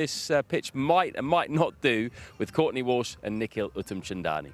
This pitch might and might not do with Courtney Walsh and Nikhil Uttamchandani.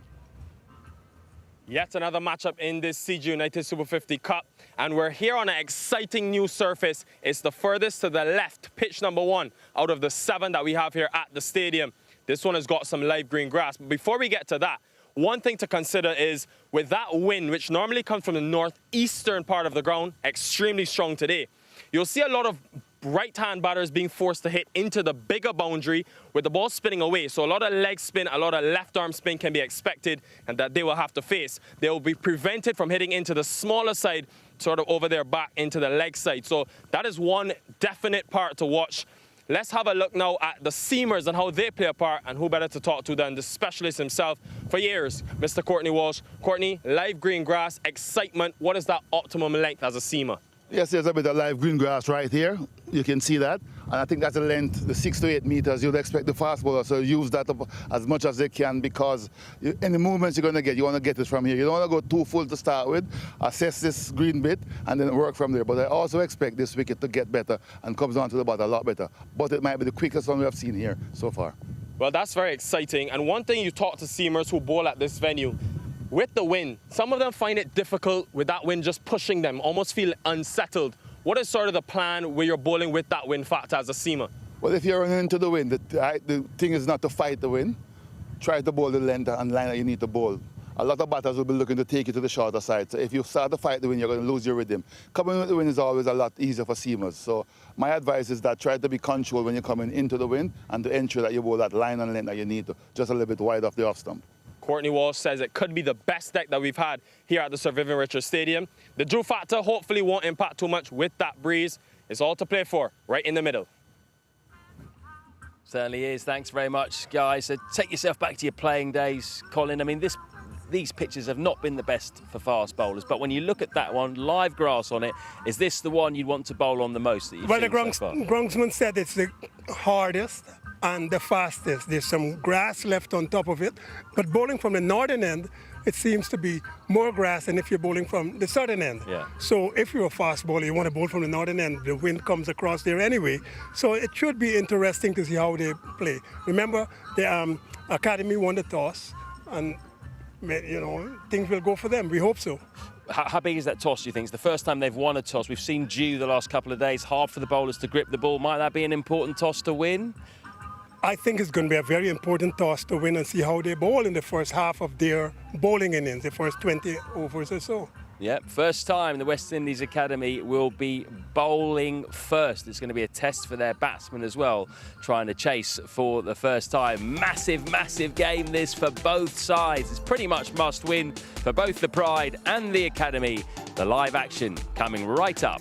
Yet another matchup in this CG United Super 50 Cup, and we're here on an exciting new surface. It's the furthest to the left, pitch number 1 out of the 7 that we have here at the stadium. This one has got some live green grass. But before we get to that, one thing to consider is with that wind, which normally comes from the northeastern part of the ground, extremely strong today, you'll see a lot of right-hand batters being forced to hit into the bigger boundary with the ball spinning away. So a lot of leg spin, a lot of left arm spin can be expected, and that they will have to face. They will be prevented from hitting into the smaller side, sort of over their back into the leg side. So that is one definite part to watch. Let's have a look now at the seamers and how they play a part, and who better to talk to than the specialist himself for years, Mr. Courtney Walsh. Courtney, live green grass, excitement. What is that optimum length as a seamer? Yes, there's a bit of live green grass right here. You can see that. And I think that's the length, the 6 to 8 meters. You'd expect the fast bowler to use that up as much as they can, because any movements you're going to get, you want to get it from here. You don't want to go too full to start with. Assess this green bit and then work from there. But I also expect this wicket to get better and comes down to the ball a lot better. But it might be the quickest one we have seen here so far. Well, that's very exciting. And one thing you talk to seamers who bowl at this venue, with the wind, some of them find it difficult with that wind just pushing them, almost feel unsettled. What is sort of the plan where you're bowling with that wind factor as a seamer? Well, if you're running into the wind, the thing is not to fight the wind. Try to bowl the length and line that you need to bowl. A lot of batters will be looking to take you to the shorter side. So if you start to fight the wind, you're going to lose your rhythm. Coming with the wind is always a lot easier for seamers. So my advice is that try to be controlled when you're coming into the wind and to ensure that you bowl that line and length that you need to, just a little bit wide off the off stump. Courtney Walsh says it could be the best deck that we've had here at the Sir Vivian Richards Stadium. The drew factor hopefully won't impact too much with that breeze. It's all to play for, right in the middle. Certainly is. Thanks very much, guys. So take yourself back to your playing days, Colin. I mean, these pitches have not been the best for fast bowlers, but when you look at that one, live grass on it, is this the one you'd want to bowl on the most that you've seen so far? Groundsman said it's the hardest and the fastest. There's some grass left on top of it, but bowling from the northern end, it seems to be more grass than if you're bowling from the southern end. Yeah. So if you're a fast bowler, you want to bowl from the northern end, the wind comes across there anyway. So it should be interesting to see how they play. Remember, the Academy won the toss, and you know, things will go for them. We hope so. How big is that toss, do you think? It's the first time they've won a toss. We've seen dew the last couple of days, hard for the bowlers to grip the ball. Might that be an important toss to win? I think it's going to be a very important toss to win and see how they bowl in the first half of their bowling innings, the first 20 overs or so. Yep, first time the West Indies Academy will be bowling first. It's going to be a test for their batsmen as well, trying to chase for the first time. Massive, massive game this for both sides. It's pretty much must win for both the Pride and the Academy. The live action coming right up.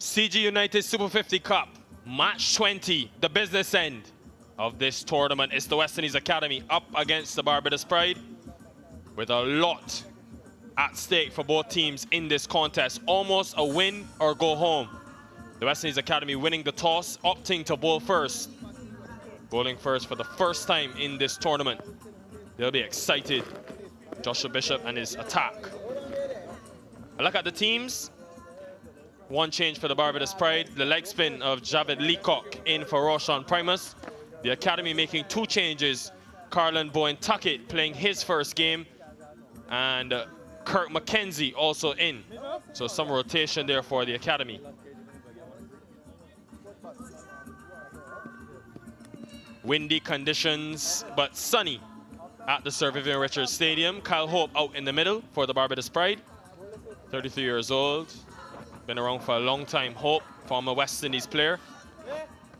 CG United Super 50 Cup, match 20, the business end of this tournament. It's the West Indies Academy up against the Barbados Pride with a lot at stake for both teams in this contest. Almost a win or go home. The West Indies Academy winning the toss, opting to bowl first. Bowling first for the first time in this tournament. They'll be excited. Joshua Bishop and his attack. A look at the teams. One change for the Barbados Pride. The leg spin of Javed Leacock in for Roshan Primus. The Academy making two changes. Carlin Bowen Tuckett playing his first game. And Kirk McKenzie also in. So some rotation there for the Academy. Windy conditions, but sunny at the Sir Vivian Richards Stadium. Kyle Hope out in the middle for the Barbados Pride. 33 years old. Been around for a long time. Hope, former West Indies player.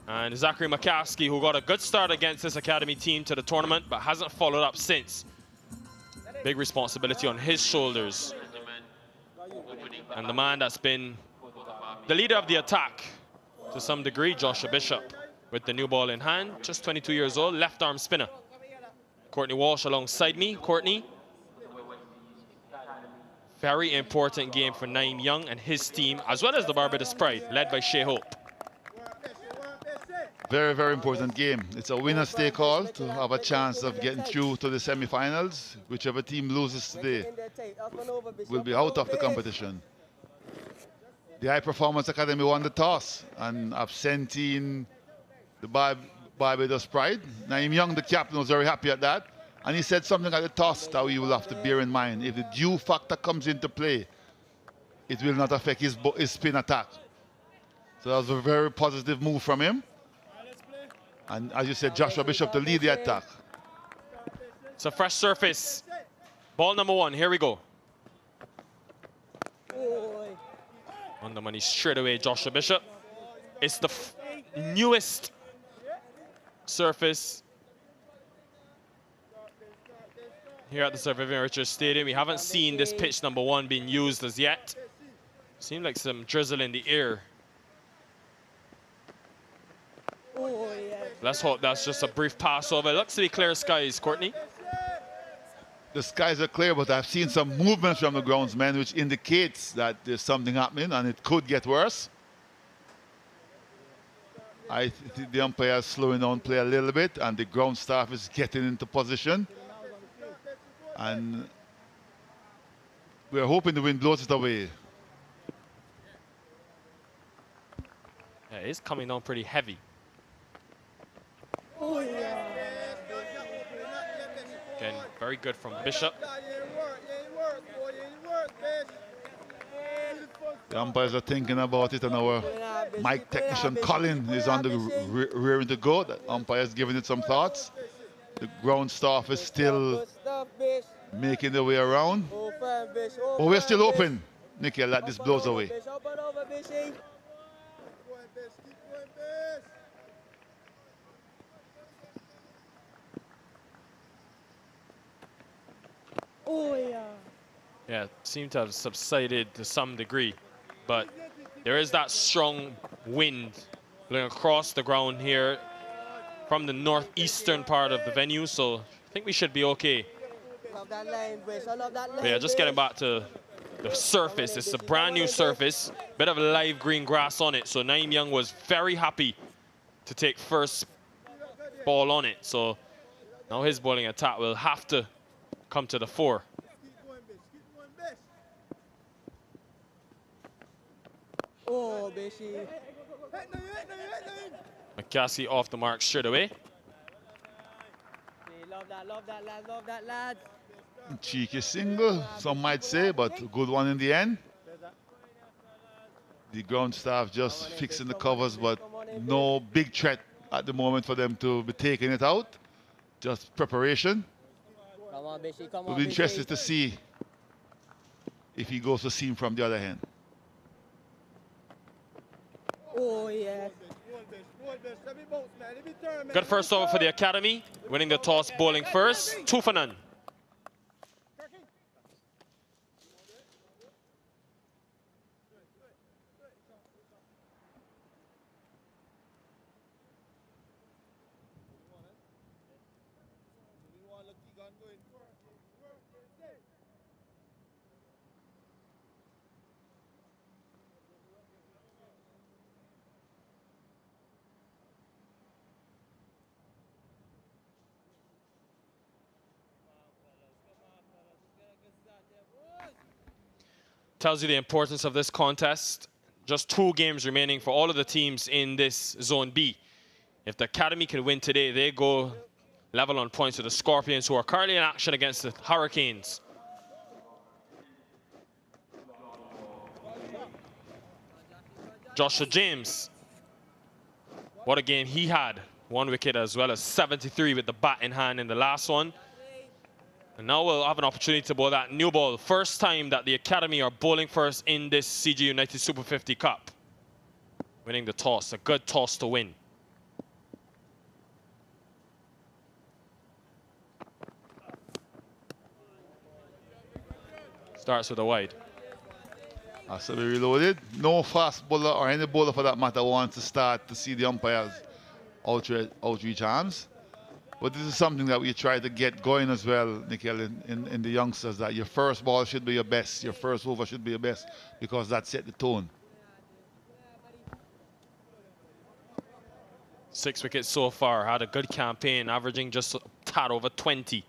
And Zachary McCaskey, who got a good start against this Academy team to the tournament, but hasn't followed up since. Big responsibility on his shoulders. And the man that's been the leader of the attack to some degree, Joshua Bishop, with the new ball in hand, just 22 years old, left arm spinner. Courtney Walsh alongside me. Courtney, very important game for Naeem Young and his team, as well as the Barbados Pride, led by Shai Hope. Very, very important game. It's a winner-take-all to have a chance of getting through to the semi-finals. Whichever team loses today will be out of the competition. The High Performance Academy won the toss and have sent in the Barbados Pride. Naeem Young, the captain, was very happy at that. And he said something at the toss that we will have to bear in mind. If the dew factor comes into play, it will not affect his spin attack. So that was a very positive move from him. And as you said, Joshua Bishop to lead the attack. It's a fresh surface. Ball number one, here we go. On the money straight away, Joshua Bishop. It's the newest surface here at the Sir Vivian Richards Stadium. We haven't seen this pitch number one being used as yet. Seemed like some drizzle in the air. Let's hope that's just a brief pass over. It looks to be clear skies, Courtney. The skies are clear, but I've seen some movements from the groundsman, which indicates that there's something happening and it could get worse. I think the umpire is slowing down play a little bit, and the ground staff is getting into position. And we're hoping the wind blows it away. Yeah, it's coming down pretty heavy. Again, very good from Bishop. The umpires are thinking about it, and our mic technician Colin is on the rearing to go. The umpire is giving it some thoughts. The ground staff is still making their way around. But we're still open. Nicky, let this blows away. Yeah, seemed to have subsided to some degree, but there is that strong wind blowing across the ground here from the northeastern part of the venue, so I think we should be okay. But yeah, just getting back to the surface. It's a brand new surface, bit of live green grass on it, so Naeem Young was very happy to take first ball on it. So now his bowling attack will have to come to the fore. McCaskey off the mark straight away. Love that, lad. Cheeky single, some might say, but a good one in the end. The ground staff just fixing the covers, but no big threat at the moment for them to be taking it out. Just preparation. We'll be interested to see if he goes to seam from the other hand. Oh, yeah. Good first over for the Academy, winning the toss, bowling first. 2 for none. tells you the importance of this contest. Just 2 games remaining for all of the teams in this Zone B. If the Academy can win today, they go level on points with the Scorpions, who are currently in action against the Hurricanes. Joshua James, what a game he had. 1 wicket as well as 73 with the bat in hand in the last one. And now we'll have an opportunity to bowl that new ball. First time that the Academy are bowling first in this CG United Super 50 Cup. Winning the toss, a good toss to win. Starts with a wide. Has to be reloaded. No fast bowler or any bowler for that matter wants to start to see the umpires outreach arms. But this is something that we try to get going as well, Nikhil, in the youngsters, that your first ball should be your best, your first over should be your best, because that set the tone. 6 wickets so far, had a good campaign, averaging just a tad over 20.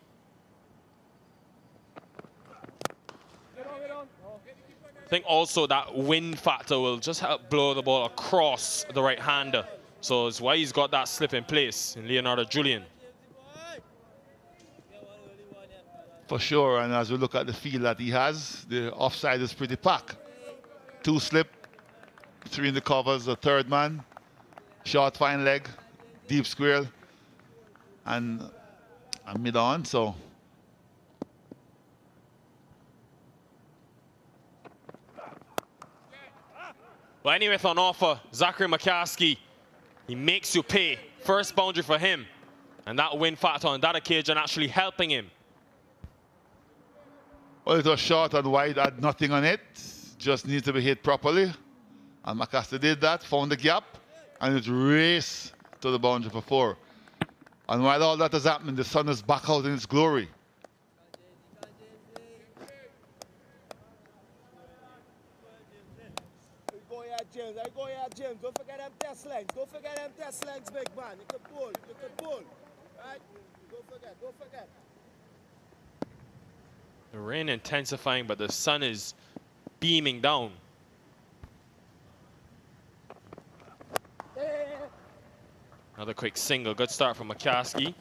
I think also that wind factor will just help blow the ball across the right-hander. So it's why he's got that slip in place in Leonardo Julian. For sure, and as we look at the field that he has, the offside is pretty packed. 2 slip, 3 in the covers, a third man, short fine leg, deep square, and mid-on, so. But anyway, on offer, Zachary McCaskey, he makes you pay. First boundary for him. And that win factor on that occasion actually helping him. Well, it was short and wide, had nothing on it. Just needs to be hit properly. And McCaskey did that, found the gap, and it raced to the boundary for 4. And while all that is happening, the sun is back out in its glory. James, I go here, James. Don't forget them test legs. Don't forget them test legs, big man. You can pull. You can pull. Right? Don't forget. Don't forget. The rain intensifying, but the sun is beaming down. Another quick single. Good start from McCaskey.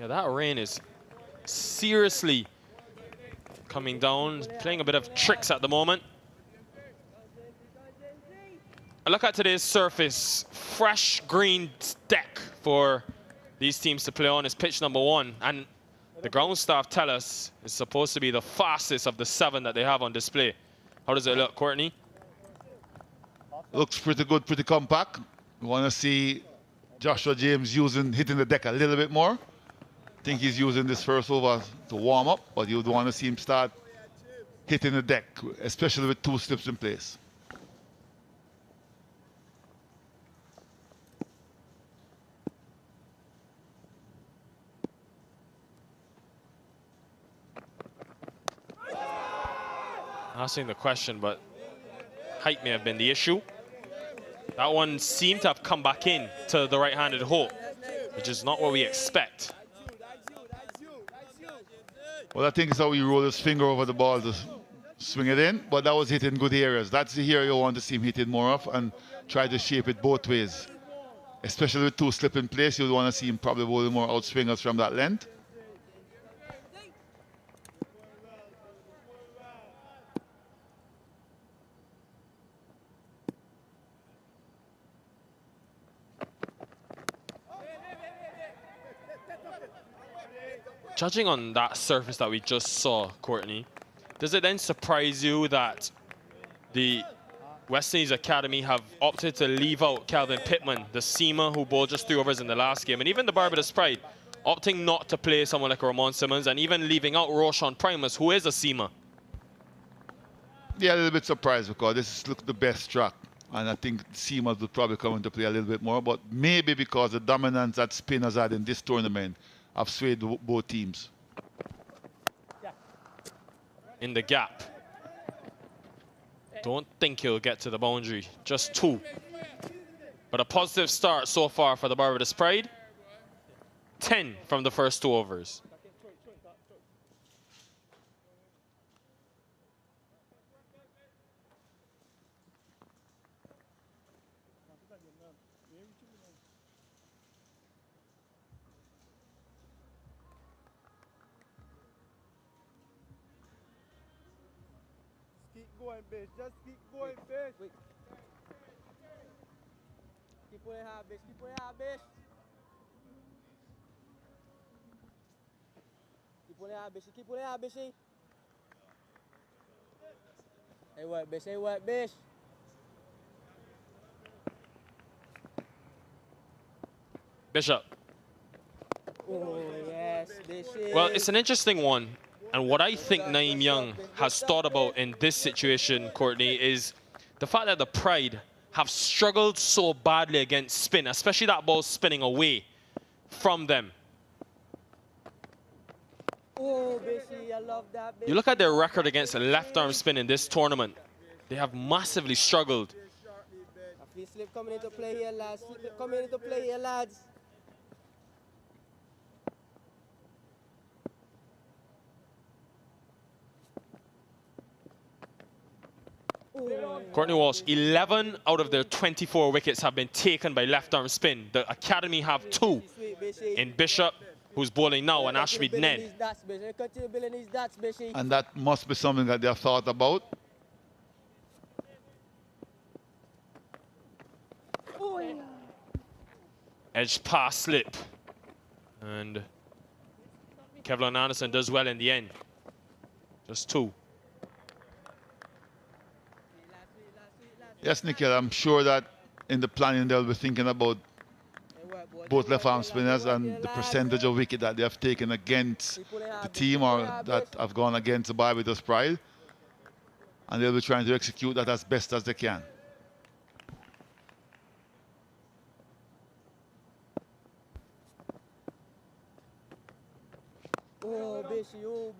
Yeah, that rain is seriously coming down. Playing a bit of tricks at the moment. I look at today's surface, fresh green deck for these teams to play on. Is pitch number 1, and the ground staff tell us it's supposed to be the fastest of the 7 that they have on display. How does it look, Courtney? Looks pretty good, pretty compact. We want to see Joshua James hitting the deck a little bit more. I think he's using this first over to warm up, but you'd want to see him start hitting the deck, especially with 2 slips in place. Asking the question, but height may have been the issue. That one seemed to have come back in to the right-handed Hope, which is not what we expect. Well, I think it's how he rolled his finger over the ball to swing it in, but that was hitting good areas. That's the area you want to see him hitting more of and try to shape it both ways. Especially with 2 slip in place, you'd want to see him probably bowling more outswingers from that length. Judging on that surface that we just saw, Courtney, does it then surprise you that the West Indies Academy have opted to leave out Calvin Pittman, the seamer who bowled just 3 overs in the last game, and even the Barbados Pride opting not to play someone like Ramon Simmons, and even leaving out Roshan Primus, who is a seamer? Yeah, a little bit surprised because this is the best track. And I think seamers would probably come into play a little bit more, but maybe because the dominance that spinners had in this tournament have swayed both teams. In the gap. Don't think he'll get to the boundary. Just 2. But a positive start so far for the Barbados Pride. 10 from the first 2 overs. Keep going, bitch. Just keep going, bitch. Wait. Keep pulling hard, bitch. Keep pulling hard, bitch. Keep pulling hard, bitch. Keep pulling hard, bitch. Hey, what, bitch? Hey, what, bitch? Bishop. Oh, yes, bitch. Well, it's an interesting one. And what I think Naeem Young has thought about in this situation, Courtney, is the fact that the Pride have struggled so badly against spin, especially that ball spinning away from them. Oh, bitchy, I love that, bitch. You look at their record against the left-arm spin in this tournament. They have massively struggled. I feel slip coming into play here, lads. Slip coming into play here, lads. Courtney Walsh, 11 out of their 24 wickets have been taken by left-arm spin. The Academy have 2 in Bishop, who's bowling now, and Ashmead Ned. And that must be something that they have thought about. Edge pass slip. And Kevlin Anderson does well in the end. Just 2. Yes, Nikhil, I'm sure that in the planning they'll be thinking about both left-arm spinners and the percentage of wicket that they have taken against the team or that have gone against the Barbados Pride. And they'll be trying to execute that as best as they can.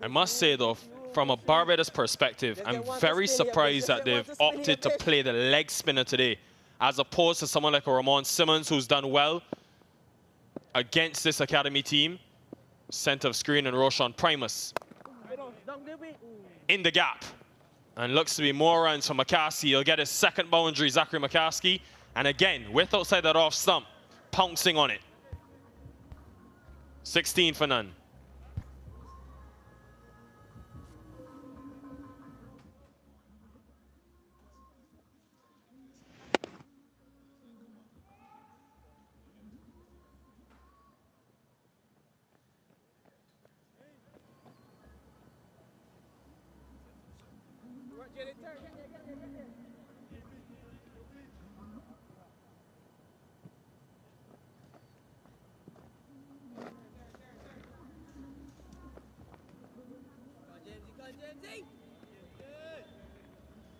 I must say, though, from a Barbados perspective, I'm very surprised that they've opted to play the leg spinner today, as opposed to someone like a Ramon Simmons, who's done well against this Academy team. Centre of screen and Roshan Primus in the gap. And looks to be more runs for McCaskey. He'll get his second boundary, Zachary McCaskey. And again, with outside that off stump, pouncing on it. 16 for none.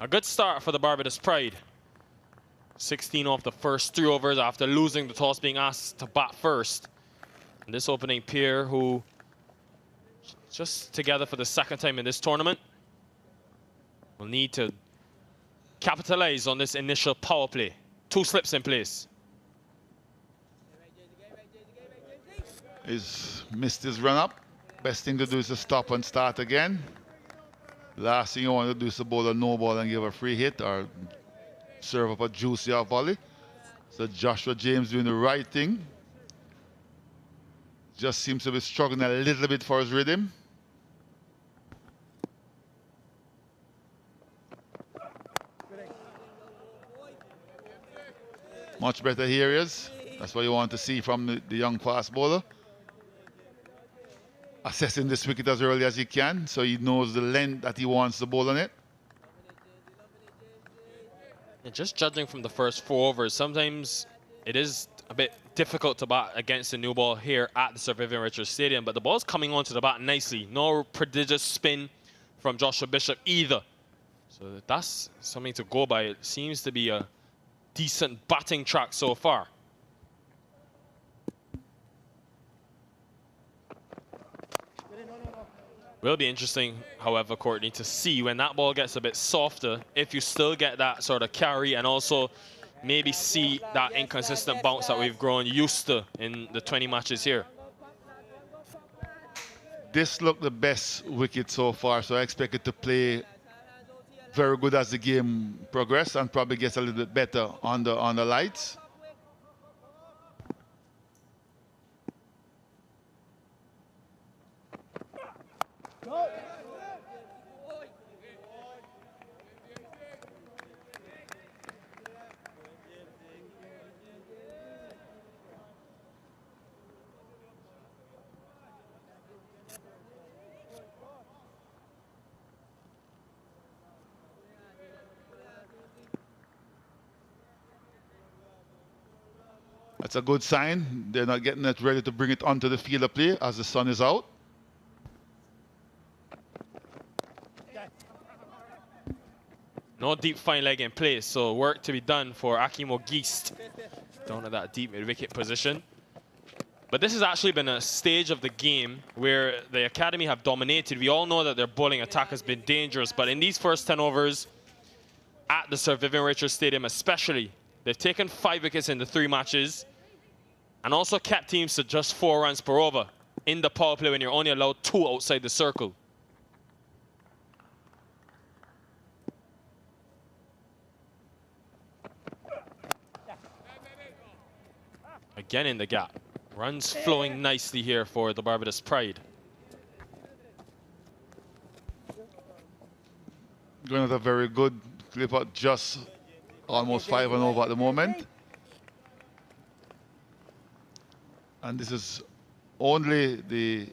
A good start for the Barbados Pride. 16 off the first 3 overs after losing the toss, being asked to bat first. And this opening pair, who just together for the second time in this tournament, will need to capitalize on this initial power play. 2 slips in place. He's missed his run-up. Best thing to do is to stop and start again. Last thing you want to do is to bowl a no ball and give a free hit or serve up a juicy off volley. So Joshua James doing the right thing. Just seems to be struggling a little bit for his rhythm. Much better here he is. That's what you want to see from the young fast bowler. Assessing this wicket as early as he can, so he knows the length that he wants to bowl on it. And just judging from the first 4 overs, sometimes it is a bit difficult to bat against the new ball here at the Sir Vivian Richards Stadium, but the ball's coming onto the bat nicely. No prodigious spin from Joshua Bishop either. So that's something to go by. It seems to be a decent batting track so far. Will be interesting, however, Courtney, to see when that ball gets a bit softer, if you still get that sort of carry and also maybe see that inconsistent bounce that we've grown used to in the 20 matches here. This looked the best wicket so far, so I expect it to play very good as the game progresses and probably gets a little bit better on the lights. That's a good sign. They're not getting it ready to bring it onto the field of play as the sun is out. No deep fine leg in place, so work to be done for Akimo Geist down at that deep mid-wicket position. But this has actually been a stage of the game where the academy have dominated. We all know that their bowling attack has been dangerous, but in these first 10 overs at the Sir Vivian Richards Stadium especially, they've taken 5 wickets in the 3 matches and also kept teams to just 4 runs per over in the power play when you're only allowed 2 outside the circle. Again in the gap. Runs flowing nicely here for the Barbados Pride. Going at a very good clip at just almost 5 and over at the moment. And this is only the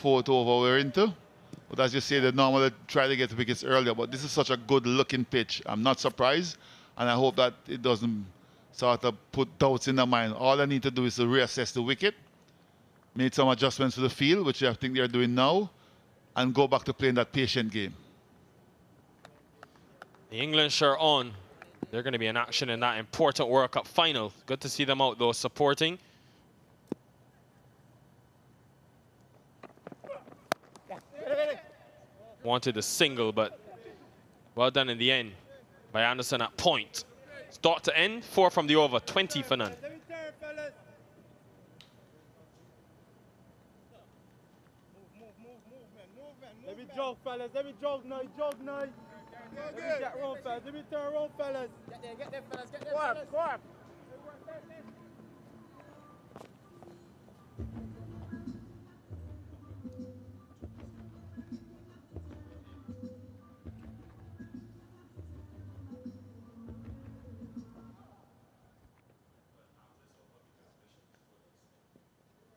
4th over we're into. But as you say, they normally try to get wickets earlier. But this is such a good looking pitch. I'm not surprised. And I hope that it doesn't sort of put doubts in their mind. All I need to do is to reassess the wicket, make some adjustments to the field, which I think they're doing now, and go back to playing that patient game. The English are on. They're going to be in action in that important World Cup final. Good to see them out, though, supporting. Wanted a single, but well done in the end by Anderson at point. Start to end, 4 from the over, 20 for none. Let me jog, fellas. Let me jog now. Jog now. Let me get round, fellas. Let me turn around, fellas. Get there, fellas. Get there, fellas. Go up.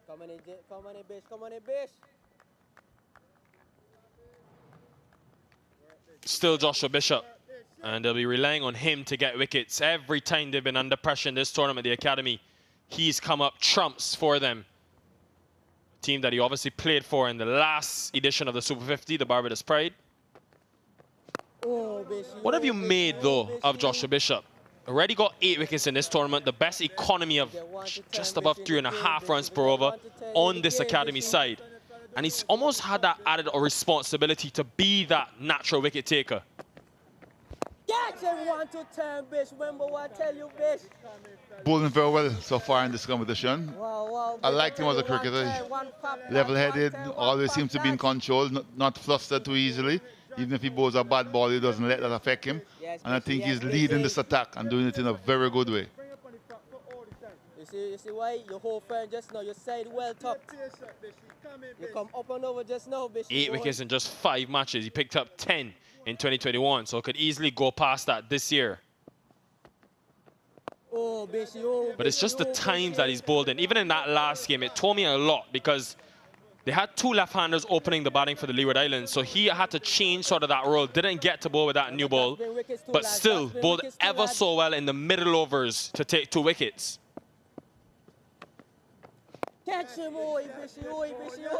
Come on in, bitch. Come on in, bitch. Still Joshua Bishop, and they'll be relying on him to get wickets. Every time they've been under pressure in this tournament, the academy, he's come up trumps for them. Team that he obviously played for in the last edition of the Super 50, the Barbados Pride. What have you made, though, of Joshua Bishop? Already got 8 wickets in this tournament, the best economy of just above 3.5 runs per over on this academy side. And he's almost had that added responsibility to be that natural wicket taker. Get him 1 to 10, bitch. Remember what I tell you, bitch. Bowling very well so far in this competition. Wow, I liked him as a cricketer. Level-headed, always seems to be in control, not flustered too easily. Even if he bowls a bad ball, he doesn't let that affect him. And I think he's leading this attack and doing it in a very good way. You see why your whole friend just now, you said well top. You come up and over just now, bitch. 8 wickets in just 5 matches. He picked up 10 in 2021, so could easily go past that this year. But it's just the times that he's bowled in. Even in that last game, it told me a lot because they had 2 left-handers opening the batting for the Leeward Islands, so he had to change sort of that role. Didn't get to bowl with that new ball, but still bowled ever so well in the middle overs to take 2 wickets.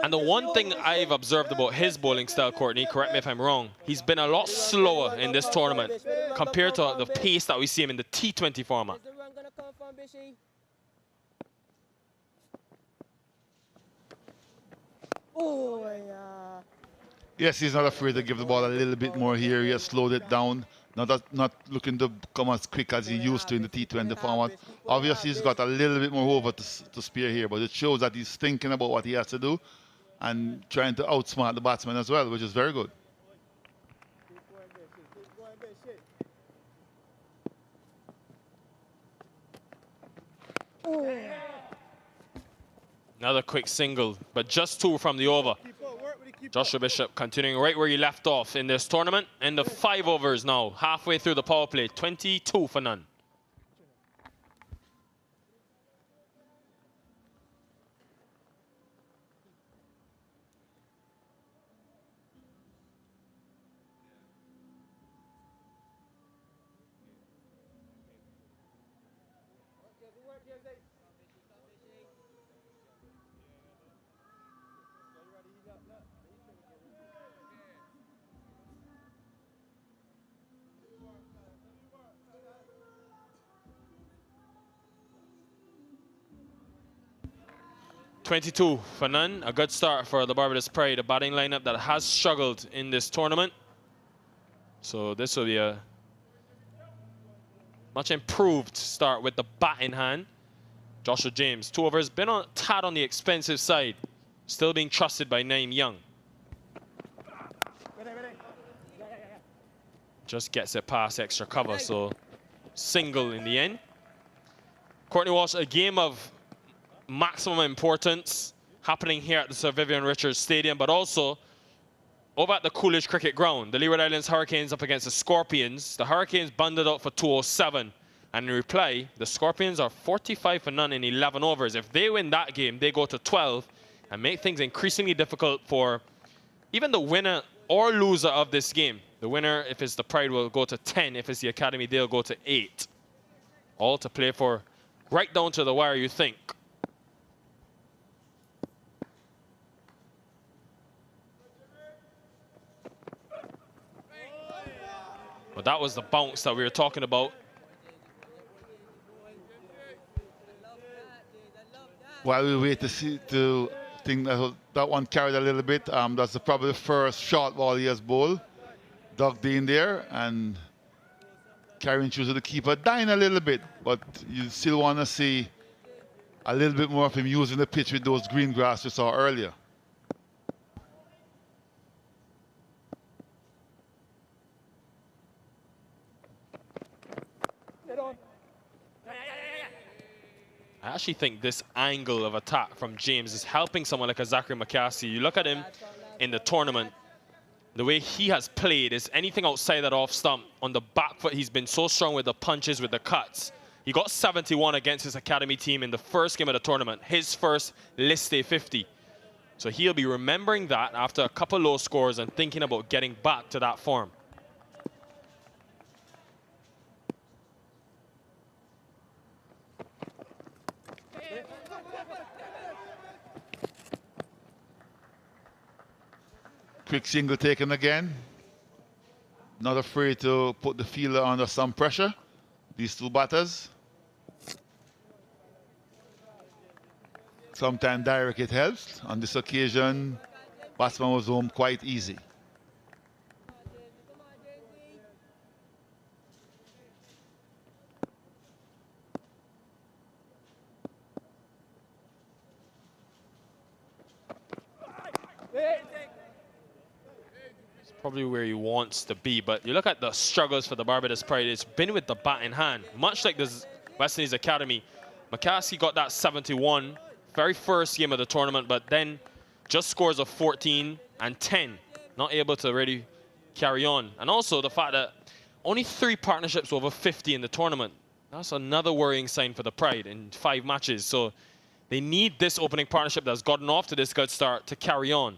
And the one thing I've observed about his bowling style, Courtney, correct me if I'm wrong, he's been a lot slower in this tournament compared to the pace that we see him in the T20 format. Yes, he's not afraid to give the ball a little bit more here. He has slowed it down. Not looking to come as quick as he used to in the T20 format. Obviously, he's got a little bit more over to spare here, but it shows that he's thinking about what he has to do and trying to outsmart the batsman as well, which is very good. Another quick single, but just 2 from the over. Joshua Bishop continuing right where he left off in this tournament. In the 5 overs now, halfway through the power play, 22 for none. $22 for none. A good start for the Barbados Pride, a batting lineup that has struggled in this tournament. So this will be a much improved start with the bat in hand. Joshua James, 2 overs, been on tad on the expensive side, still being trusted by Naeem Young. Just gets it past extra cover, so single in the end. Courtney Walsh, a game of maximum importance happening here at the Sir Vivian Richards Stadium, but also over at the Coolidge Cricket Ground. The Leeward Islands Hurricanes up against the Scorpions. The Hurricanes bundled out for 207. And in reply, the Scorpions are 45 for none in 11 overs. If they win that game, they go to 12 and make things increasingly difficult for even the winner or loser of this game. The winner, if it's the Pride, will go to 10. If it's the Academy, they'll go to 8. All to play for right down to the wire, you think. But that was the bounce that we were talking about. While we wait to think that one carried a little bit, that's probably the first short ball he has bowled. Ducked in there and carrying through to the keeper, dying a little bit, but you still want to see a little bit more of him using the pitch with those green grass we saw earlier. I actually think this angle of attack from James is helping someone like a Zachary McCasey. You look at him in the tournament, the way he has played is anything outside that off stump. On the back foot, he's been so strong with the punches, with the cuts. He got 71 against his Academy team in the first game of the tournament, his first list day 50. So he'll be remembering that after a couple low scores and thinking about getting back to that form. Quick single taken again. Not afraid to put the fielder under some pressure. These two batters. Sometimes direct it helps. On this occasion, batsman was home quite easy. Probably where he wants to be, but you look at the struggles for the Barbados Pride, it's been with the bat in hand. Much like the West Indies Academy, McCasey got that 71, very first game of the tournament, but then just scores of 14 and 10, not able to really carry on. And also the fact that only 3 partnerships over 50 in the tournament. That's another worrying sign for the Pride in 5 matches. So they need this opening partnership that's gotten off to this good start to carry on.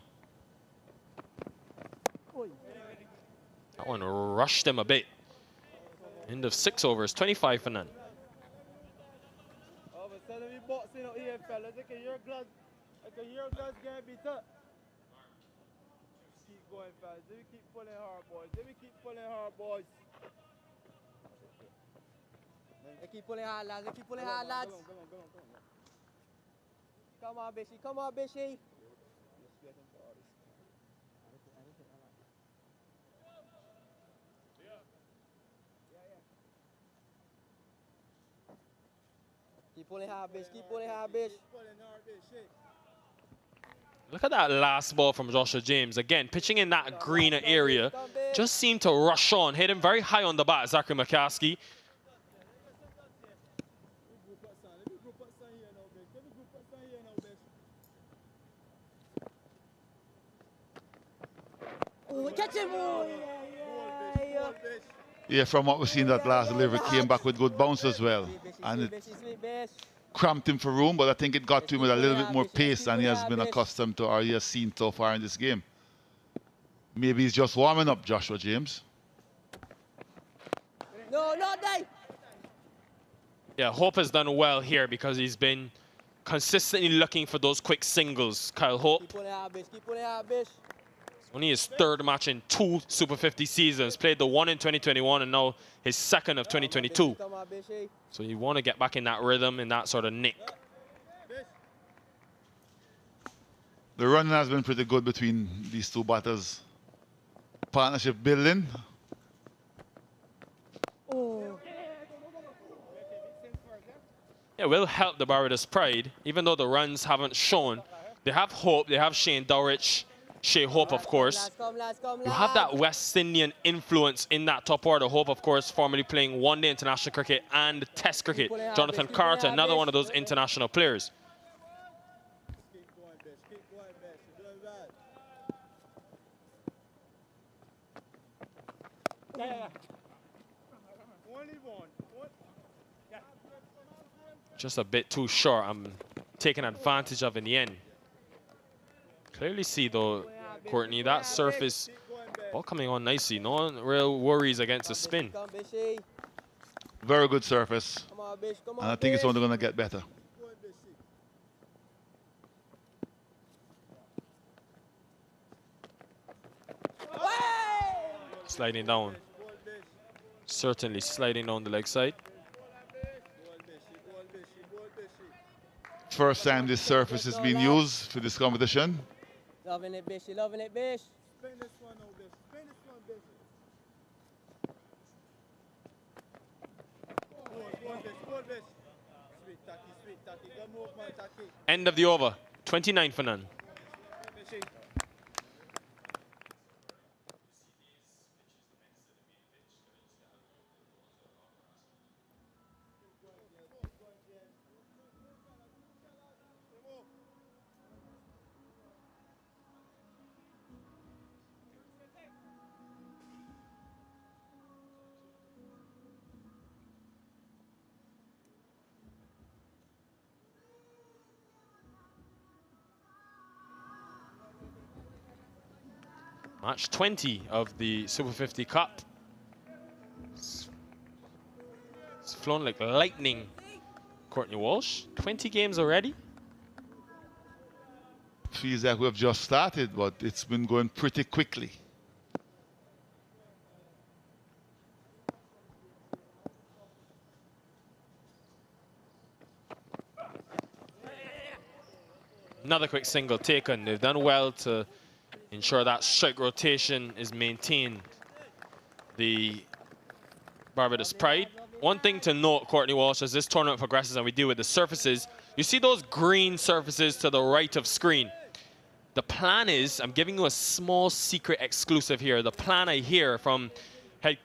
That one rushed him a bit. End of 6 overs, 25 for none. All of a sudden we boxing out here, fellas. I can hear gloves getting beat up. Keep going, fellas. Let me keep pulling hard, boys. Let me keep pulling hard, boys. They keep pulling hard, lads. They keep pulling hard, lads. Come on, Bishy. Come on, Bishy. Keep pulling hard, bitch. Keep pulling hard, bitch. Look at that last ball from Joshua James. Again, pitching in that greener area. Just seemed to rush on. Hit him very high on the bat, Zachary McCasey. Oh, catch him! Yeah, from what we've seen, that last delivery came back with good bounce as well. And it cramped him for room, but I think it got to him with a little bit more pace than he has been accustomed to or he has seen so far in this game. Maybe he's just warming up, Joshua James. No, not they! Yeah, Hope has done well here because he's been consistently looking for those quick singles. Kyle Hope. Keep on it hard, bitch. Keep on it hard, bitch. Only his third match in 2 Super 50 seasons. Played the one in 2021 and now his second of 2022. Come on, bitch, eh? So you want to get back in that rhythm, in that sort of nick. The running has been pretty good between these two batters. Partnership building. It will help the Barbados Pride, even though the runs haven't shown. They have Hope, they have Shane Dowrich, Shai Hope, of course. You have that West Indian influence in that top order. Hope, of course, formerly playing one-day international cricket and Test cricket. Jonathan Carter, another one of those international players. Keep going, bitch. Keep going, bitch. You're doing well. Only one. Just a bit too short. I'm taking advantage of in the end. Clearly see, though, Courtney, that surface, ball coming on nicely. No real worries against the spin. Very good surface. Come on, bitch. Come on, And I think it's bitch. only going to get better. Sliding down. Certainly sliding down the leg side. First time this surface is being used for this competition. Loving it, bitch. You loving it, bitch. Spin this one, oh, bitch. Spin this one, bitch. Go on, bitch. Go on, bitch. Sweet tacky, sweet tacky. Go move, man, tacky. End of the over. 29 for none. Fishy. Match 20 of the Super 50 Cup. It's flown like lightning. Courtney Walsh, 20 games already. Feels like we've just started, but it's been going pretty quickly. Another quick single taken. They've done well to ensure that strike rotation is maintained. The Barbados Pride. One thing to note, Courtney Walsh, as this tournament progresses and we deal with the surfaces, you see those green surfaces to the right of screen. The plan is, I'm giving you a small secret exclusive here. The plan I hear from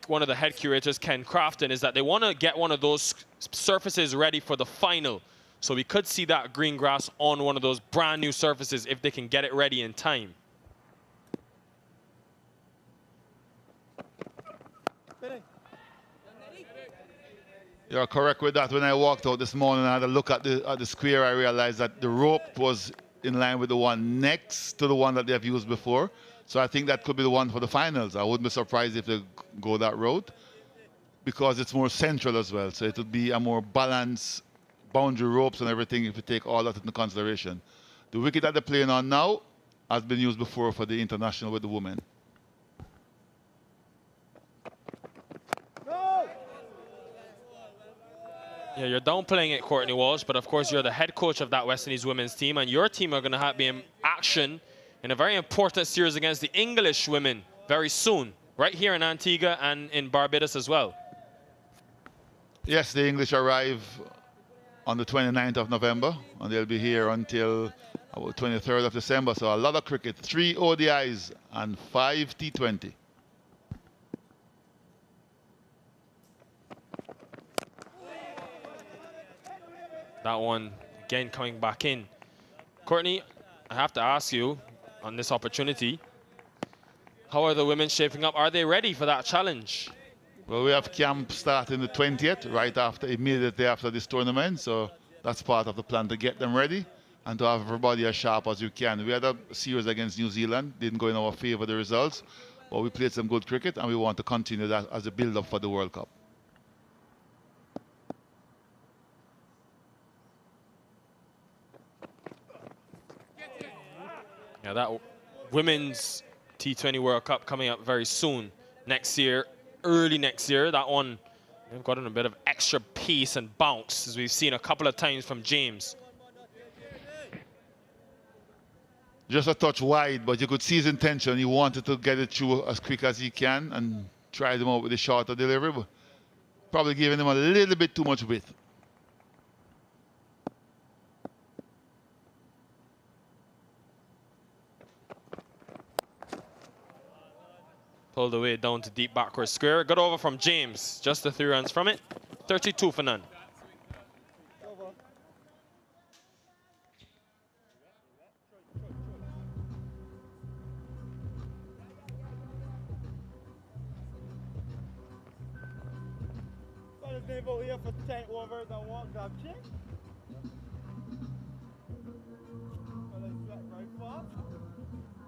one of the head curators, Ken Crafton, is that they want to get one of those surfaces ready for the final. So we could see that green grass on one of those brand new surfaces if they can get it ready in time. You're correct with that. When I walked out this morning and had a look at the square, I realized that the rope was in line with the one next to the one that they have used before. So I think that could be the one for the finals. I wouldn't be surprised if they go that route because it's more central as well. So it would be a more balanced boundary ropes and everything if you take all that into consideration. The wicket that they're playing on now has been used before for the international with the women. Yeah, you're downplaying it, Courtney Walsh, but of course you're the head coach of that West Indies women's team, and your team are going to be in action in a very important series against the English women very soon, right here in Antigua and in Barbados as well. Yes, the English arrive on the 29th of November, and they'll be here until about 23rd of December. So a lot of cricket, 3 ODIs and 5 T20. That one, again, coming back in. Courtney, I have to ask you on this opportunity, how are the women shaping up? Are they ready for that challenge? Well, we have camp starting the 20th, right after, immediately after this tournament. So that's part of the plan, to get them ready and to have everybody as sharp as you can. We had a series against New Zealand, didn't go in our favor, the results, but we played some good cricket and we want to continue that as a build-up for the World Cup. Yeah, that Women's T20 World Cup coming up very soon. Next year, early next year. That one, they've gotten a bit of extra pace and bounce, as we've seen a couple of times from James. Just a touch wide, but you could see his intention. He wanted to get it through as quick as he can and try them out with the shorter delivery, but probably giving him a little bit too much width. Pulled away down to deep backward square. Good over from James. Just the 3 runs from it. 32 for none. They vote here for 10 overs and one grab check. Well, it's very fast.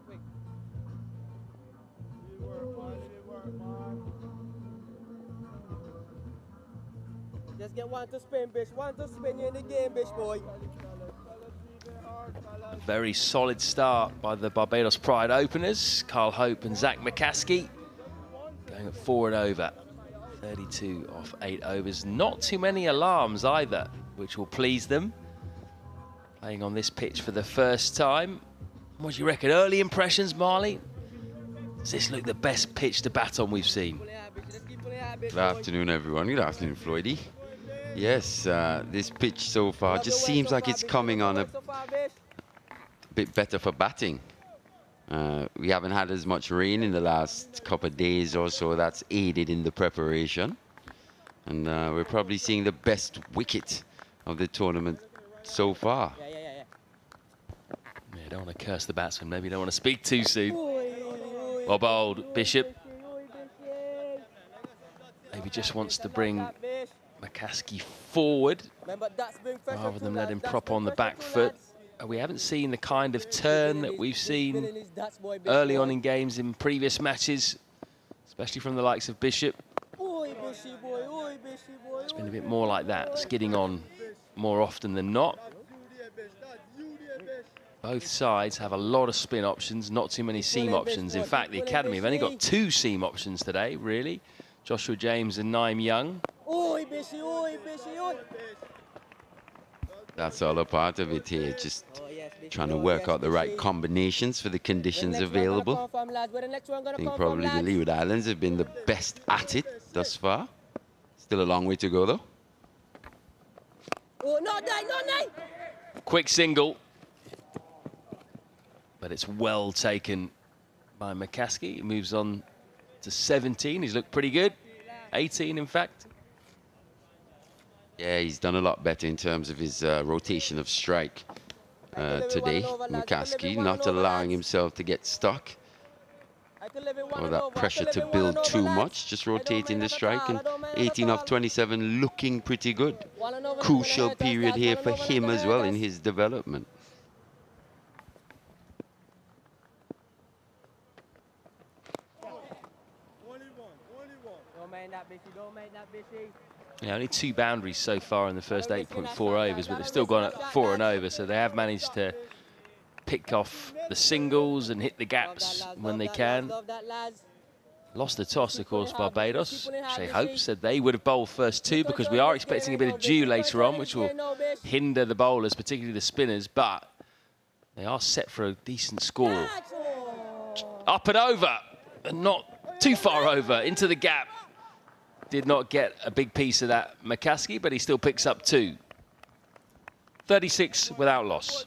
Quick. You work, man. Just get one to spin, bitch. One to spin you in the game, bitch, boy. Very solid start by the Barbados Pride openers, Shai Hope and Zach McCaskey, going at 4 and over. 32 off 8 overs. Not too many alarms either, which will please them. Playing on this pitch for the first time. What do you reckon? Early impressions, Marley? Does this look the best pitch to bat on we've seen? Good afternoon, everyone. Good afternoon, Floydie. Yes, this pitch so far just seems like it's coming on a bit better for batting. We haven't had as much rain in the last couple of days or so. That's aided in the preparation. And we're probably seeing the best wicket of the tournament so far. Yeah, don't want to curse the batsman. Maybe don't want to speak too soon. Well bowled, Bishop. Maybe just wants to bring McCaskey forward rather than let him prop on the back foot. We haven't seen the kind of turn that we've seen early on in games in previous matches, especially from the likes of Bishop. It's been a bit more like that, skidding on more often than not. Both sides have a lot of spin options, not too many seam options. In fact, the Academy have only got 2 seam options today, really. Joshua James and Naeem Young. That's all a part of it here, just trying to work out the right combinations for the conditions available. I think probably the Leeward Islands have been the best at it thus far. Still a long way to go, though. Quick single. But it's well taken by McCaskey. He moves on to 17. He's looked pretty good. 18, in fact. Yeah, he's done a lot better in terms of his rotation of strike today. McCaskey not allowing himself to get stuck or that pressure to build too much, just rotating the strike, and 18 off 27 looking pretty good. Crucial period here for him as well in his development. Yeah, only 2 boundaries so far in the first 8.4 overs, but they've still gone at 4 and over, so they have managed to pick off the singles and hit the gaps when they can. Lost the toss, of course, Barbados. Shai Hope said they would have bowled first 2 because we are expecting a bit of dew later on, which will hinder the bowlers, particularly the spinners, but they are set for a decent score. Up and over, and not too far over, into the gap. Did not get a big piece of that McCaskey, but he still picks up 2. 36 without loss.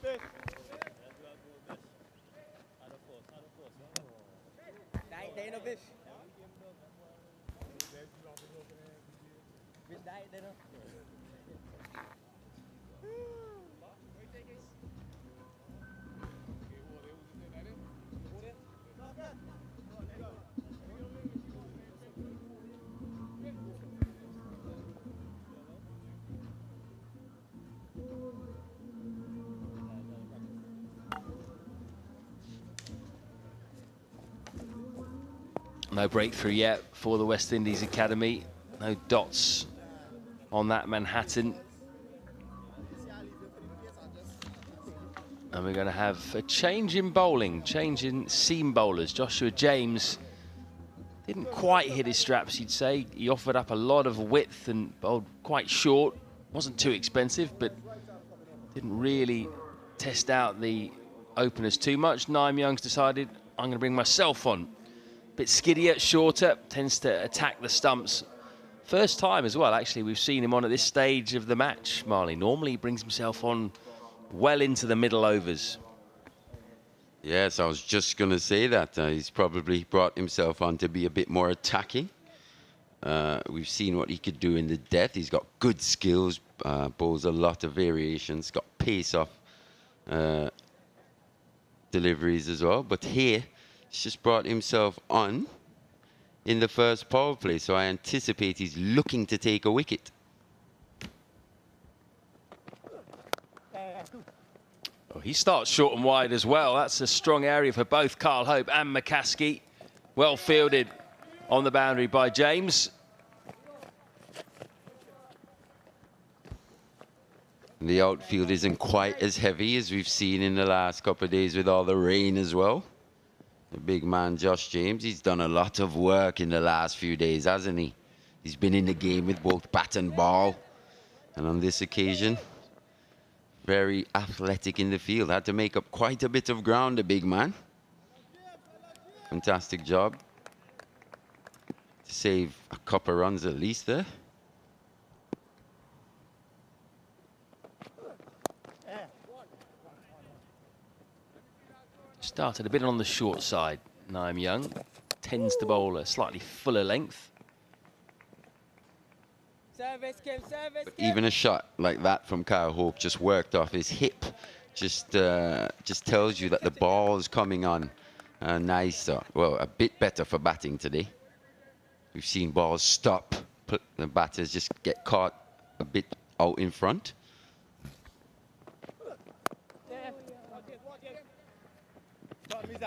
No breakthrough yet for the West Indies Academy. No dots on that Manhattan. And we're going to have a change in bowling, change in seam bowlers. Joshua James didn't quite hit his straps, you'd say. He offered up a lot of width and bowled quite short. Wasn't too expensive, but didn't really test out the openers too much. Naeem Young's decided, I'm going to bring myself on. Bit skiddier, shorter, tends to attack the stumps. First time as well, actually, we've seen him on at this stage of the match, Marley. Normally he brings himself on well into the middle overs. Yes, I was just going to say that. He's probably brought himself on to be a bit more attacking. We've seen what he could do in the death. He's got good skills, bowls a lot of variations, got pace off deliveries as well. But here, he's just brought himself on in the first power play. So I anticipate he's looking to take a wicket. Oh, he starts short and wide as well. That's a strong area for both Kyle Hope and McCaskey. Well fielded on the boundary by James. The outfield isn't quite as heavy as we've seen in the last couple of days with all the rain as well. The big man, Josh James, he's done a lot of work in the last few days, hasn't he? He's been in the game with both bat and ball. And on this occasion, very athletic in the field. Had to make up quite a bit of ground, the big man. Fantastic job. To save a couple runs at least there. Started a bit on the short side. Naeem Young tends to bowl a slightly fuller length. But even a shot like that from Kyle Hope just worked off his hip. Just tells you that the ball is coming on nicer. Well, a bit better for batting today. We've seen balls stop. The batters just get caught a bit out in front.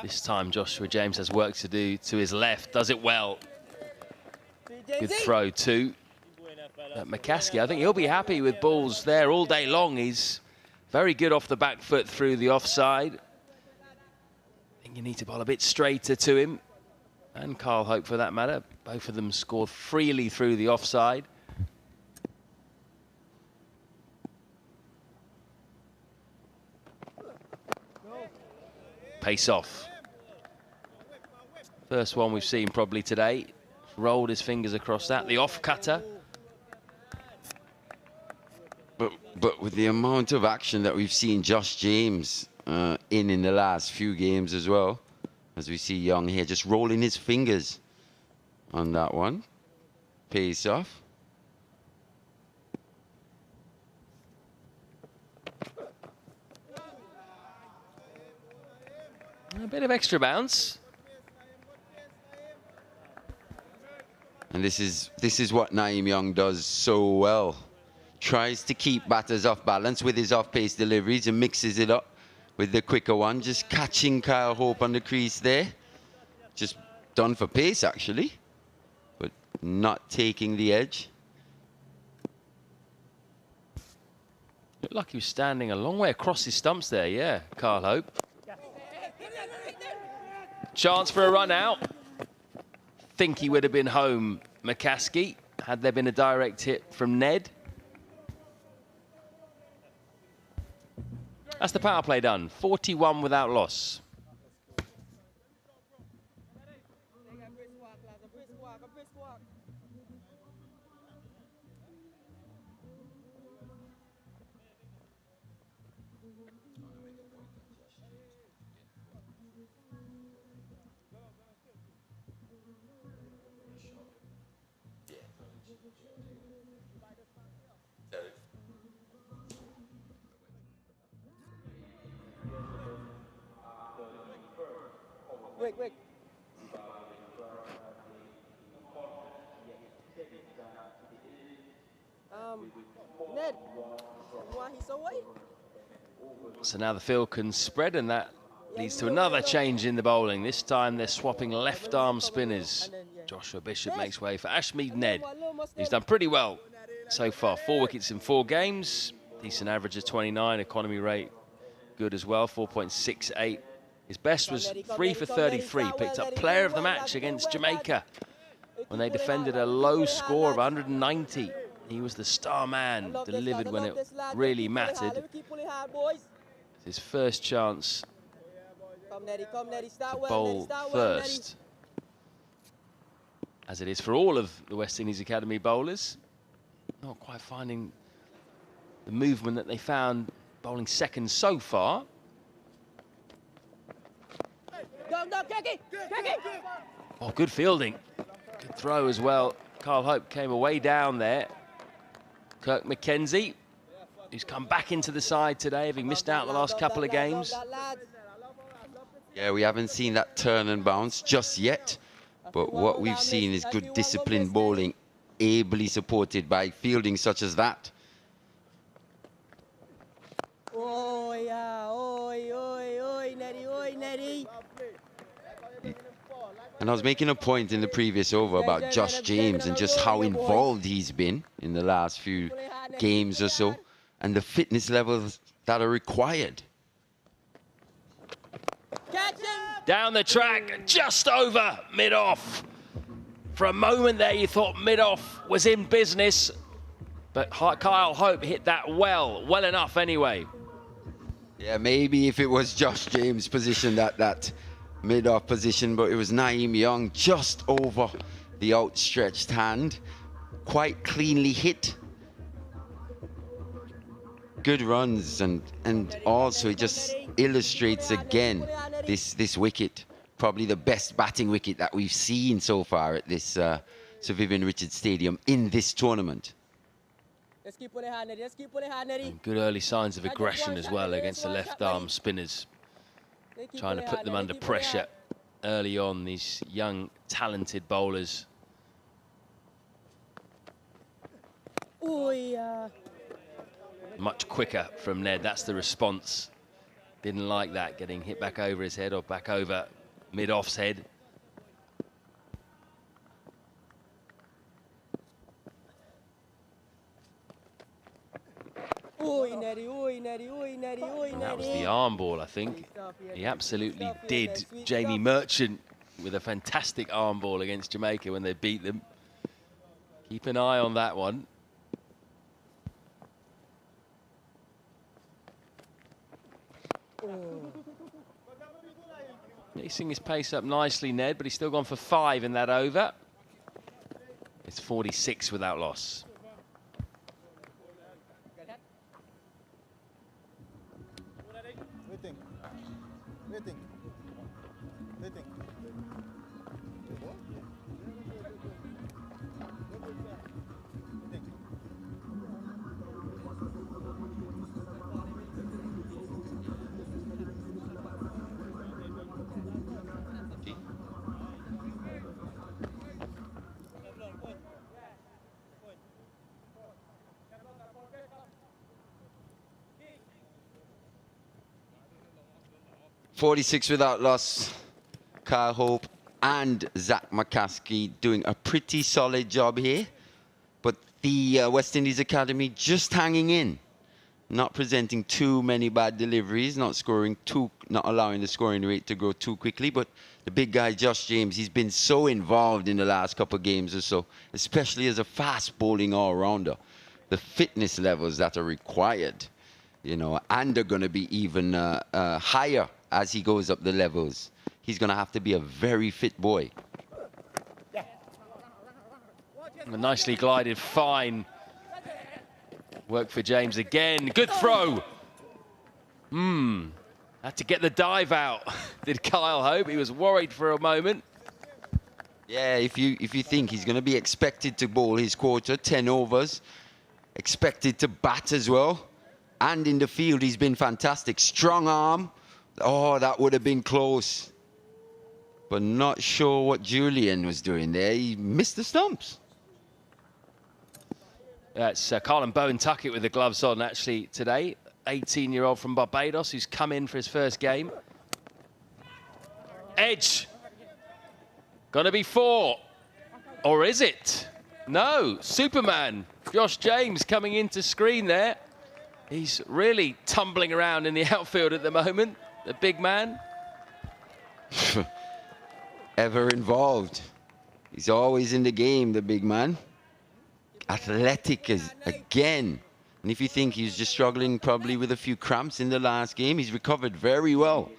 This time Joshua James has work to do to his left. Does it well. Good throw too. McCaskey, I think he'll be happy with balls there all day long. He's very good off the back foot through the offside. I think you need to bowl a bit straighter to him. And Kyle Hope for that matter. Both of them scored freely through the offside. Pace off. First one we've seen probably today. Rolled his fingers across that. The off cutter. But with the amount of action that we've seen Josh James in the last few games as well, as we see Young here just rolling his fingers on that one. Pace off. A bit of extra bounce. And this is what Naeem Young does so well. Tries to keep batters off balance with his off-pace deliveries and mixes it up with the quicker one. Just catching Kyle Hope on the crease there. Just done for pace, actually. But not taking the edge. Looked like he was standing a long way across his stumps there, yeah, Kyle Hope. Chance for a run out. Think he would have been home, McCaskey, had there been a direct hit from Ned. That's the power play done. 41 without loss. Wick. Ned, why he's so white? So now the field can spread, and that leads to another change in the bowling. This time they're swapping left arm spinners. Joshua Bishop makes way for Ashmead Ned. He's done pretty well so far. 4 wickets in 4 games. Decent average of 29, economy rate good as well, 4.68. His best was 3 for 33, picked up player of the match against Jamaica when they defended a low score of 190. He was the star man, delivered when it really mattered. It's his first chance to bowl first, as it is for all of the West Indies Academy bowlers. Not quite finding the movement that they found bowling second so far. Oh, good fielding. Good throw as well. Shai Hope came away down there. Kirk McKenzie, who's come back into the side today, having missed out the last couple of games. Yeah, we haven't seen that turn and bounce just yet, but what we've seen is good disciplined bowling, ably supported by fielding such as that. And I was making a point in the previous over about Josh James and just how involved he's been in the last few games or so, and the fitness levels that are required. Down the track, just over mid-off. For a moment there, you thought mid-off was in business, but Shai Hope hit that well enough anyway. Yeah, maybe if it was Josh James' position, that mid-off position, but it was Naeem Young just over the outstretched hand. Quite cleanly hit. Good runs, and also it just illustrates again this wicket. Probably the best batting wicket that we've seen so far at this Sir Vivian Richards Stadium in this tournament. And good early signs of aggression as well against the left-arm spinners. Trying to put them under pressure early on, these young, talented bowlers. Much quicker from Ned, that's the response. Didn't like that, getting hit back over his head or back over mid-off's head. And that was the arm ball, I think. He absolutely did Jamie Merchant with a fantastic arm ball against Jamaica when they beat them. Keep an eye on that one. Mixing his pace up nicely, Ned, but he's still gone for 5 in that over. It's 46 without loss. Waiting. 46 without loss. Shai Hope and Zach McCaskey doing a pretty solid job here. But the West Indies Academy just hanging in. Not presenting too many bad deliveries, not allowing the scoring rate to grow too quickly. But the big guy, Josh James, he's been so involved in the last couple of games or so, especially as a fast bowling all-rounder. The fitness levels that are required, you know, and they're going to be even higher as he goes up the levels. He's going to have to be a very fit boy. A nicely glided, fine work for James again. Good throw. Had to get the dive out, did Shai Hope. He was worried for a moment. Yeah, if you think he's going to be expected to bowl his quarter, 10 overs, expected to bat as well, and in the field he's been fantastic. Strong arm. Oh, that would have been close. But not sure what Julian was doing there. He missed the stumps. That's Colin Bowen-Tuckett with the gloves on, actually, today. 18-year-old from Barbados who's come in for his first game. Edge. Gonna be 4. Or is it? No, Superman. Josh James coming into screen there. He's really tumbling around in the outfield at the moment, the big man. Ever involved. He's always in the game, the big man. Athletic as again. And if you think he's just struggling probably with a few cramps in the last game, he's recovered very well,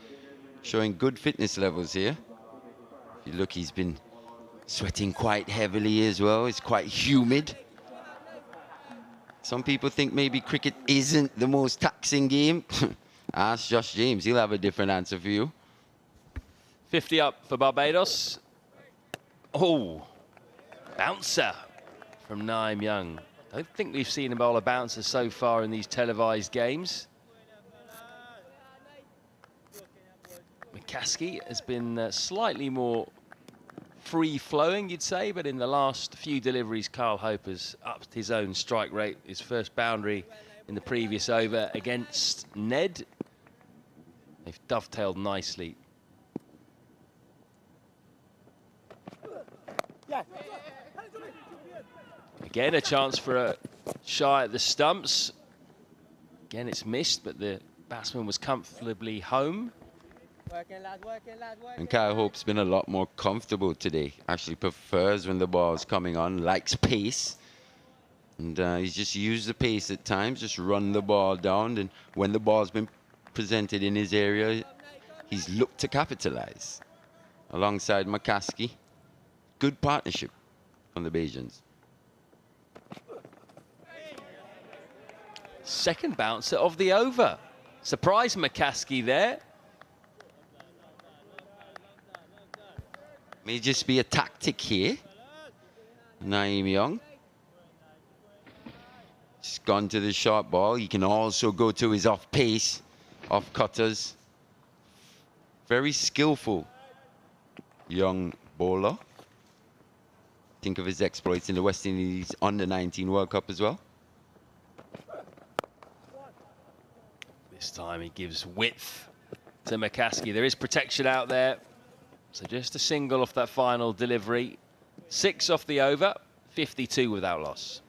showing good fitness levels here. If you look, he's been sweating quite heavily as well. It's quite humid. Some people think maybe cricket isn't the most taxing game. Ask Josh James, he'll have a different answer for you. 50 up for Barbados. Oh, bouncer from Naeem Young. I don't think we've seen him bowl a bouncer so far in these televised games. McCaskey has been slightly more free-flowing, you'd say, but in the last few deliveries, Shai Hope has upped his own strike rate. His first boundary in the previous over against Ned. They've dovetailed nicely. Again, a chance for a Shai at the stumps. Again, it's missed, but the batsman was comfortably home. And Shai Hope's been a lot more comfortable today. Actually prefers when the ball's coming on, likes pace. And he's just used the pace at times, just run the ball down. And when the ball's been presented in his area, he's looked to capitalize. Alongside McCaskey, good partnership from the Bajans. Second bouncer of the over. Surprised McCaskey there. May just be a tactic here. Naeem Young. Just gone to the short ball. He can also go to his off pace, off cutters. Very skillful young bowler. Think of his exploits in the West Indies under-19 World Cup as well. This time he gives width to McCaskey. There is protection out there. So just a single off that final delivery. 6 off the over, 52 without loss.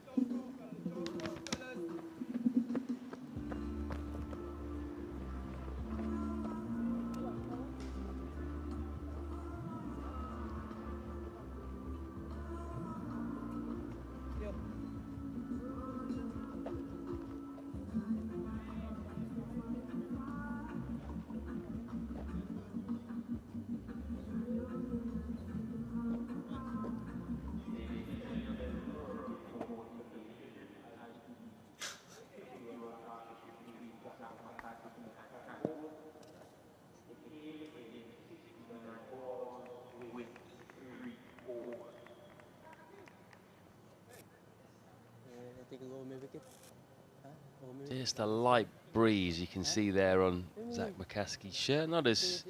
Just a light breeze you can see there on Zach McCaskey's shirt. Not as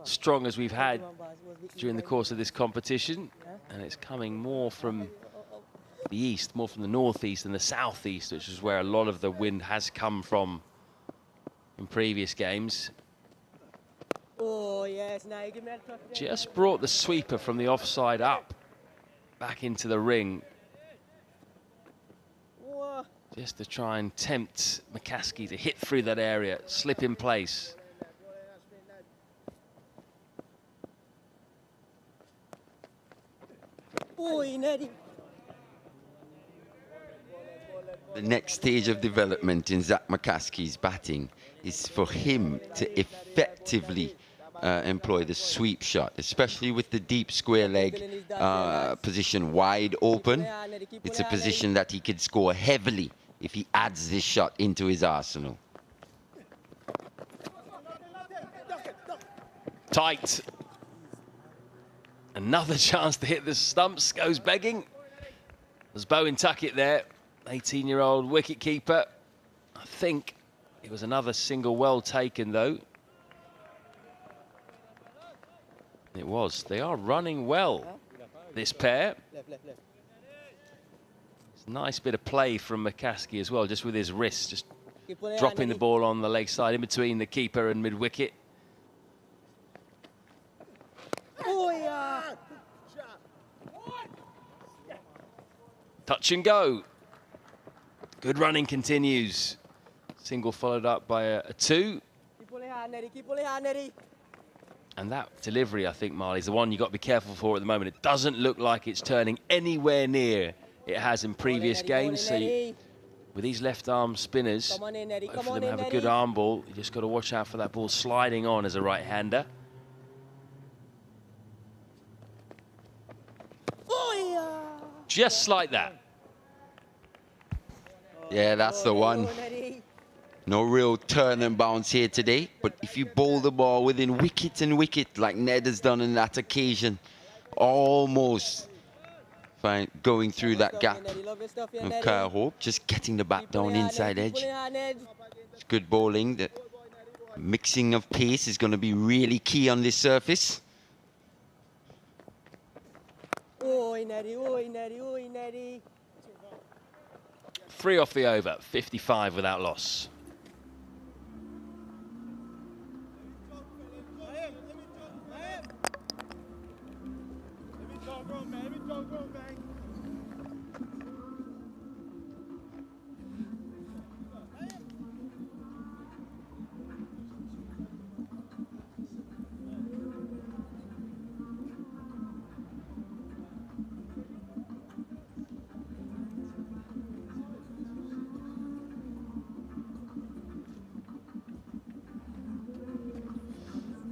strong as we've had during the course of this competition. And it's coming more from the east, more from the northeast and the southeast, which is where a lot of the wind has come from in previous games. Just brought the sweeper from the offside up, back into the ring. Just to try and tempt McCaskey to hit through that area, slip in place. The next stage of development in Zach McCaskey's batting is for him to effectively employ the sweep shot, especially with the deep square leg position wide open. It's a position that he could score heavily if he adds this shot into his arsenal. Tight. Another chance to hit the stumps, goes begging. There's Bowen Tuckett there, 18-year-old wicket keeper. I think it was another single well taken though. It was. They are running well, this pair. It's a nice bit of play from McCaskey as well, just with his wrist, just dropping the ball on the leg side in between the keeper and mid-wicket. Touch and go. Good running continues. Single followed up by a 2. Keep pulling hard, Neddy. Keep pulling hard, Neddy. And that delivery, I think, Marley, is the one you've got to be careful for at the moment. It doesn't look like it's turning anywhere near it has in previous games. So with these left-arm spinners, both of them have a good arm ball. You just got to watch out for that ball sliding on as a right-hander. Just like that. Yeah, that's the one. No real turn and bounce here today, but if you bowl the ball within wicket and wicket, like Ned has done on that occasion, almost fine, going through that gap of Shai Hope, just getting the bat down inside edge. It's good bowling. The mixing of pace is going to be really key on this surface. Oi, Neddy, oi, Neddy, oi, Neddy. 3 off the over, 55 without loss.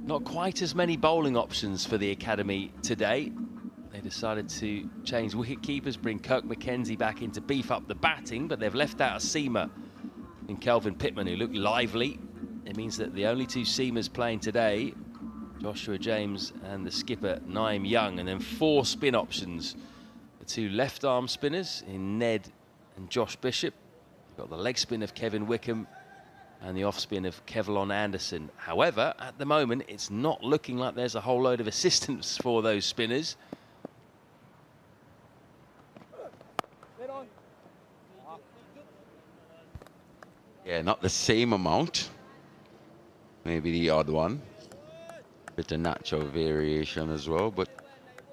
Not quite as many bowling options for the academy today. They decided to change wicket keepers, bring Kirk McKenzie back in to beef up the batting, but they've left out a seamer in Kelvin Pittman, who looked lively. It means that the only 2 seamers playing today, Joshua James and the skipper Naeem Young, and then 4 spin options. The 2 left-arm spinners in Ned and Josh Bishop. You've got the leg spin of Kevin Wickham and the off-spin of Kevlon Anderson. However, at the moment, it's not looking like there's a whole load of assistance for those spinners. Yeah, not the same amount. Maybe the odd one. Bit of natural variation as well, but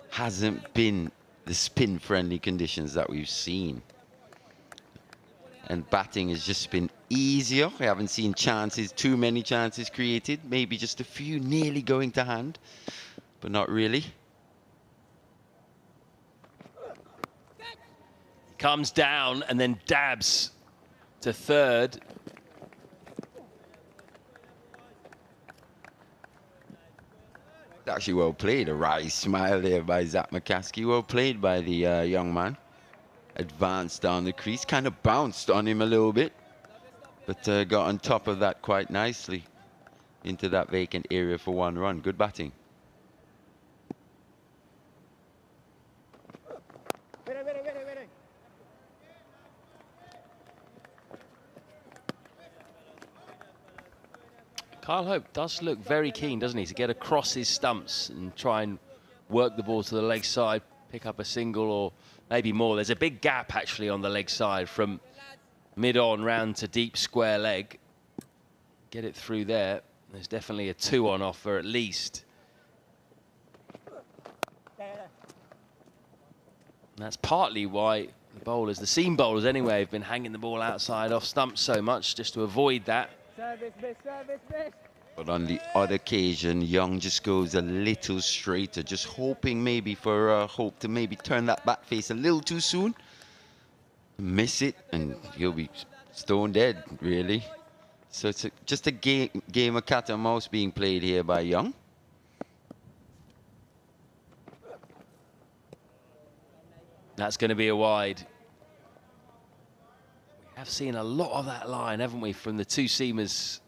hasn't been the spin-friendly conditions that we've seen. And batting has just been easier. We haven't seen chances, too many chances created. Maybe just a few nearly going to hand, but not really. Comes down and then dabs to third. Actually well played. A wry smile there by Zach McCaskey. Well played by the young man. Advanced down the crease, kind of bounced on him a little bit, but got on top of that quite nicely into that vacant area for 1 run. Good batting. Shai Hope does look very keen, doesn't he, to get across his stumps and try and work the ball to the leg side, pick up a single or maybe more. There's a big gap actually on the leg side from mid-on round to deep square leg. Get it through there. There's definitely a 2 on offer at least. And that's partly why the bowlers, the seam bowlers anyway, have been hanging the ball outside off stumps so much, just to avoid that. Service, miss, service, miss. But on the odd occasion, Young just goes a little straighter, just hoping maybe for Hope to maybe turn that bat face a little too soon. Miss it, and he'll be stone dead, really. So it's just a game of cat and mouse being played here by Young. That's going to be a wide. We have seen a lot of that line, haven't we, from the 2 seamers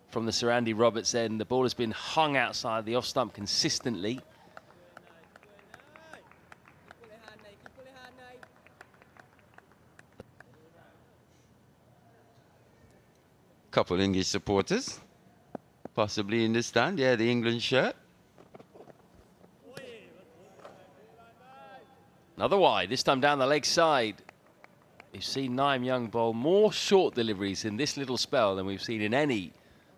from the Sir Andy Roberts end. The ball has been hung outside the off stump consistently. Couple English supporters, possibly in the stand. Yeah, the England shirt. Another wide, this time down the leg side. We've seen Naeem Young bowl more short deliveries in this little spell than we've seen in any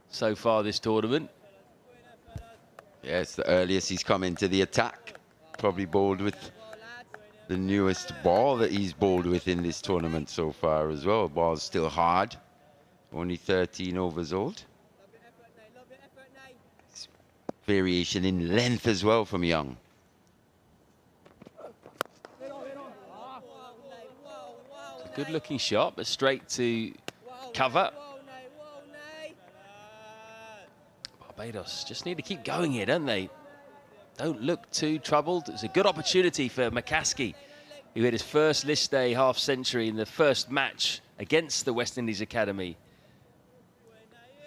so far this tournament. Yeah, it's the earliest he's come into the attack. Probably bowled with the newest ball that he's bowled with in this tournament so far as well. Ball's still hard. only 13 overs old. Variation in length as well from Young. Good looking shot, but straight to cover. Barbados just need to keep going here, don't they? Don't look too troubled. It's a good opportunity for McCaskey, who had his first list day half century in the first match against the West Indies Academy.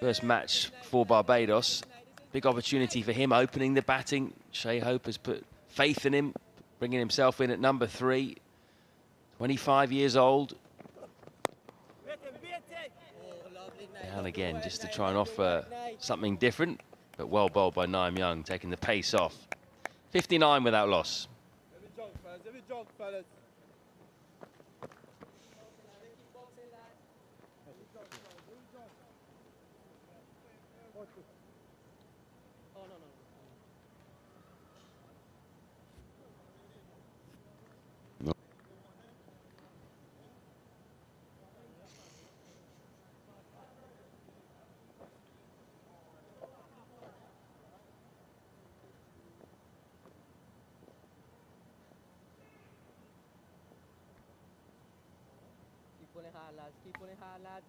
First match for Barbados. Big opportunity for him, opening the batting. Shai Hope has put faith in him, bringing himself in at number 3. 25 years old. Down again, just to try and offer something different, but well bowled by Naeem Young, taking the pace off. 59 without loss. Keep pulling hard, lads.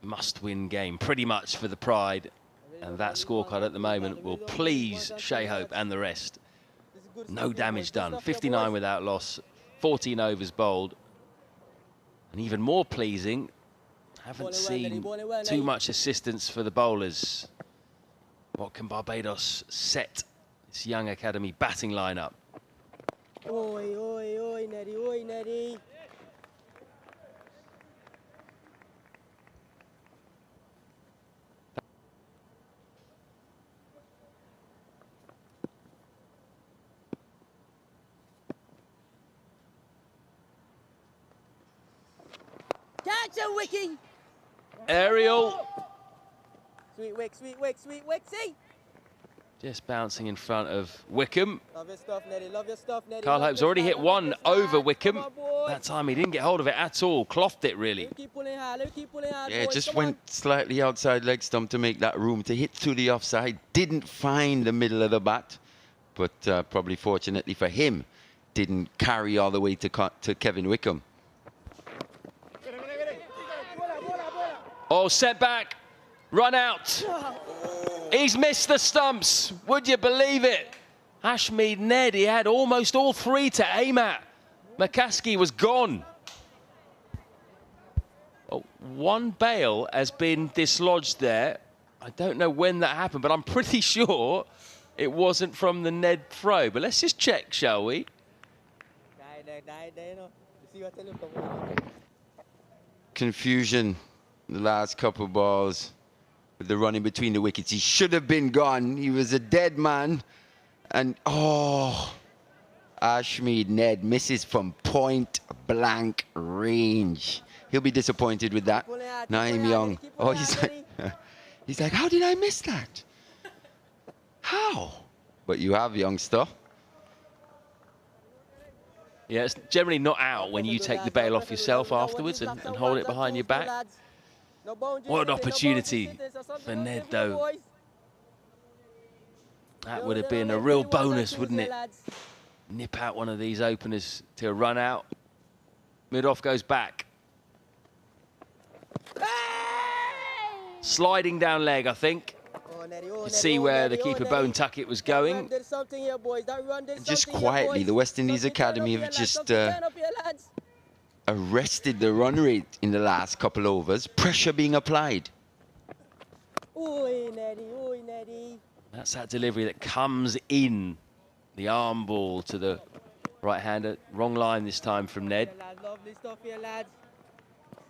Must-win game, pretty much, for the Pride. And that scorecard at the moment will please Shai Hope and the rest. No damage done. 59 without loss, 14 overs bowled. And even more pleasing, haven't seen too much assistance for the bowlers. What can Barbados set this young academy batting lineup? Oi, oi, oi, Neddy, oi, Neddy. Catch a Wicky! Aerial. Sweet Wick, sweet Wick, sweet Wick, see? Just bouncing in front of Wickham. Love your stuff, Neddy, love your stuff, Neddy. Carl Hope's already hit one over Wickham. That time he didn't get hold of it at all, clothed it really. Keep pulling hard, keep pulling hard. Yeah, just went slightly outside leg stump to make that room to hit through the offside. Didn't find the middle of the bat, but probably fortunately for him, didn't carry all the way to Kevin Wickham. Oh, setback, run out. He's missed the stumps, would you believe it? Ashmead Ned, he had almost all 3 to aim at. McCaskey was gone. Oh, one bail has been dislodged there. I don't know when that happened, but I'm pretty sure it wasn't from the Ned throw. But let's just check, shall we? Confusion the last couple of balls with the run in between the wickets. He should have been gone. He was a dead man. And, oh, Ashmead Ned misses from point blank range. He'll be disappointed with that. Naeem Young. Oh, he's like, how did I miss that? How? But you have, youngster. Yeah, it's generally not out when you take the bail off yourself afterwards and hold it behind your back. What an opportunity for Ned, though. That would have been a real bonus, wouldn't it? Nip out one of these openers to a run out. Mid-off goes back. Sliding down leg, I think. You can see where the keeper Bowen Tuckett was going. Just quietly, the West Indies Academy have just arrested the run rate in the last couple overs. Pressure being applied. That's that delivery that comes in. The arm ball to the right-hander. Wrong line this time from Ned. Lovely stuff here, lads.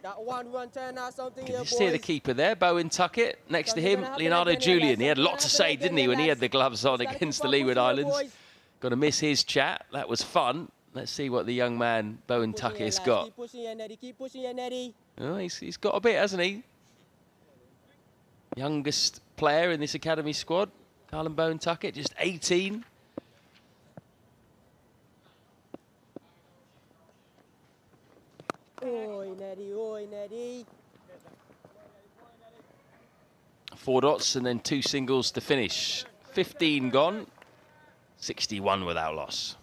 That one run turn out something Can here, you see the keeper there? Bowen Tuckett. Next to him, Leonardo Julian. He had a lot to say, didn't he, when he had the gloves on against the Leeward Islands. Got to miss his chat. That was fun. Let's see what the young man, Bowen Tuckett, has got. Keep pushing here, Neddy. Keep pushing here, Neddy. Oh, he's got a bit, hasn't he? Youngest player in this academy squad, Carlin Bowen Tuckett, just 18. Oi, Neddy, oi, Neddy. 4 dots and then 2 singles to finish. 15 gone, 61 without loss.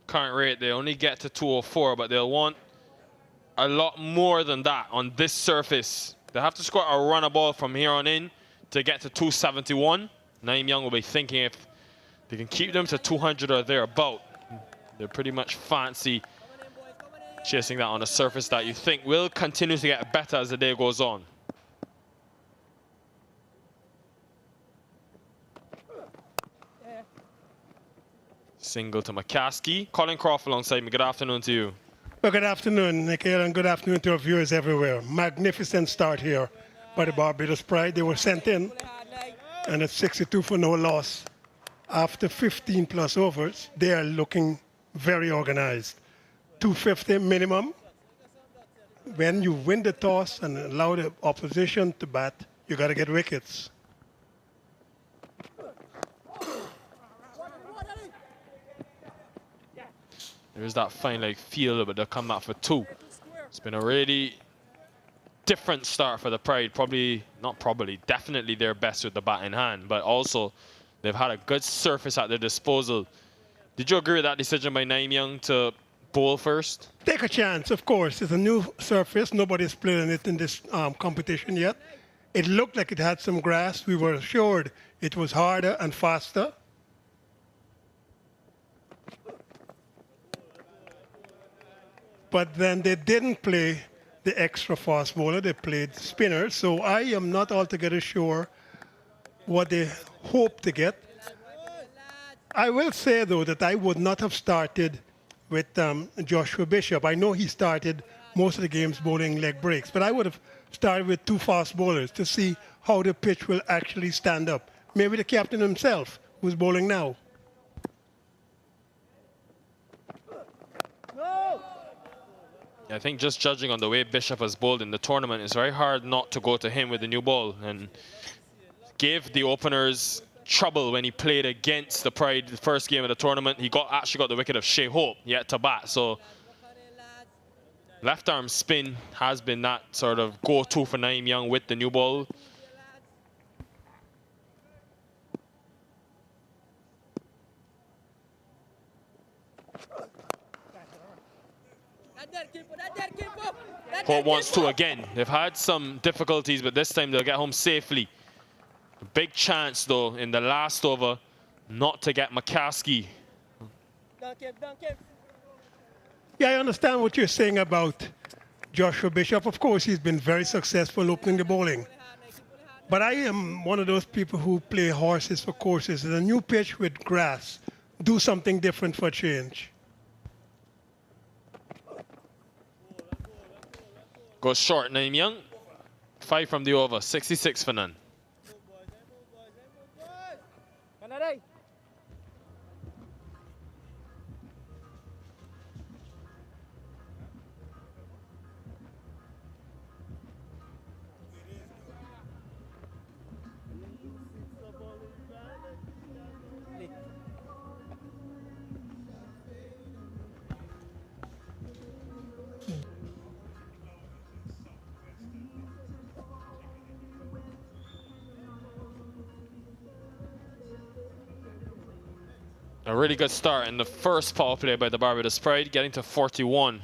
Current rate, they only get to 204, but they'll want a lot more than that on this surface. They have to score a runner ball from here on in to get to 271. Naeem Young will be thinking if they can keep them to 200 or thereabout. They're pretty much fancy chasing that on a surface that you think will continue to get better as the day goes on. Single to McCaskey. Colin Croft alongside me. Good afternoon to you. Well, good afternoon, Nikhil, and good afternoon to our viewers everywhere. Magnificent start here by the Barbados Pride. They were sent in, and it's 62 for no loss. After 15 plus overs, they are looking very organized. 250 minimum. When you win the toss and allow the opposition to bat, you got to get wickets. There's that fine leg feel, but they'll come back for 2. It's been a really different start for the Pride. Definitely their best with the bat in hand, but also they've had a good surface at their disposal. Did you agree with that decision by Naeem Young to bowl first? Take a chance, of course. It's a new surface. Nobody's played on it in this competition yet. It looked like it had some grass. We were assured it was harder and faster. But then they didn't play the extra fast bowler. They played spinner. So I am not altogether sure what they hope to get. I will say, though, that I would not have started with Joshua Bishop. I know he started most of the games bowling leg breaks, but I would have started with 2 fast bowlers to see how the pitch will actually stand up. Maybe the captain himself, who's bowling now. I think just judging on the way Bishop has bowled in the tournament, it's very hard not to go to him with the new ball, and gave the openers trouble when he played against the Pride the first game of the tournament. He actually got the wicket of Shai Hope yet to bat. So left arm spin has been that sort of go-to for Naeem Young with the new ball. Hope wants 2 again. They've had some difficulties, but this time they'll get home safely. A big chance, though, in the last over, not to get McCaskey. Yeah, I understand what you're saying about Joshua Bishop. Of course, he's been very successful opening the bowling. But I am one of those people who play horses for courses. It's a new pitch with grass. Do something different for a change. Goes short, Naeem Young. 5 from the over, 66 for none. A really good start in the first power play by the Barbados Pride, getting to 41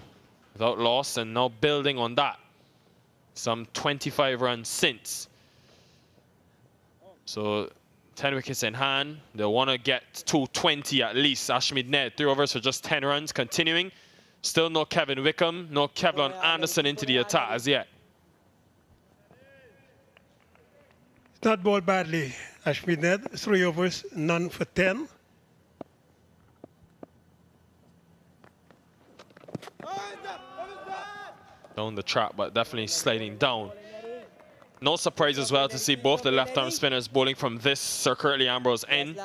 without loss, and now building on that. Some 25 runs since. So 10 wickets in hand. They'll want to get to 20 at least. Ashmead Ned, 3 overs for just 10 runs, continuing. Still no Kevin Wickham, no Kevlon Anderson into the attack as yet. Not bowled badly, Ashmead Ned. 3 overs, none for 10. Down the track, but definitely sliding down. No surprise as well to see both the left-arm spinners bowling from this Sir Curtly Ambrose end,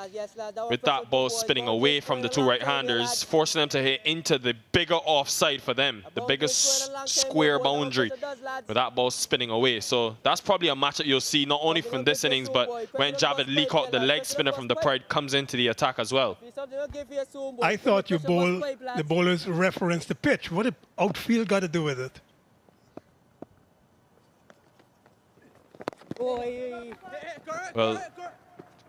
with that ball spinning away from the two right-handers, forcing them to hit into the bigger offside for them, the biggest square boundary, with that ball spinning away. So that's probably a match that you'll see not only from this innings, but when Javed Leacock, the leg spinner from the Pride, comes into the attack as well. I thought the bowlers referenced the pitch. What did outfield got to do with it? Well,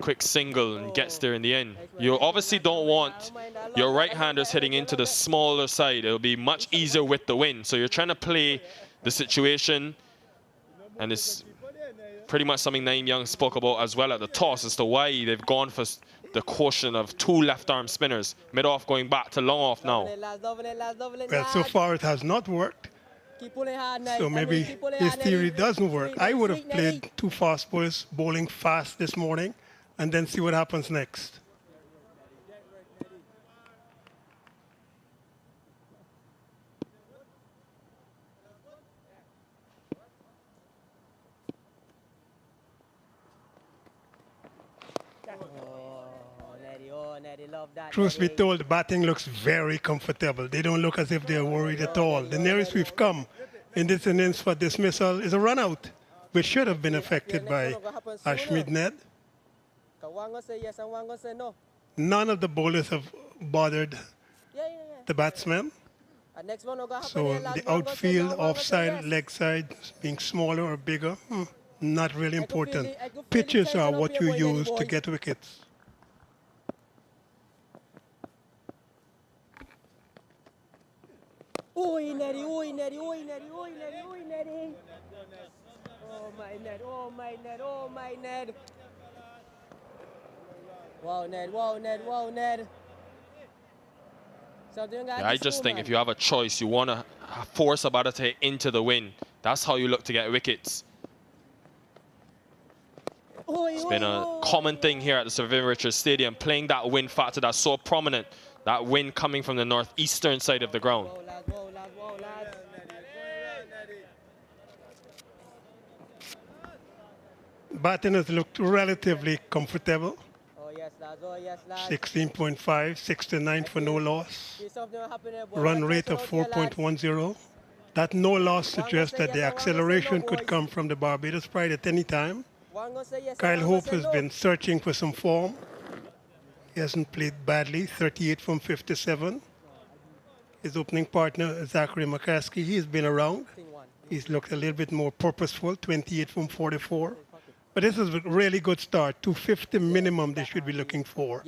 quick single and gets there in the end. You obviously don't want your right-handers hitting into the smaller side. It'll be much easier with the wind. So you're trying to play the situation, and it's pretty much something Naeem Young spoke about as well at the toss as to why they've gone for the caution of two left-arm spinners. Mid-off going back to long-off now. Well, so far it has not worked. So maybe his theory doesn't work. I would have played two fast bowlers bowling fast this morning and then see what happens next. Truth be told, the batting looks very comfortable. They don't look as if they're worried at all. The nearest we've come in this innings for dismissal is a run out, which should have been affected by Ashmead Ned. None of the bowlers have bothered the batsmen. So the outfield, offside, leg side being smaller or bigger, not really important. Pitches are what you use to get wickets. Oi, Neddy, oi, Neddy, oi, Neddy, oi, Neddy, oi, Neddy. Oh, my Ned, oh, my Ned, oh, my Ned. Wow, Ned, wow, Ned, wow, Ned. Yeah, I just think if you have a choice, you want to force a batter to hit into the wind. That's how you look to get wickets. It's been a common thing here at the Sir Vivian Richards Stadium, playing that wind factor that's so prominent. That wind coming from the northeastern side of the ground. Batting has looked relatively comfortable. 16.5, 69 for no loss. Run rate of 4.10. That no loss suggests that the acceleration could come from the Barbados Pride at any time. Shai Hope has been searching for some form. He hasn't played badly, 38 from 57. His opening partner, Zachary McCaskey, he's been around. He's looked a little bit more purposeful, 28 from 44. But this is a really good start. 250 minimum they should be looking for.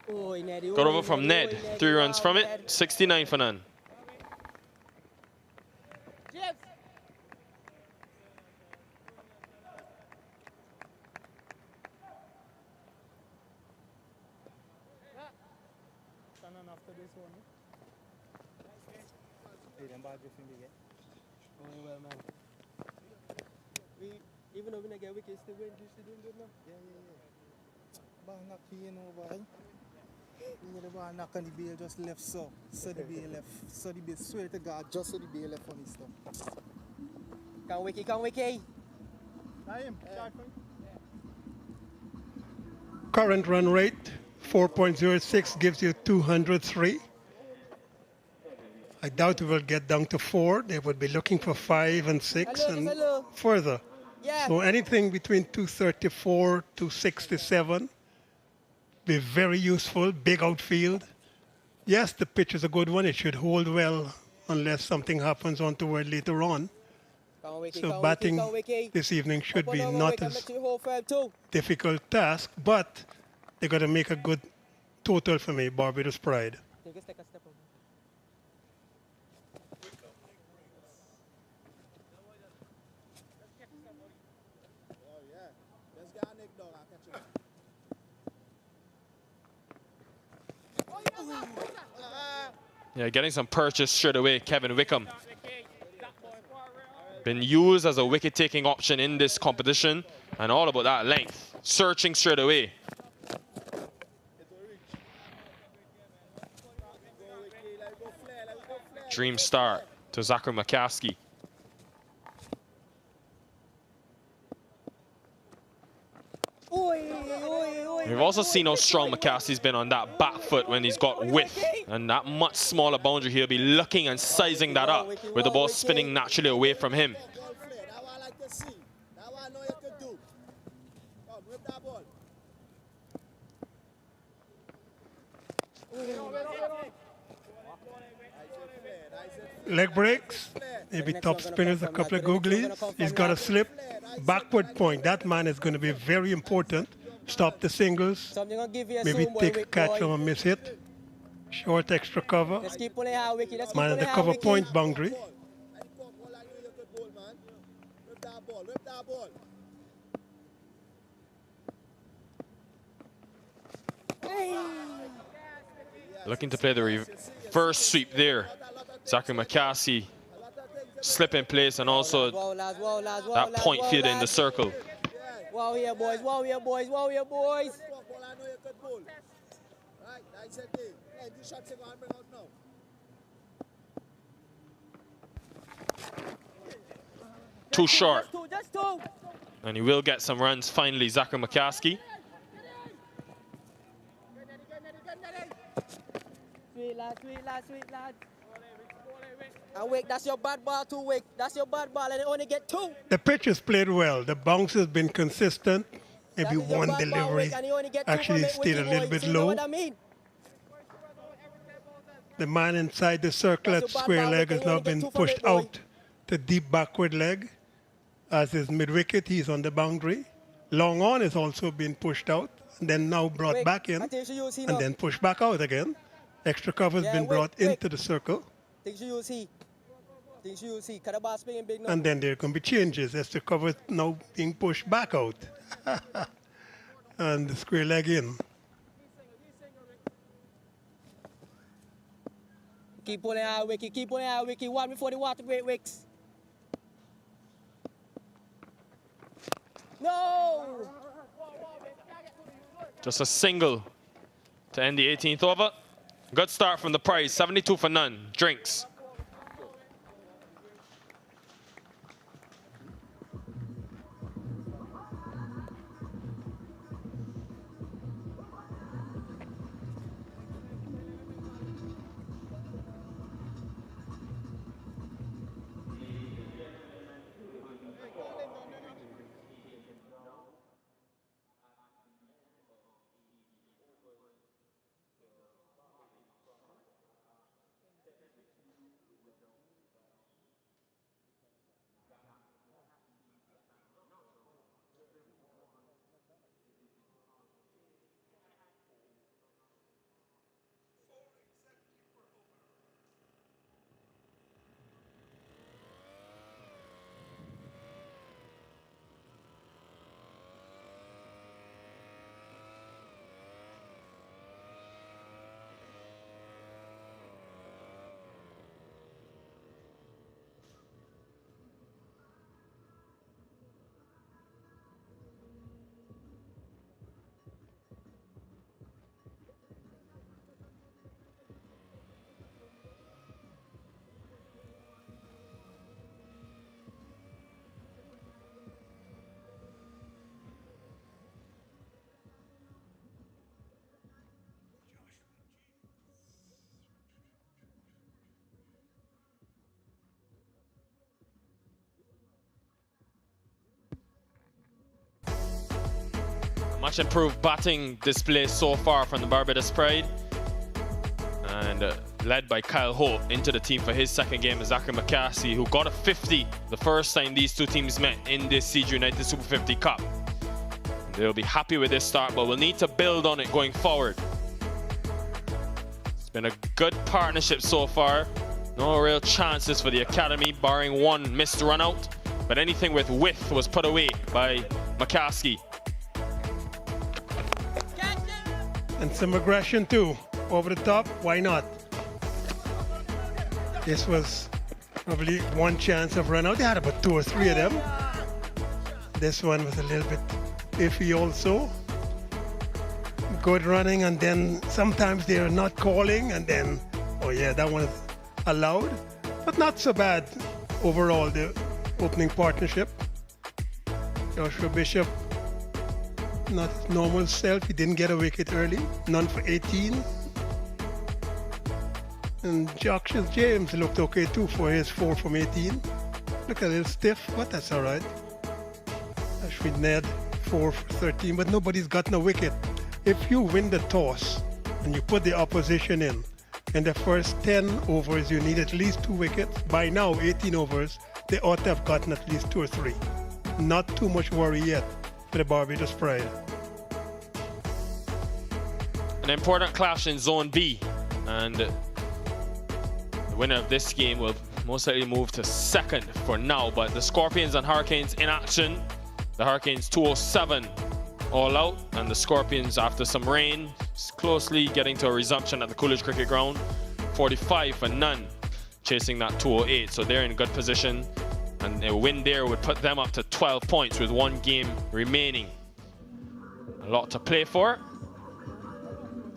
Got over from Ned. 3 runs from it, 69 for none. Even though we don't get wickets, still doing good now. Ball knock in over. The ball knock on the bail just left so the bail left. So the bail, swear to God, just so the bail left on his stuff. Come Wiki. Current run rate, 4.06 gives you 203. I doubt we will get down to 4. They would be looking for 5 and 6 and further. So anything between 234 to 67 be very useful. Big outfield. Yes, the pitch is a good one. It should hold well unless something happens untoward later on. So batting this evening should be not as difficult task, but they got to make a good total for me, Barbados Pride. Yeah, getting some purchase straight away, Kevin Wickham. Been used as a wicket-taking option in this competition, and all about that length. Searching straight away. Dream start to Zachary McCaskey. We've also seen how strong McCaskey's been on that back foot when he's got width, and that much smaller boundary. He'll be looking and sizing that up with the ball spinning naturally away from him. Leg breaks, maybe top spinners, a couple of googlies. He's got a slip, backward point. That man is going to be very important. Stop the singles, maybe take a catch on a miss hit. Short extra cover. Man at the cover point boundary. Looking to play the reverse sweep there. Zachary McCaskey slip in place, and also that point fielder in the circle. Wow here, boys. Wow here, boys. Wow here, boys. Too short. Just two. And he will get some runs finally, Zachary McCaskey. Sweet lad, sweet lad, sweet lad. And Wick, that's your bad ball too, Wick. That's your bad ball, and they only get two. The pitch has played well. The bounce has been consistent. Maybe one delivery actually stayed a little bit low. The man inside the circle at square leg has now been pushed out to deep backward leg. As is mid-wicket, he's on the boundary. Long on is also been pushed out, and then now brought back in, and then pushed back out again. Extra cover has been brought into the circle. And then there can be changes as the cover is now being pushed back out. And the square leg in. Keep pulling out, Wicky. Keep pulling out, Wicky. One before the water break, Wicks. No! Just a single to end the 18th over. Good start from the prize, 72 for none. Drinks. Much improved batting display so far from the Barbados Pride. And led by Shai Hope into the team for his second game is Zachary McCaskey, who got a 50 the first time these two teams met in this CG United Super 50 Cup. They'll be happy with this start, but we'll need to build on it going forward. It's been a good partnership so far. No real chances for the academy, barring one missed run out. But anything with width was put away by McCaskey. And some aggression too. Over the top, why not? This was Probably one chance of run out. They had about 2 or 3 of them. This one was a little bit iffy also. Good running, and then sometimes they're not calling, and then, oh yeah, that one is allowed. But not so bad overall, the opening partnership. Joshua Bishop, not his normal self. He didn't get a wicket early. None for 18. And Joshua James looked okay too for his 4 from 18. Look a little stiff, but that's all right. Ashwin Ned, 4 for 13, but nobody's gotten a wicket. If you win the toss and you put the opposition in the first 10 overs, you need at least 2 wickets. By now, 18 overs, they ought to have gotten at least 2 or 3. Not too much worry yet for the Barbados Pride. An important clash in Zone B, and the winner of this game will most likely move to second for now. But the Scorpions and Hurricanes in action. The Hurricanes 207 all out, and the Scorpions, after some rain, closely getting to a resumption at the Coolidge Cricket Ground, 45 for none, chasing that 208. So they're in good position, and a win there would put them up to 12 points with 1 game remaining. A lot to play for,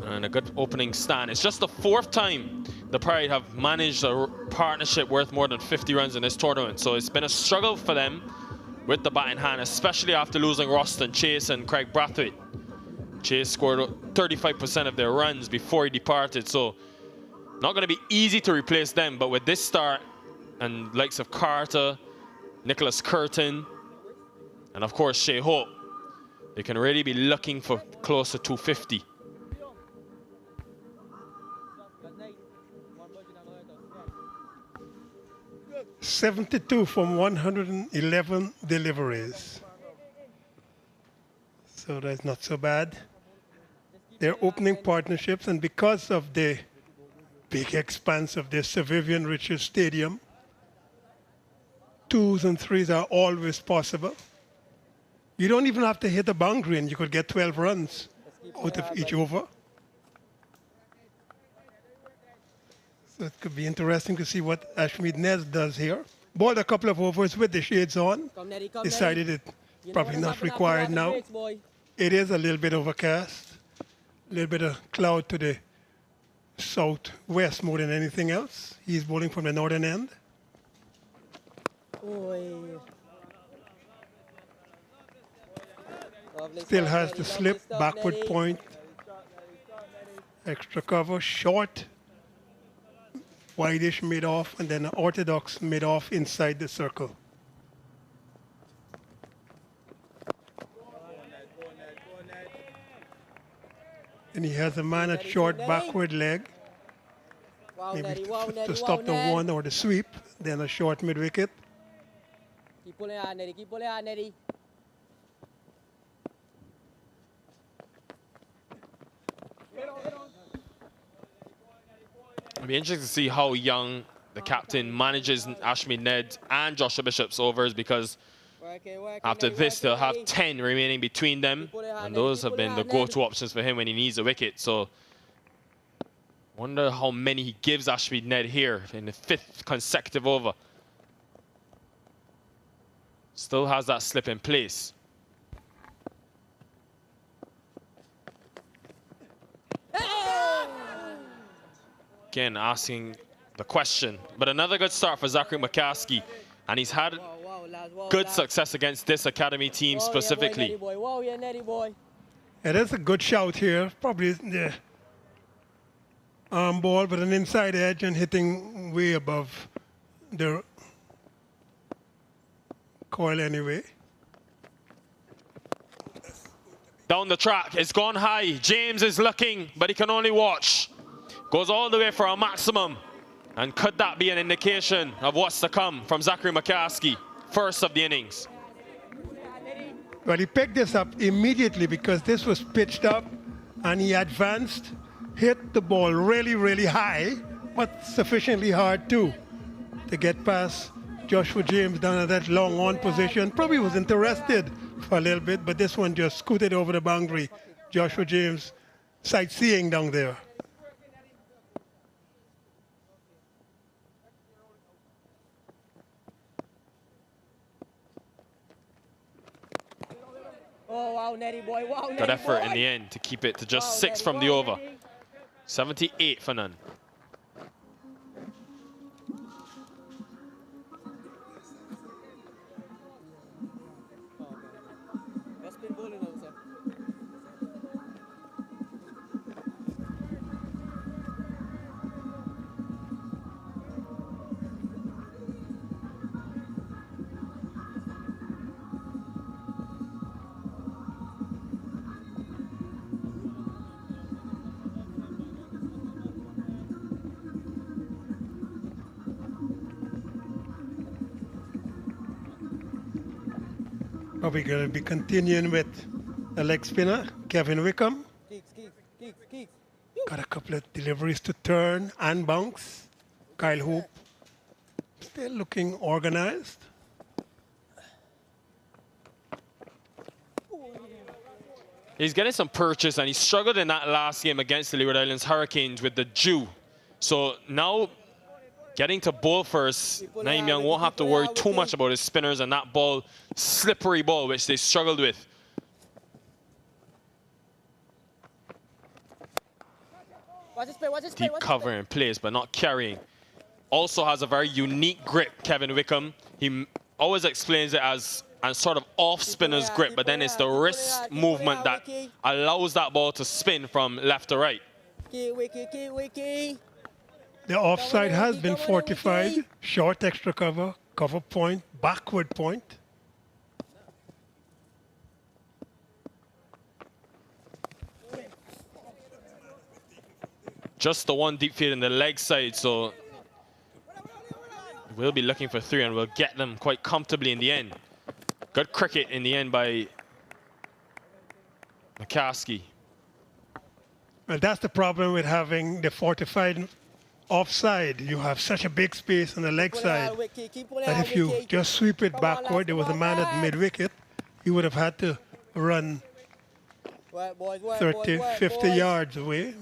and a good opening stand. It's just the 4th time the Pride have managed a partnership worth more than 50 runs in this tournament, so it's been a struggle for them with the bat in hand, especially after losing Roston Chase and Craig Brathwaite. Chase scored 35% of their runs before he departed, so not going to be easy to replace them. But with this start, and likes of Carter, Nicholas Curtin, and of course Shai Hope, they can really be looking for close to 250. .72 from 111 deliveries. So that's not so bad. They're opening partnerships, and because of the big expanse of this Sir Vivian Richards Stadium, 2s and 3s are always possible. You don't even have to hit a boundary, and you could get 12 runs out of each over. So it could be interesting to see what Ashmead Nez does here. Balled a couple of overs with the shades on. Decided it's probably not required now. It is a little bit overcast. A little bit of cloud to the southwest more than anything else. He's bowling from the northern end. Still has the slip, backward point, extra cover, short, wideish mid-off, and then an orthodox mid-off inside the circle. And he has a man at short backward leg, maybe to stop the one or the sweep, then a short mid-wicket. Keep pulling hard, Neddy. Keep pulling hard, Neddy. It'll be interesting to see how young the captain manages Ashmead Ned and Joshua Bishop's overs, because after this they'll have 10 remaining between them, and those have been the go-to options for him when he needs a wicket. So wonder how many he gives Ashmead Ned here in the 5th consecutive over. Still has that slip in place. Again, asking the question. But another good start for Zachary McCaskey, and he's had good success against this academy team specifically. It is a good shout here. Probably the arm ball, but an inside edge and hitting way above the coil anyway. Down the track, it's gone high. James is looking, but he can only watch. Goes all the way for a maximum. And could that be an indication of what's to come from Zachary McCaskey, first of the innings? Well, he picked this up immediately because this was pitched up, and he advanced, hit the ball really, really high, but sufficiently hard too, to get past Joshua James down at that long on position. Probably was interested for a little bit, but this one just scooted over the boundary. Joshua James sightseeing down there. Oh, wow, Netty boy. Wow, Good Netty effort boy. in the end to keep it to just Wow, 6 Netty, from the wow, over. Netty. 78 for none. Best spin bowling now, sir. Are we going to be continuing with the leg spinner, Kevin Wickham? Kicks. Got a couple of deliveries to turn and bounce. Shai Hope still looking organized. He's getting some purchase, and he struggled in that last game against the Leeward Islands Hurricanes with the dew. So now, getting to bowl first, Naeem Young won't have to worry too much about his spinners and that ball, slippery ball, which they struggled with. Watch his play, watch his play, Deep watch his cover play. in place, but not carrying. Also has a very unique grip, Kevin Wickham. He always explains it as a sort of off-spinner's grip, but then it's the wrist movement that allows that ball to spin from left to right. Wiki. The offside has been fortified. Short extra cover, cover point, backward point. Just the one deep field in the leg side, so we'll be looking for 3 and we'll get them quite comfortably in the end. Good cricket in the end by McCaskey. And that's the problem with having the fortified offside. You have such a big space on the leg side that if you just sweep it backward, there was a man at mid-wicket, he would have had to run 30, 50 yards away,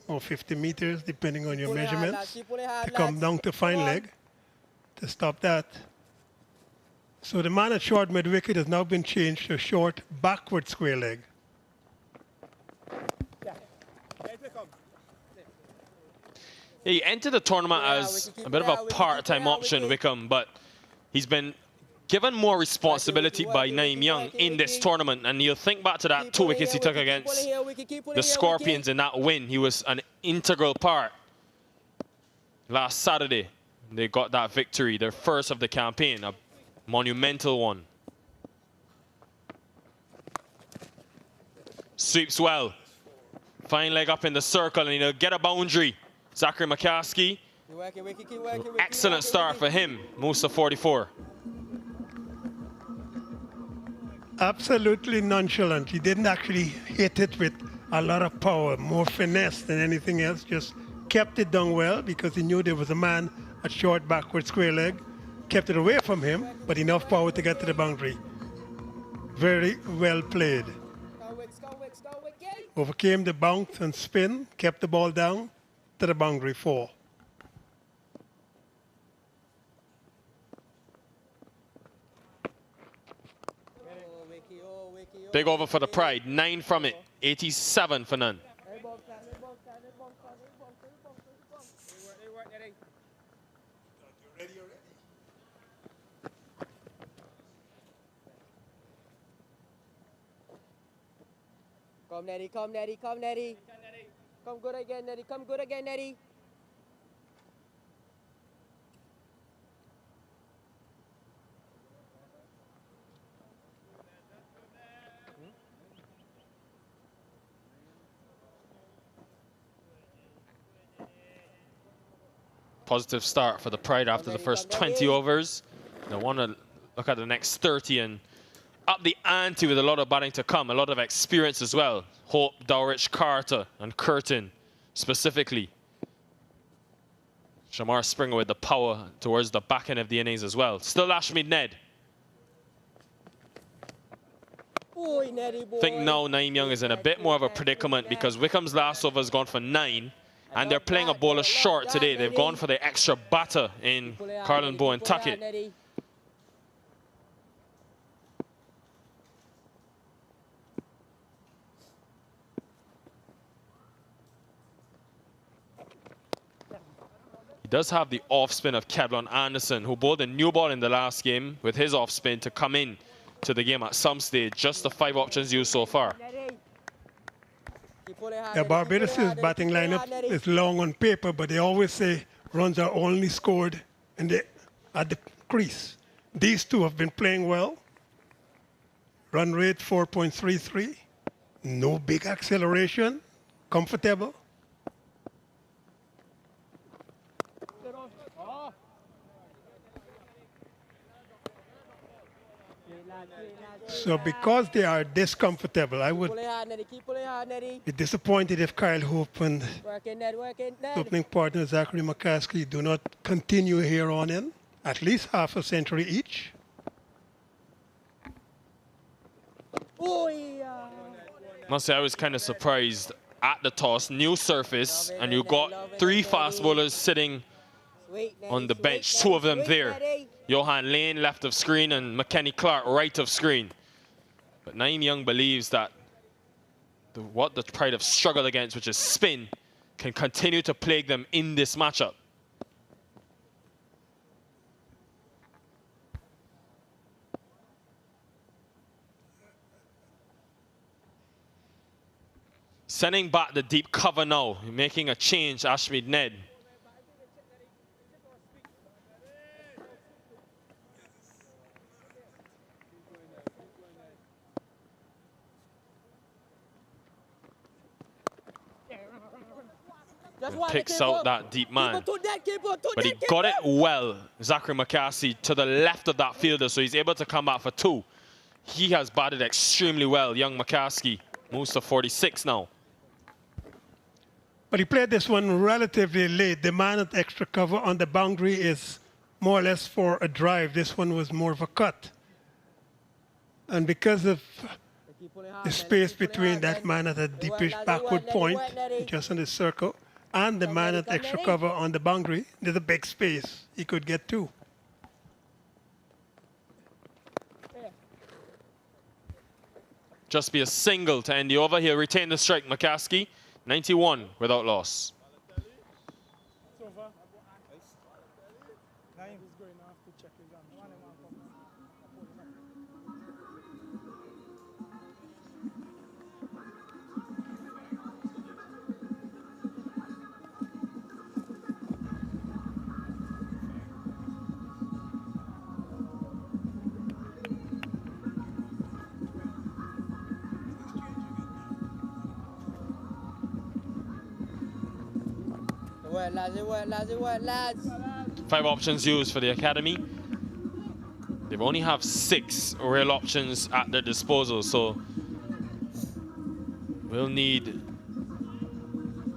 or 50 meters, depending on your measurements, to come down to fine leg to stop that. So the man at short mid-wicket has now been changed to short backward square leg. He entered the tournament as a bit of a part-time option, Wickham, but he's been given more responsibility by Naeem Young in this tournament. And you'll think back to that 2 wickets he took against the Scorpions in that win. He was an integral part. Last Saturday, they got that victory, their first of the campaign, a monumental one. Sweeps well. Fine leg up in the circle, and he'll get a boundary. Zachary McCaskey, excellent start for him, moves to 44. Absolutely nonchalant. He didn't actually hit it with a lot of power, more finesse than anything else. Just kept it down well because he knew there was a man at short backward square leg. Kept it away from him, but enough power to get to the boundary. Very well played. Overcame the bounce and spin, kept the ball down to the boundary 4. Big over for the Pride, 9 from it, 87 for none. Come, Netty, come, Netty, come, Netty. Come good again, Netty, come good again, Netty. Positive start for the Pride after the first 20 overs. They want to look at the next 30 and up the ante with a lot of batting to come, a lot of experience as well. Hope, Dowrich, Carter, and Curtin specifically. Shamar Springer with the power towards the back end of the innings as well. Still Ashmead Ned. I think now Naeem Young is in a bit more of a predicament because Wickham's last over has gone for 9. And they're playing a bowler short today. They've gone for the extra batter in Carlin Bowen Tuckett. does have the off spin of Kevlon Anderson, who bowled a new ball in the last game with his off spin to come in to the game at some stage. Just the 5 options used so far. The Barbados' batting lineup is long on paper, but they always say runs are only scored at the crease. These two have been playing well. Run rate 4.33. No big acceleration. Comfortable. So because they are this comfortable, I would be disappointed if Kyle Hope and opening partner Zachary McCaskey do not continue here on in. At least half a century each. Must say I was kind of surprised at the toss. New surface, and you got 3 fast bowlers sitting on the bench. 2 of them there. Johan Lane left of screen and McKenny Clark right of screen. But Naeem Young believes that what the Pride have struggled against, which is spin, can continue to plague them in this matchup. Sending back the deep cover now, making a change, Ashmead Ned. And picks out that deep man. But he got it well, Zachary McCaskey, to the left of that fielder, so he's able to come back for 2. He has batted extremely well, young McCaskey. Moves to 46 now. But he played this one relatively late. The man at extra cover on the boundary is more or less for a drive. This one was more of a cut. And because of the space between that man at a deepish backward point, just in the circle, and the man at extra cover on the boundary, there's a big space. He could get 2. Just be a single to end the over. He'll retain the strike, McCaskey. 91 without loss. Lads. 5 options used for the academy. They only have 6 real options at their disposal, so we'll need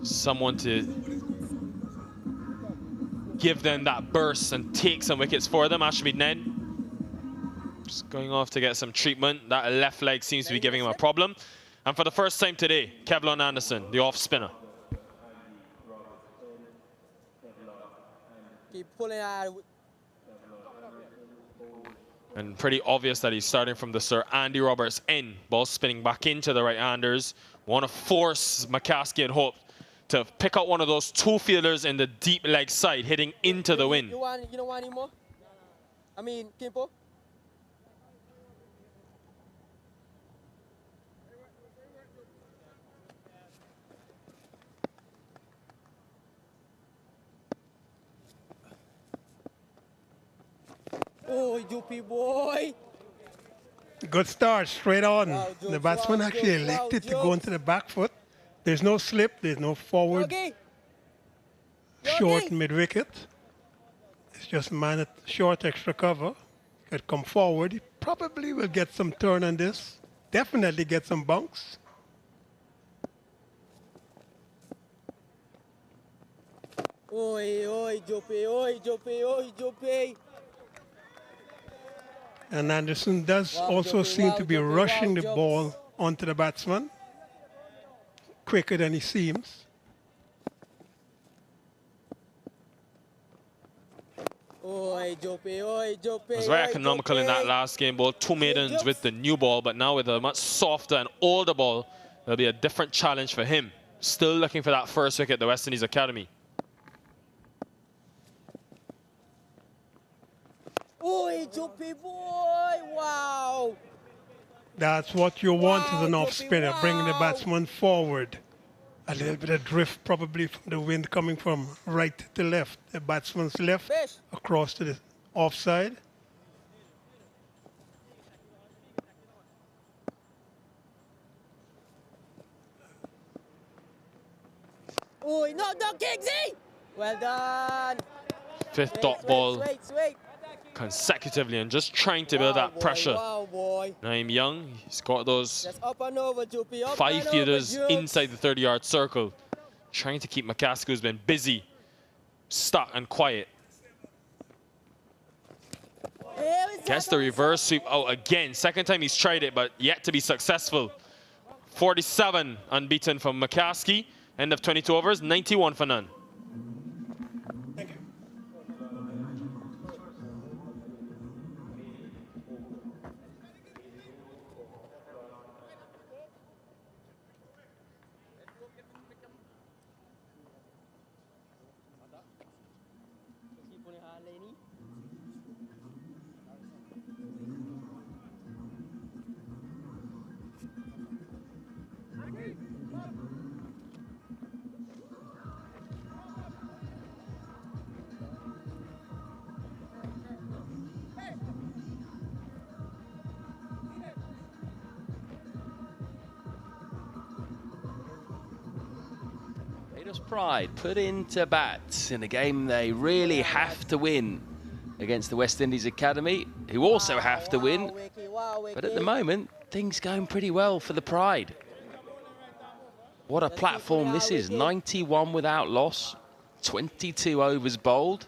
someone to give them that burst and take some wickets for them. Ashmead Ned just going off to get some treatment. That left leg seems to be giving him a problem. And for the first time today, Kevlon Anderson, the off spinner. Keep pulling out. And pretty obvious that he's starting from the Sir Andy Roberts end. Ball spinning back into the right-handers. Want to force McCaskey and Hope to pick out one of those 2 fielders in the deep leg side, hitting into the wind. You don't want any more? I mean, Kimpo? Oh, Joopy boy. Good start, straight on. Wow, The batsman wow, actually wow, elected to Jokes. go into the back foot. There's no slip, there's no forward Okay. short mid-wicket. It's just man at short extra cover. Could come forward. He probably will get some turn on this. Definitely get some bunks. Oi, Joopy, oi, Joopy. And Anderson does also Joppy, seem to be Joppy, rushing the Jokes. ball onto the batsman quicker than he seems. Oi, Joopy. Was very economical in that last game. Ball 2 maidens with the new ball, but now with a much softer and older ball, there'll be a different challenge for him. Still looking for that first wicket at the West Indies Academy. Oi, Juppy boy! Wow! That's what you want as an Wow, off spinner, Juppy, bringing the wow. batsman forward. A little bit of drift probably from the wind coming from right to left. The batsman's left Fish. across to the offside. Oi, no, Kingsy! Well done. Fifth dot ball Wait. consecutively and just trying to build that pressure. Wow, boy. Naeem Young, he's got those Just up and over, Juppy. Up 5 and fielders over, Jups. inside the 30-yard circle, trying to keep McCaskill, who's been busy, stuck and quiet. Here is Gets the reverse sweep out again. Second time he's tried it, but yet to be successful. 47 unbeaten from McCaskey. End of 22 overs, 91 for none. Barbados Pride put into bat in a game they really have to win against the West Indies Academy, who also have to win. But at the moment, things going pretty well for the Pride. What a platform this is. 91 without loss, 22 overs bowled.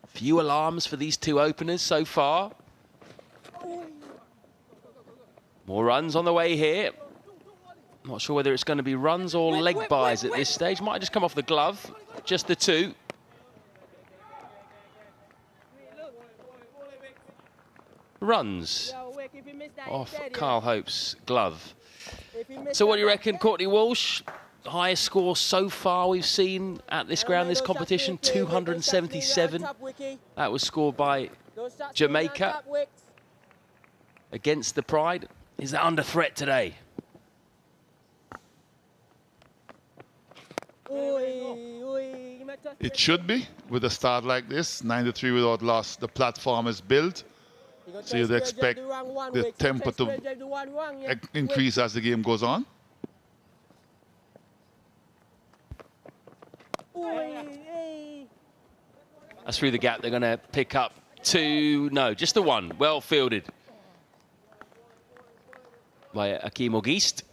Few alarms for these two openers so far. More runs on the way here. Not sure whether it's going to be runs or leg byes at this stage. Might just come off the glove. Just the two. Runs off Shai Hope's glove. So what do you reckon, Courtney Walsh? Highest score so far we've seen at this ground, this competition, 277. That was scored by Jamaica against the Pride. Is that under threat today? It should be with a start like this. 93 without loss. The platform is built. So you'd expect the tempo to increase as the game goes on. That's through the gap. They're going to pick up two. No, just the one. Well fielded by Akeem Auguste.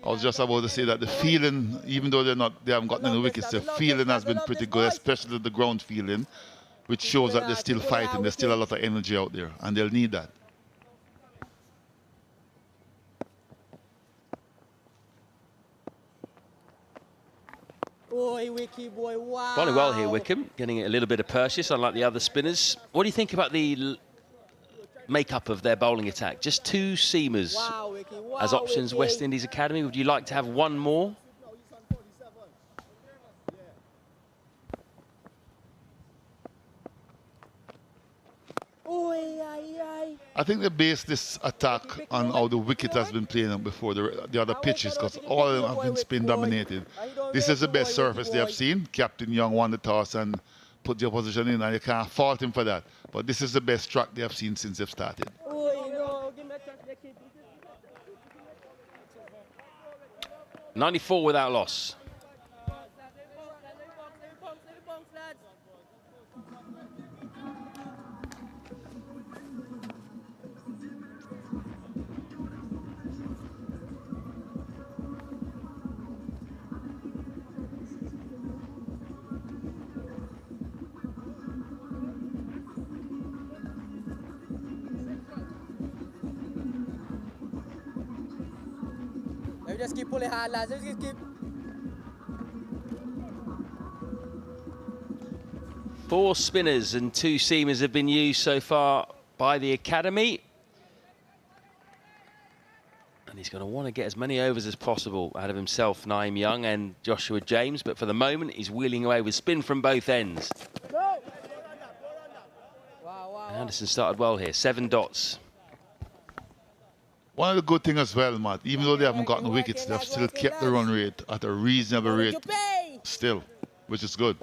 I was just about to say that the feeling, even though they haven't gotten any wickets, the feeling has been pretty good, especially the ground feeling, which shows that they're still fighting. There's still a lot of energy out there, and they'll need that. Bowling well here, Wickham, getting a little bit of purchase, unlike the other spinners. What do you think about the makeup of their bowling attack? Just two seamers as options, West Indies Academy. Would you like to have one more? I think they base this attack on how the wicket has been playing before the other pitches, because all of them have been spin dominated. This is the best surface they have seen. Captain Young won the toss and put the opposition in, and you can't fault him for that. But this is the best track they have seen since they've started. 94 without loss. Just keep pulling hard, lads. Just keep. Four spinners and two seamers have been used so far by the Academy. And he's going to want to get as many overs as possible out of himself, Naeem Young and Joshua James. But for the moment, he's wheeling away with spin from both ends. Anderson started well here, 7 dots. One of the good things as well, Matt, even though they haven't gotten wickets, they've still kept the run rate at a reasonable rate still, which is good.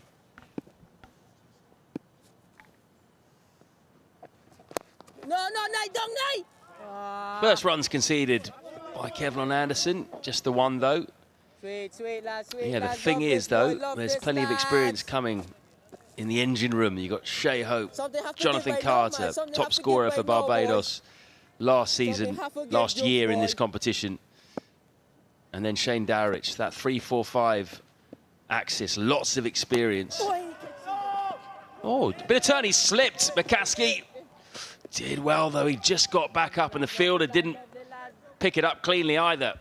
First runs conceded by Kevlon Anderson, just the one though. Yeah, the thing is though, there's plenty of experience coming in the engine room. You've got Shai Hope, Jonathan Carter, top scorer for Barbados last season, last year in this competition. And then Shane Dowrich, that 3-4-5 axis, lots of experience. Oh, bit of turn, he slipped. McCaskey did well though, he just got back up and the fielder didn't pick it up cleanly either.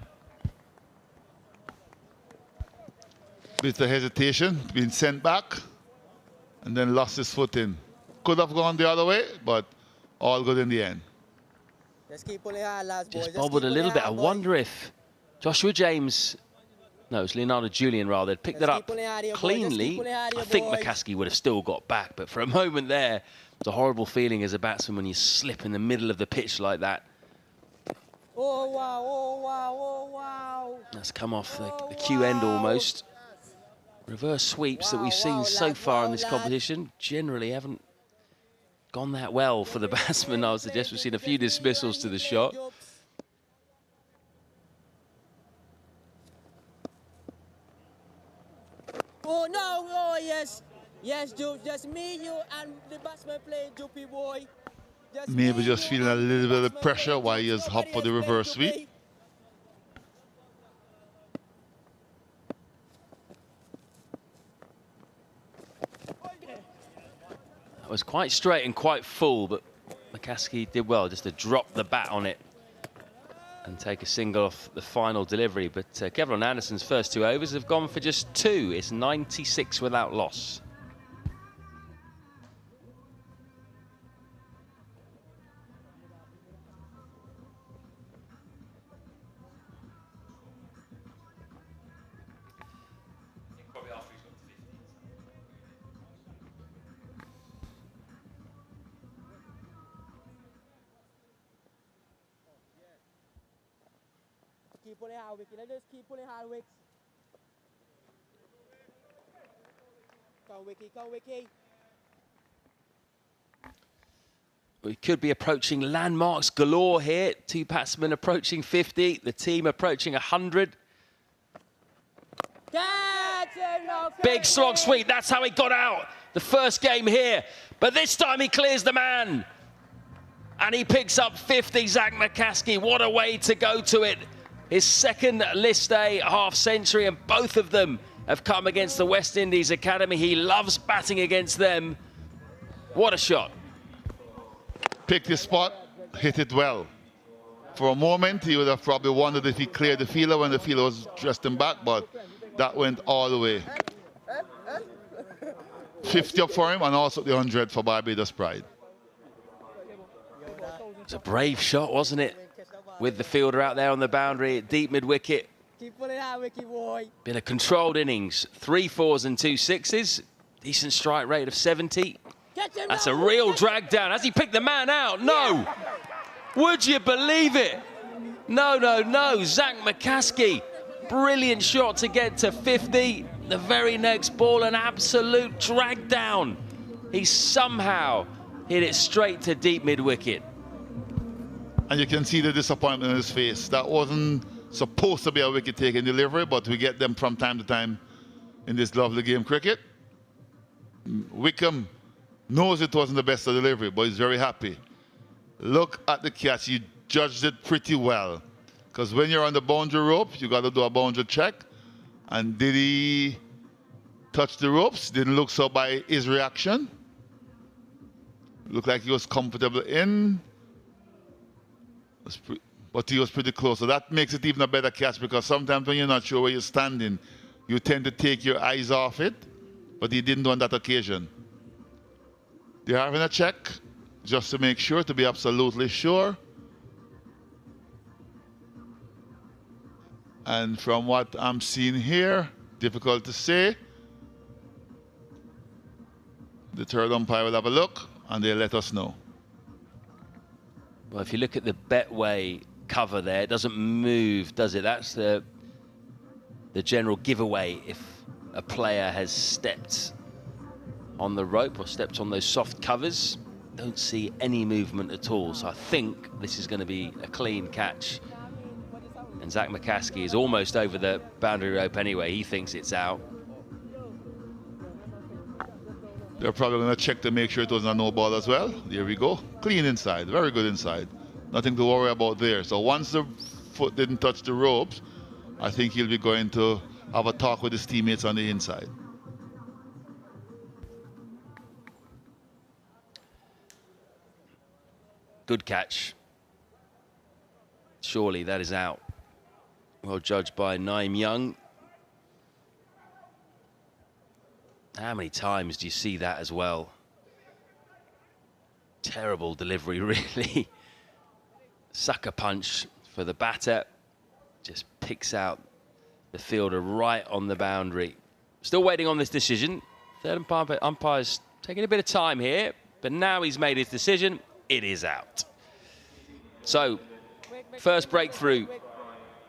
Bit of hesitation, being sent back, and then lost his footing. Could have gone the other way, but all good in the end. Just bobbled a little bit. I wonder if Joshua James, no, it's Leonardo Julian rather, had picked that up cleanly. I think McCaskey would have still got back, but for a moment there, it's a horrible feeling as a batsman when you slip in the middle of the pitch like that. Oh, wow, oh, wow, oh, wow. That's come off the cue end almost. Reverse sweeps that we've seen so far in this competition generally haven't gone that well for the batsman. I would suggest we've seen a few dismissals to the shot. Oh, no, oh, yes. Yes, Jupe, just me, you, and the batsman playing Jupy boy. Maybe just feeling a little bit of pressure while he is hop for the reverse sweep. It was quite straight and quite full, but McCaskey did well just to drop the bat on it and take a single off the final delivery. But Kevlon Anderson's first 2 overs have gone for just 2. It's 96 without loss. Keep pulling hard wicket. Let's just keep pulling hard wicks. Come Wiki, come Wiki. We could be approaching landmarks galore here. 2 batsmen approaching 50, the team approaching 100. Big slog sweep, that's how he got out the first game here. But this time he clears the man. And he picks up 50, Zach McCaskey. What a way to go to it. His second list day half century, and both of them have come against the West Indies Academy. He loves batting against them. What a shot. Picked his spot, hit it well. For a moment, he would have probably wondered if he cleared the fielder when the fielder was dressed him back, but that went all the way. 50 up for him, and also the 100 for Barbados Pride. It's a brave shot, wasn't it? With the fielder out there on the boundary, deep mid-wicket. Keep pulling hard wicket, boy. Been a controlled innings. 3 4s and 2 6s. Decent strike rate of 70. That's a real drag down. Has he picked the man out? No. Would you believe it? No, no, no. Zach McCaskey. Brilliant shot to get to 50. The very next ball, an absolute drag down. He somehow hit it straight to deep mid-wicket. And you can see the disappointment in his face. That wasn't supposed to be a wicket-taking delivery, but we get them from time to time in this lovely game cricket. Wickham knows it wasn't the best of delivery, but he's very happy. Look at the catch. He judged it pretty well. Because when you're on the boundary rope, you got to do a boundary check. And did he touch the ropes? Didn't look so by his reaction. Looked like he was comfortable in. But he was pretty close. So that makes it even a better catch, because sometimes when you're not sure where you're standing, you tend to take your eyes off it. But he didn't on that occasion. They're having a check just to make sure, to be absolutely sure. And from what I'm seeing here, difficult to say. The third umpire will have a look and they'll let us know. Well, if you look at the Betway cover there, it doesn't move, does it? That's the general giveaway if a player has stepped on the rope or stepped on those soft covers. Don't see any movement at all. So I think this is going to be a clean catch. And Zach McCaskey is almost over the boundary rope anyway. He thinks it's out. They're probably going to check to make sure it wasn't a no ball as well. There we go. Clean inside, very good inside. Nothing to worry about there. So once the foot didn't touch the ropes, I think he'll be going to have a talk with his teammates on the inside. Good catch. Surely that is out. Well judged by Naeem Young. How many times do you see that as well? Terrible delivery, really. Sucker punch for the batter. Just picks out the fielder right on the boundary. Still waiting on this decision. Third umpire's taking a bit of time here, but now he's made his decision. It is out. So, first breakthrough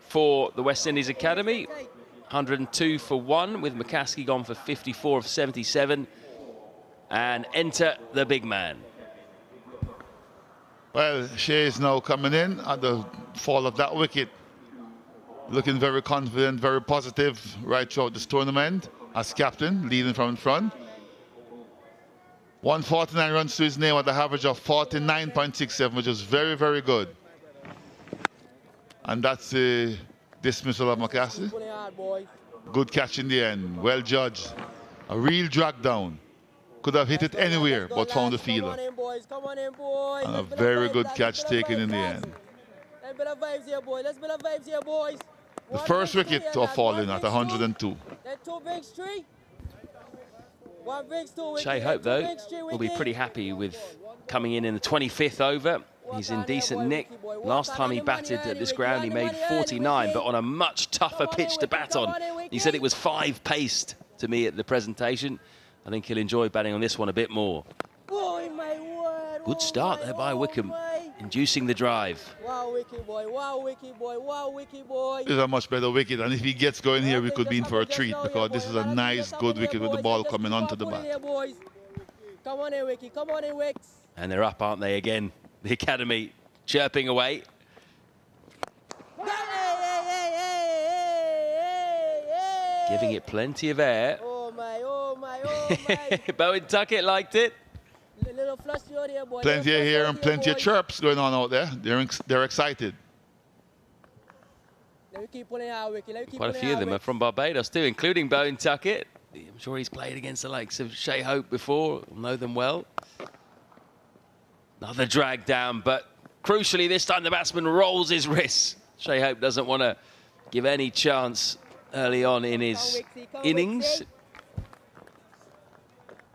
for the West Indies Academy. 102 for 1, with McCaskey gone for 54 of 77. And enter the big man. Well, Shai is now coming in at the fall of that wicket. Looking very confident, very positive right throughout this tournament as captain, leading from in front. 149 runs to his name at the average of 49.67, which is very, very good. And that's the dismissal of McCaskey. Good catch in the end, well judged. A real drag down. Could have hit it anywhere, but found the fielder. And a very good catch taken in the end. The first wicket to fall in at 102. Shai Hope, though, will be pretty happy with coming in the 25th over. He's in decent nick. Last time he batted at this ground, he made 49, but on a much tougher pitch to bat on. He said it was 5 paced to me at the presentation. I think he'll enjoy batting on this one a bit more. Good start there by Wickham, inducing the drive. Wow, wicket boy, wow, wicket boy, wow, wicket boy. This is a much better wicket, and if he gets going here, we could be in for a treat, because this is a nice, good wicket with the ball coming onto the bat. Come on in, Wicky, come on in, Wicks. And they're up, aren't they, again? The Academy chirping away. Giving it plenty of air. Oh my, oh my, oh my. Bowen Tuckett liked it. Little flush here, boy. Plenty of hair and plenty of chirps going on out there. They're excited. Let me keep pulling out, Wicky. Let me keep Quite a pulling few of out, them are Wicks. from Barbados too, including Bowen Tuckett. I'm sure he's played against the likes of Shai Hope before. Know them well. Another drag down, but crucially this time the batsman rolls his wrists. Shai Hope doesn't want to give any chance early on in his innings.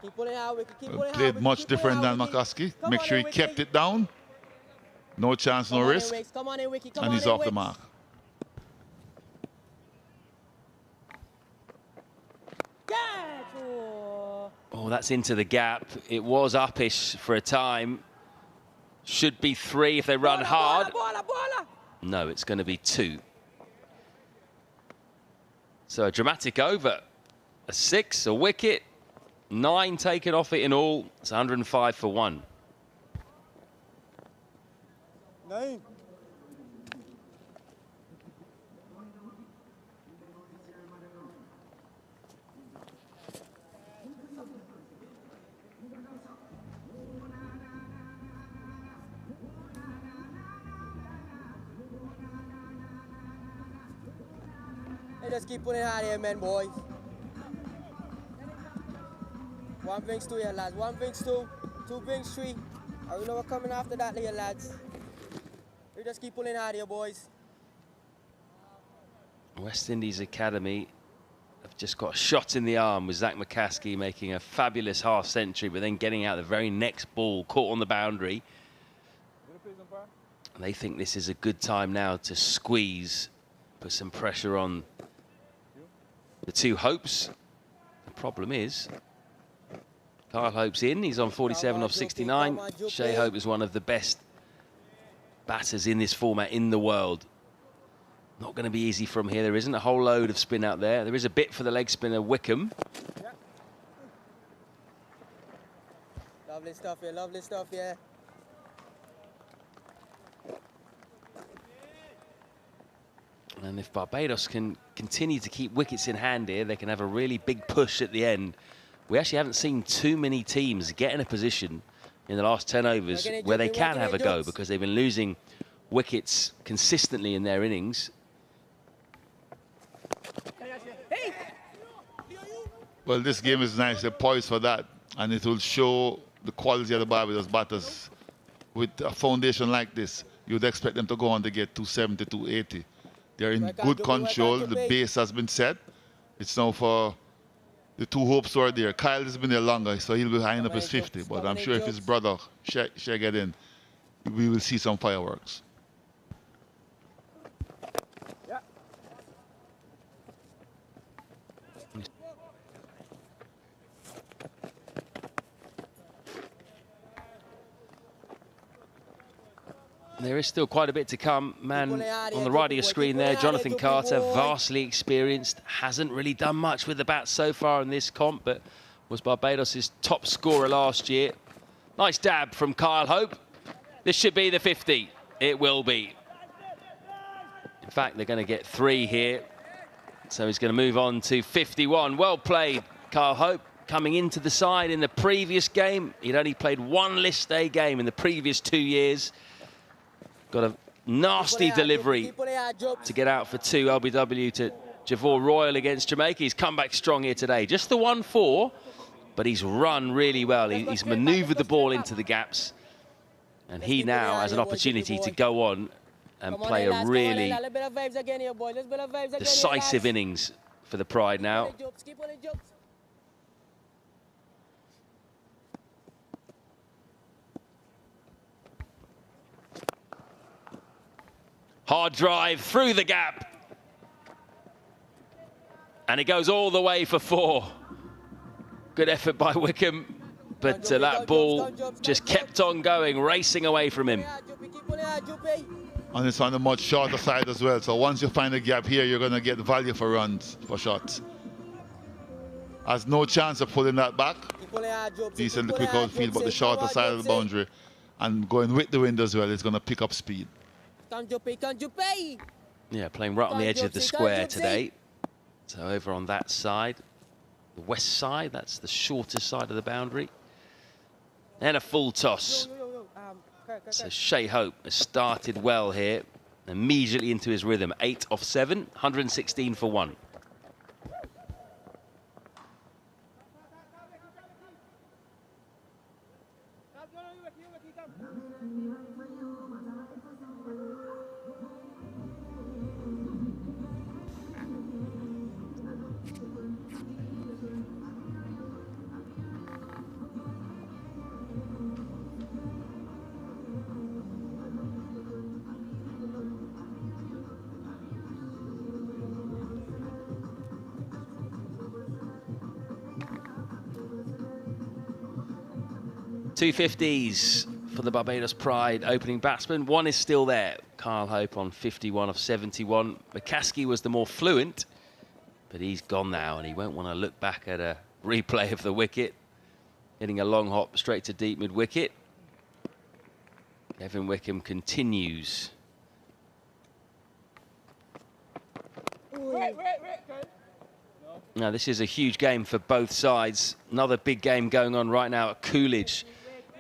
Keep pulling out, Wicky. Keep pulling out, Played Wicky. much Keep different pulling than out, Wicky. McCaskey. Come Make on sure in, he kept Wicky. it down. No chance, no Come on in, risk. Wicks. Come on in, Wicky. Come And on he's in, off the Wicks. mark. Catch! Oh. Oh, that's into the gap. It was uppish for a time. Should be 3 if they run hard. Baller. No, it's going to be 2. So a dramatic over. A 6, a wicket, 9 taken off it in all. It's 105 for 1. Naeem. Hey, just keep pulling out here, man, boys. 1 brings 2 here, lads. 1 brings 2. 2 brings 3. I don't know what's coming after that here, lads. We just keep pulling out here, boys. West Indies Academy have just got a shot in the arm with Zach McCaskey making a fabulous half century, but then getting out the very next ball, caught on the boundary. And they think this is a good time now to squeeze put some pressure on the two Hopes. The problem is, Kyle Hope's in. He's on 47 off 69. Shai Hope is one of the best batters in this format in the world. Not going to be easy from here. There isn't a whole load of spin out there. There is a bit for the leg spinner Wickham. Lovely stuff here, lovely stuff here. And if Barbados can continue to keep wickets in hand here, they can have a really big push at the end. We actually haven't seen too many teams get in a position in the last 10 overs where they can have a go, because they've been losing wickets consistently in their innings. Well, this game is nice. They're poised for that, and it will show the quality of the Barbados batters. With a foundation like this, you'd expect them to go on to get 270, 280. They're in good control. The base has been set. It's now for the two Hopes who are there. Kyle has been there longer, so he'll be high up his 50. But I'm sure if his brother Shai get in, we will see some fireworks. There is still quite a bit to come. Man on the right of your screen there, Jonathan Carter, vastly experienced, hasn't really done much with the bat so far in this comp, but was Barbados' top scorer last year. Nice dab from Kyle Hope. This should be the 50. It will be. In fact, they're going to get 3 here. So he's going to move on to 51. Well played, Kyle Hope. Coming into the side in the previous game, he'd only played 1 list A game in the previous 2 years. Got a nasty delivery to get out for 2 LBW to Javor Royal against Jamaica. He's come back strong here today. Just the 1-4, but he's run really well. He's manoeuvred the ball into the gaps. And he now has an opportunity to go on and play a really decisive innings for the Pride now. Hard drive through the gap. And it goes all the way for 4. Good effort by Wickham. But that ball just kept on going, racing away from him. And it's on the much shorter side as well. So once you find a gap here, you're going to get value for runs, for shots. Has no chance of pulling that back. Decent quick outfield, but the shorter side of the boundary. And going with the wind as well, it's going to pick up speed. Yeah, playing right on the edge of the square today. So over on that side, the west side, that's the shortest side of the boundary. And a full toss. So Shai Hope has started well here, immediately into his rhythm. 8 off 7, 116 for 1. Two 50s for the Barbados Pride opening batsman. 1 is still there. Kyle Hope on 51 of 71. McCaskey was the more fluent, but he's gone now, and he won't want to look back at a replay of the wicket. Hitting a long hop straight to deep mid-wicket. Kevin Wickham continues. Now, this is a huge game for both sides. Another big game going on right now at Coolidge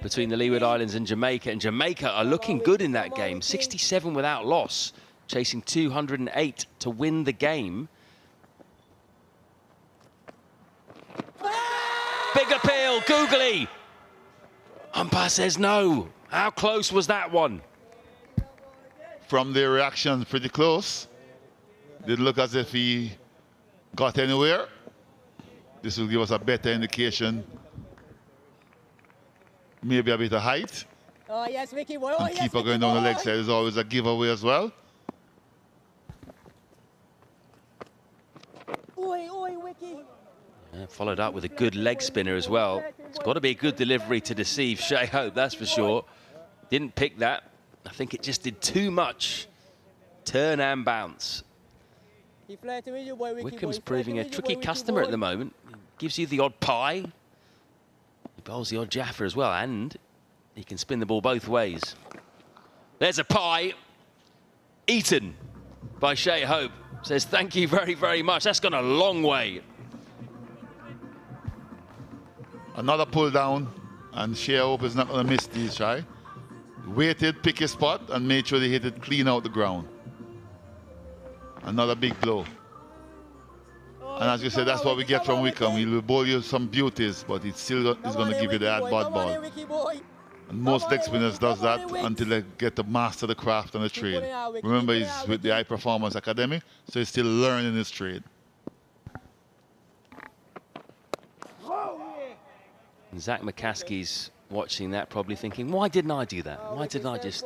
between the Leeward Islands and Jamaica. And Jamaica are looking good in that game. 67 without loss, chasing 208 to win the game. Big appeal, googly. Umpire says no. How close was that one? From their reactions, pretty close. Did look as if he got anywhere. This will give us a better indication. Maybe a bit of height. Oh, yes, Vicky. And keeper going down the leg side is always a giveaway as well. Yeah, followed up with a good leg spinner as well. It's got to be a good delivery to deceive Shai Hope, that's for sure. Didn't pick that. I think it just did too much. Turn and bounce. Wickham's proving a tricky customer at the moment. Gives you the odd pie. He bowls the odd jaffer as well, and he can spin the ball both ways. There's a pie. Eaten by Shai Hope. Says thank you very, very much. That's gone a long way. Another pull down, and Shai Hope is not going to miss these, Shai. Waited, pick his spot, and made sure they hit it clean out the ground. Another big blow. And as you said, that's what we get from Wickham. He will bowl you some beauties, but he's still is going to give you the odd ball. And most leg spinners does that until they get to master the craft and the trade. Remember, he's with the High Performance Academy, so he's still learning his trade. And Zach McCaskey's watching that, probably thinking, why didn't I do that? Why didn't I just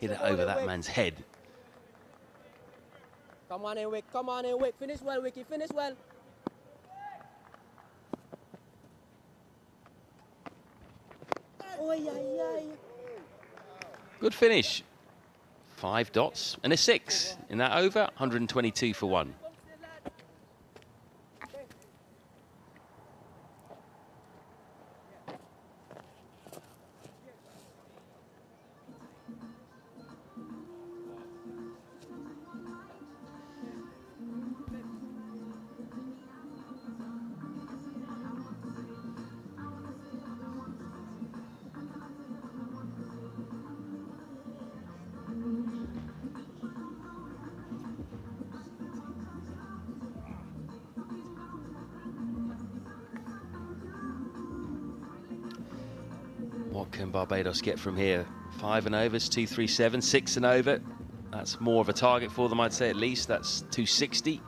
hit it over that man's head? Come on in, Wick. Come on in, Wick. Finish well, Wicky. Finish well. Good finish. 5 dots and a 6 in that over. 122 for 1. What can Barbados get from here? 5 and overs, 237, 6 and over. That's more of a target for them, I'd say, at least. That's 260.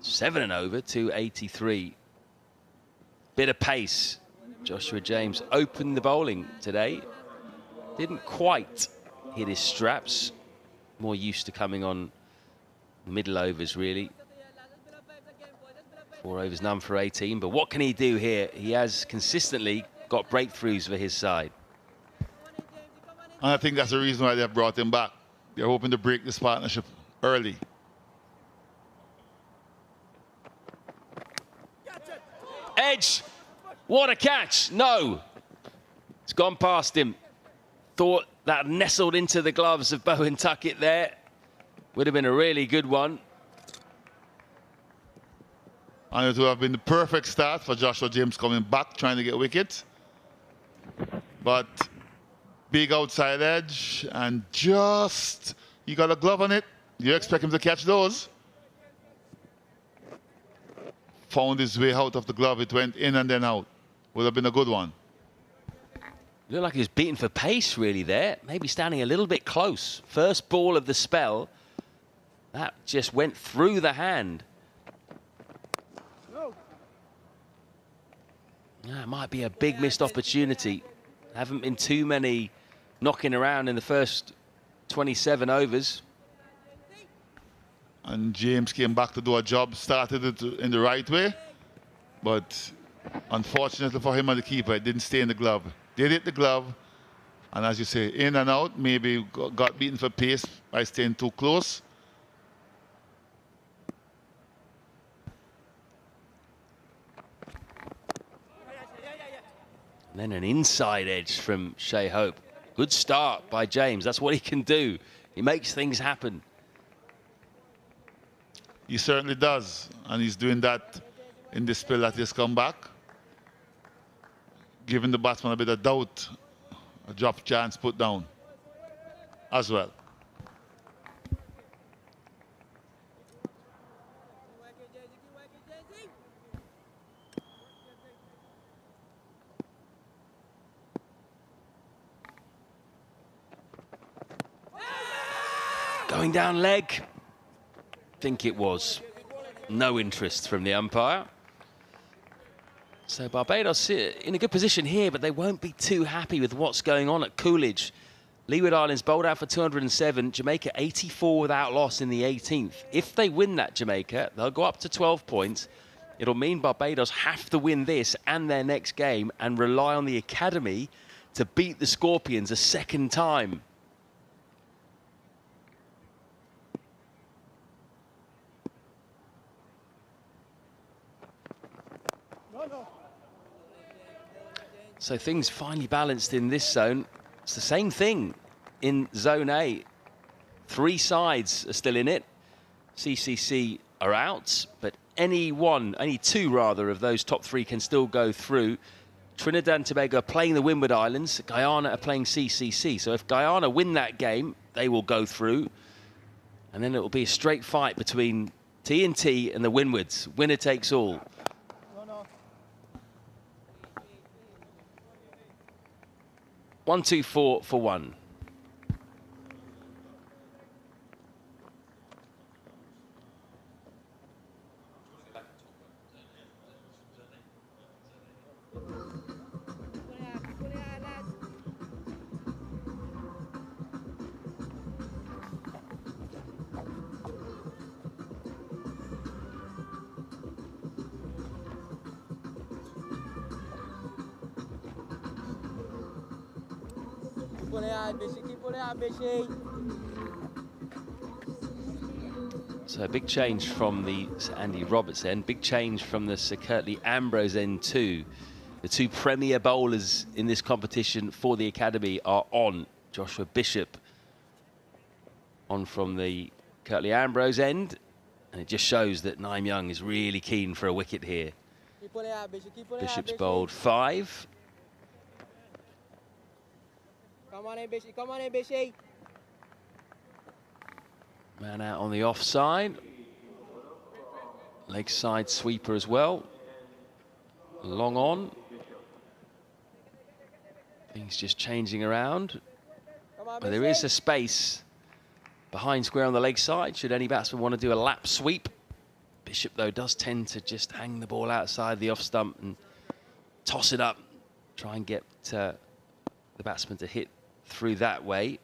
7 and over, 283. Bit of pace. Joshua James opened the bowling today. Didn't quite hit his straps. More used to coming on middle overs, really. 4 overs, none for 18. But what can he do here? He has consistently got breakthroughs for his side. And I think that's the reason why they have brought him back. They're hoping to break this partnership early. Edge, what a catch. No, it's gone past him. Thought that nestled into the gloves of Bowen Tuckett there. Would have been a really good one. And it would have been the perfect start for Joshua James coming back, trying to get wicket. But big outside edge, and just, he got a glove on it. You expect him to catch those. Found his way out of the glove. It went in and then out. Would have been a good one. Looked like he was beaten for pace, really, there. Maybe standing a little bit close. First ball of the spell. That just went through the hand. That might be a big missed opportunity. Haven't been too many knocking around in the first 27 overs. And James came back to do a job, started it in the right way. But unfortunately for him and the keeper, it didn't stay in the glove. Did hit the glove. And as you say, in and out, maybe got beaten for pace by staying too close. And then an inside edge from Shai Hope. Good start by James. That's what he can do. He makes things happen. He certainly does. And he's doing that in this spell that he's come back. Giving the batsman a bit of doubt. A drop chance put down as well. Going down leg. Think it was. No interest from the umpire. So Barbados in a good position here, but they won't be too happy with what's going on at Coolidge. Leeward Islands bowled out for 207. Jamaica 84 without loss in the 18th. If they win that, Jamaica, they'll go up to 12 points. It'll mean Barbados have to win this and their next game and rely on the academy to beat the Scorpions a second time. So things finally balanced in this zone. It's the same thing in Zone A. 3 sides are still in it. CCC are out, but any 2 rather, of those top 3 can still go through. Trinidad and Tobago are playing the Windward Islands. Guyana are playing CCC. So if Guyana win that game, they will go through. And then it will be a straight fight between TNT and the Windwards. Winner takes all. 1-2-4 for 1. So a big change from the Sir Andy Roberts end, big change from the Sir Curtly Ambrose end too. The 2 premier bowlers in this competition for the academy are on. Joshua Bishop on from the Curtly Ambrose end, and it just shows that Naeem Young is really keen for a wicket here. Bishop's bowled 5. Come on in, Bishy. Come on in, Bishy. Man out on the offside. Leg side sweeper as well. Long on. Things just changing around. But there is a space behind square on the leg side, should any batsman want to do a lap sweep. Bishop, though, does tend to just hang the ball outside the off stump and toss it up. Try and get the batsman to hit through that way.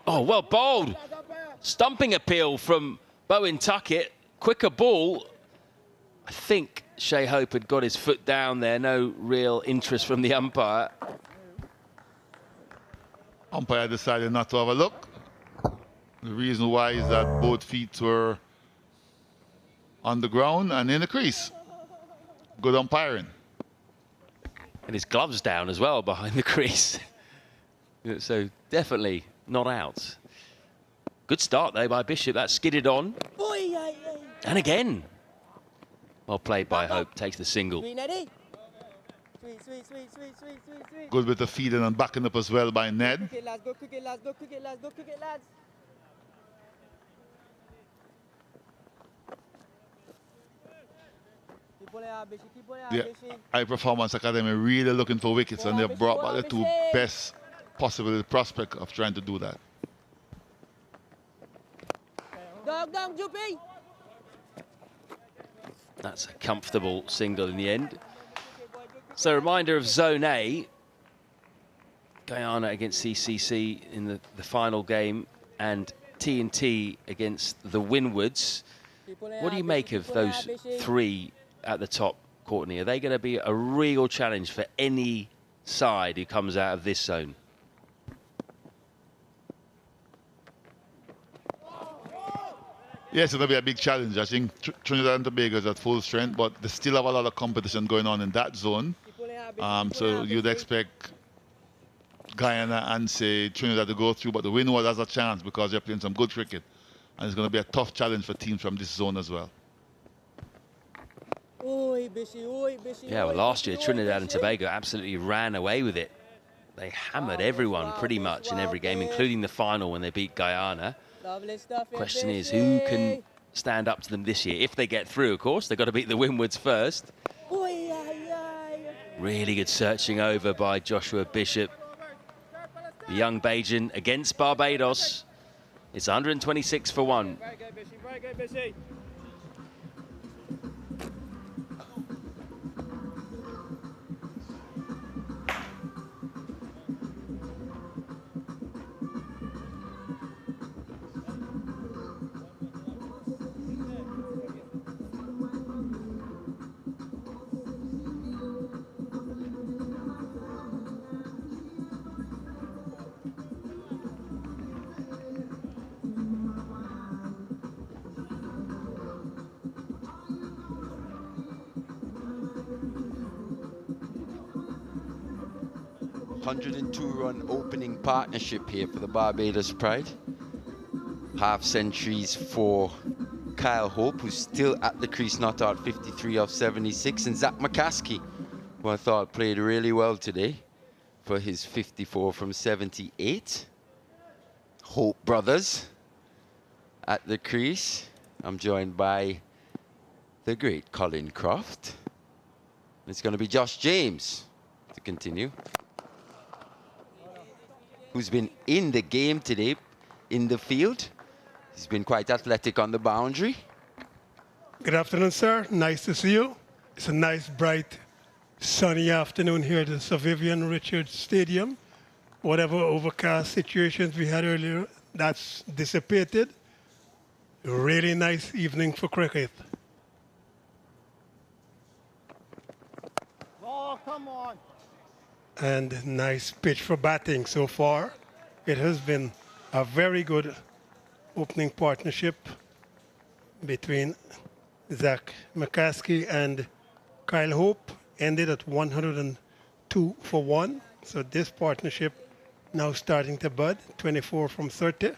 Oh, well bowled. Stumping appeal from Bowen Tuckett. Quicker ball. I think Shai Hope had got his foot down there. No real interest from the umpire. Umpire decided not to have a look. The reason why is that both feet were on the ground and in the crease. Good umpiring. And his gloves down as well behind the crease. So definitely not out. Good start though by Bishop. That skidded on. And again. Well played by Hope. Takes the single. Good with the feeding and backing up as well by Ned. Go cricket, lads. Go cricket, lads. Go cricket, lads. The High Performance Academy really looking for wickets, and they've brought back the 2 best possible prospect of trying to do that. Dog, Juppy. That's a comfortable single in the end. So a reminder of Zone A. Guyana against CCC in the final game, and TNT against the Windwards. What do you make of those 3 at the top, Courtney? Are they going to be a real challenge for any side who comes out of this zone? Yes, it'll be a big challenge. I think Trinidad and Tobago is at full strength, but they still have a lot of competition going on in that zone. So you'd expect Guyana and, say, Trinidad to go through, but the Windward has a chance because they're playing some good cricket. And it's going to be a tough challenge for teams from this zone as well. Yeah, well, last year Trinidad and Tobago absolutely ran away with it. They hammered everyone pretty much in every game, including the final when they beat Guyana. Question is, who can stand up to them this year? If they get through, of course, they've got to beat the Windwards first. Really good searching over by Joshua Bishop. The young Bajan against Barbados. It's 126 for 1. 102-run opening partnership here for the Barbados Pride. Half centuries for Kyle Hope, who's still at the crease, not out, 53 off 76, and Zach McCaskey, who I thought played really well today for his 54 from 78. Hope brothers at the crease. I'm joined by the great Colin Croft. It's going to be Josh James to continue, who's been in the game today, in the field. He's been quite athletic on the boundary. Good afternoon, sir. Nice to see you. It's a nice, bright, sunny afternoon here at the Sir Vivian Richards Stadium. Whatever overcast situations we had earlier, that's dissipated. A really nice evening for cricket. Oh, come on. And nice pitch for batting so far. It has been a very good opening partnership between Zach McCaskey and Kyle Hope. Ended at 102 for 1. So this partnership now starting to bud, 24 from 30.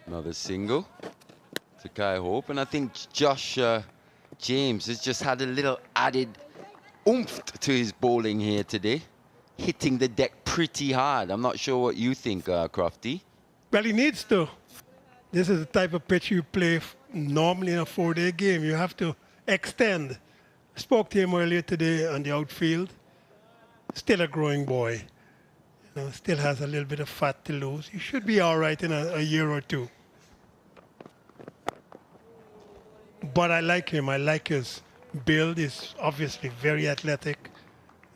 Another single to Kai Hope, and I think Josh James has just had a little added oomph to his bowling here today, hitting the deck pretty hard. I'm not sure what you think, Crofty. Well, he needs to. This is the type of pitch you play normally in a 4-day game. You have to extend. I spoke to him earlier today on the outfield. Still a growing boy. You know, still has a little bit of fat to lose. He should be all right in a year or two. But I like him. I like his build. He's obviously very athletic.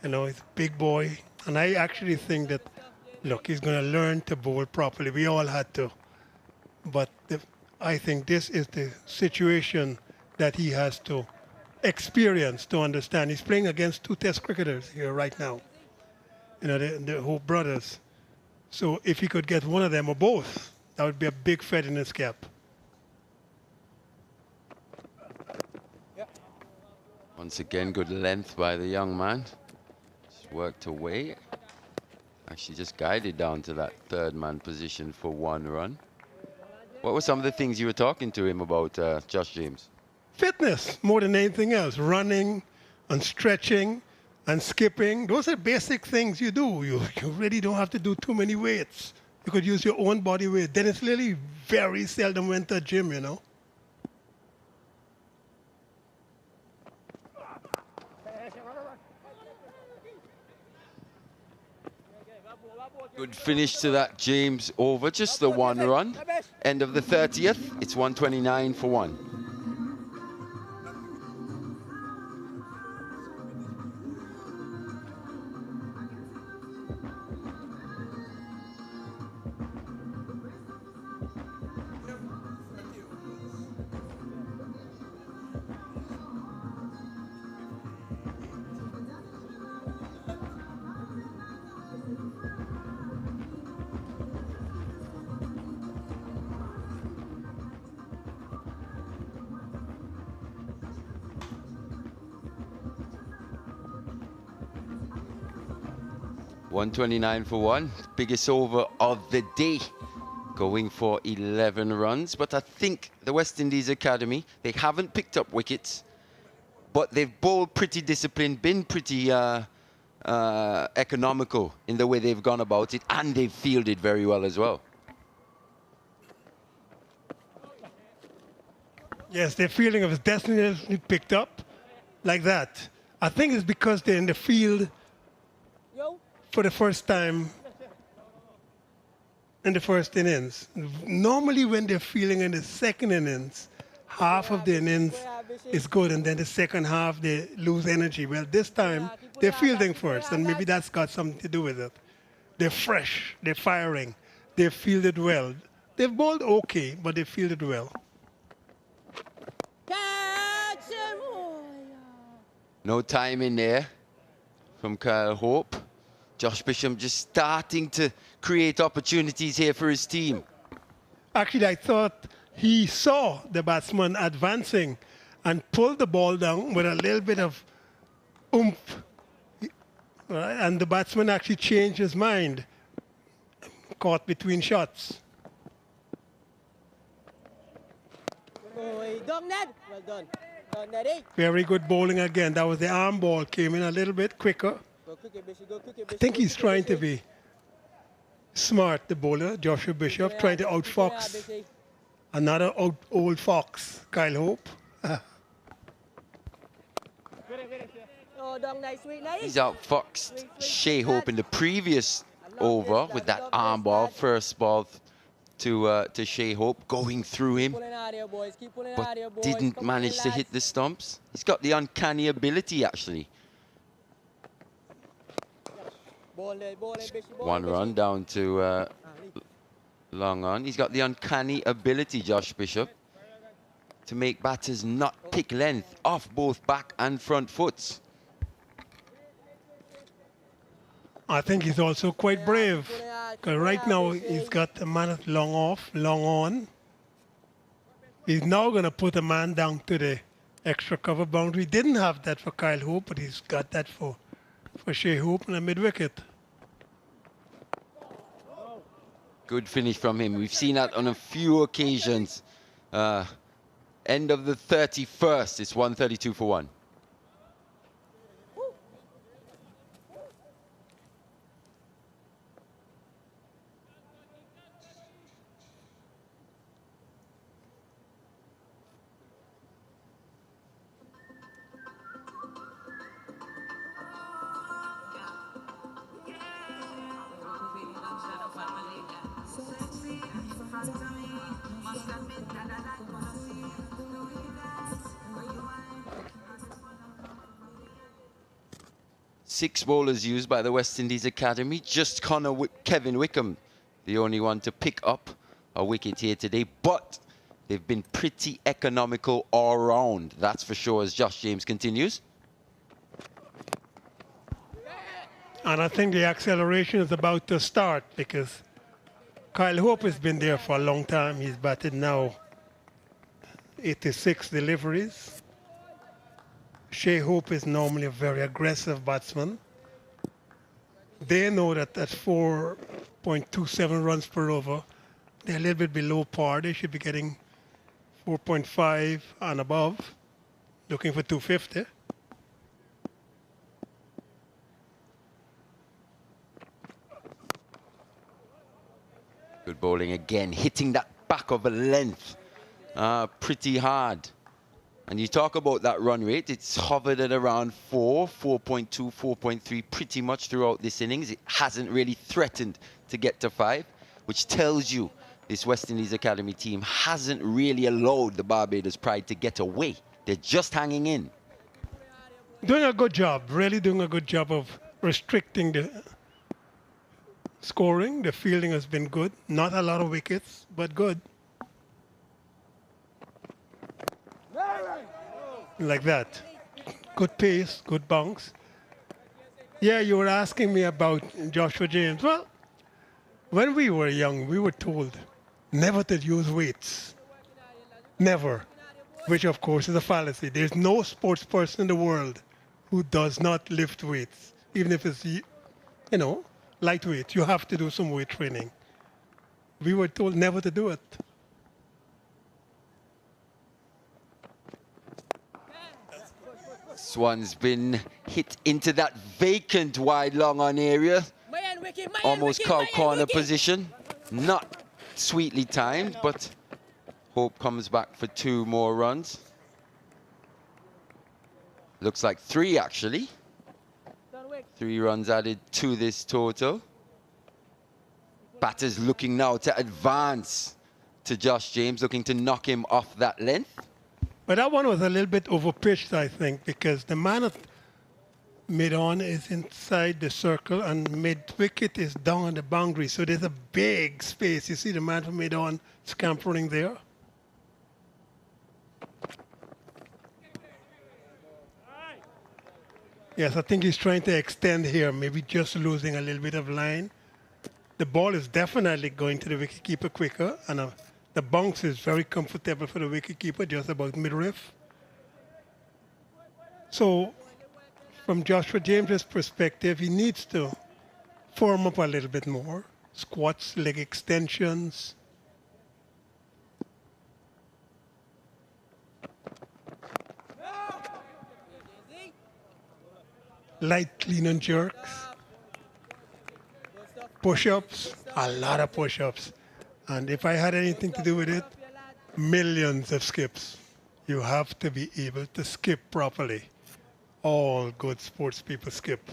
You know, he's a big boy. And I actually think that, look, he's going to learn to bowl properly. We all had to. But I think this is the situation that he has to experience to understand. He's playing against 2 Test cricketers here right now. You know, the Hope brothers. So if he could get one of them or both, that would be a big feather in his cap. Once again, good length by the young man. Just worked away. Actually just guided down to that third man position for 1 run. What were some of the things you were talking to him about, Josh James? Fitness, more than anything else. Running and stretching and skipping. Those are basic things you do. You really don't have to do too many weights. You could use your own body weight. Dennis Lilly very seldom went to a gym, you know. Good finish to that James over, just the 1 run. End of the 30th, it's 129 for 1. $129 for 1, biggest over of the day, going for 11 runs. But I think the West Indies Academy, they haven't picked up wickets, but they've bowled pretty disciplined, been pretty economical in the way they've gone about it, and they've fielded very well as well. Yes, their fielding of definitely picked up like that. I think it's because they're in the field for the first time in the first innings. Normally when they're fielding in the second innings, half of the innings is good, and then the second half they lose energy. Well, this time they're fielding first, and maybe that's got something to do with it. They're fresh, they're firing, they've fielded well. They've bowled okay, but they fielded well. No time in there from Kyle Hope. Josh Bishop just starting to create opportunities here for his team. Actually, I thought he saw the batsman advancing and pulled the ball down with a little bit of oomph. Right? And the batsman actually changed his mind, caught between shots. Oh, done, Ned. Well done. Done, Neddy. Very good bowling again. That was the arm ball, came in a little bit quicker. Go cricket, Bishop. Go cricket, I Bishop. think Go he's cricket, trying to Bishop. be smart, the bowler, Joshua Bishop, trying to outfox another old fox, Kyle Hope. Oh, done, nice, sweet, nice. He's outfoxed Shai Hope in the previous over with that arm ball. First ball to Shai Hope, going through him, Pulling out here, boys. Keep pulling out but here, boys. didn't Come on, manage to lads. hit the stumps. He's got the uncanny ability, actually. Ball there, Bishop. Ball One there, run Bishop. down to Leave. long on. He's got the uncanny ability, Josh Bishop, to make batters not pick length off both back and front foots. I think he's also quite brave. Because right now he's got a man at long off, long on. He's now going to put a man down to the extra cover boundary. Didn't have that for Kyle Hope, but he's got that for Shai Hope in the mid-wicket. Good finish from him. We've seen that on a few occasions. End of the 31st, it's 132 for 1. Six bowlers used by the West Indies Academy. Just Kevin Wickham, the only one to pick up a wicket here today. But they've been pretty economical all round, that's for sure, as Josh James continues. And I think the acceleration is about to start because Kyle Hope has been there for a long time. He's batted now 86 deliveries. Shai Hope is normally a very aggressive batsman. They know that at 4.27 runs per over, they're a little bit below par. They should be getting 4.5 and above, looking for 250. Good bowling again, hitting that back of a length pretty hard. And you talk about that run rate, it's hovered at around 4.2, 4.3 pretty much throughout this innings. It hasn't really threatened to get to 5, which tells you this West Indies Academy team hasn't really allowed the Barbados Pride to get away. They're just hanging in. Doing a good job, really doing a good job of restricting the scoring. The fielding has been good. Not a lot of wickets, but good. Like that. Good pace, good bounce. Yeah, you were asking me about Joshua James. Well, when we were young, we were told never to use weights. Never. Which, of course, is a fallacy. There's no sports person in the world who does not lift weights. Even if it's, lightweight. You have to do some weight training. We were told never to do it. This one's been hit into that vacant wide long on area. Almost cow corner position. Not sweetly timed, but Hope comes back for 2 more runs. Looks like 3 actually. 3 runs added to this total. Batters looking now to advance to Josh James, looking to knock him off that length. But that one was a little bit overpitched, I think, because the man at mid-on is inside the circle and mid-wicket is down on the boundary. So there's a big space. You see the man from mid-on scampering there. Yes, I think he's trying to extend here, maybe just losing a little bit of line. The ball is definitely going to the wicketkeeper quicker, and the bounce is very comfortable for the wicketkeeper, just about midriff. So, from Joshua James's perspective, he needs to form up a little bit more. Squats, leg extensions. Light clean and jerks. Push-ups, a lot of push-ups. And if I had anything to do with it, millions of skips. You have to be able to skip properly. All good sports people skip.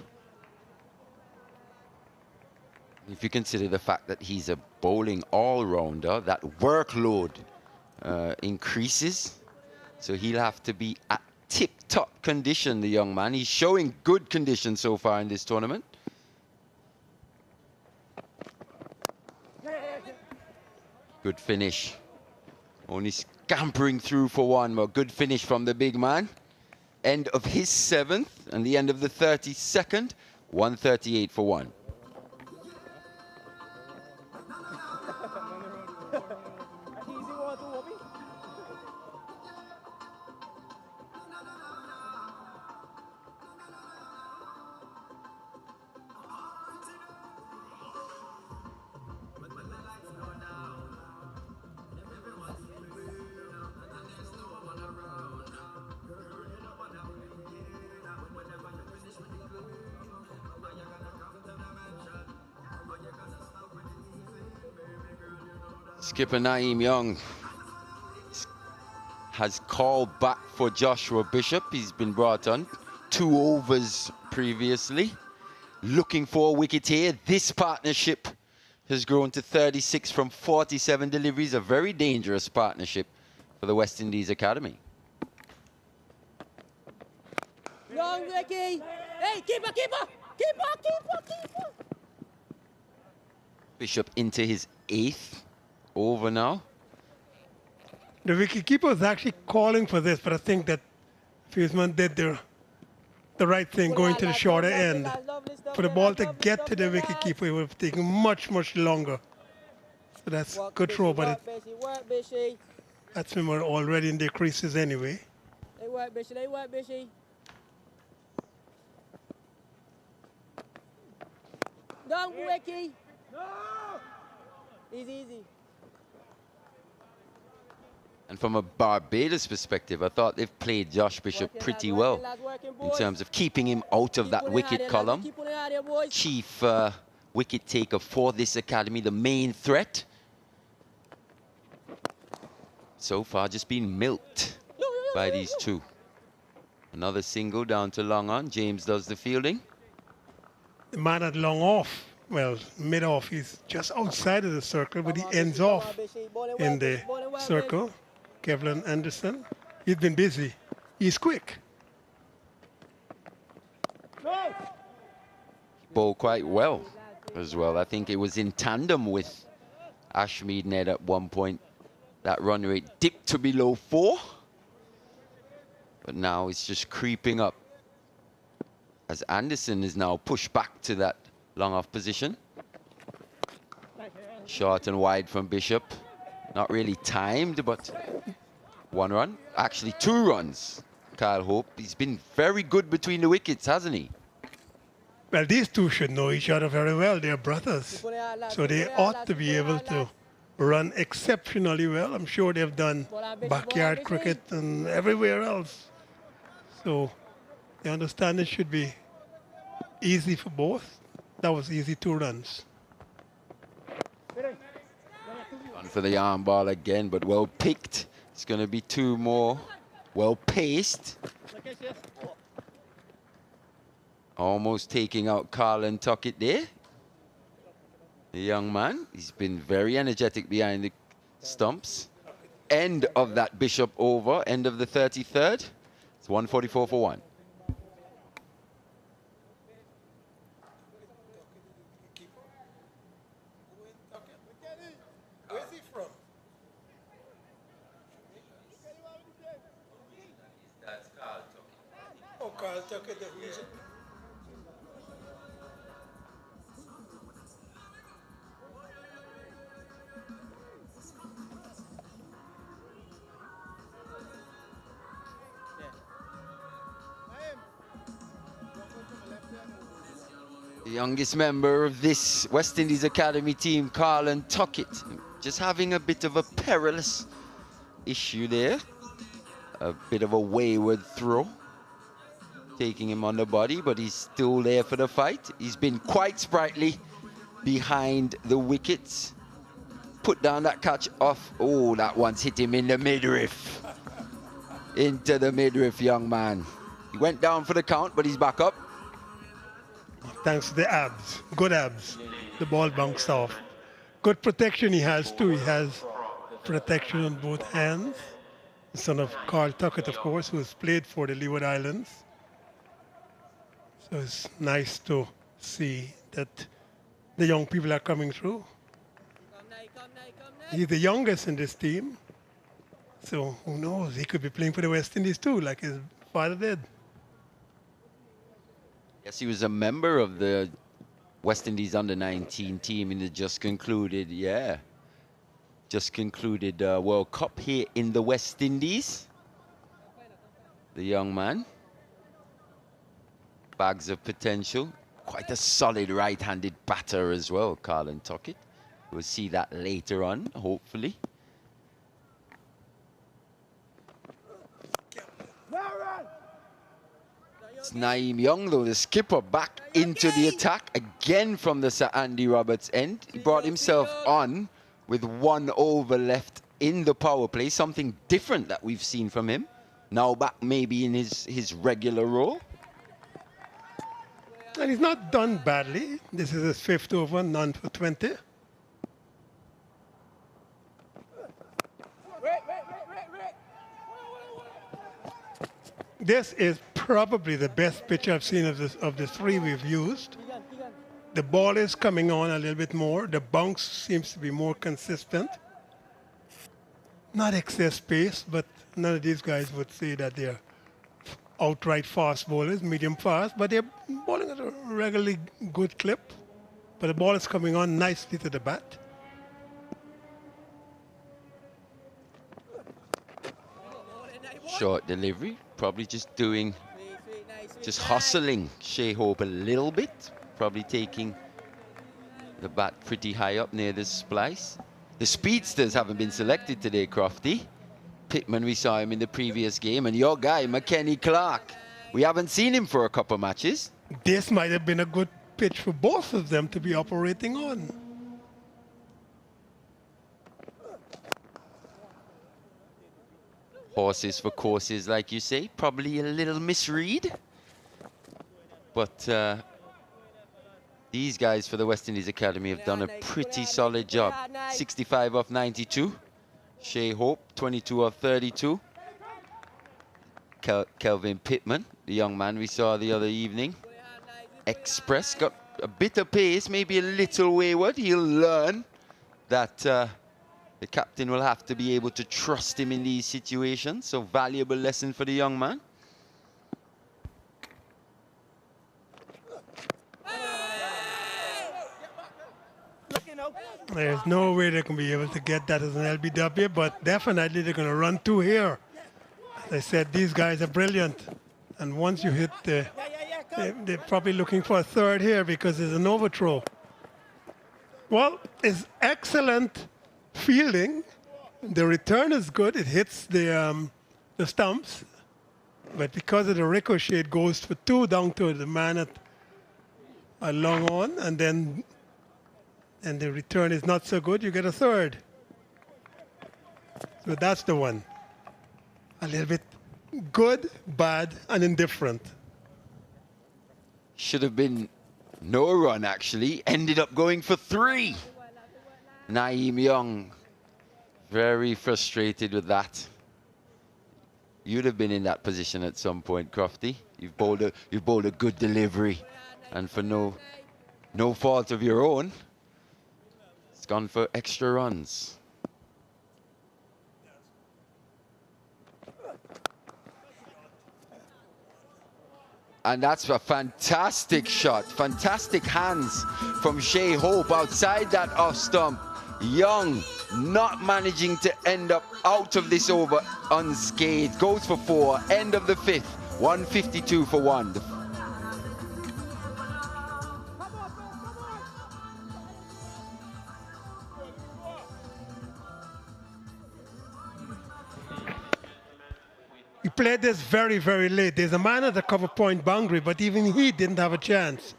If you consider the fact that he's a bowling all-rounder, that workload increases. So he'll have to be at tip-top condition, the young man. He's showing good condition so far in this tournament. Good finish. Only scampering through for one, but good finish from the big man. End of his 7th and the end of the 32nd. 138 for one. Skipper Naeem Young has called back for Joshua Bishop. He's been brought on 2 overs previously. Looking for a wicket here. This partnership has grown to 36 from 47 deliveries. A very dangerous partnership for the West Indies Academy. Long Ricky! Hey, keeper, keeper! Keeper, keeper, keeper! Bishop into his 8th over now. The wicketkeeper is actually calling for this, but I think that Fusman did the right thing going to the shorter end. For the ball to get to the wicketkeeper, it would have taken much, much longer. So that's a good throw, but batsmen were already in their creases anyway. They work, Bishy, they work, Bishy. Don't Wicky! No! Easy, easy. And from a Barbados perspective, I thought they've played Josh Bishop pretty well in terms of keeping him out of that wicket column. Chief wicket taker for this academy, the main threat. So far, just been milked by these two. Another single down to long on. James does the fielding. The man at long off, well, mid off, he's just outside of the circle, but he ends off in the circle. Kevlin Anderson, he's been busy. He's quick. Bowled quite well as well. I think it was in tandem with Ashmead Ned at one point. That run rate dipped to below 4. But now it's just creeping up as Anderson is now pushed back to that long off position. Short and wide from Bishop. Not really timed, but 1 run. Actually 2 runs. Kyle Hope. He's been very good between the wickets, hasn't he? Well, these two should know each other very well. They're brothers. So they ought to be able to run exceptionally well. I'm sure they've done backyard cricket and everywhere else. So the understanding should be easy for both. That was easy 2 runs. One for the arm ball again, but well picked. It's going to be 2 more. Well paced. Almost taking out Carlin Tuckett there. The young man, he's been very energetic behind the stumps. End of that Bishop over, end of the 33rd. It's 144 for 1. Where's he from? That's Carl Tuckett. Oh, Carl Tuckett, the reason. The youngest member of this West Indies Academy team, Carlin Tuckett, just having a bit of a perilous issue there. A bit of a wayward throw, taking him on the body, but he's still there for the fight. He's been quite sprightly behind the wickets. Put down that catch off. Oh, that one's hit him in the midriff. Into the midriff, young man. He went down for the count, but he's back up. Thanks to the abs, good abs. The ball bounced off. Good protection he has too. He has protection on both hands. The son of Carl Tuckett, of course, who has played for the Leeward Islands. So it's nice to see that the young people are coming through. He's the youngest in this team. So who knows, he could be playing for the West Indies too, like his father did. Yes, he was a member of the West Indies under-19 team in the just concluded World Cup here in the West Indies. The young man. Bags of potential. Quite a solid right-handed batter as well, Carlin Tuckett. We'll see that later on, hopefully. It's Naeem Young, though, the skipper, back into the attack again from the Sir Andy Roberts end. He brought himself on with 1 over left in the power play, something different that we've seen from him. Now back maybe in his regular role. And he's not done badly. This is his 5th over, none for 20. This is probably the best pitch I've seen of the 3 we've used. The ball is coming on a little bit more. The bounce seems to be more consistent. Not excess pace, but none of these guys would say that they're outright fast bowlers, medium fast, but they're bowling at a regularly good clip. But the ball is coming on nicely to the bat. Short delivery, probably just hustling Shai Hope a little bit. Probably taking the bat pretty high up near the splice. The speedsters haven't been selected today, Crofty. Pittman, we saw him in the previous game, and your guy, McKenny Clark, we haven't seen him for a couple matches. This might have been a good pitch for both of them to be operating on. Horses for courses, like you say, probably a little misread. But these guys for the West Indies Academy have done a pretty solid job. 65 off 92. Shai Hope, 22 off 32. Kelvin Pittman, the young man we saw the other evening. Express, got a bit of pace, maybe a little wayward. He'll learn that the captain will have to be able to trust him in these situations. So valuable lesson for the young man. There's no way they can be able to get that as an LBW, but definitely they're going to run 2 here. As I said, these guys are brilliant. And once you hit they're probably looking for a 3rd here because there's an overthrow. Well, it's excellent fielding. The return is good. It hits the stumps. But because of the ricochet, it goes for 2 down to the man at a long on, and then the return is not so good, you get a 3rd. So that's the one. A little bit good, bad, and indifferent. Should have been no run, actually. Ended up going for 3. Naeem Young, very frustrated with that. You'd have been in that position at some point, Crofty. You've bowled a good delivery, and for no fault of your own, it's gone for extra runs. And that's a fantastic shot. Fantastic hands from Shai Hope outside that off stump. Young not managing to end up out of this over unscathed. Goes for 4. End of the 5th. 152 for 1. played this very, very late. There's a man at the cover point boundary, but even he didn't have a chance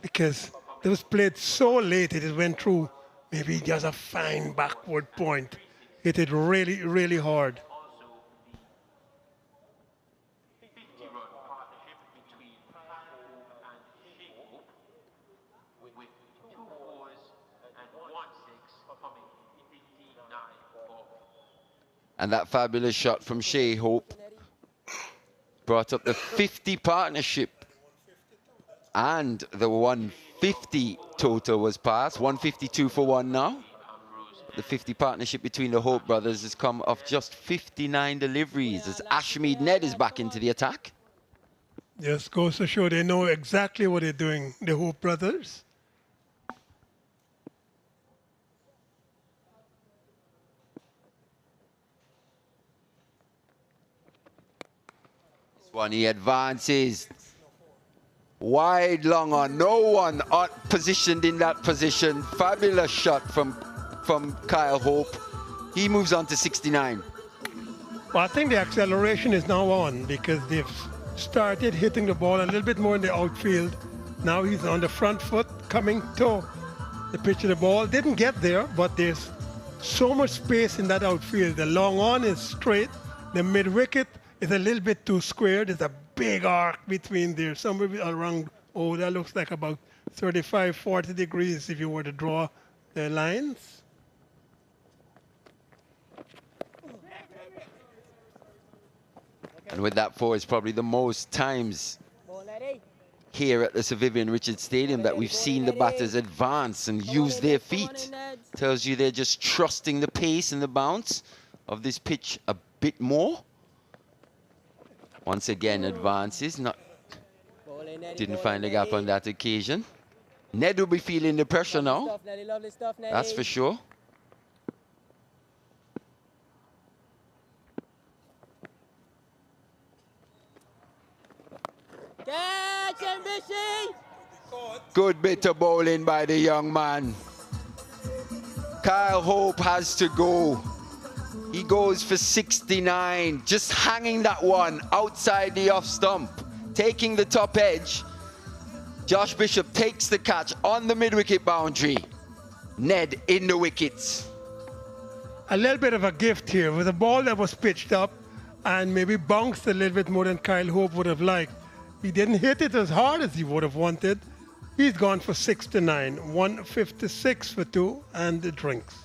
because it was played so late it went through maybe just a fine backward point. Hit it really, really hard. And that fabulous shot from Shai Hope brought up the 50 partnership. And the 150 total was passed. 152 for one now. The 50 partnership between the Hope brothers has come off just 59 deliveries as Ashmead Ned is back into the attack. Just goes to show they know exactly what they're doing, the Hope brothers. This one he advances. Wide, long on, no one positioned in that position. Fabulous shot from Kyle Hope. He moves on to 69. Well, I think the acceleration is now on because they've started hitting the ball a little bit more in the outfield. Now he's on the front foot coming to the pitch of the ball. Didn't get there, but there's so much space in that outfield. The long on is straight. The mid-wicket is a little bit too square. There's a big arc between there, somewhere around, oh, that looks like about 35, 40 degrees if you were to draw the lines. And with that four, it's probably the most times here at the Sir Vivian Richards Stadium that we've seen the batters advance and use their feet. Tells you they're just trusting the pace and the bounce of this pitch a bit more. Once again, advances, didn't find a gap on that occasion. Ned will be feeling the pressure now, that's for sure. Good bit of bowling by the young man. Kyle Hope has to go. He goes for 69, just hanging that one outside the off stump, taking the top edge. Josh Bishop takes the catch on the mid-wicket boundary. Ned in the wickets. A little bit of a gift here with a ball that was pitched up and maybe bounced a little bit more than Kyle Hope would have liked. He didn't hit it as hard as he would have wanted. He's gone for 69, 156 for two, and the drinks.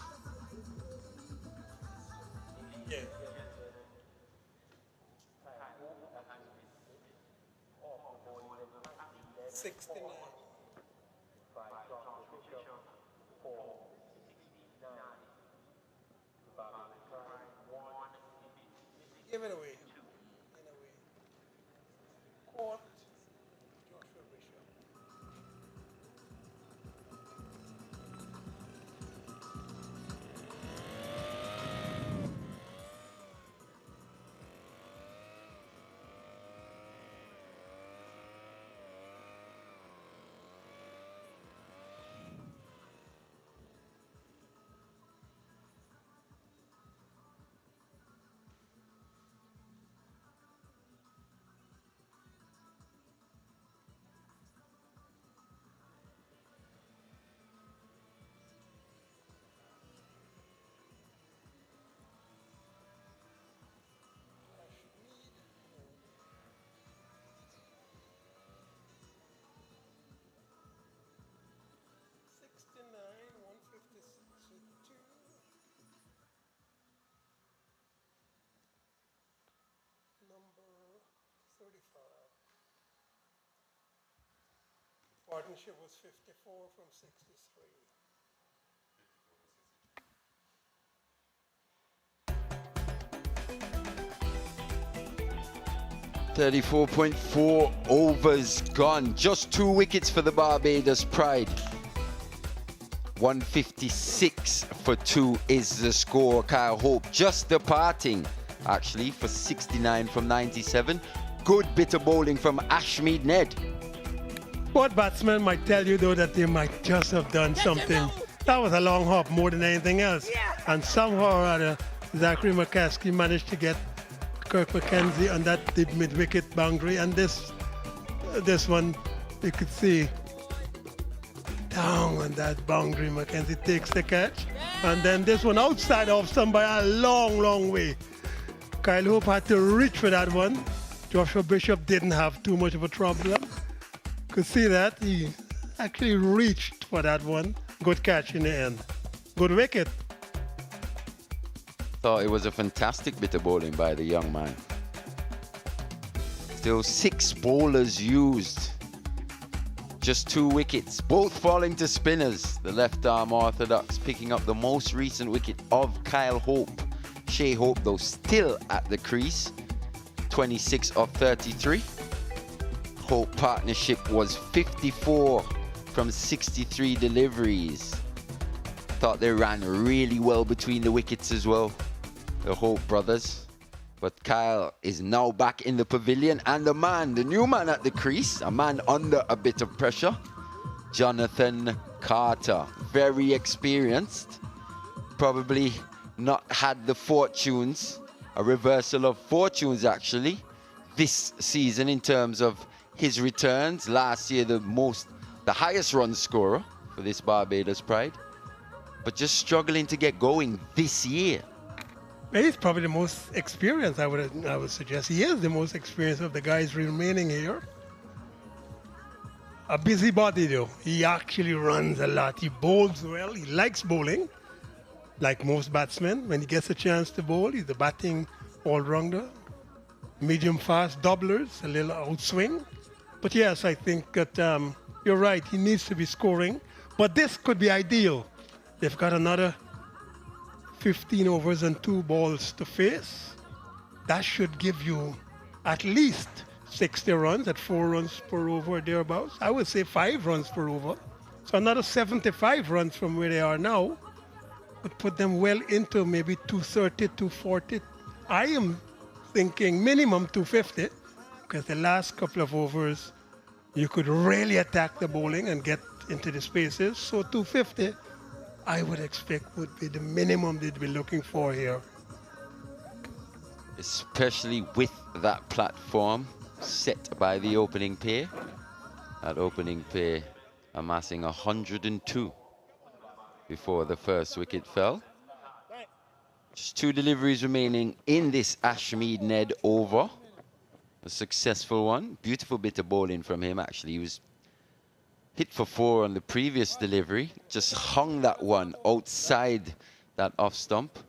Give it away. Court. 35. Partnership was 54 from 63. 34.4 overs gone. Just 2 wickets for the Barbados Pride. 156 for 2 is the score. Kyle Hope just departing, actually, for 69 from 97. Good bit of bowling from Ashmead Ned. What batsman might tell you, though, that they might just have done something? That was a long hop more than anything else. And somehow or other, Zachary McCaskey managed to get Kirk McKenzie on that the mid-wicket boundary, and this one you could see down on that boundary. McKenzie takes the catch, and then this one outside off stump by a long way. Kyle Hope had to reach for that one. Joshua Bishop didn't have too much of a problem. Could see that he actually reached for that one. Good catch in the end. Good wicket. Thought it was a fantastic bit of bowling by the young man. Still 6 bowlers used. Just 2 wickets, both falling to spinners. The left arm orthodox picking up the most recent wicket of Kyle Hope. Shai Hope, though, still at the crease. 26 of 33. Hope partnership was 54 from 63 deliveries. Thought they ran really well between the wickets as well, the Hope brothers. But Kyle is now back in the pavilion, and the new man at the crease, a man under a bit of pressure, Jonathan Carter. Very experienced, probably not had the fortunes, a reversal of fortunes actually, this season in terms of his returns. Last year, the highest run scorer for this Barbados Pride, but just struggling to get going this year. He's probably the most experienced, I would suggest. He is the most experienced of the guys remaining here. A busybody though. He actually runs a lot. He bowls well. He likes bowling, like most batsmen. When he gets a chance to bowl, he's a batting all-rounder. Medium fast doublers, a little outswing. But yes, I think that you're right. He needs to be scoring. But this could be ideal. They've got another 15 overs and 2 balls to face. That should give you at least 60 runs at 4 runs per over or thereabouts. I would say 5 runs per over. So another 75 runs from where they are now would put them well into maybe 230, 240. I am thinking minimum 250, because the last couple of overs you could really attack the bowling and get into the spaces. So 250 I would expect would be the minimum they'd be looking for here. Especially with that platform set by the opening pair. That opening pair amassing 102 before the first wicket fell. Just 2 deliveries remaining in this Ashmead Ned over. A successful one. Beautiful bit of bowling from him, actually. He was hit for 4 on the previous delivery. Just hung that one outside that off stump.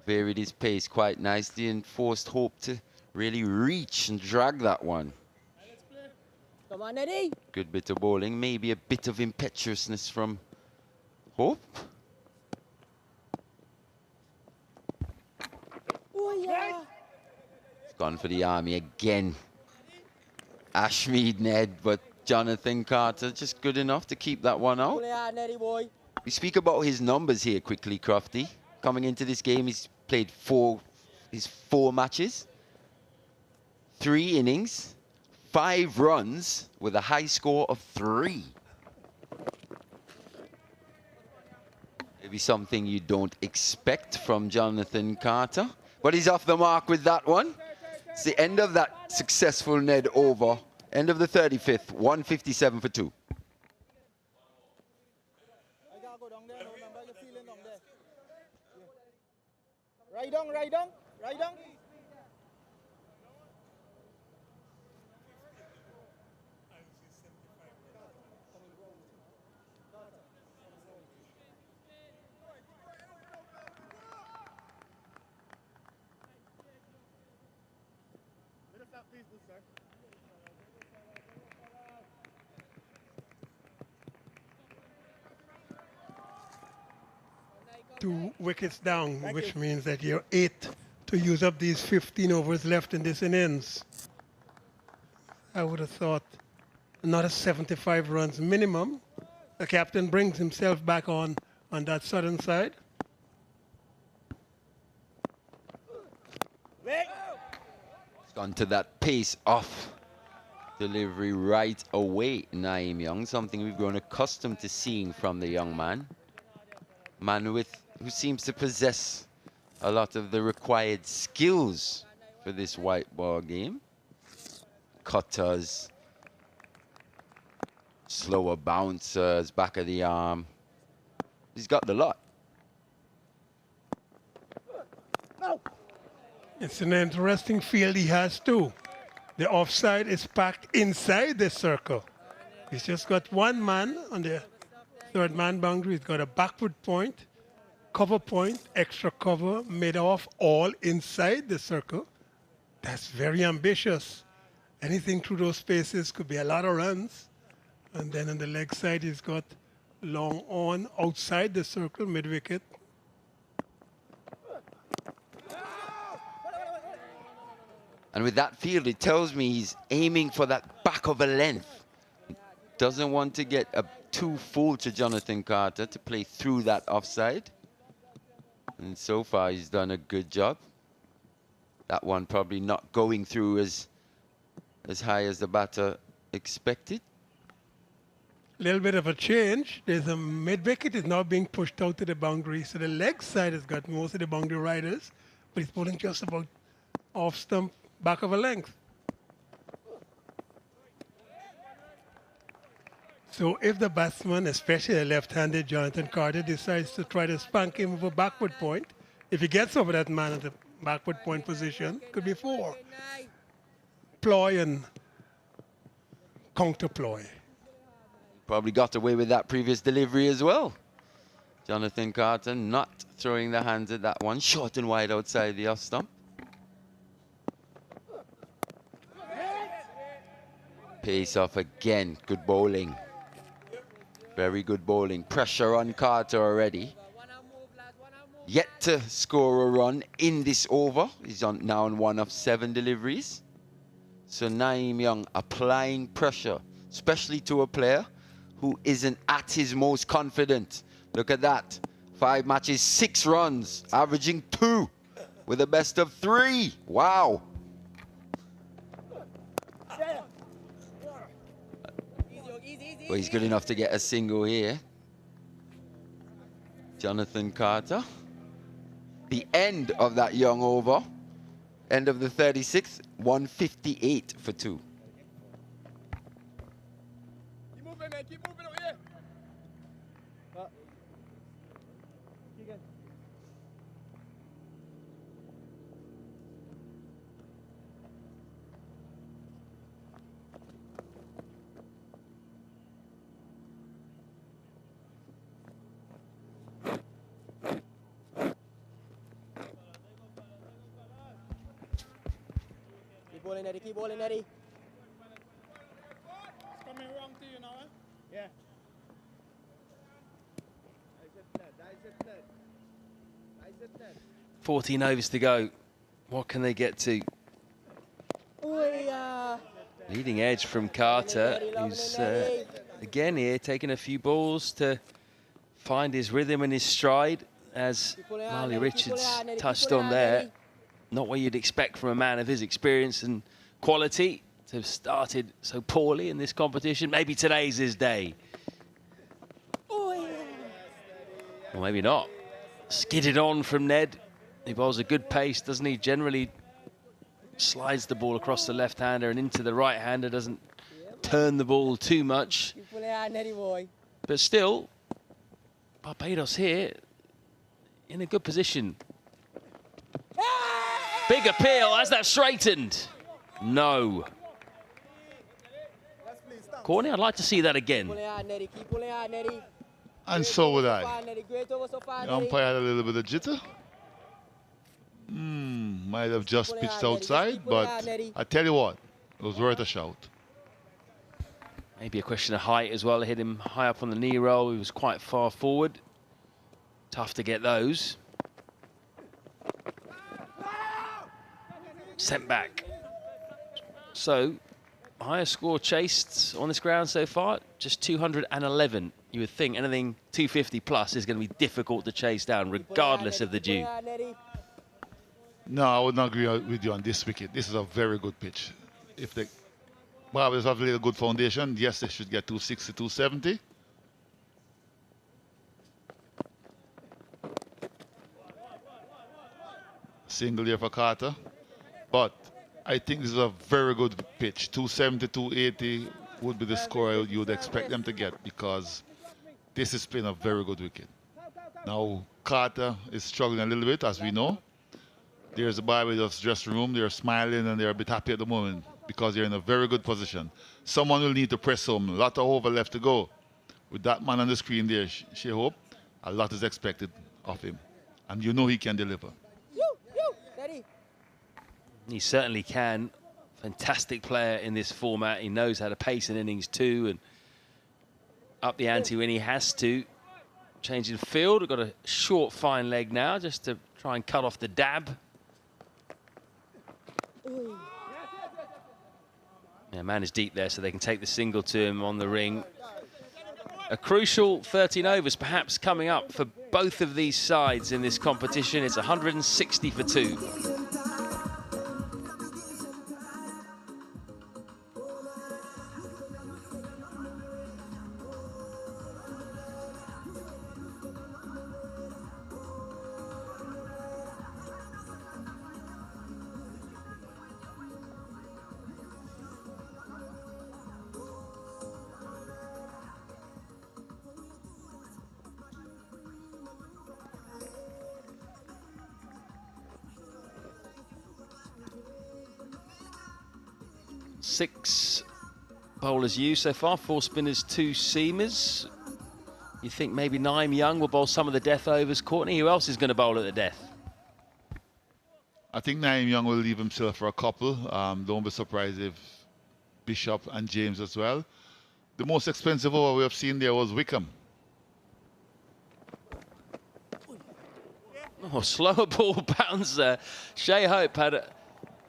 Varied his pace quite nicely and forced Hope to really reach and drag that one. Come on, Eddie. Good bit of bowling. Maybe a bit of impetuousness from Hope. Oh, yeah. It's gone for the army again. Ashmead Ned, but Jonathan Carter just good enough to keep that one out. We speak about his numbers here quickly, Crofty. Coming into this game, he's played 4 matches, 3 innings, 5 runs with a high score of 3. Maybe something you don't expect from Jonathan Carter, but he's off the mark with that one. It's the end of that successful Ned over. End of the 35th, 157 for 2. I gotta go down there. Remember your feeling down there. Right down, right down, right down. Two wickets down, which means that you're 8 to use up these 15 overs left in this innings. I would have thought another 75 runs minimum. The captain brings himself back on that southern side. It's gone to that pace off delivery right away, Naeem Young, something we've grown accustomed to seeing from the young man. Man who seems to possess a lot of the required skills for this white ball game. Cutters, slower bouncers, back of the arm. He's got the lot. It's an interesting field he has too. The offside is packed inside the circle. He's just got one man on the third man boundary. He's got a backward point, cover point, extra cover, mid-off, all inside the circle. That's very ambitious. Anything through those spaces could be a lot of runs. And then on the leg side, he's got long on outside the circle, mid-wicket. And with that field, it tells me he's aiming for that back of a length. Doesn't want to get too full to Jonathan Carter to play through that offside. And so far, he's done a good job. That one probably not going through as high as the batter expected. A little bit of a change. There's a mid-wicket is now being pushed out to the boundary. So the leg side has got most of the boundary riders, but he's pulling just about off stump, back of a length. So if the batsman, especially the left-handed Jonathan Carter, decides to try to spank him with a backward point, if he gets over that man at the backward point position, could be 4. Ploy and counter-ploy. Probably got away with that previous delivery as well. Jonathan Carter not throwing the hands at that one. Short and wide outside the off stump. Pace off again. Good bowling. Very good bowling. Pressure on Carter already. Yet to score a run in this over. He's now on 1 of 7 deliveries. So Naeem Young applying pressure, especially to a player who isn't at his most confident. Look at that. 5 matches, 6 runs, averaging 2 with a best of 3. Wow. Well, he's good enough to get a single here. Jonathan Carter. The end of that Young over. End of the 36th, 158 for 2. Keep moving, man. Keep moving over here. Keep Keep bowling, Eddie. Keep bowling, Eddie. It's coming wrong to you now, eh? Yeah. Nice it, Ned. 14 overs to go. What can they get to? Leading edge from Carter, who's again here taking a few balls to find his rhythm and his stride, as Marley Richards touched on there. Not what you'd expect from a man of his experience and quality to have started so poorly in this competition. Maybe today's his day. Or maybe not. Skidded on from Ned. He bowls a good pace, doesn't he? Generally slides the ball across the left-hander and into the right-hander, doesn't turn the ball too much. But still, Barbados here in a good position. Big appeal, has that straightened? No. Corny, I'd like to see that again. And so would I. The umpire had a little bit of jitter. Might have just pitched outside, but I tell you what, it was worth a shout. Maybe a question of height as well. Hit him high up on the knee roll. He was quite far forward. Tough to get those. Sent back. So, highest score chased on this ground so far, just 211. You would think anything 250 plus is going to be difficult to chase down, regardless of the due. No, I would not agree with you on this wicket. This is a very good pitch. If the Barbados have a little good foundation, yes, they should get 260, 270. Single here for Carter. But I think this is a very good pitch. 270, 280 would be the score you would expect them to get because this is playing a very good wicket. Now, Carter is struggling a little bit, as we know. There's a Barbados dressing room. They're smiling and they're a bit happy at the moment because they're in a very good position. Someone will need to press home. A lot of over left to go. With that man on the screen there, Shai Hope, a lot is expected of him. And you know he can deliver. He certainly can. Fantastic player in this format. He knows how to pace an innings too and up the ante when he has to. Changing field. We've got a short, fine leg now just to try and cut off the dab. Yeah, man is deep there, so they can take the single to him on the ring. A crucial 13 overs perhaps coming up for both of these sides in this competition. It's 160 for 2. Six bowlers used so far, 4 spinners, 2 seamers. You think maybe Naeem Young will bowl some of the death overs. Courtney, who else is going to bowl at the death? I think Naeem Young will leave himself for a couple. Don't be surprised if Bishop and James as well. The most expensive over we have seen there was Wickham. Oh, slower ball bouncer. Shai Hope had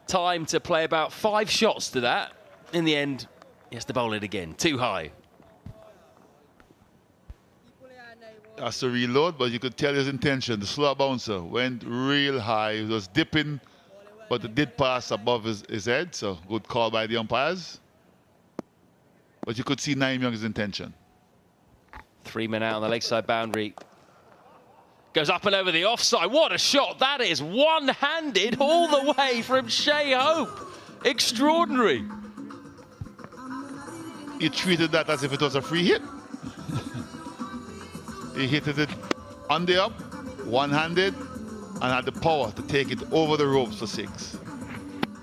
time to play about 5 shots to that. In the end, he has to bowl it again. Too high. Has to reload, but you could tell his intention. The slow bouncer went real high. He was dipping, but it did pass above his head, so good call by the umpires. But you could see Naeem Young's intention. 3 men out on the leg side boundary. Goes up and over the offside. What a shot that is. One-handed all the way from Shai Hope. Extraordinary. He treated that as if it was a free hit. He hit it on the up, one-handed, and had the power to take it over the ropes for 6.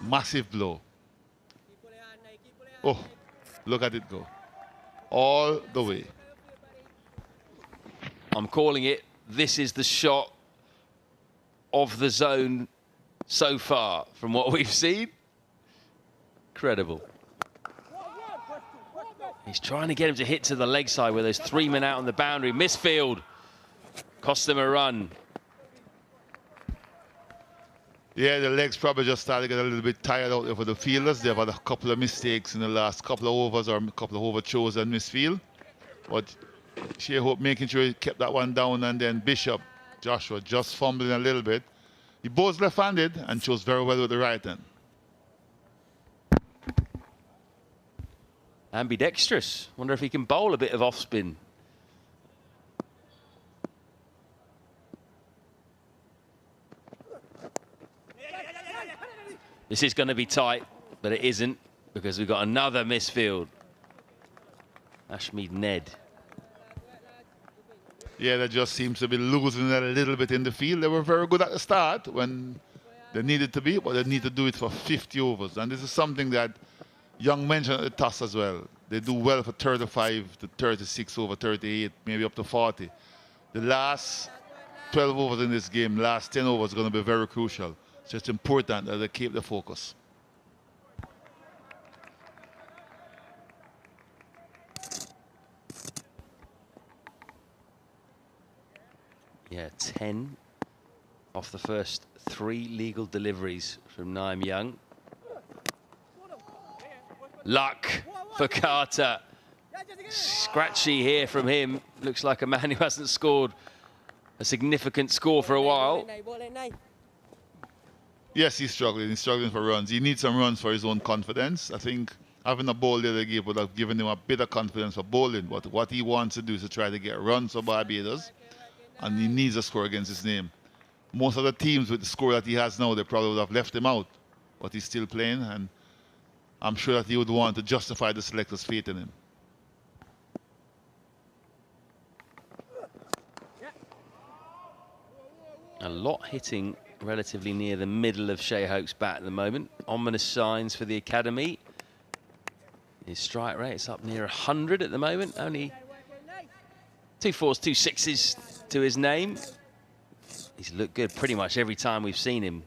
Massive blow. Oh, look at it go. All the way. I'm calling it. This is the shot of the zone so far from what we've seen. Incredible. He's trying to get him to hit to the leg side where there's 3 men out on the boundary. Misfield. Cost them a run. Yeah, the legs probably just started to get a little bit tired out there for the fielders. They've had a couple of mistakes in the last couple of overs or a couple of over throws and misfield. But Shai Hope making sure he kept that one down, and then Bishop, Joshua, just fumbling a little bit. He bowls left-handed and chose very well with the right hand. Ambidextrous. Wonder if he can bowl a bit of off-spin. This is going to be tight, but it isn't because we've got another misfield. Ashmead Ned. Yeah, that just seems to be losing that a little bit in the field. They were very good at the start when they needed to be, but they need to do it for 50 overs. And this is something that Young mentioned at the toss as well. They do well for 35 to 36 over 38, maybe up to 40. The last 12 overs in this game, last 10 overs, are going to be very crucial. So it's important that they keep the focus. Yeah, 10 off the first 3 legal deliveries from Naeem Young. Luck for Carter. Scratchy here from him. Looks like a man who hasn't scored a significant score for a while. Yes, he's struggling. He's struggling for runs. He needs some runs for his own confidence. I think having a bowl the other game would have given him a bit of confidence for bowling. But what he wants to do is to try to get runs for Barbados. And he needs a score against his name. most of the teams with the score that he has now, they probably would have left him out. But he's still playing, and I'm sure that he would want to justify the selector's faith in him. A lot hitting relatively near the middle of Shai Hope's bat at the moment. Ominous signs for the academy. His strike rate's up near 100 at the moment. Only 2 4s, 2 6s to his name. He's looked good pretty much every time we've seen him.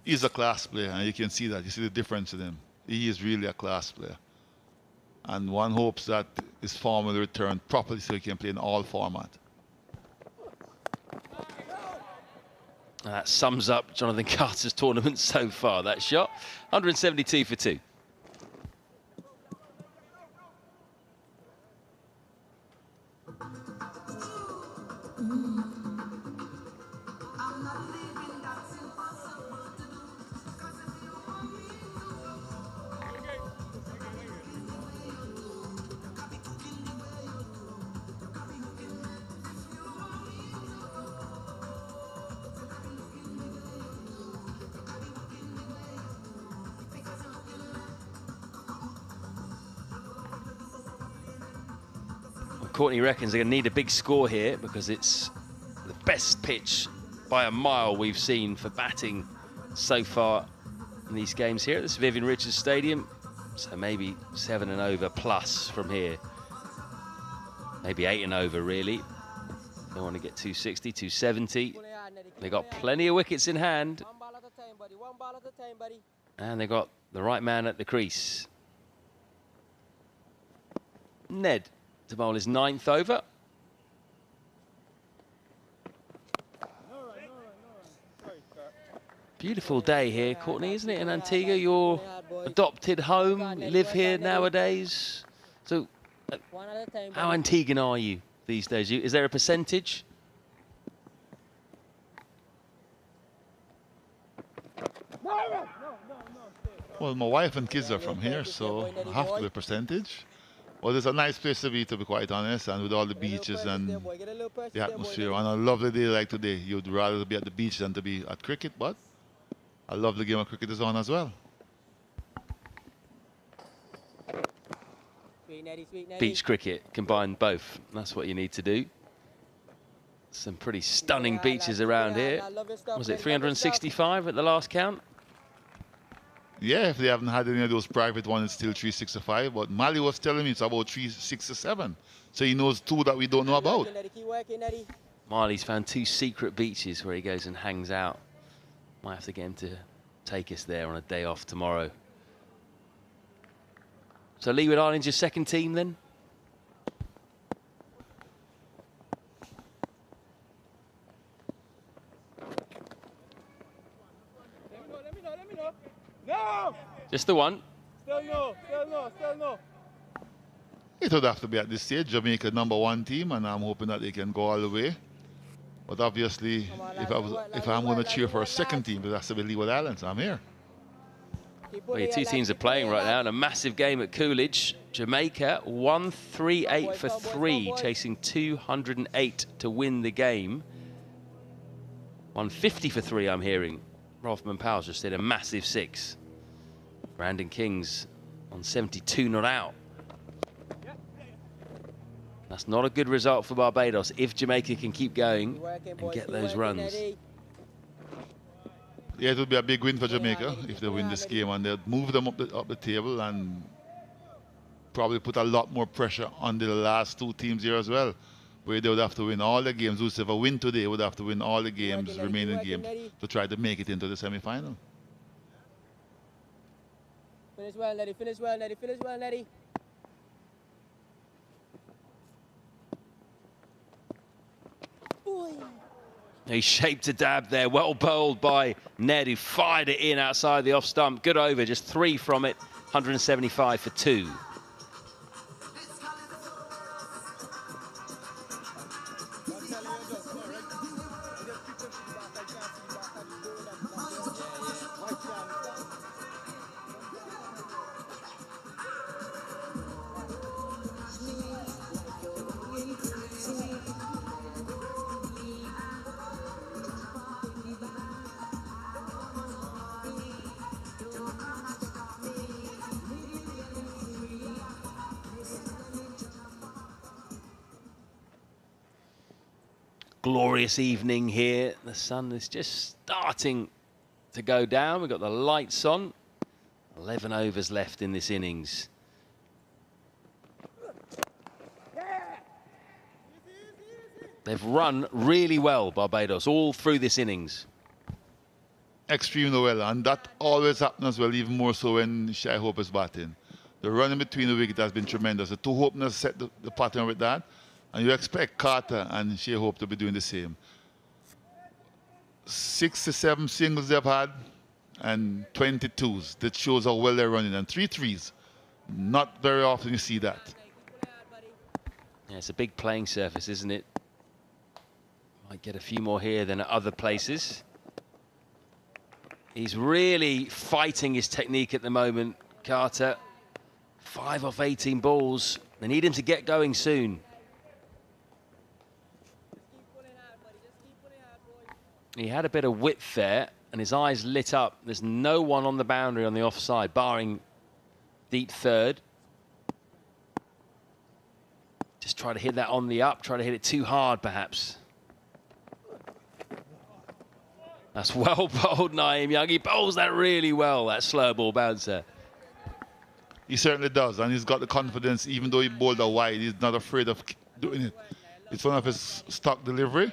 He's a class player, and you can see that. You see the difference in him. He is really a class player. And one hopes that his form will return properly so he can play in all formats. That sums up Jonathan Carter's tournament so far, that shot. 172 for 2. Courtney reckons they're going to need a big score here because it's the best pitch by a mile we've seen for batting so far in these games here at this Vivian Richards Stadium. So maybe 7 and over plus from here. Maybe 8 and over, really. They want to get 260, 270. They've got plenty of wickets in hand. And they've got the right man at the crease. Ned to bowl his 9th over. Beautiful day here, Courtney, isn't it, in Antigua? Your adopted home, you live here nowadays. So, how Antiguan are you these days? Is there a percentage? Well, my wife and kids are from here, so I have to be a percentage. Well, it's a nice place to be quite honest, and with all the beaches and the atmosphere. On a lovely day like today, you'd rather be at the beach than to be at cricket, but a lovely game of cricket is on as well. Beach cricket, combine both. That's what you need to do. Some pretty stunning beaches around here. Was it 365 at the last count? Yeah, if they haven't had any of those private ones, it's still 365. But Mali was telling me it's about 367. So he knows 2 that we don't know about. Marley's found 2 secret beaches where he goes and hangs out. Might have to get him to take us there on a day off tomorrow. So Leeward Island's your second team then? No! Just the one. Still no, still no, still no. It would have to be at this stage, Jamaica #1 team, and I'm hoping that they can go all the way. But obviously, if I'm going to cheer for a second team, it has to be Leeward Islands. I'm here. Well, your 2 teams are playing right now in a massive game at Coolidge. Jamaica 138 for 3, chasing 208 to win the game. 150 for 3, I'm hearing. Rothman Powell's just hit a massive 6. Brandon King's on 72 not out. That's not a good result for Barbados if Jamaica can keep going and get those runs. Yeah, it would be a big win for Jamaica if they win this game, and they'll move them up the table and probably put a lot more pressure on the last 2 teams here as well, where they would have to win all the games. Whoever win today would have to win all the games, remaining games, to try to make it into the semi-final. Finish well, Nettie. Finish well, Nettie. Finish well, Nettie. He shaped a dab there, well bowled by Ned, who fired it in outside the off stump. Good over, just 3 from it, 175 for 2. glorious evening here. The sun is just starting to go down. We've got the lights on. 11 overs left in this innings. They've run really well, Barbados, all through this innings. Extremely well, and that always happens as well, even more so when Shai Hope is batting. The running between the wicket has been tremendous. The two openers set the pattern with that, and you expect Carter and Shai Hope to be doing the same. 67 singles they've had, and 22s. That shows how well they're running, and 3 threes. Not very often you see that. Yeah, it's a big playing surface, isn't it? Might get a few more here than at other places. He's really fighting his technique at the moment, Carter. 5 off 18 balls. They need him to get going soon. He had a bit of width there, and his eyes lit up. There's no one on the boundary on the offside, barring deep third. Just try to hit that on the up, try to hit it too hard, perhaps. That's well bowled, Naeem Young. He bowls that really well, that slow ball bouncer. He certainly does, and he's got the confidence. Even though he bowled a wide, he's not afraid of doing it. It's one of his stock delivery,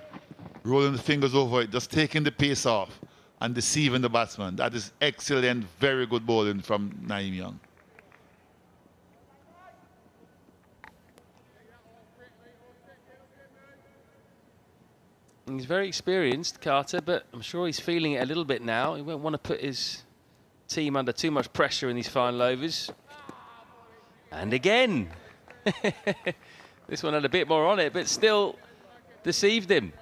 rolling the fingers over it, just taking the pace off and deceiving the batsman. That is excellent, very good bowling from Naeem Young. He's very experienced, Carter, but I'm sure he's feeling it a little bit now. He won't want to put his team under too much pressure in these final overs. And again. This one had a bit more on it, but still deceived him.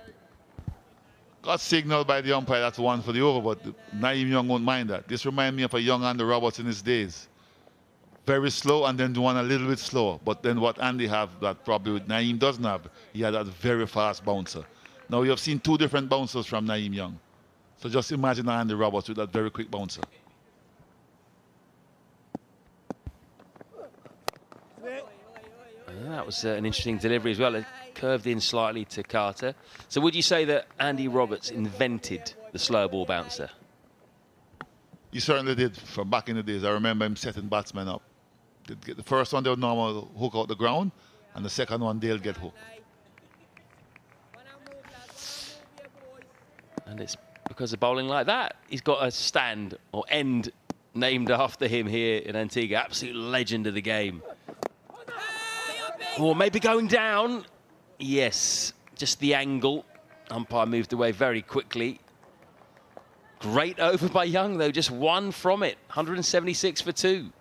Got signaled by the umpire that's one for the over, but Naeem Young won't mind that. This reminds me of a young Andy Roberts in his days. Very slow and then do one a little bit slower. But then what Andy have that probably Naeem doesn't have, he had that very fast bouncer. Now you have seen 2 different bouncers from Naeem Young. So just imagine Andy Roberts with that very quick bouncer. Yeah, that was an interesting delivery as well. It curved in slightly to Carter. So would you say that Andy Roberts invented the slow ball bouncer? He certainly did from back in the days. I remember him setting batsmen up. They'd get the first one, they'll normally hook out the ground, and the second one, they'll get hooked. And it's because of bowling like that. He's got a stand or end named after him here in Antigua. Absolute legend of the game. Or maybe going down. Yes, just the angle. Umpire moved away very quickly. Great over by Young, though. Just 1 from it. 176 for 2.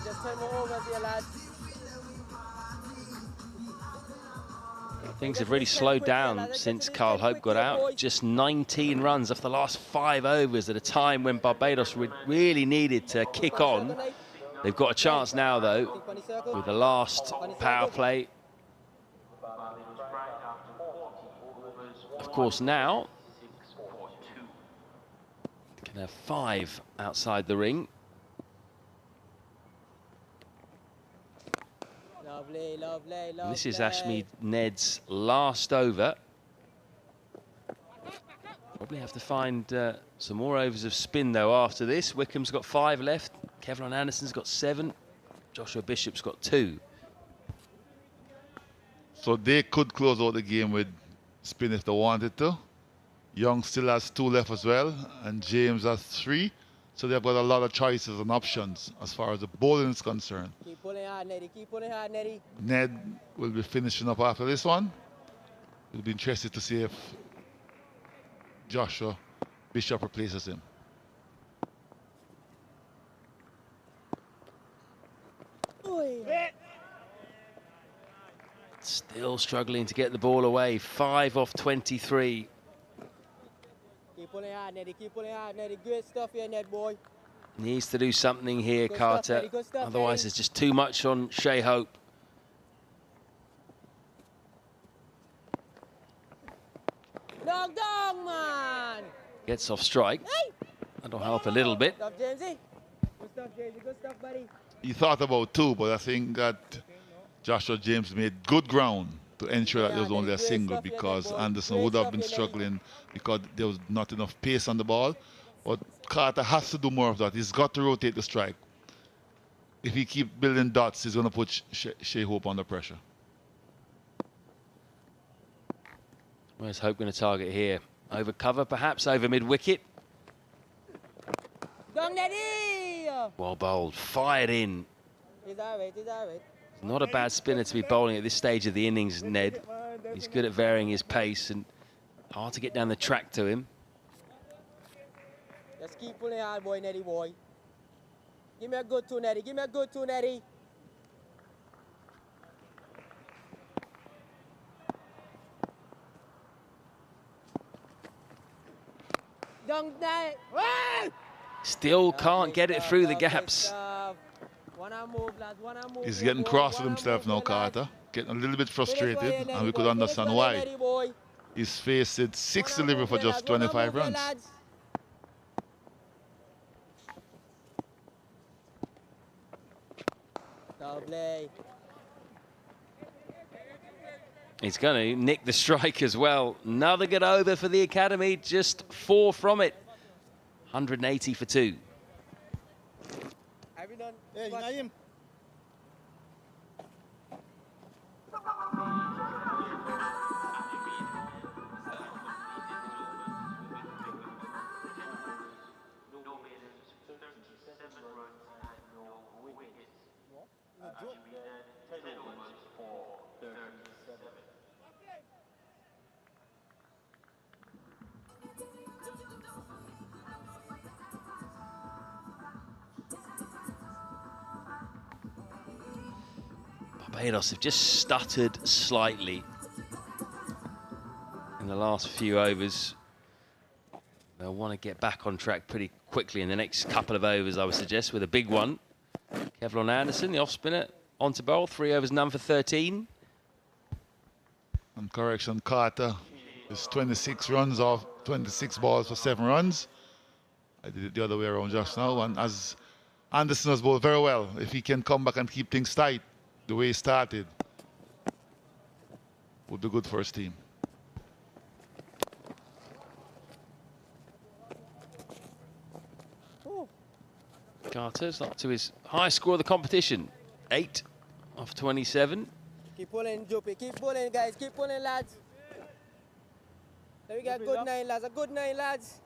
Just 10 more overs here, lads. Things have really slowed down since Shai Hope got out. Just 19 runs off the last 5 overs at a time when Barbados really needed to kick on. They've got a chance now, though, with the last power play. Of course, now can have 5 outside the ring. Lovely, lovely, lovely. This is Ashmead Ned's last over. Probably have to find some more overs of spin, though, after this. Wickham's got 5 left. Kevlin Anderson's got 7. Joshua Bishop's got 2. So they could close out the game with spin if they wanted to. Young still has 2 left as well, and James has 3. So they've got a lot of choices and options as far as the bowling is concerned. Keep pulling hard, Neddy. Keep pulling hard, Neddy. Ned will be finishing up after this one. We'll be interested to see if Joshua Bishop replaces him. Still struggling to get the ball away. 5 off 23. hard, Neddy. Keep pulling hard, Neddy. Great stuff here, Ned, boy. Needs to do something here, Good Carter. stuff, Neddy. Good stuff, Otherwise, Neddy. there's just too much on Shai Hope. Dong, man. Gets off strike. Hey. That'll help a little bit. Good stuff, Jamesy. Good stuff, Jamesy. Good stuff, buddy. He thought about two, but I think that Joshua James made good ground to ensure that there was only a single, because Anderson would have been struggling because there was not enough pace on the ball. But Carter has to do more of that. He's got to rotate the strike. If he keeps building dots, he's going to put Shai Hope under pressure. Where's Hope going to target here? Over cover, perhaps, over mid-wicket. Dong, Neddy. Well bowled, fired in. He's all right, he's all right. Not a bad spinner to be bowling at this stage of the innings, Ned. He's good at varying his pace and hard to get down the track to him. Just keep pulling hard, boy, Neddy, boy. Give me a good two, Neddy. Give me a good two, Neddy. Dong, Neddy. Still can't get it through the gaps. He's getting cross with himself now, Carter. Getting a little bit frustrated, and we could understand why. He's faced 6 delivery for just 25 runs. He's going to nick the strike as well. Another good over for the academy, just 4 from it. 180 for 2. Have you done? Hey, Naim. Barbados have just stuttered slightly in the last few overs. They'll want to get back on track pretty quickly in the next couple of overs, I would suggest, with a big one. Kevlon Anderson, the off-spinner, on to bowl. 3 overs, none for 13. And correction, Carter is 26 runs off 26 balls for 7 runs. I did it the other way around just now. And as Anderson has bowled very well, if he can come back and keep things tight the way he started, would be good for his team. Carter's up to his highest score of the competition. 8 off 27. Keep pulling, Joppy. Keep pulling, guys. Keep pulling, lads. There we got a good 9, lads. A good 9, lads.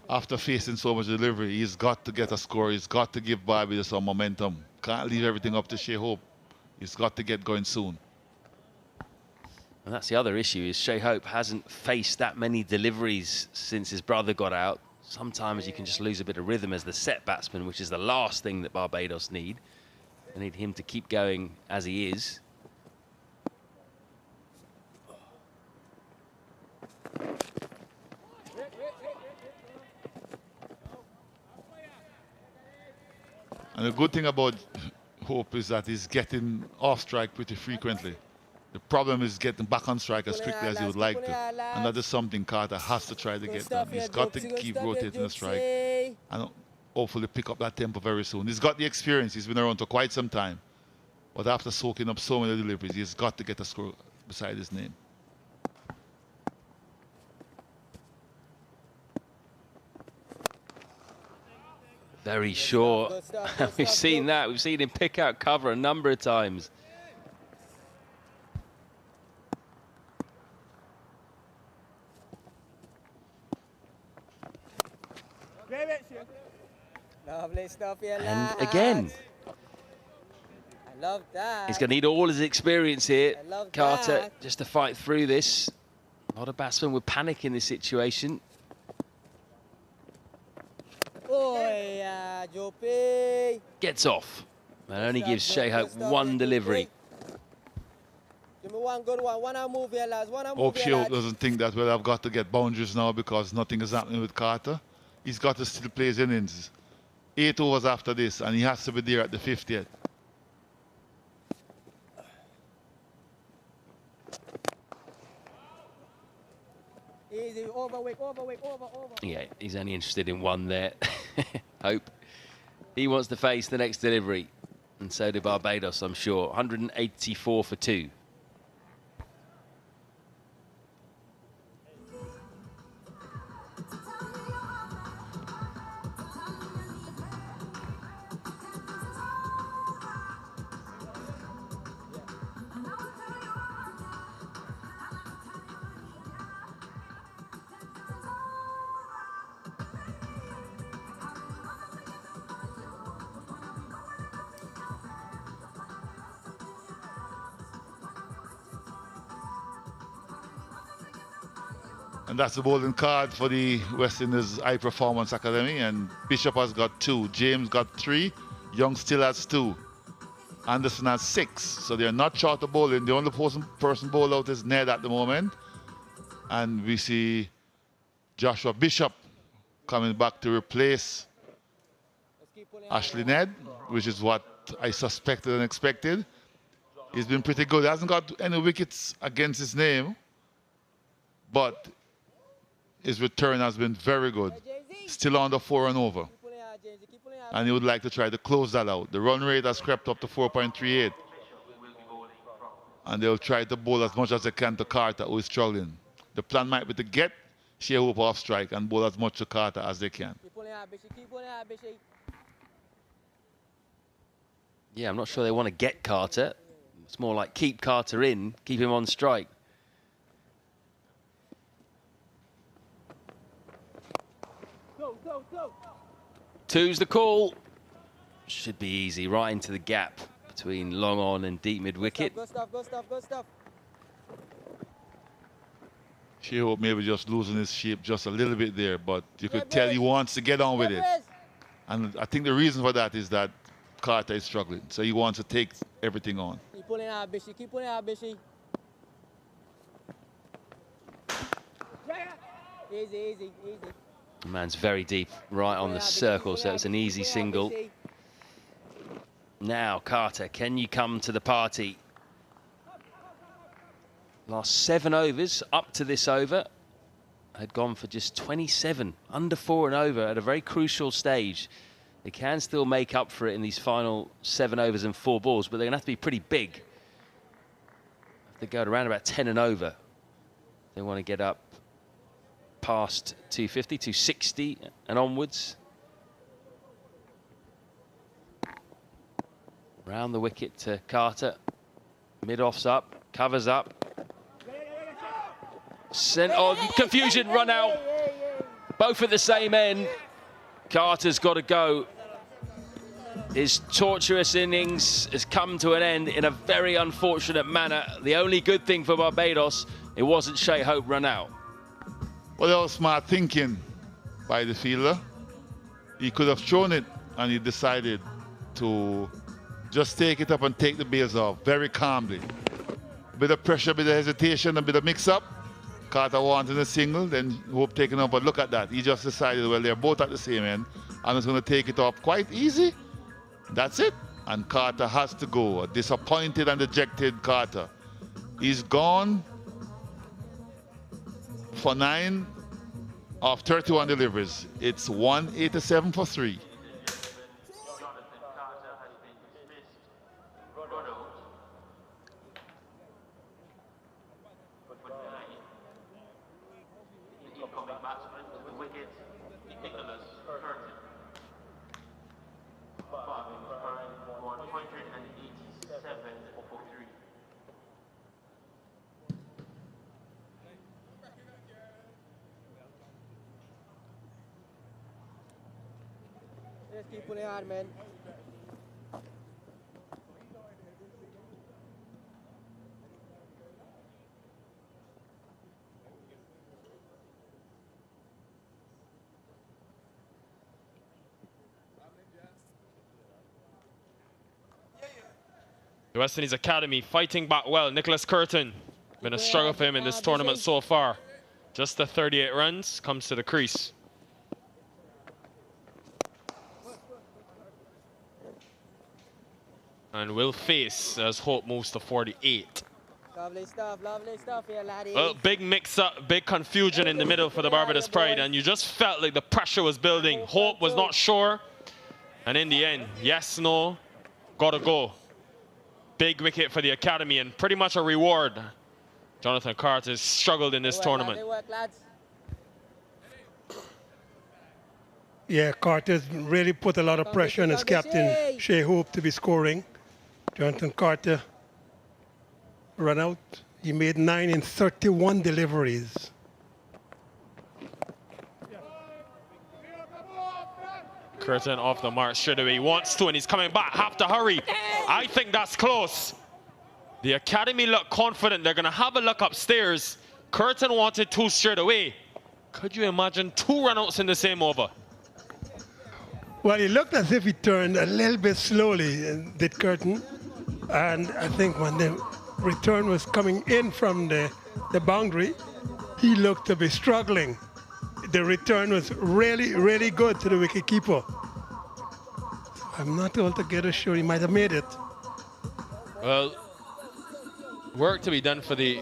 After facing so much delivery, he's got to get a score. He's got to give Barbados some momentum. Can't leave everything up to Shai Hope. He's got to get going soon. And that's the other issue, is Shai Hope hasn't faced that many deliveries since his brother got out. Sometimes you can just lose a bit of rhythm as the set batsman, which is the last thing that Barbados need. They need him to keep going as he is. And the good thing about Hope is that he's getting off strike pretty frequently. The problem is getting back on strike as quickly as he would like to. And that is something Carter has to try to get done. He's got to keep rotating the strike and hopefully pick up that tempo very soon. He's got the experience. He's been around for quite some time. But after soaking up so many deliveries, he's got to get a score beside his name. Very sure. We've seen that. We've seen him pick out cover a number of times. Lovely stuff here, And lads. again, I love that. he's going to need all his experience here, I love Carter, that. just to fight through this. A lot of batsmen would panic in this situation. Oh, yeah, Joppy. Gets off. And only gives Shai Hope one delivery. Give me one good one. One out move here, lads. One out move Hope here, Shai Hope lads. doesn't think that, well, I've got to get boundaries now because nothing is happening with Carter. He's got to still play his innings. 8 overs after this, and he has to be there at the 50th. Easy, over. Yeah, he's only interested in one there. Hope. He wants to face the next delivery. And so do Barbados, I'm sure. 184 for 2. And that's the bowling card for the West Indies High Performance Academy. And Bishop has got 2. James got 3. Young still has 2. Anderson has 6. So they're not short of bowling. The only person bowled out is Ned at the moment. And we see Joshua Bishop coming back to replace Ashley Ned, which is what I suspected and expected. He's been pretty good. He hasn't got any wickets against his name, but his return has been very good. Still under 4 and over. And he would like to try to close that out. The run rate has crept up to 4.38. And they'll try to bowl as much as they can to Carter, who is struggling. The plan might be to get Shai Hope off strike and bowl as much to Carter as they can. Yeah, I'm not sure they want to get Carter. It's more like keep Carter in, keep him on strike. Two's the call. Should be easy, right into the gap between long on and deep mid-wicket. Good stuff. Shai Hope maybe just losing his shape just a little bit there, but you could tell he wants to get on with it. And I think the reason for that is that Carter is struggling, so he wants to take everything on. Keep pulling out, Bishy. Easy. The man's very deep, right on the circle, so it's an easy single. Now, Carter, can you come to the party? Last 7 overs up to this over had gone for just 27, under 4 and over at a very crucial stage. They can still make up for it in these final 7 overs and 4 balls, but they're going to have to be pretty big. Have to go to around about 10 and over. They want to get up past 250, 260 and onwards. Round the wicket to Carter. Mid-off's up, covers up. Confusion, run out. Both at the same end. Carter's got to go. His tortuous innings has come to an end in a very unfortunate manner. The only good thing for Barbados, it wasn't Shai Hope run out. Well, that was smart thinking by the fielder. He could have thrown it, and he decided to just take it up and take the bails off very calmly. A bit of pressure, a bit of hesitation, a bit of mix-up. Carter wanted a single, then Hope taking up, but look at that. He just decided, well, they're both at the same end. I'm just going to take it off quite easy. That's it. And Carter has to go. A disappointed and dejected Carter. He's gone for 9 of 31 deliveries. It's 187 for 3. Just keep pulling hard, man. The West Indies Academy fighting back well. Nicholas Curtin, been a struggle for him in this tournament so far. Just the 38 runs, comes to the crease. And will face as Hope moves to 48. Lovely stuff here, laddie. Well, big mix-up, big confusion in the middle for the Barbados Pride, and you just felt like the pressure was building. Hope was not sure, and in the end, yes, no, gotta go. Big wicket for the Academy, and pretty much a reward. Jonathan Carter has struggled in this tournament. Yeah, Carter's really put a lot of pressure on his captain, Shai Hope, to be scoring. Jonathan Carter run out. He made 9 in 31 deliveries. Curtin off the mark straight away. He wants to, and he's coming back. Have to hurry. I think that's close. The Academy look confident. They're going to have a look upstairs. Curtin wanted 2 straight away. Could you imagine 2 runouts in the same over? Well, he looked as if he turned a little bit slowly, did Curtin. And I think when the return was coming in from the boundary, he looked to be struggling. The return was really, really good to the wicketkeeper. I'm not altogether sure he might have made it. Well, work to be done for the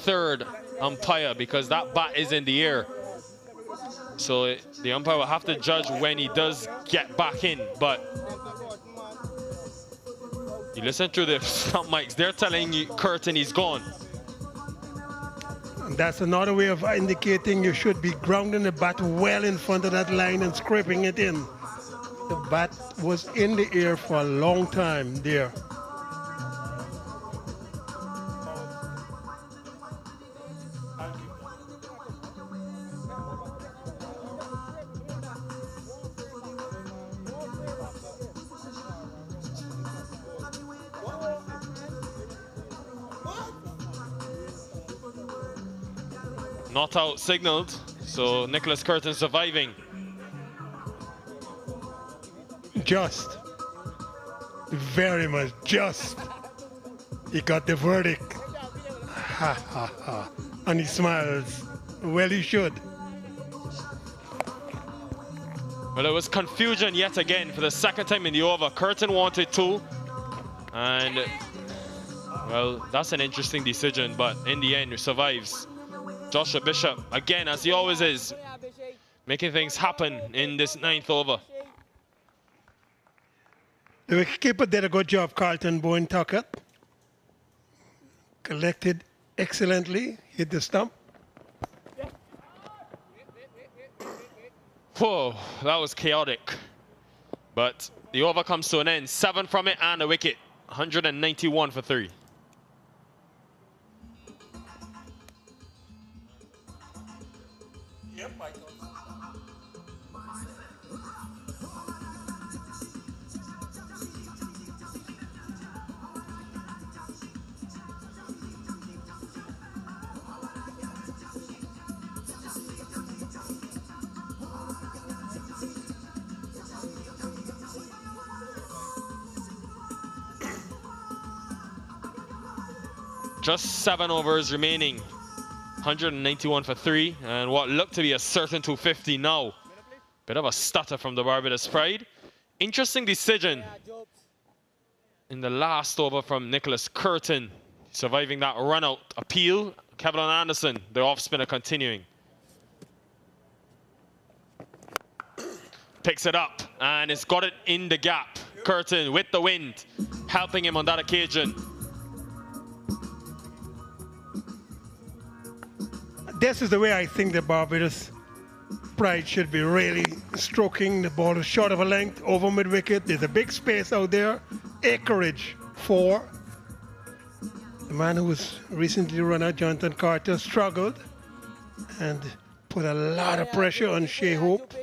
3rd umpire, because that bat is in the air. So the umpire will have to judge when he does get back in. But you listen to the stump mics, they're telling you Curtin is gone. And that's another way of indicating you should be grounding the bat well in front of that line and scraping it in. The bat was in the air for a long time there. Not out signaled, so Nicholas Curtin surviving. Just. Very much just. He got the verdict. Ha ha ha. And he smiles. Well, he should. Well, it was confusion yet again for the 2nd time in the over. Curtin wanted 2. And, well, that's an interesting decision, but in the end, he survives. Joshua Bishop, again, as he always is, making things happen in this 9th over. The wicketkeeper did a good job, Carlton Bowen Tucker. Collected excellently, hit the stump. Whoa, that was chaotic. But the over comes to an end. 7 from it and a wicket. 191 for 3. Just 7 overs remaining. 191 for 3, and what looked to be a certain 250 now. Bit of a stutter from the Barbados Pride. Interesting decision in the last over from Nicholas Curtin, surviving that run-out appeal. Kevin Anderson, the off-spinner, continuing. Picks it up, and it's got it in the gap. Curtin with the wind, helping him on that occasion. This is the way I think the Barbados Pride should be really stroking. The ball is short of a length, over mid-wicket. There's a big space out there. Acreage for the man who was recently run out, Jonathan Carter, struggled and put a lot of pressure on Shai Hope.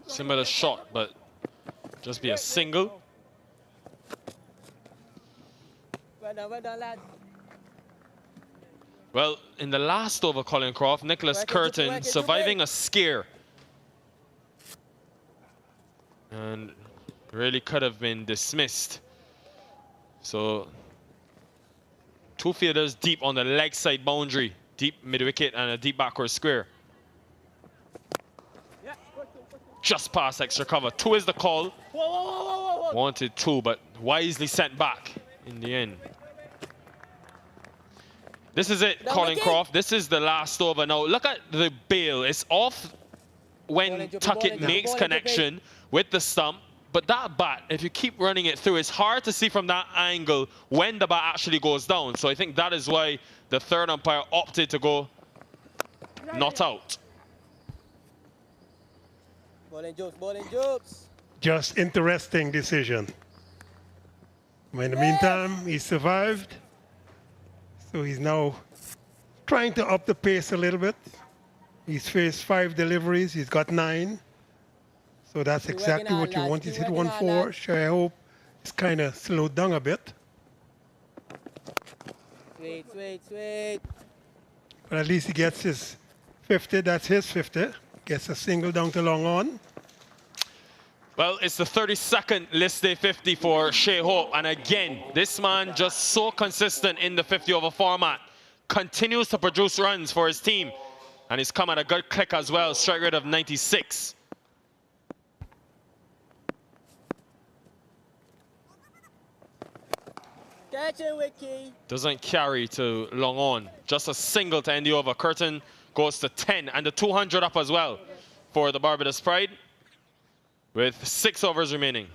Similar shot, but just be a single. Well done, lads. Well, in the last over, Colin Croft, Nicholas Curtin surviving a scare. and really could have been dismissed. So 2 fielders deep on the leg side boundary, deep mid-wicket and a deep backward square. Just past extra cover. 2 is the call. Wanted 2, but wisely sent back in the end. This is it, Colin Croft. This is the last over. Now, look at the bail. It's off when Tuckett makes connection with the stump. But that bat, if you keep running it through, it's hard to see from that angle when the bat actually goes down. So I think that is why the third umpire opted to go not out. Ball and jokes. Just interesting decision. In the meantime, he survived. So he's now trying to up the pace a little bit. He's faced 5 deliveries. He's got 9. So that's exactly what you want. He's hit 1-4. Shai Hope is kind of slowed down a bit. Sweet. But at least he gets his 50. That's his 50. Gets a single down to long on. Well, it's the 32nd list day 50 for Shai Hope. And again, this man just so consistent in the 50-over format. Continues to produce runs for his team. And he's come at a good click as well. Strike rate of 96. Catch it, Wicky. Doesn't carry to long on. Just a single to end the over. Curtin goes to 10 and the 200 up as well for the Barbados Pride with 6 overs remaining.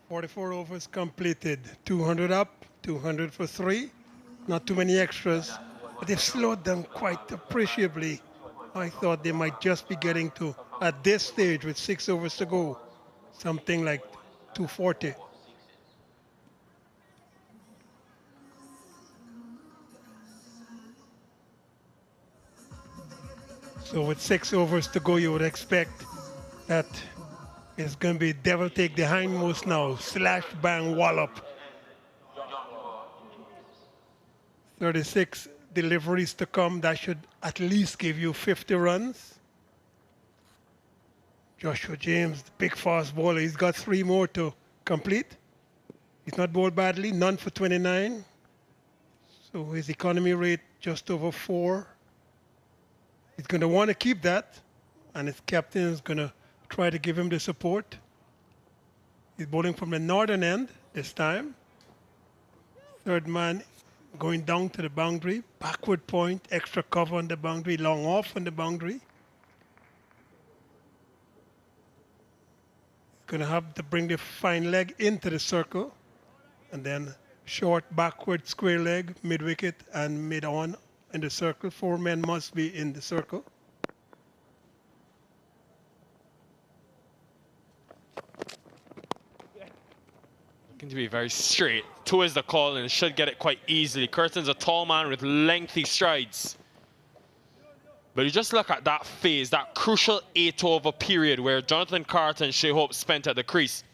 .44 overs completed. 200 up, 200 for 3. Not too many extras. But they've slowed down quite appreciably. I thought they might just be getting to, at this stage with 6 overs to go, something like 240. So with 6 overs to go, you would expect that it's going to be devil take the hindmost now. Slash, bang, wallop. 36 deliveries to come. That should at least give you 50 runs. Joshua James, the big fast bowler, he's got 3 more to complete. He's not bowled badly, none for 29. So his economy rate just over 4. He's going to want to keep that, and his captain is going to try to give him the support. He's bowling from the northern end this time. Third man going down to the boundary, backward point, extra cover on the boundary, long off on the boundary. Going to have to bring the fine leg into the circle, and then short backward square leg, mid-wicket and mid-on in the circle. 4 men must be in the circle. Looking to be very straight. 2 is the call and should get it quite easily. Curtin's a tall man with lengthy strides. But you just look at that phase, that crucial 8-over period where Jonathan Carter and Shai Hope spent at the crease.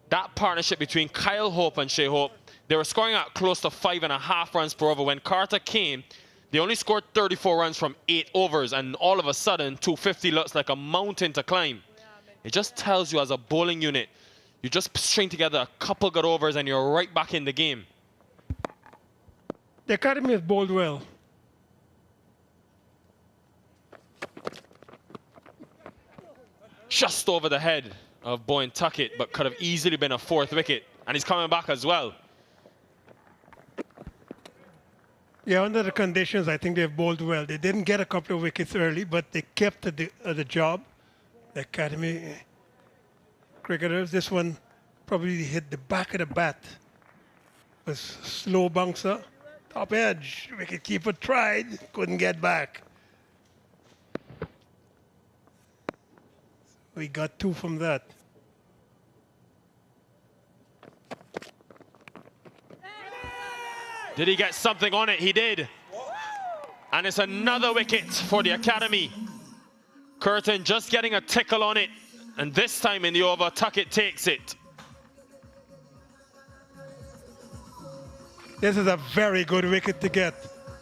That partnership between Kyle Hope and Shai Hope, they were scoring out close to 5.5 runs per over. When Carter came, they only scored 34 runs from 8 overs, and all of a sudden, 250 looks like a mountain to climb. It just tells you as a bowling unit, you just string together a couple good overs and you're right back in the game. The academy has bowled well. Just over the head of Boyne Tuckett, but could have easily been a 4th wicket. And he's coming back as well. Yeah, under the conditions, I think they've bowled well. They didn't get a couple of wickets early, but they kept the job. The academy cricketers, this one probably hit the back of the bat. It was slow bouncer, top edge. Wicketkeeper tried, couldn't get back. We got 2 from that. Did he get something on it? He did. And it's another wicket for the academy. Curtin just getting a tickle on it. And this time in the over, Tuckett takes it. This is a very good wicket to get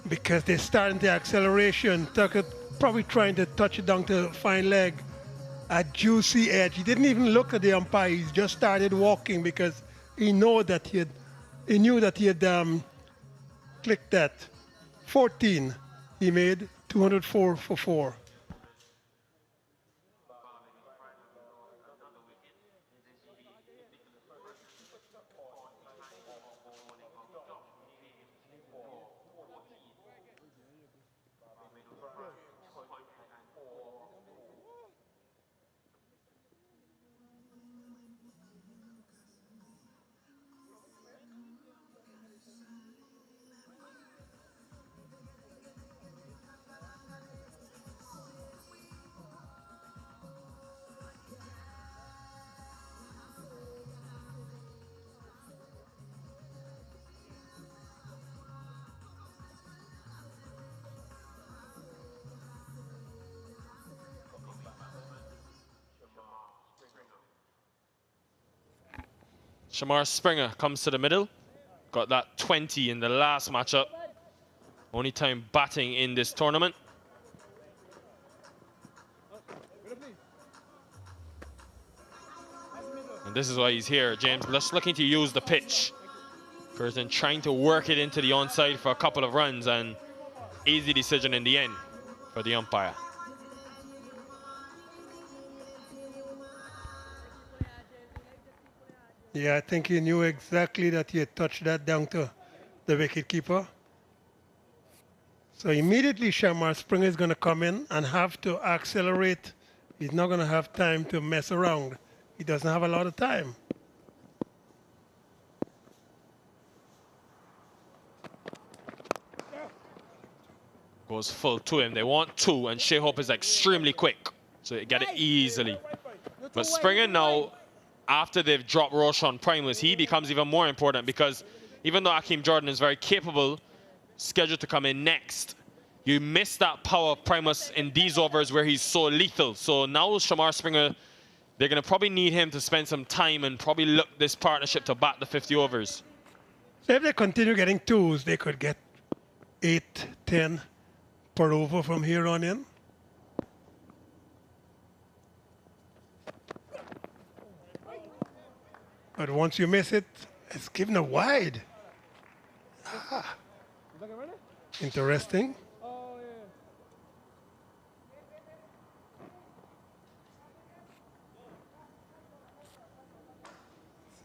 because they're starting the acceleration. Tucker probably trying to touch it down to fine leg. A juicy edge. He didn't even look at the umpire. He just started walking because he knew that he had clicked that. 14 he made, 204 for 4. Shamar Springer comes to the middle. Got that 20 in the last matchup. Only time batting in this tournament. And this is why he's here. James just looking to use the pitch. Person trying to work it into the onside for a couple of runs, and easy decision in the end for the umpire. Yeah, I think he knew exactly that he had touched that down to the wicketkeeper. So immediately Shamar Springer is going to come in and have to accelerate. He's not going to have time to mess around. He doesn't have a lot of time. Goes full to him. They want 2, and Shai Hope is extremely quick, so they get it easily. But Springer now, after they've dropped Roshan Primus, he becomes even more important because even though Akeem Jordan is very capable, scheduled to come in next, you miss that power of Primus in these overs where he's so lethal. So now Shamar Springer, they're going to probably need him to spend some time and probably look this partnership to bat the 50 overs. So if they continue getting 2s, they could get 8, 10 per over from here on in. But once you miss it, it's given a wide. Ah. Interesting.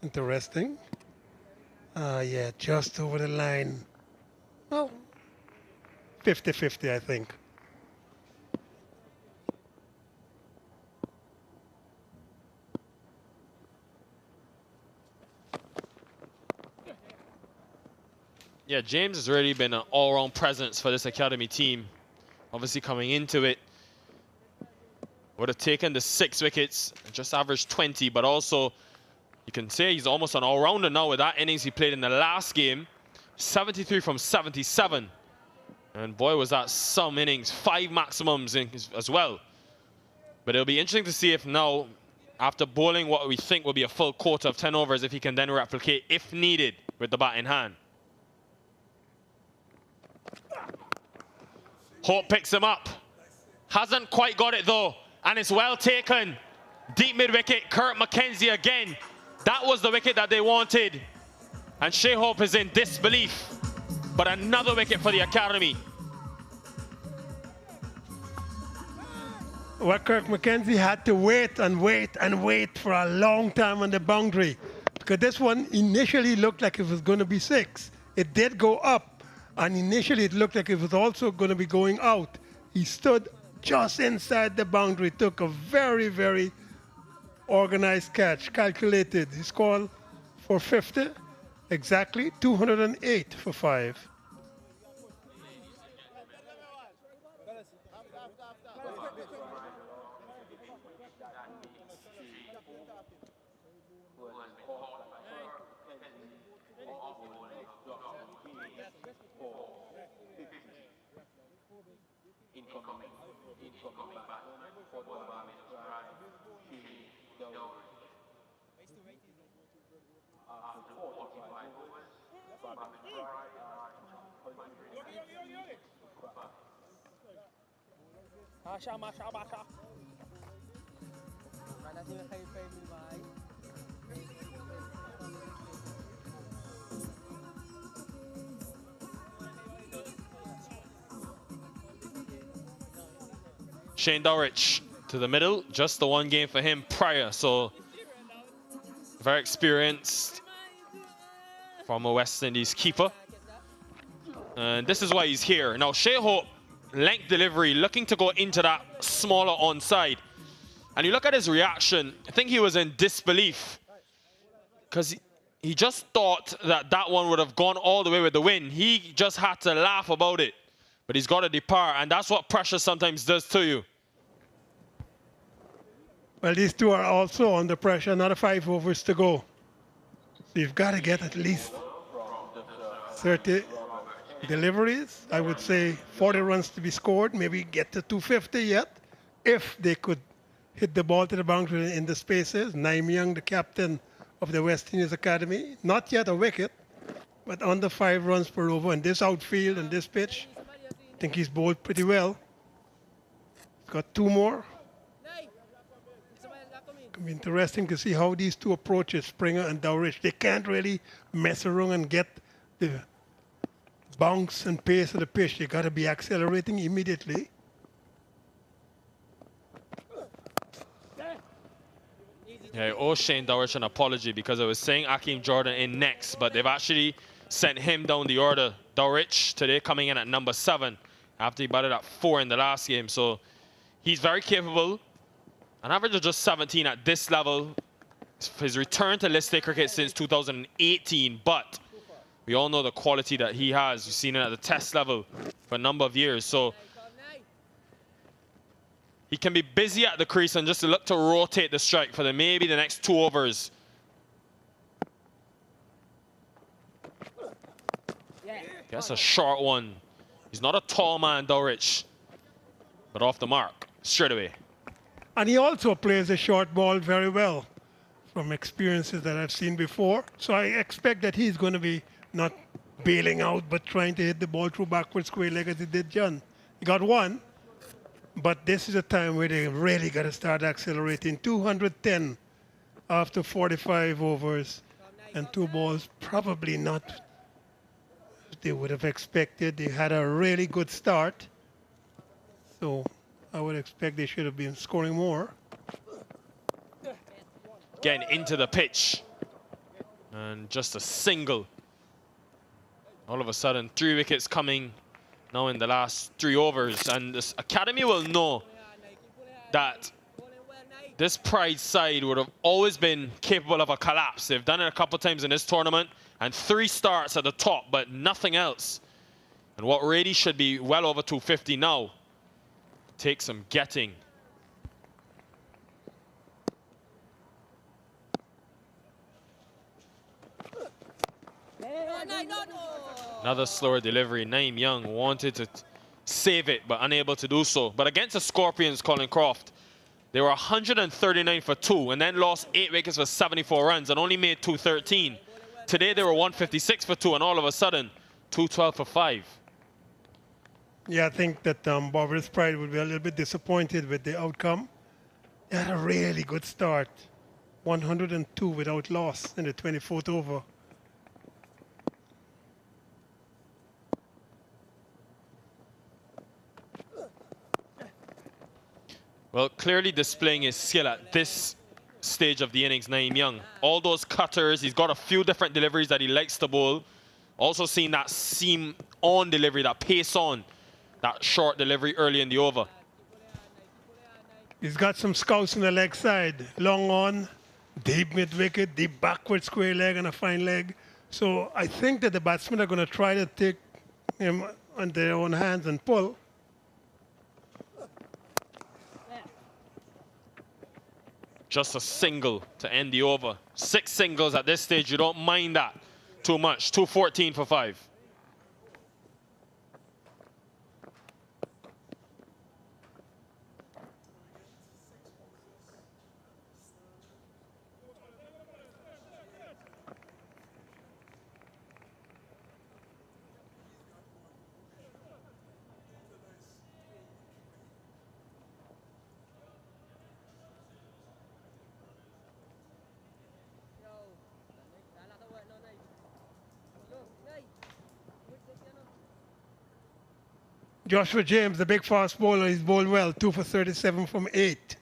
Interesting. Yeah, just over the line. Well, 50-50, I think. Yeah, James has really been an all-round presence for this academy team. Obviously coming into it, would have taken the 6 wickets, just averaged 20, but also you can say he's almost an all-rounder now with that innings he played in the last game. 73 from 77. And boy, was that some innings. 5 maximums as well. But it'll be interesting to see if now, after bowling what we think will be a full quarter of 10 overs, if he can then replicate, if needed, with the bat in hand. Hope picks him up. Hasn't quite got it though. And it's well taken. Deep mid-wicket, Kurt McKenzie again. That was the wicket that they wanted. And Shai Hope is in disbelief. But another wicket for the academy. Well, Kirk McKenzie had to wait and wait and wait for a long time on the boundary. Because this one initially looked like it was going to be 6. It did go up. And initially it looked like it was also going to be going out. He stood just inside the boundary, took a very, very organized catch, calculated. He scored for 50, exactly 208 for 5. Shane Dowrich to the middle, just the one game for him prior, so very experienced from a West Indies keeper. And this is why he's here. Now, Shai Hope, length delivery, looking to go into that smaller onside. And you look at his reaction, I think he was in disbelief because he just thought that that one would have gone all the way with the wind. He just had to laugh about it. But he's got to depart, and that's what pressure sometimes does to you. Well, these two are also under pressure, another 5 overs to go. So you've got to get at least 30 deliveries. I would say 40 runs to be scored, maybe get to 250 yet, if they could hit the ball to the boundary in the spaces. Naim Young, the captain of the West Indies Academy, not yet a wicket, but under 5 runs per over. And this outfield and this pitch, I think he's bowled pretty well. Got 2 more. It'll be interesting to see how these two approaches, Springer and Dowrich. They can't really mess around and get the bounce and pace of the pitch. They got to be accelerating immediately. Yeah, I owe Shane Dowrich an apology because I was saying Akeem Jordan in next, but they've actually sent him down the order. Dowrich today coming in at number 7 after he batted at 4 in the last game. So he's very capable. An average of just 17 at this level. His return to list A cricket since 2018, but we all know the quality that he has. We've seen it at the test level for a number of years. So he can be busy at the crease and just look to rotate the strike for maybe the next 2 overs. That's a short one. He's not a tall man, Dowrich, but off the mark straight away. And he also plays the short ball very well from experiences that I've seen before. So I expect that he's going to be not bailing out, but trying to hit the ball through backward square leg as he did John. He got 1, but this is a time where they really got to start accelerating. 210 after 45 overs and 2 balls, probably not what they would have expected. They had a really good start. So I would expect they should have been scoring more. Getting into the pitch. And just a single. All of a sudden, 3 wickets coming now in the last 3 overs. And this academy will know that this Pride side would have always been capable of a collapse. They've done it a couple of times in this tournament. And 3 starts at the top, but nothing else. And what really should be well over 250 now. Take some getting. Another slower delivery. Naim Young wanted to save it, but unable to do so. But against the Scorpions, Colin Croft, they were 139 for 2 and then lost 8 wickets for 74 runs and only made 213. Today they were 156 for 2 and all of a sudden 212 for 5. Yeah, I think that Barbados Pride would be a little bit disappointed with the outcome. They had a really good start. 102 without loss in the 24th over. Well, clearly displaying his skill at this stage of the innings, Naim Young. All those cutters, he's got a few different deliveries that he likes to bowl. Also seen that seam on delivery, that pace on, that short delivery early in the over. He's got some scouts on the leg side. Long on, deep mid-wicket, deep backward square leg and a fine leg. So I think that the batsmen are going to try to take him on their own hands and pull. Just a single to end the over. 6 singles at this stage, you don't mind that too much. 214 for 5. Joshua James, the big fast bowler, he's bowled well, 2 for 37 from 8.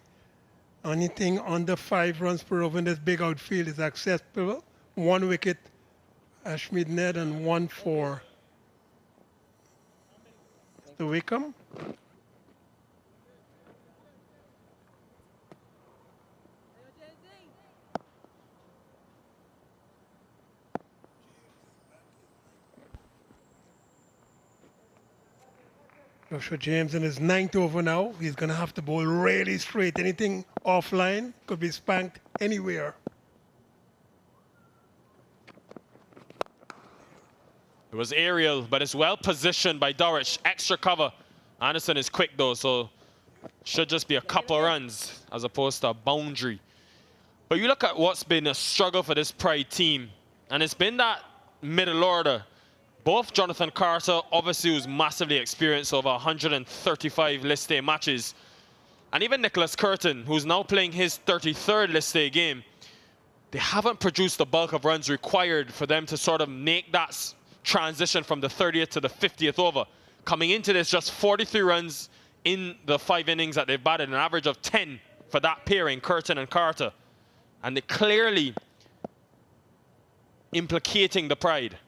Anything under 5 runs per over in this big outfield is acceptable. 1 wicket, Ashmead Ned, and 1 for the Wickham. Joshua James in his 9th over now. He's going to have to bowl really straight. Anything offline could be spanked anywhere. It was aerial, but it's well positioned by Doric. Extra cover. Anderson is quick though, so should just be a couple of runs as opposed to a boundary. But you look at what's been a struggle for this Pride team, and it's been that middle order. Both Jonathan Carter, obviously, who's massively experienced over 135 list day matches, and even Nicholas Curtin, who's now playing his 33rd list day game, they haven't produced the bulk of runs required for them to sort of make that transition from the 30th to the 50th over. Coming into this, just 43 runs in the 5 innings that they've batted, an average of 10 for that pairing, Curtin and Carter. And they're clearly implicating the Pride.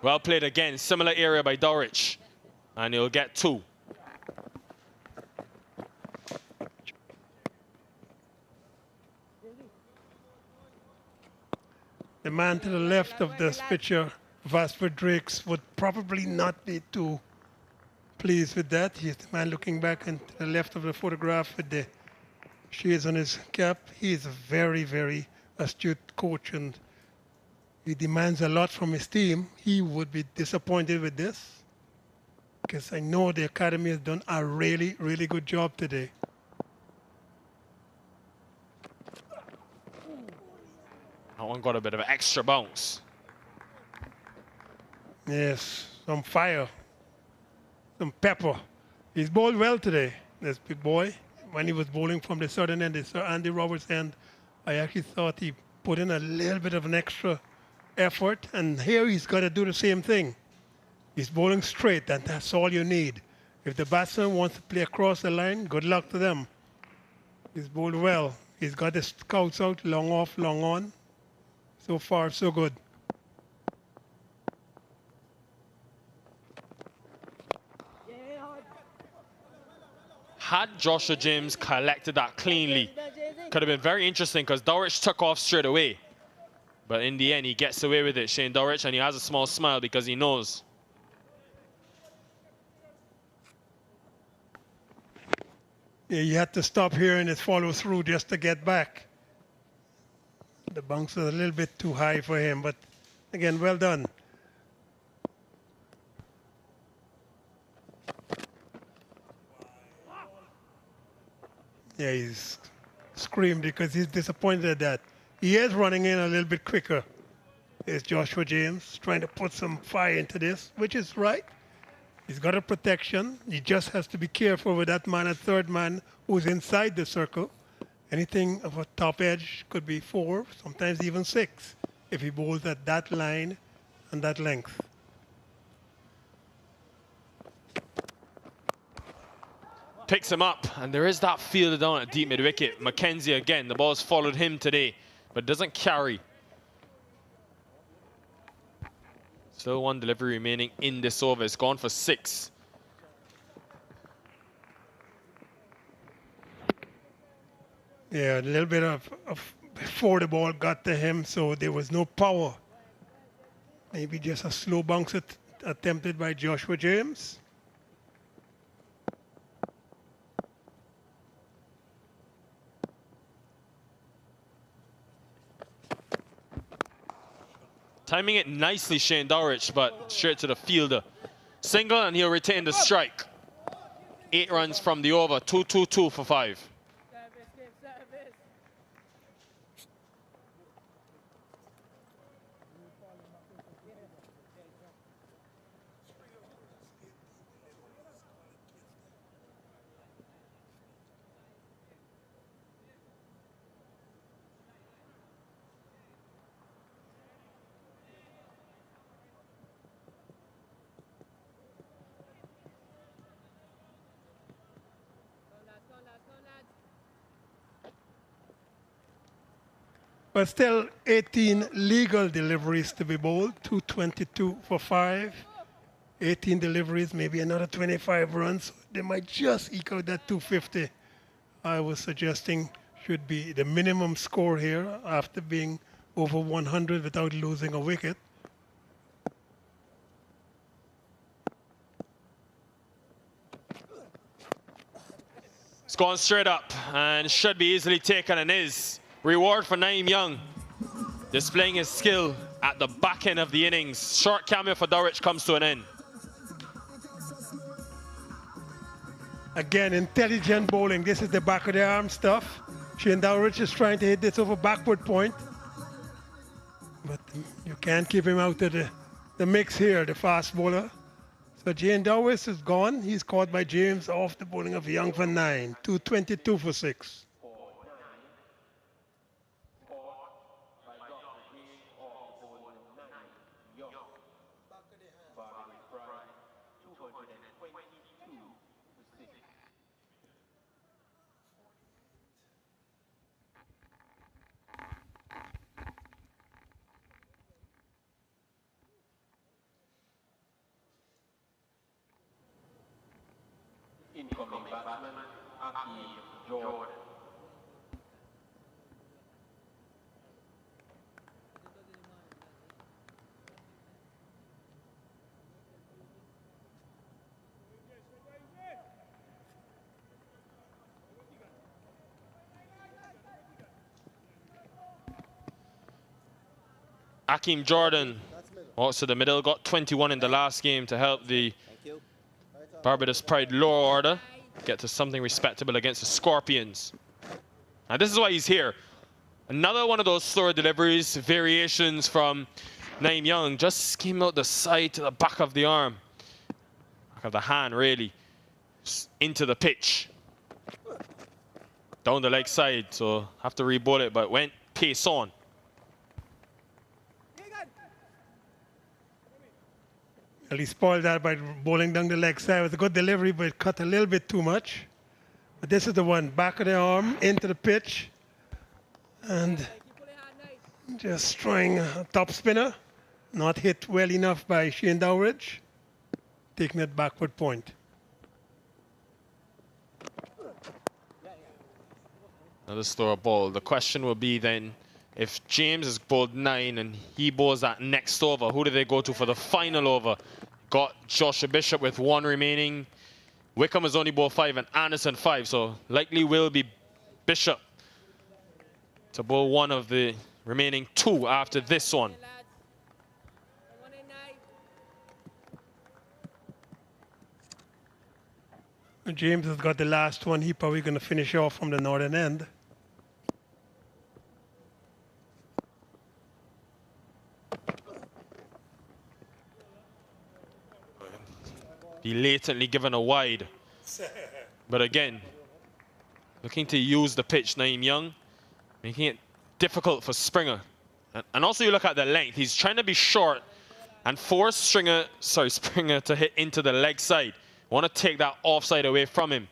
Well played again, similar area by Doric, and he'll get 2. The man to the left of this picture, Vasper Drakes, would probably not be too pleased with that. He's the man looking back and to the left of the photograph with the shades on his cap. He is a very, very astute coach, and he demands a lot from his team. He would be disappointed with this, because I know the academy has done a really, really good job today. That one got a bit of an extra bounce. Yes, some fire, some pepper. He's bowled well today, this big boy. When he was bowling from the southern end, the Sir Andy Roberts end, I actually thought he put in a little bit of an extra effort, and here he's got to do the same thing. He's bowling straight, and that's all you need. If the batsman wants to play across the line, good luck to them. He's bowled well. He's got the scouts out, long off, long on. So far, so good. Had Joshua James collected that cleanly, could have been very interesting, because Doric took off straight away. But in the end, he gets away with it, Shane Doric, and he has a small smile because he knows. Yeah, you had to stop here and it follow through just to get back. The bounce was a little bit too high for him, but again, well done. Yeah, he's screamed because he's disappointed at that. He is running in a little bit quicker. There's Joshua James trying to put some fire into this, which is right. He's got a protection. He just has to be careful with that man, a third man who's inside the circle. Anything of a top edge could be 4, sometimes even 6, if he bowls at that line and that length. Picks him up, and there is that fielder down at deep mid-wicket. Mackenzie again, the ball's followed him today, but doesn't carry. Still 1 delivery remaining in this over. It's gone for 6. Yeah, a little bit of before the ball got to him, so there was no power. Maybe just a slow bounce attempted by Joshua James. Timing it nicely, Shane Doric, but straight to the fielder. Single, and he'll retain the strike. 8 runs from the over, 2-2-2 for 5. But still 18 legal deliveries to be bowled, 222 for 5. 18 deliveries, maybe another 25 runs. They might just eke out that 250. I was suggesting should be the minimum score here after being over 100 without losing a wicket. It's gone straight up and should be easily taken and is. Reward for Naeem Young, displaying his skill at the back end of the innings. Short cameo for Dowrich comes to an end. Again, intelligent bowling. This is the back of the arm stuff. Shane Dowrich is trying to hit this over backward point. But you can't keep him out of the mix here, the fast bowler. So Shane Dowrich is gone. He's caught by James off the bowling of Young for 9. 222 for 6. Incoming batsman, Aki Jordan. Akeem Jordan walks to the middle, got 21 in the last game to help the Barbados Pride lower order get to something respectable against the Scorpions. Now this is why he's here. Another one of those slower deliveries, variations from Naeem Young, just came out the side to the back of the arm. Back of the hand, really. Just into the pitch. Down the leg side, so have to re-bowl it, but went pace on. Well, he spoiled that by bowling down the leg side. It was a good delivery, but it cut a little bit too much. But this is the one, back of the arm, into the pitch. And just trying a top spinner. Not hit well enough by Shane Dowrich. Taking it backward point. Another slower ball. The question will be then, if James has bowled 9 and he bowls that next over, who do they go to for the final over? Got Joshua Bishop with 1 remaining. Wickham has only bowled 5 and Anderson 5, so likely will be Bishop to bowl one of the remaining 2 after this one. James has got the last one. He's probably going to finish off from the northern end. Belatedly given a wide. But again, looking to use the pitch, Naeem Young, making it difficult for Springer. And also you look at the length. He's trying to be short and force Springer to hit into the leg side. Want to take that offside away from him.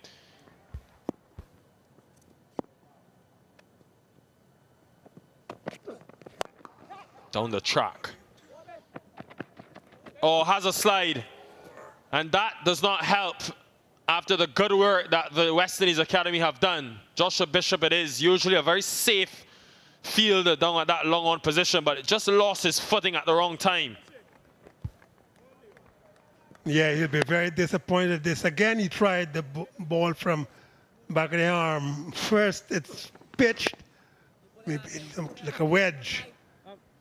Down the track. Oh, has a slide. And that does not help after the good work that the West Indies Academy have done. Joshua Bishop it is, usually a very safe fielder down at that long on position, but it just lost his footing at the wrong time. Yeah, he'll be very disappointed. This again, he tried the ball from back of the arm. First, it's pitched, maybe like a wedge,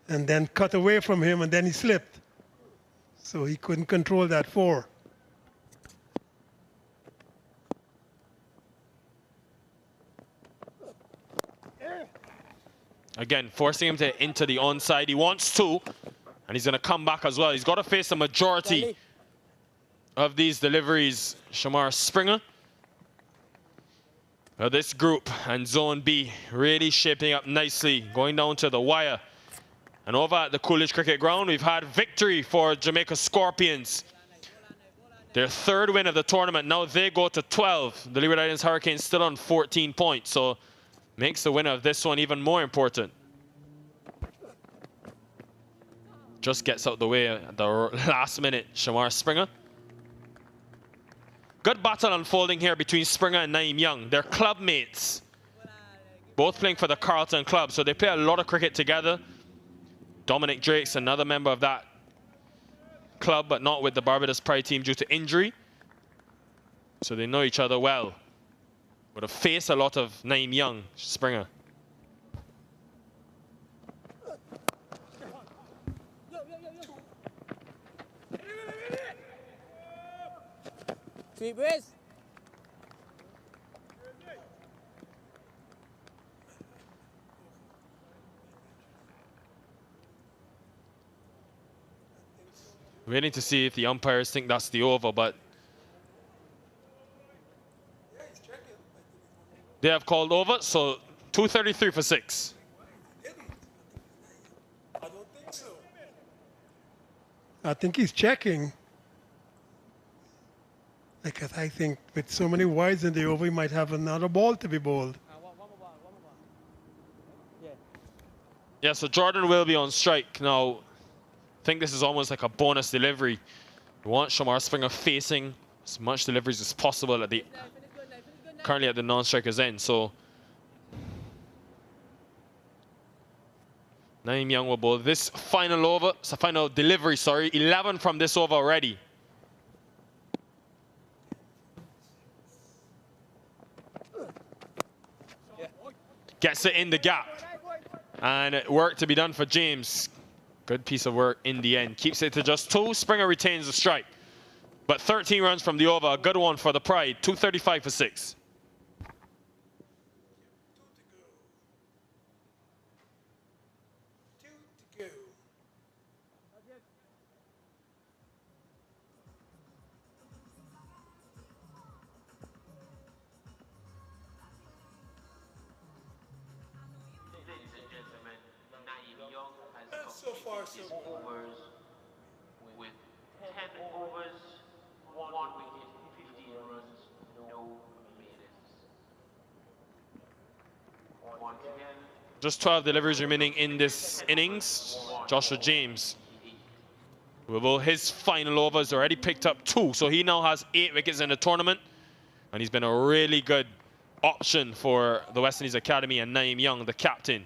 and then cut away from him, and then he slipped. So he couldn't control that 4. Again, forcing him to into the onside. He wants to, and he's going to come back as well. He's got to face a majority of these deliveries, Shamar Springer. This group and Zone B really shaping up nicely, going down to the wire. And over at the Coolidge Cricket Ground, we've had victory for Jamaica Scorpions. Their 3rd win of the tournament. Now they go to 12. The Leeward Islands Hurricanes still on 14 points, so makes the winner of this one even more important. just gets out the way at the last minute, Shamar Springer. Good battle unfolding here between Springer and Naeem Young. They're club mates, both playing for the Carlton club, so they play a lot of cricket together. Dominic Drake's another member of that club, but not with the Barbados Pride team due to injury. So they know each other well. Would have faced a lot of Naeem Young, Springer. Sweet breeze. Waiting to see if the umpires think that's the over, but they have called over, so 233 for 6. I don't think so. I think he's checking. Because I think with so many wides in the over, he might have another ball to be bowled. Yeah, so Jordan will be on strike. Now, I think this is almost like a bonus delivery. We want Shamar Springer facing as much deliveries as possible at the currently at the non-striker's end. So Naeem Young will bowl this final over. It's a final delivery, sorry. 11 from this over already. Gets it in the gap. And work to be done for James. Good piece of work in the end. Keeps it to just 2. Springer retains the strike. But 13 runs from the over. A good one for the Pride. 235 for 6. So far, so overs with 10 overs, 1 wicket, 15 runs, no mid-innings. Once again, Just 12 deliveries remaining in this innings. Joshua James will bowl his final overs. Already picked up 2, so he now has 8 wickets in the tournament. And he's been a really good option for the West Indies Academy and Naeem Young, the captain.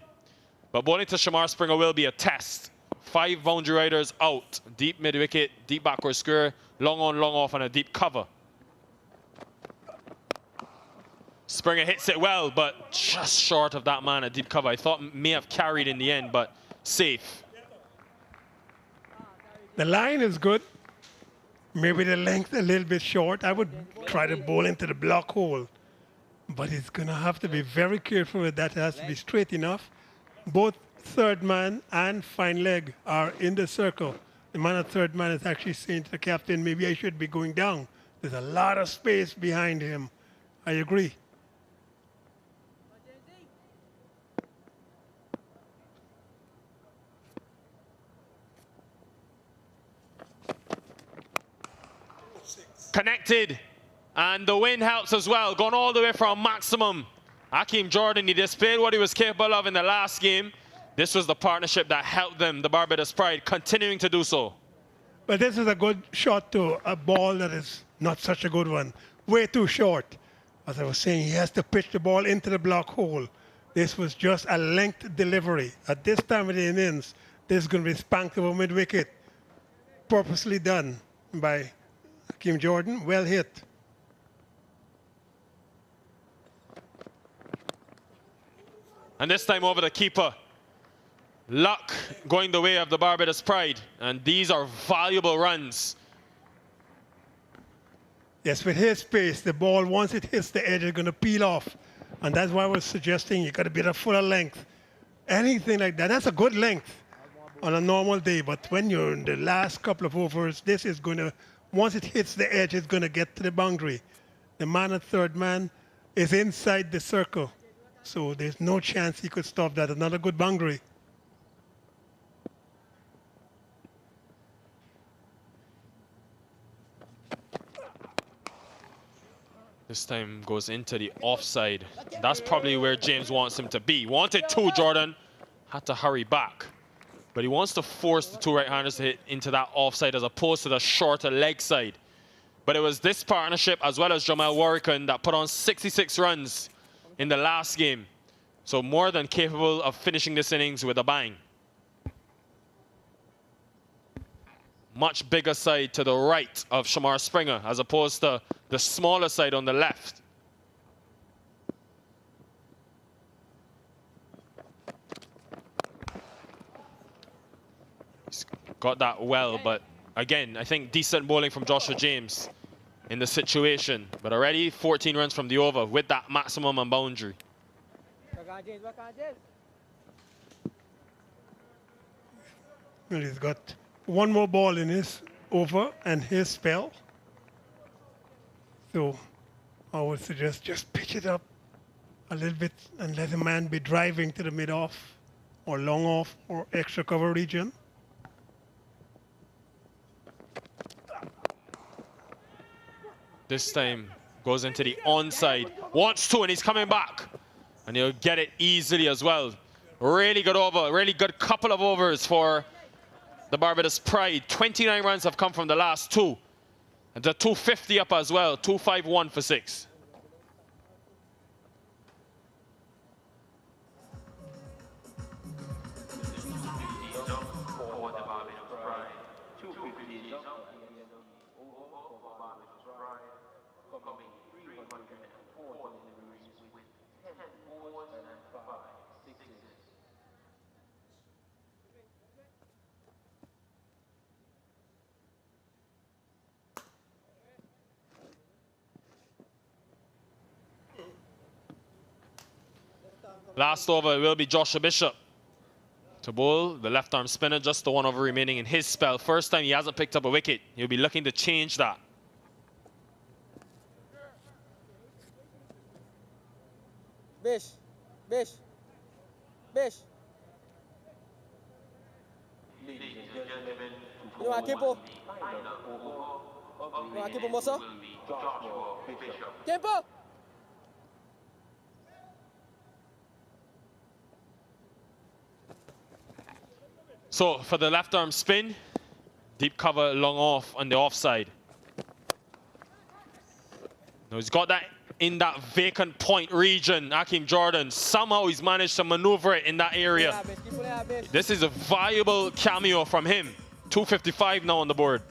But bowling to Shamar Springer will be a test. 5 boundary riders out. Deep mid-wicket, deep backward square, long on, long off, and a deep cover. Springer hits it well, but just short of that man, a deep cover. I thought may have carried in the end, but safe. The line is good. Maybe the length a little bit short. I would try to bowl into the block hole. But he's going to have to be very careful with that. It has to be straight enough. Both third man and fine leg are in the circle. The man at third man is actually saying to the captain, maybe I should be going down. There's a lot of space behind him. I agree. Connected, and the wind helps as well. Gone all the way from maximum. Hakeem Jordan, he displayed what he was capable of in the last game. This was the partnership that helped them, the Barbados Pride, continuing to do so. But this is a good shot to a ball that is not such a good one. Way too short. As I was saying, he has to pitch the ball into the block hole. This was just a length delivery. At this time of the innings, this is going to be spanked over mid-wicket. Purposely done by Hakeem Jordan. Well hit. And this time over the keeper. Luck going the way of the Barbados Pride. And these are valuable runs. Yes, with his pace, the ball, once it hits the edge, is going to peel off. And that's why I was suggesting you got to be at a fuller length. Anything like that, that's a good length on a normal day. But when you're in the last couple of overs, this is going to, once it hits the edge, it's going to get to the boundary. The man at third man is inside the circle. So there's no chance he could stop that. Another good boundary. This time goes into the offside. That's probably where James wants him to be. Wanted 2, Jordan. Had to hurry back. But he wants to force the two right-handers to hit into that offside as opposed to the shorter leg side. But it was this partnership as well as Jamal Warrican that put on 66 runs in the last game. So more than capable of finishing this innings with a bang. Much bigger side to the right of Shamar Springer as opposed to the smaller side on the left. He's got that well, but again, I think decent bowling from Joshua James in the situation. But already 14 runs from the over with that maximum and boundary. Well, he's got one more ball in his over and his spell. So I would suggest just pitch it up a little bit and let the man be driving to the mid-off or long off or extra cover region. This time goes into the onside. Wants to, and he's coming back. And he'll get it easily as well. Really good over, really good couple of overs for the Barbados Pride. 29 runs have come from the last two. And the 250 up as well, 251 for 6. Last over will be Joshua Bishop to bowl the left arm spinner, just the one over remaining in his spell. First time he hasn't picked up a wicket. He'll be looking to change that. Bish, Bish, Bish. You want Kimpo? You want Kimpo Mosa? Kimpo! So for the left arm spin, deep cover long off on the offside. Now he's got that in that vacant point region, Akeem Jordan. Somehow he's managed to maneuver it in that area. This is a viable cameo from him. 255 now on the board.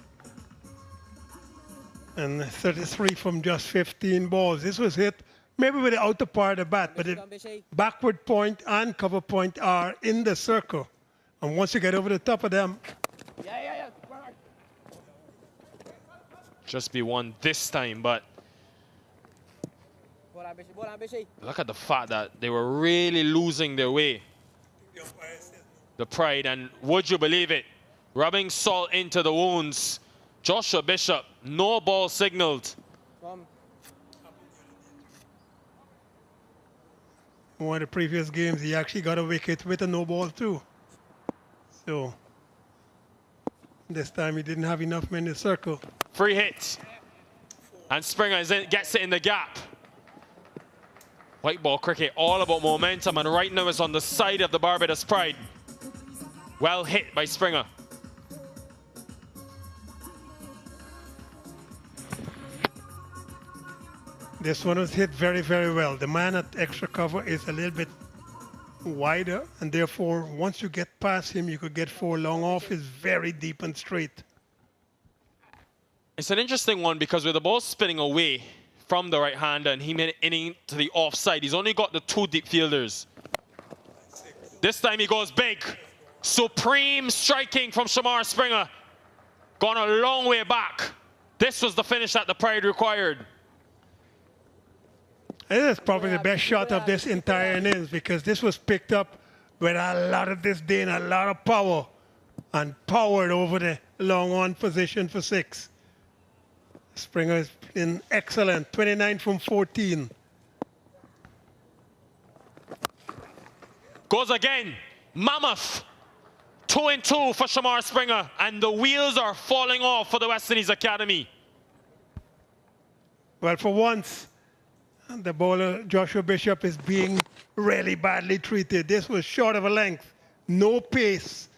And 33 from just 15 balls. This was hit maybe with the outer part of the bat, but the backward point and cover point are in the circle. And once you get over the top of them, just be one this time, but look at the fact that they were really losing their way. The Pride, and would you believe it? Rubbing salt into the wounds. Joshua Bishop, no ball signaled. one of the previous games, he actually got a wicket with a no ball too. So this time he didn't have enough men in the circle. Free hit. And Springer gets it in the gap. White ball cricket, all about momentum, and right now it's on the side of the Barbados Pride. Well hit by Springer. This one was hit very, very well. The man at extra cover is a little bit wider, and therefore, once you get past him, you could get 4 long off. Is very deep and straight. It's an interesting one because with the ball spinning away from the right-hander and he made it into the offside, he's only got the 2 deep fielders. This time he goes big. Supreme striking from Shamar Springer. Gone a long way back. This was the finish that the Pride required. This is probably the best shot of this entire innings because this was picked up with a lot of disdain, a lot of power, and powered over the long on position for 6. Springer is in excellent, 29 from 14. Goes again, mammoth. 2 and 2 for Shamar Springer, and the wheels are falling off for the West Indies Academy. Well, for once, the bowler, Joshua Bishop, is being really badly treated. This was short of a length, no pace,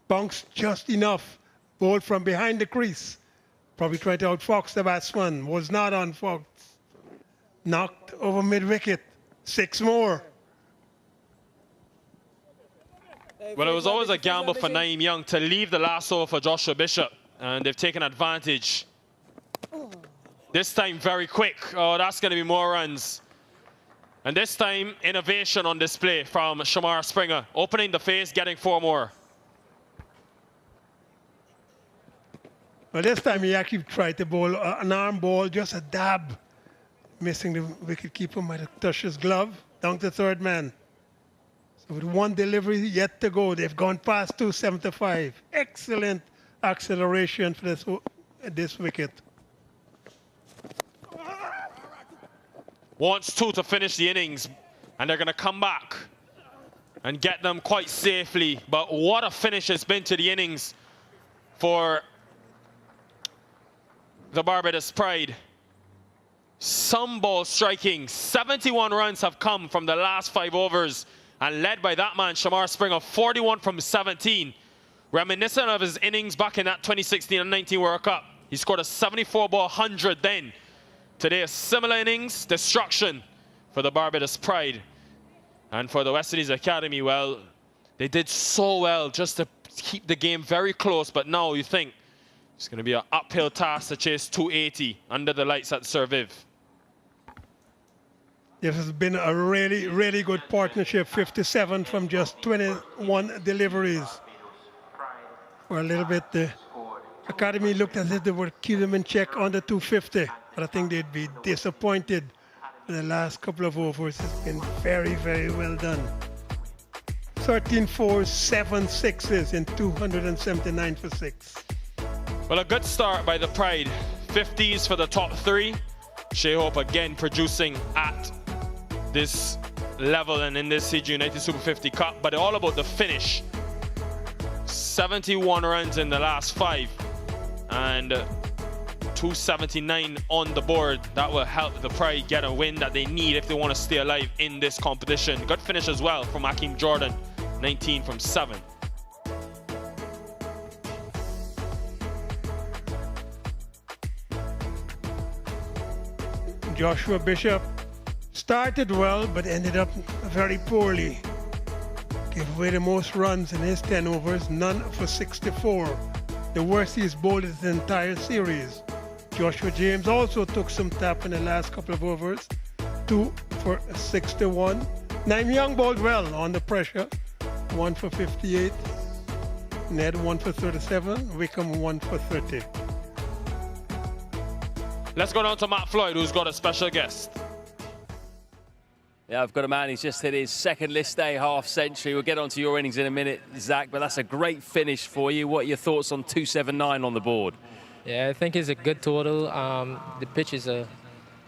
bounced just enough. Ball from behind the crease. Probably tried to outfox the batsman. Was not on fox. Knocked over mid-wicket. 6 more. Well, it was always a gamble for Naeem Young to leave the last over for Joshua Bishop, and they've taken advantage. This time very quick. Oh, that's going to be more runs. And this time, innovation on display from Shamar Springer. Opening the face, getting 4 more. Well, this time he actually tried to bowl an arm ball, just a dab. Missing the wicketkeeper might have touched his glove. Down to third man. So with 1 delivery yet to go, they've gone past 275. Excellent acceleration for this wicket. Wants 2 to finish the innings, and they're going to come back and get them quite safely. But what a finish it's been to the innings for the Barbados Pride. Some ball striking. 71 runs have come from the last 5 overs, and led by that man, Shamar Springer, 41 from 17. Reminiscent of his innings back in that 2016 and 19 World Cup. He scored a 74-ball 100 then. Today, a similar innings, destruction for the Barbados Pride. And for the West Indies Academy, well, they did so well just to keep the game very close, but now you think it's going to be an uphill task to chase 280 under the lights at Sir Viv. This has been a really, really good partnership. 57 from just 21 deliveries. For a little bit, the Academy looked as if they would keep them in check under 250. But I think they'd be disappointed in the last couple of overs. It's been very, very well done. 13 fours, 7 sixes in 279 for 6. Well, a good start by the Pride. 50s for the top 3. Shai Hope again producing at this level and in this CG United Super 50 Cup, but all about the finish. 71 runs in the last 5 and 279 on the board. That will help the Pride get a win that they need if they want to stay alive in this competition. Good finish as well from Hakeem Jordan, 19 from 7. Joshua Bishop started well, but ended up very poorly. Gave away the most runs in his 10 overs, none for 64. The worst he's bowled in the entire series. Joshua James also took some tap in the last couple of overs, 2 for 61. Naeem Young bowled well on the pressure, 1 for 58. Ned 1 for 37, Wickham 1 for 30. Let's go down to Matt Floyd, who's got a special guest. Yeah, I've got a man who's just hit his second list day half century. We'll get onto your innings in a minute, Zach, but that's a great finish for you. What are your thoughts on 279 on the board? Yeah, I think it's a good total. The pitch is a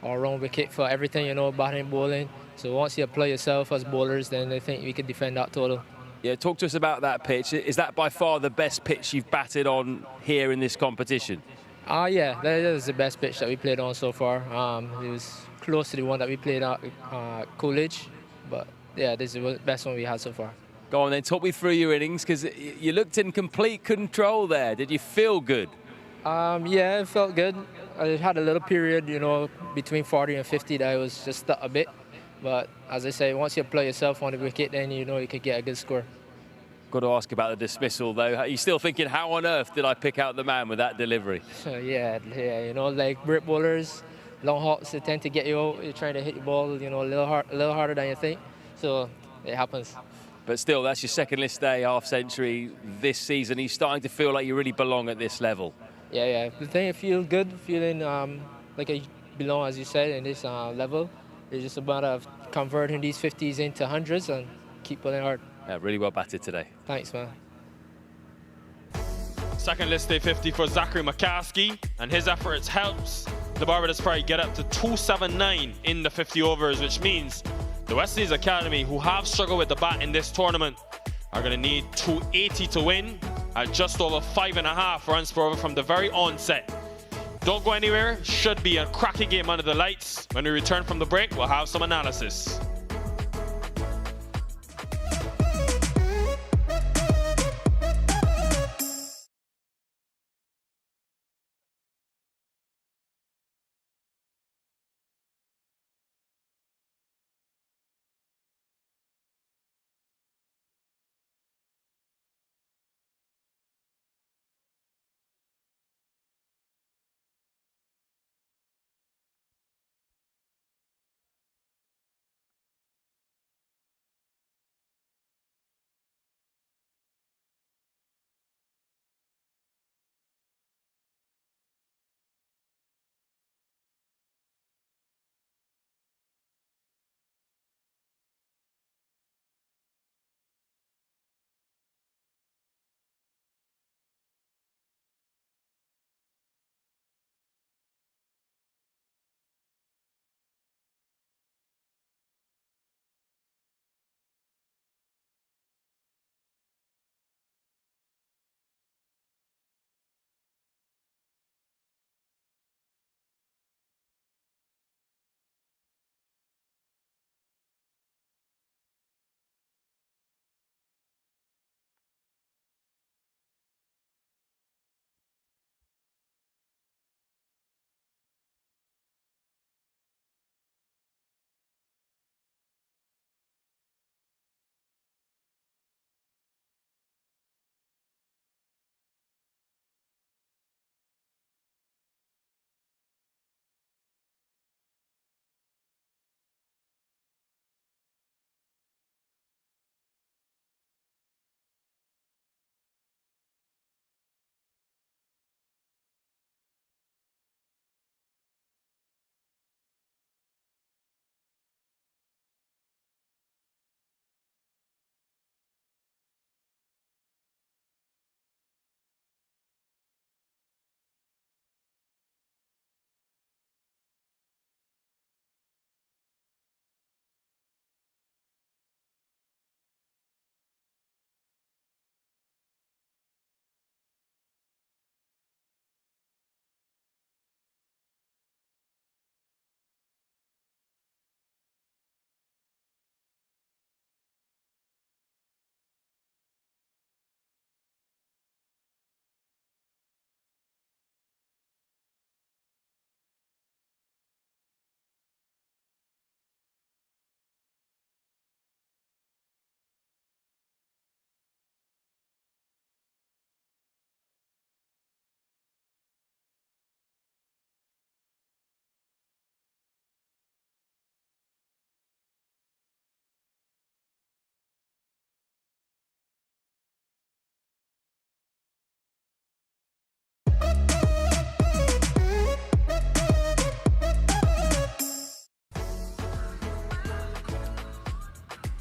all-round wicket for everything, you know, batting and bowling. So once you apply yourself as bowlers, then I think we can defend that total. Yeah, talk to us about that pitch. Is that by far the best pitch you've batted on here in this competition? Yeah, that is the best pitch that we played on so far. It was close to the one that we played at Coolidge, but yeah, this is the best one we had so far. Go on then, talk me through your innings, because you looked in complete control there. Did you feel good? Yeah, it felt good. I had a little period, you know, between 40 and 50 that I was just stuck a bit. But as I say, once you apply yourself on the wicket, then you know you could get a good score. Got to ask about the dismissal, though. Are you still thinking, how on earth did I pick out the man with that delivery? Yeah, you know, like brick bowlers, long hops, they tend to get you out. You're trying to hit the ball, you know, a little harder than you think. So it happens. But still, that's your second list day half century this season. Are you starting to feel like you really belong at this level? Yeah. The thing, I feel good, feeling like I belong, as you said, in this level. It's just about converting these 50s into 100s and keep pulling hard. Yeah, really well batted today. Thanks, man. Second list day 50 for Zachary McCaskey, and his efforts helps the Barbados Pride get up to 279 in the 50 overs, which means the West Indies Academy, who have struggled with the bat in this tournament, are going to need 280 to win at just over 5.5 runs per over from the very onset. Don't go anywhere. Should be a cracking game under the lights. When we return from the break, we'll have some analysis.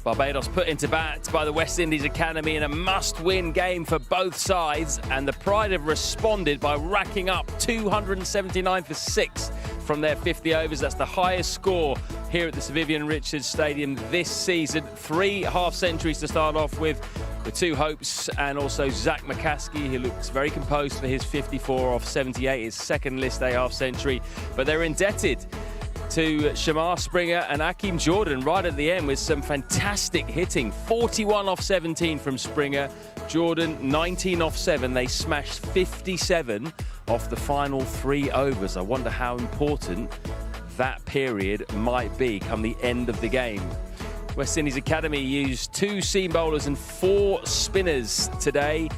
Barbados put into bat by the West Indies Academy in a must-win game for both sides, and the Pride have responded by racking up 279 for 6 from their 50 overs. That's the highest score here at the Sir Vivian Richards Stadium this season. 3 half-centuries to start off with 2 hopes, and also Zach McCaskey, who looks very composed for his 54 off 78, his second list A half-century. But they're indebted to Shamar Springer and Akeem Jordan right at the end with some fantastic hitting. 41 off 17 from Springer, Jordan 19 off 7. They smashed 57 off the final 3 overs. I wonder how important that period might be come the end of the game. West Indies Academy used 2 seam bowlers and 4 spinners today.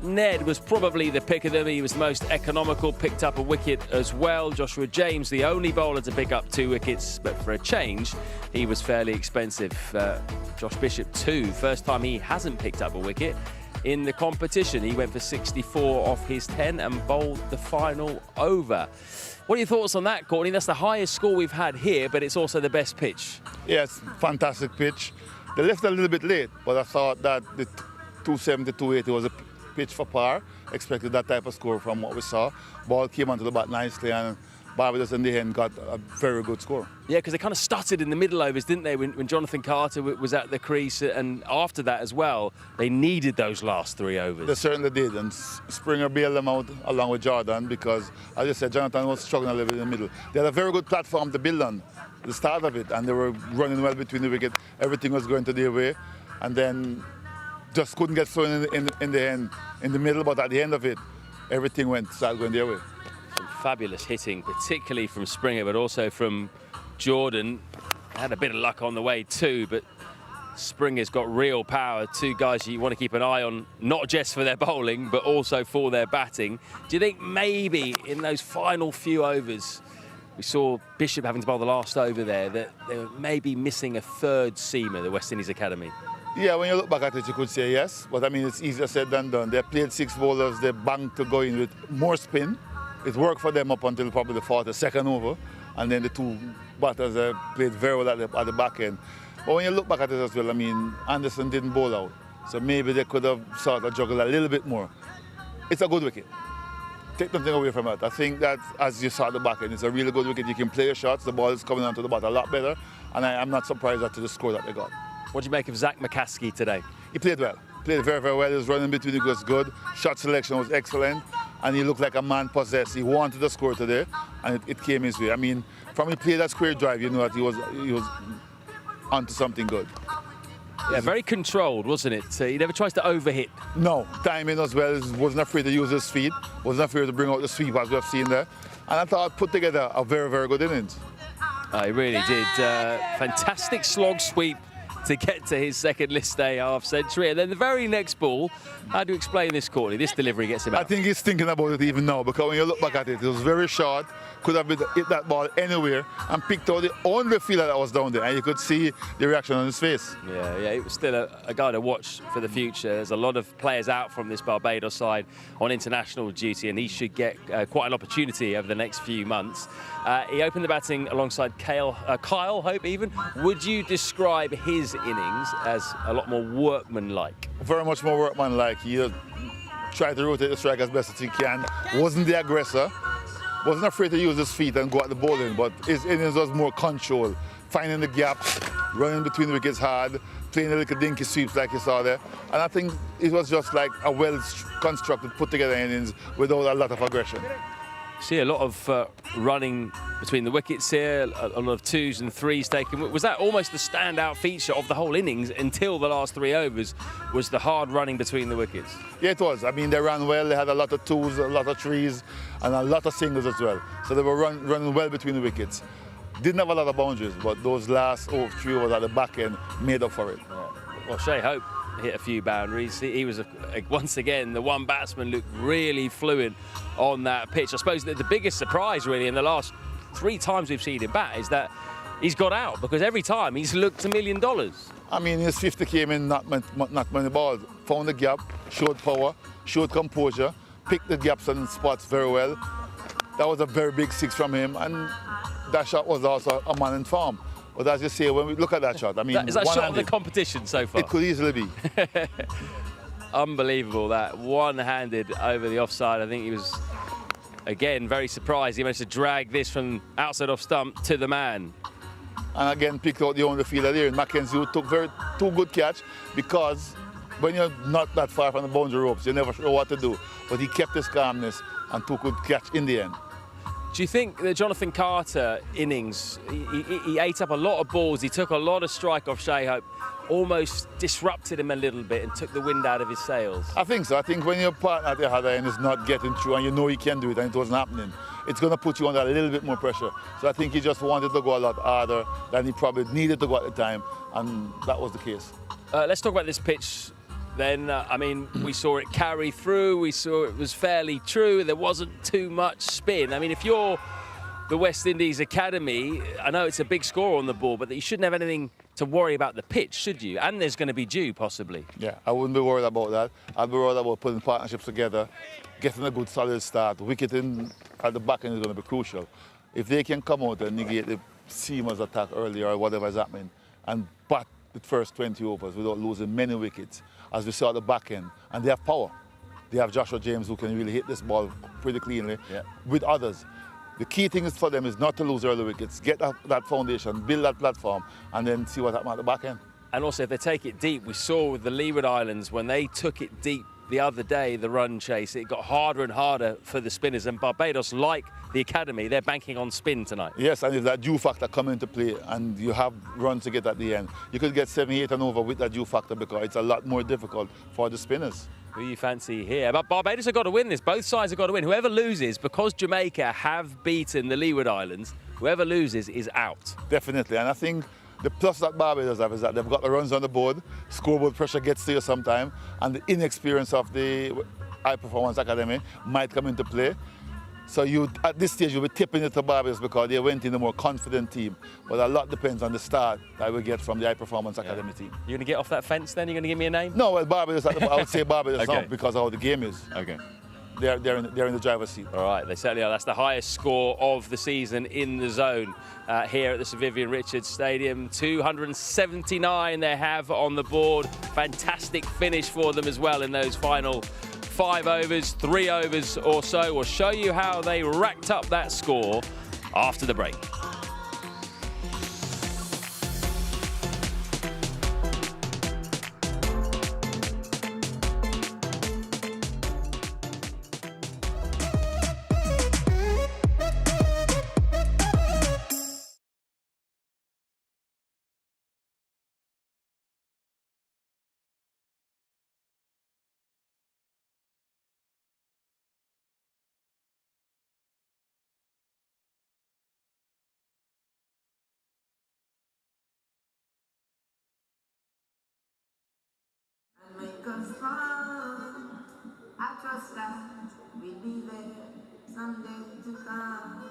Ned was probably the pick of them. He was the most economical, picked up a wicket as well. Joshua James, the only bowler to pick up 2 wickets, but for a change, he was fairly expensive. Josh Bishop, too, first time he hasn't picked up a wicket in the competition. He went for 64 off his 10 and bowled the final over. What are your thoughts on that, Courtney? That's the highest score we've had here, but it's also the best pitch. Yes, fantastic pitch. They left a little bit late, but I thought that the 270, 280 was a pitch for par. Expected that type of score from what we saw. Ball came onto the bat nicely, and Barbados in the end got a very good score. Yeah, because they kind of stuttered in the middle overs, didn't they, when Jonathan Carter was at the crease, and after that as well, they needed those last 3 overs. They certainly did, and Springer bailed them out along with Jordan because, as I said, Jonathan was struggling a little bit in the middle. They had a very good platform to build on, the start of it, and they were running well between the wicket. Everything was going to their way, and then just couldn't get thrown in the middle, but at the end of it, everything started going their way. Some fabulous hitting, particularly from Springer, but also from Jordan. Had a bit of luck on the way too, but Springer's got real power. 2 guys you want to keep an eye on, not just for their bowling, but also for their batting. Do you think maybe in those final few overs, we saw Bishop having to bowl the last over there, that they were maybe missing a 3rd seamer, the West Indies Academy? Yeah, when you look back at it, you could say yes, but I mean, it's easier said than done. They played 6 bowlers, they banked to go in with more spin. It worked for them up until probably the 42nd over, and then the 2 batters played very well at the back end. But when you look back at it as well, I mean, Anderson didn't bowl out, so maybe they could have sort of juggled a little bit more. It's a good wicket. Take nothing away from it. I think that, as you saw at the back end, it's a really good wicket. You can play your shots, the ball is coming onto the bat a lot better, and I'm not surprised at the score that they got. What do you make of Zach McCaskey today? He played well. Played very, very well. He was running between the was good. Shot selection was excellent. And he looked like a man possessed. He wanted to score today, and it came his way. I mean, from he played that square drive, you know that he was onto something good. Yeah, very controlled, wasn't it? He never tries to overhit. No, timing as well. Wasn't afraid to use his feet. Wasn't afraid to bring out the sweep, as we have seen there. And I thought put together a very, very good innings. He really did. Fantastic slog sweep to get to his 2nd list A half-century. And then the very next ball, how do you explain this, Courtney? This delivery gets him out. I think he's thinking about it even now, because when you look back at it, it was very short, could have hit that ball anywhere, and picked out the only fielder that was down there, and you could see the reaction on his face. Yeah, it was still a guy to watch for the future. There's a lot of players out from this Barbados side on international duty, and he should get quite an opportunity over the next few months. He opened the batting alongside Kyle Hope even. Would you describe his innings as a lot more workmanlike? Very much more workmanlike. He tried to rotate the strike as best as he can. Wasn't the aggressor. Wasn't afraid to use his feet and go at the bowling, but his innings was more control. Finding the gaps, running between the wickets hard, playing a little dinky sweeps like you saw there. And I think it was just like a well-constructed, put-together innings without a lot of aggression. See a lot of running between the wickets here, a lot of 2s and 3s taken. Was that almost the standout feature of the whole innings until the last 3 overs, was the hard running between the wickets? Yeah, it was. I mean, they ran well. They had a lot of 2s, a lot of 3s, and a lot of singles as well. So they were running well between the wickets. Didn't have a lot of boundaries, but those last 3 overs at the back end made up for it. Yeah. Well, Shai Hope hit a few boundaries. He was, once again, the one batsman looked really fluent on that pitch. I suppose that the biggest surprise, really, in the last 3 times we've seen him bat is that he's got out, because every time he's looked $1 million. I mean, his 50 came in not many balls. Found the gap, showed power, showed composure, picked the gaps and spots very well. That was a very big 6 from him, and that shot was also a man in form. But as you say, when we look at that shot, I mean, Is that shot of the one-handed, competition so far? it could easily be. Unbelievable, that one-handed over the offside. I think he was, again, very surprised. He managed to drag this from outside off stump to the man. And again, picked out the only fielder there. Mackenzie, who took two good catch, because when you're not that far from the boundary ropes, you're never sure what to do. But he kept his calmness and took good catch in the end. Do you think the Jonathan Carter innings, he ate up a lot of balls, he took a lot of strike off Shai Hope, almost disrupted him a little bit and took the wind out of his sails? I think so. I think when your partner at the other end is not getting through and you know he can do it and it wasn't happening, it's going to put you under a little bit more pressure. So I think he just wanted to go a lot harder than he probably needed to go at the time, and that was the case. Let's talk about this pitch then. I mean, we saw it carry through, we saw it was fairly true, there wasn't too much spin. I mean, if you're the West Indies Academy, I know it's a big score on the ball, but you shouldn't have anything to worry about the pitch, should you? And there's going to be dew, possibly. Yeah, I wouldn't be worried about that. I'd be worried about putting partnerships together, getting a good solid start. Wicketing at the back end is going to be crucial. If they can come out and negate the seamers attack earlier or whatever is happening, and bat the first 20 overs without losing many wickets, as we saw at the back end, and they have power. They have Joshua James, who can really hit this ball pretty cleanly with others. The key thing is for them is not to lose early wickets, get that foundation, build that platform, and then see what happens at the back end. And also, if they take it deep, we saw with the Leeward Islands, when they took it deep the other day, the run chase, it got harder and harder for the spinners. And Barbados, like the Academy, they're banking on spin tonight. Yes, and if that dew factor come into play and you have runs to get at the end, you could get 7, 8 and over with that dew factor, because it's a lot more difficult for the spinners. Who you fancy here? But Barbados have got to win this. Both sides have got to win. Whoever loses, because Jamaica have beaten the Leeward Islands, whoever loses is out. Definitely, and I think the plus that Barbados have is that they've got the runs on the board, scoreboard pressure gets to you sometime, and the inexperience of the High Performance Academy might come into play. So at this stage, you'll be tipping it to Barbados because they went in a more confident team. But a lot depends on the start that we get from the High Performance Academy team. You're going to get off that fence then? You're going to give me a name? No, well, Barbados, I would say Barbados Okay. now because of how the game is. Okay. They're in the driver's seat. All right, they certainly are. That's the highest score of the season in the zone here at the Sir Vivian Richards Stadium. 279 they have on the board. Fantastic finish for them as well in those final 5 overs, 3 overs or so. We'll show you how they racked up that score after the break. Make us strong. I trust that we'll be there someday to come.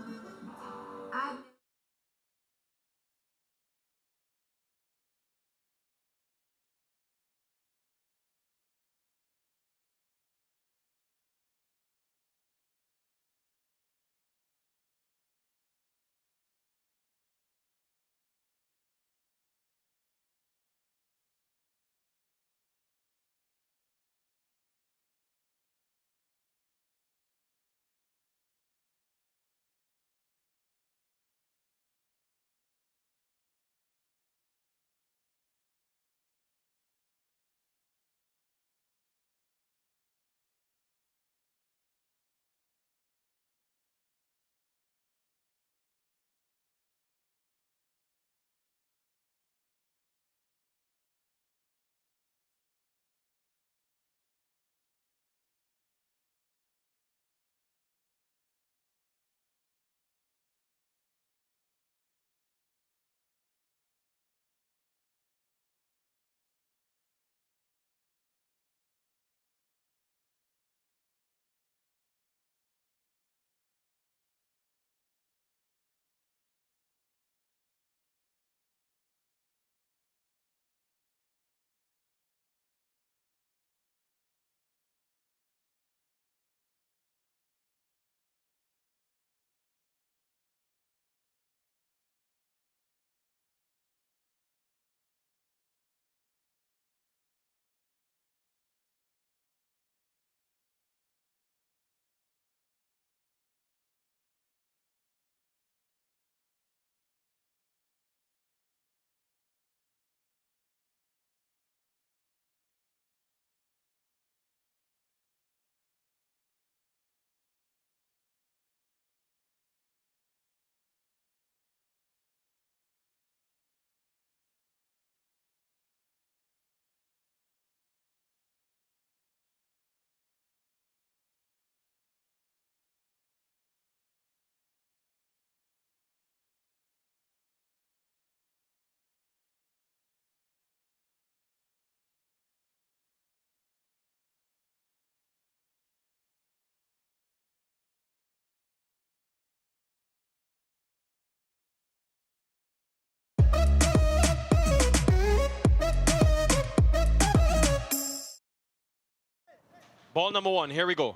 Ball number 1, here we go.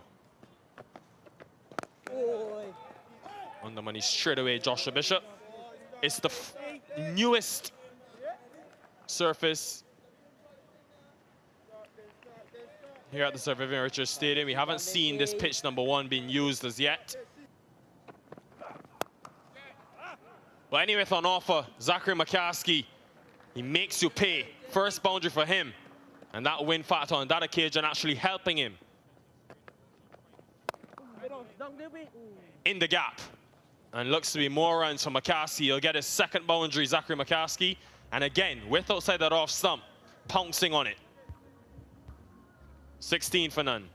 On the money straight away, Joshua Bishop. It's the newest surface here at the Sir Vivian Richards Stadium. We haven't seen this pitch number 1 being used as yet. But anyway, it's on offer. Zachary McCaskey, he makes you pay. First boundary for him. And that win factor on that occasion actually helping him. In the gap. And looks to be more runs for McCaskey. He'll get his second boundary, Zachary McCaskey. And again, with outside that off stump, pouncing on it. 16 for none.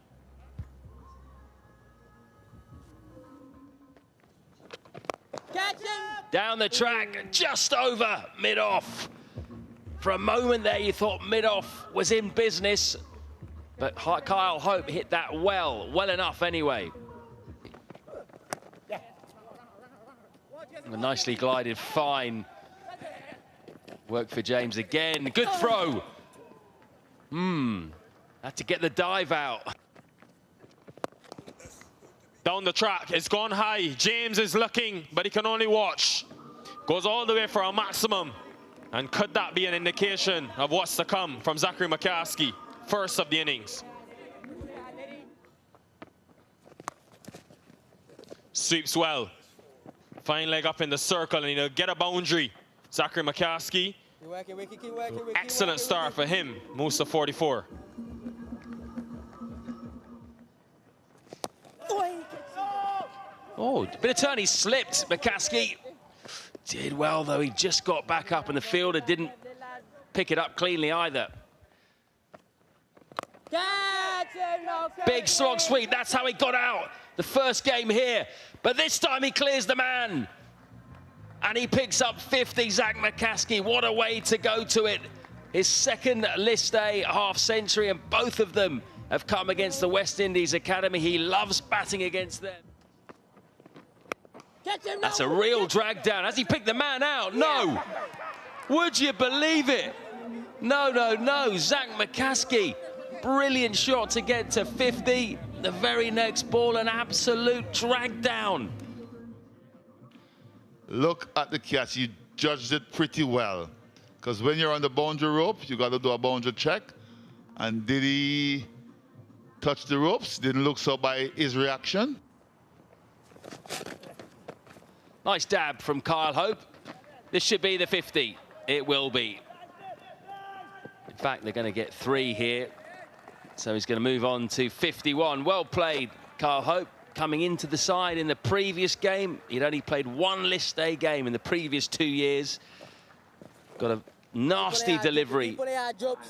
Catch him! Down the track, just over mid-off. For a moment there, you thought mid-off was in business. But Kyle Hope hit that well enough anyway. Nicely glided, fine. Work for James again. Good throw. Had to get the dive out. Down the track, it's gone high. James is looking, but he can only watch. Goes all the way for a maximum. And could that be an indication of what's to come from Zachary McCaskey, first of the innings? Sweeps well. Fine leg up in the circle, and he'll get a boundary. Zachary McCaskey. Excellent start for him. Moves to 44. Oh, bit of turn, he slipped. McCaskey did well, though. He just got back up, and the fielder didn't pick it up cleanly either. Big slog sweep, that's how he got out. The first game here, but this time he clears the man. And he picks up 50, Zach McCaskey. What a way to go to it. His second list A half century, and both of them have come against the West Indies Academy. He loves batting against them. That's a real drag down. Has he picked the man out? No. Would you believe it? No. Zach McCaskey. Brilliant shot to get to 50. The very next ball, an absolute drag down. Look at the catch. You judged it pretty well. Because when you're on the boundary rope, you got to do a boundary check. And did he touch the ropes? Didn't look so by his reaction. Nice dab from Kyle Hope. This should be the 50. It will be. In fact, they're going to get 3 here. So he's going to move on to 51. Well played, Kyle Hope. Coming into the side in the previous game, he'd only played 1 list A game in the previous 2 years. Got a nasty delivery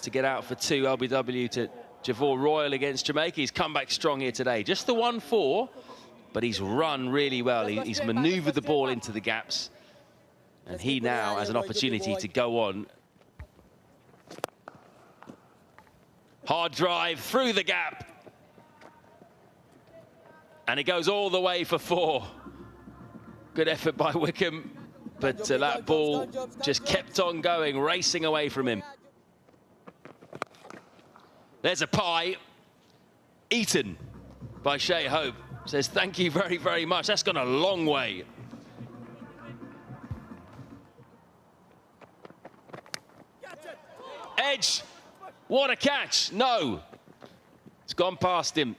to get out for 2 LBW to Javor Royal against Jamaica. He's come back strong here today. Just the 1-4, but he's run really well. He's manoeuvred the ball into the gaps. And he now has an opportunity to go on. Hard drive through the gap. And it goes all the way for 4. Good effort by Wickham, but that ball just kept on going, racing away from him. There's a pie, eaten by Shai Hope. Says, thank you very, very much. That's gone a long way. Edge, what a catch. No, it's gone past him.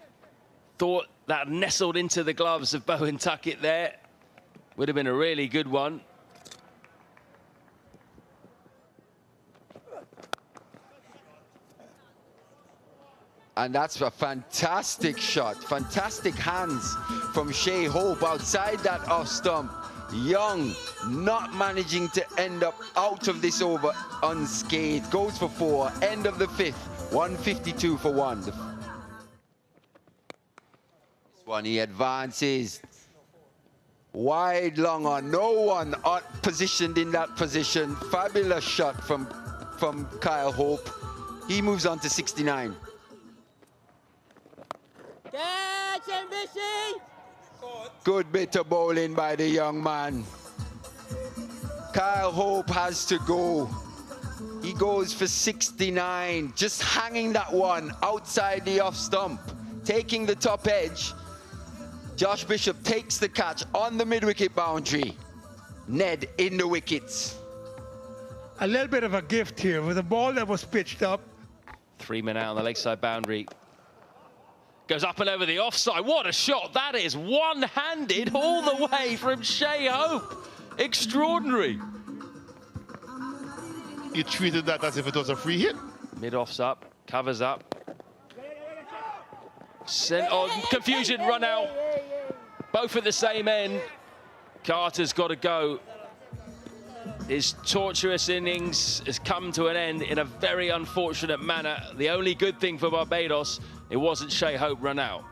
Thought that nestled into the gloves of Bowen Tuckett there. Would have been a really good one. And that's a fantastic shot. Fantastic hands from Shai Hope outside that off stump. Young, not managing to end up out of this over unscathed. Goes for 4, end of the 5th. 152 for 1. This one, he advances. Wide, long on, no one positioned in that position. Fabulous shot from Kyle Hope. He moves on to 69. Catch him, Bishy! Good bit of bowling by the young man. Kyle Hope has to go. He goes for 69, just hanging that one outside the off stump. taking the top edge. Josh Bishop takes the catch on the mid-wicket boundary. Ned in the wickets. A little bit of a gift here with a ball that was pitched up. 3 men out on the leg side boundary. Goes up and over the offside. What a shot that is. One-handed all the way from Shai Hope. Extraordinary. He treated that as if it was a free hit. Mid-off's up, covers up. Confusion, run out. Both at the same end. Carter's got to go. His tortuous innings has come to an end in a very unfortunate manner. The only good thing for Barbados, it wasn't Shai Hope run out.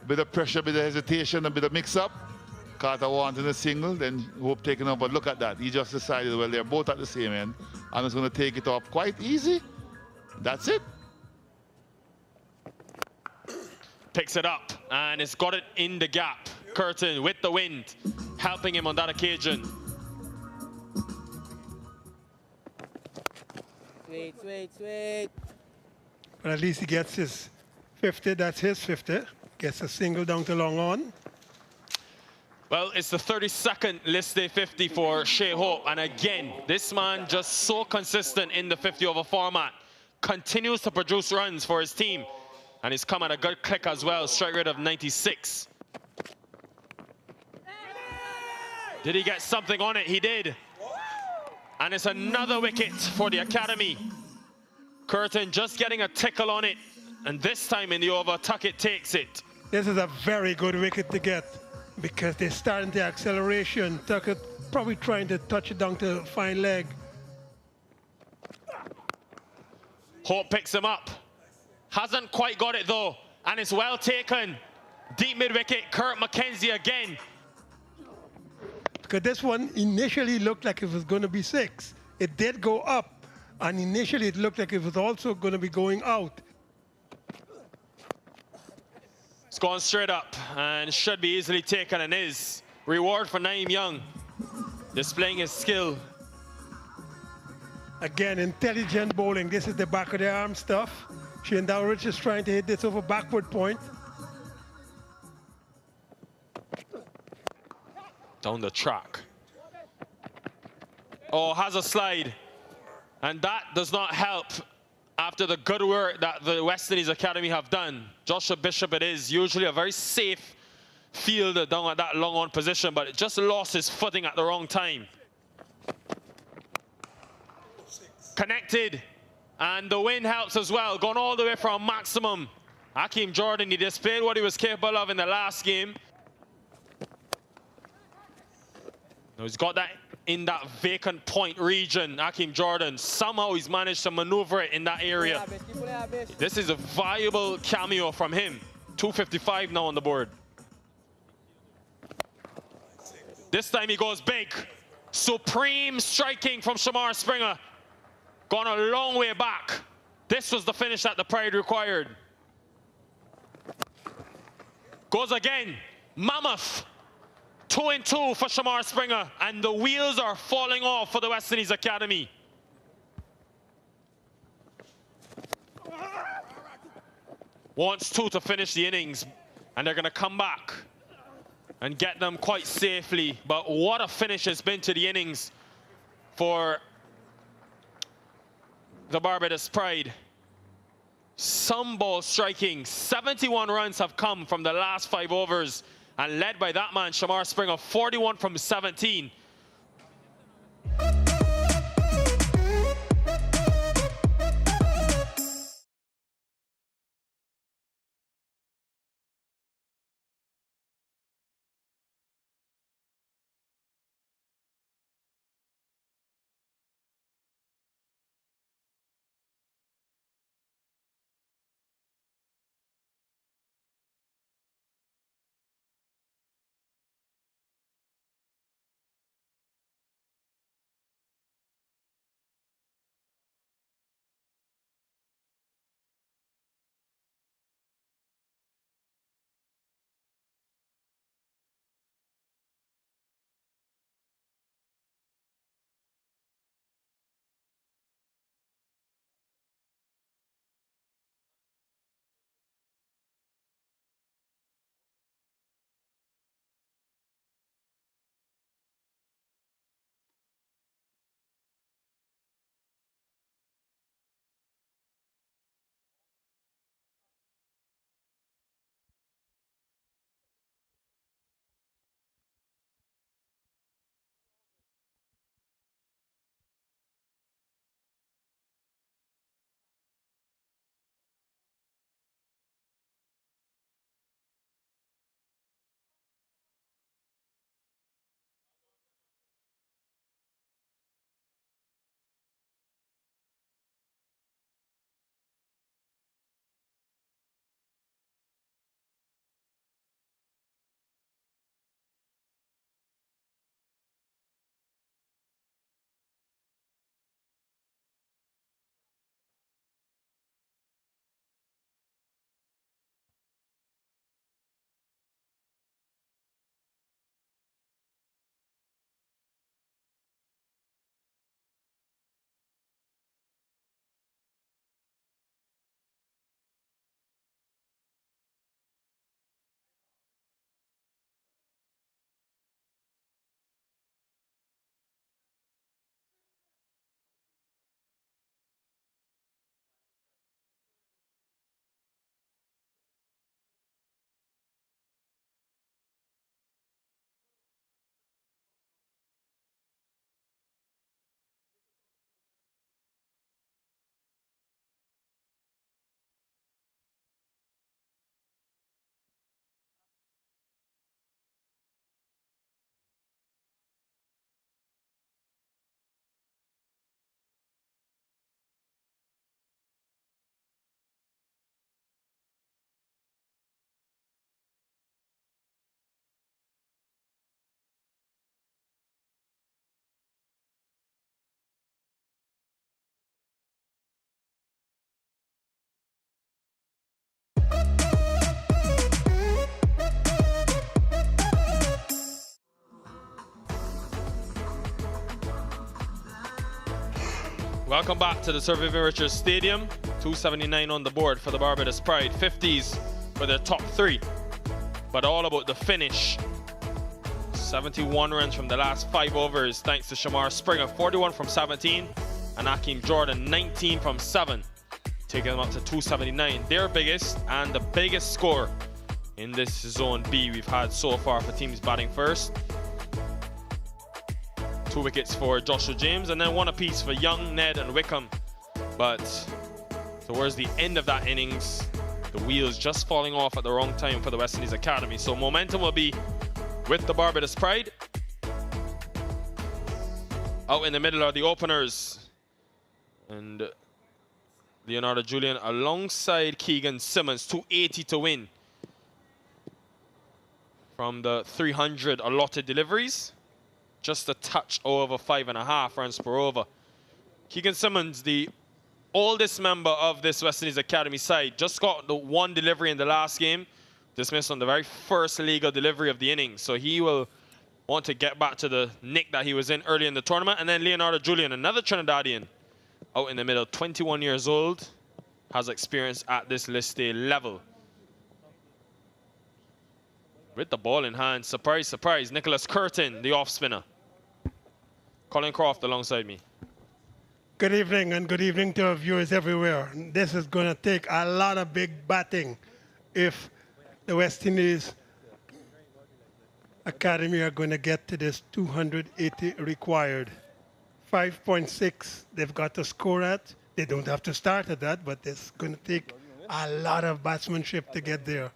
Bit of pressure, bit of hesitation, a bit of mix-up. Carter wanted a single, then Hope taking up. But look at that. He just decided, well, they're both at the same end. And he's going to take it up quite easy. That's it. Picks it up, and it's got it in the gap. Curtin with the wind, helping him on that occasion. Sweet, sweet, sweet. But at least he gets his 50. That's his 50. Gets a single down to long on. Well, it's the 32nd list day 50 for Shai Hope. And again, this man just so consistent in the 50-over format. Continues to produce runs for his team. And he's come at a good click as well. Strike rate of 96. Did he get something on it? He did. And it's another wicket for the academy. Curtin just getting a tickle on it. And this time in the over, Tuckett takes it. This is a very good wicket to get because they're starting the acceleration. Tuckett probably trying to touch it down to fine leg. Hope picks him up. Hasn't quite got it though. And it's well taken. Deep mid-wicket, Kurt McKenzie again. Because this one initially looked like it was going to be 6. It did go up. And initially it looked like it was also going to be going out. It's gone straight up and should be easily taken and is. Reward for Naeem Young, displaying his skill. Again, intelligent bowling. This is the back of the arm stuff. Shane Dowrich is trying to hit this over backward point. Down the track. Oh, has a slide. And that does not help after the good work that the West Indies Academy have done. Joshua Bishop it is, usually a very safe fielder down at that long on position, but it just lost his footing at the wrong time. Connected, and the wind helps as well, gone all the way from maximum. Hakeem Jordan, he displayed what he was capable of in the last game. Now he's got that in that vacant point region, Hakeem Jordan. Somehow he's managed to maneuver it in that area. This is a valuable cameo from him. 255 now on the board. This time he goes big. Supreme striking from Shamar Springer. Gone a long way back. This was the finish that the Pride required. Goes again. Mammoth. 2-2 for Shamar Springer, and the wheels are falling off for the West Indies Academy. Wants 2 to finish the innings, and they're going to come back and get them quite safely. But what a finish it's been to the innings for the Barbados Pride. Some ball striking. 71 runs have come from the last 5 overs. And led by that man, Shamar Springer, 41 from 17. Welcome back to the Sir Vivian Richards Stadium. 279 on the board for the Barbados Pride. 50s for their top three. But all about the finish. 71 runs from the last 5 overs thanks to Shamar Springer. 41 from 17. And Akeem Jordan 19 from 7. Taking them up to 279. Their biggest and the biggest score in this Zone B we've had so far for teams batting first. 2 wickets for Joshua James, and then 1 apiece for Young, Ned, and Wickham. But towards the end of that innings, the wheels just falling off at the wrong time for the West Indies Academy. So momentum will be with the Barbados Pride. Out in the middle are the openers. And Leonardo Julian alongside Keegan Simmons, 280 to win from the 300 allotted deliveries. Just a touch over 5.5 runs per over. Keegan Simmons, the oldest member of this West Indies Academy side, just got the 1 delivery in the last game, dismissed on the very first legal delivery of the innings. So he will want to get back to the nick that he was in early in the tournament. And then Leonardo Julian, another Trinidadian, out in the middle, 21 years old, has experience at this list day level. With the ball in hand, surprise, surprise, Nicholas Curtin, the off spinner. Colin Croft alongside me. Good evening, and good evening to our viewers everywhere. This is going to take a lot of big batting if the West Indies Academy are going to get to this 280 required. 5.6 they've got to score at. They don't have to start at that, but it's going to take a lot of batsmanship to get there.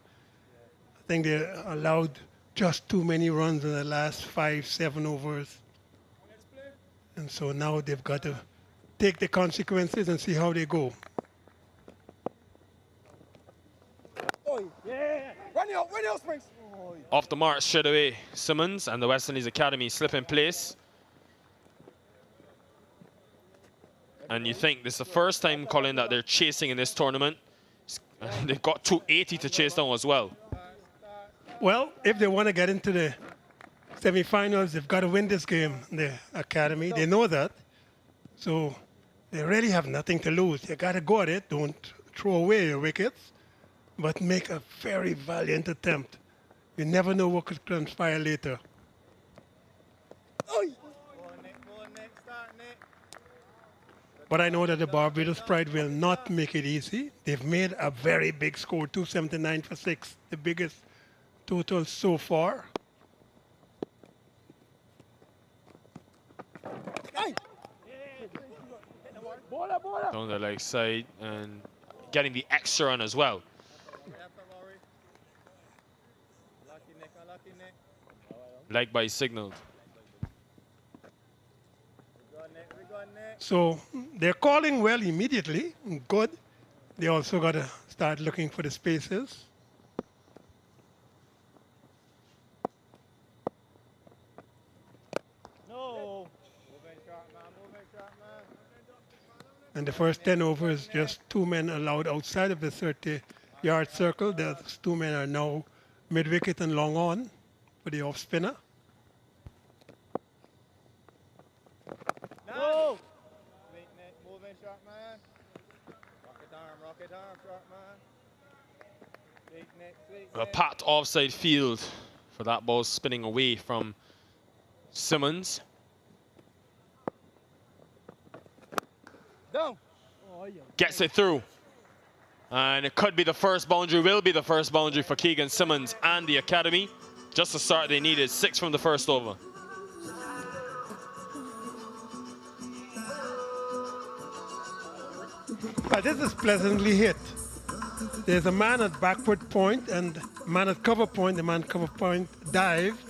I think they allowed just too many runs in the last 5-7 overs. And so now they've got to take the consequences and see how they go. Off the mark straight away, Simmons and the West Indies Academy slip in place. And you think this is the first time, Colin, that they're chasing in this tournament. They've got 280 to chase down as well. Well, if they want to get into the semi-finals, they've got to win this game, the Academy. They know that. So they really have nothing to lose. They got to go at it. Don't throw away your wickets, but make a very valiant attempt. You never know what could transpire later. But I know that the Barbados Pride will not make it easy. They've made a very big score, 279 for 6, the biggest total so far. On the leg side and getting the extra run as well. Leg by signaled. So they're calling well immediately. Good. They also got to start looking for the spaces. And the first 10 overs, just 2 men allowed outside of the 30-yard circle. Those 2 men are now mid-wicket and long on for the off-spinner. No! Moving shot, man. Rocket arm, shot, man. A pat offside field for that ball spinning away from Simmons. Down. Gets it through. And it could be the first boundary, will be the first boundary for Keegan Simmons and the Academy. Just the start they needed, 6 from the first over. But this is pleasantly hit. There's a man at backward point and a man at cover point. The man cover point dived,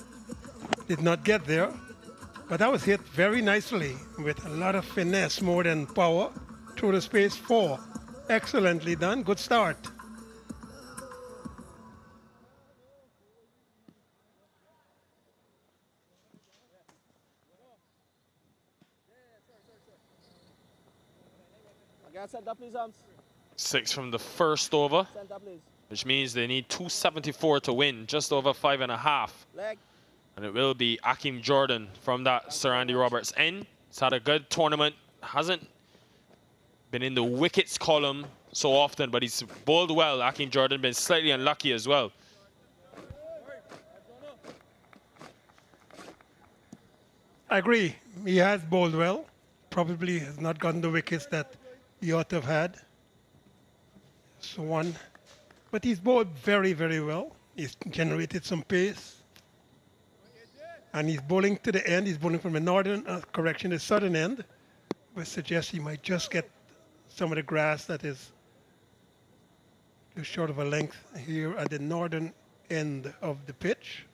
did not get there. But that was hit very nicely with a lot of finesse, more than power, through the space 4. Excellently done. Good start. Center, please, Arms. 6 from the first over, Center, please. which means they need 274 to win, just over 5.5. Leg. And it will be Akeem Jordan from that Sir Andy Roberts end. He's had a good tournament, hasn't been in the wickets column so often, but he's bowled well. Akeem Jordan been slightly unlucky as well. I agree. He has bowled well. Probably has not gotten the wickets that he ought to have had. So one. But he's bowled very, very well. He's generated some pace. And he's bowling to the end. He's bowling from the northern, the southern end, which suggests he might just get some of the grass that is too short of a length here at the northern end of the pitch.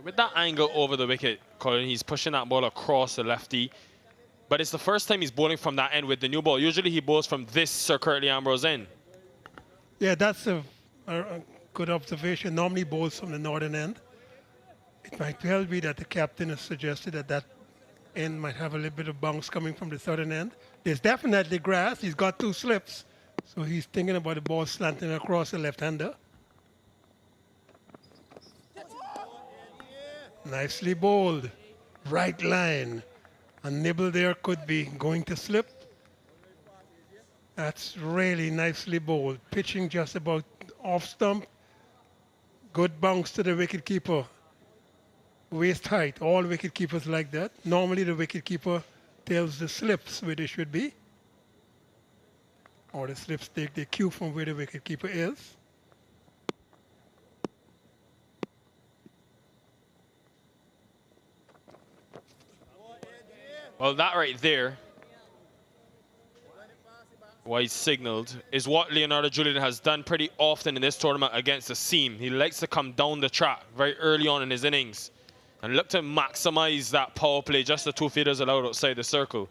With that angle over the wicket, Colin, he's pushing that ball across the lefty. But it's the first time he's bowling from that end with the new ball. Usually he bowls from this Sir Curtly Ambrose end. Yeah, that's a good observation. Normally bowls from the northern end. It might well be that the captain has suggested that that end might have a little bit of bounce coming from the southern end. There's definitely grass. He's got 2 slips. So he's thinking about the ball slanting across the left-hander. Nicely bowled. Right line. A nibble there could be going to slip. That's really nicely bowled. Pitching just about off stump. Good bounce to the wicketkeeper. Waist height. All wicketkeepers like that. Normally the wicketkeeper tells the slips where they should be. Or the slips take the cue from where the wicketkeeper is. Well, that right there, what he signaled, is what Leonardo Julian has done pretty often in this tournament against the seam. He likes to come down the track very early on in his innings and look to maximize that power play, just the 2 fielders allowed outside the circle.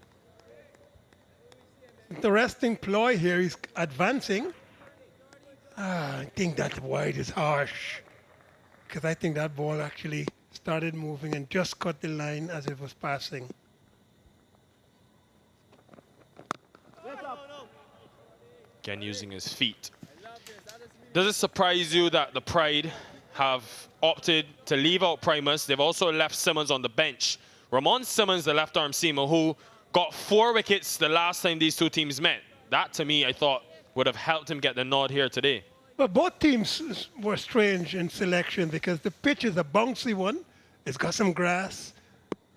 Interesting ploy here. He's advancing. I think that wide is harsh, because I think that ball actually started moving and just cut the line as it was passing. Again, using his feet. Does it surprise you that the Pride have opted to leave out Primus? They've also left Simmons on the bench. Ramon Simmons, the left-arm seamer, who got 4 wickets the last time these 2 teams met. That, to me, I thought would have helped him get the nod here today. But both teams were strange in selection, because the pitch is a bouncy one. It's got some grass.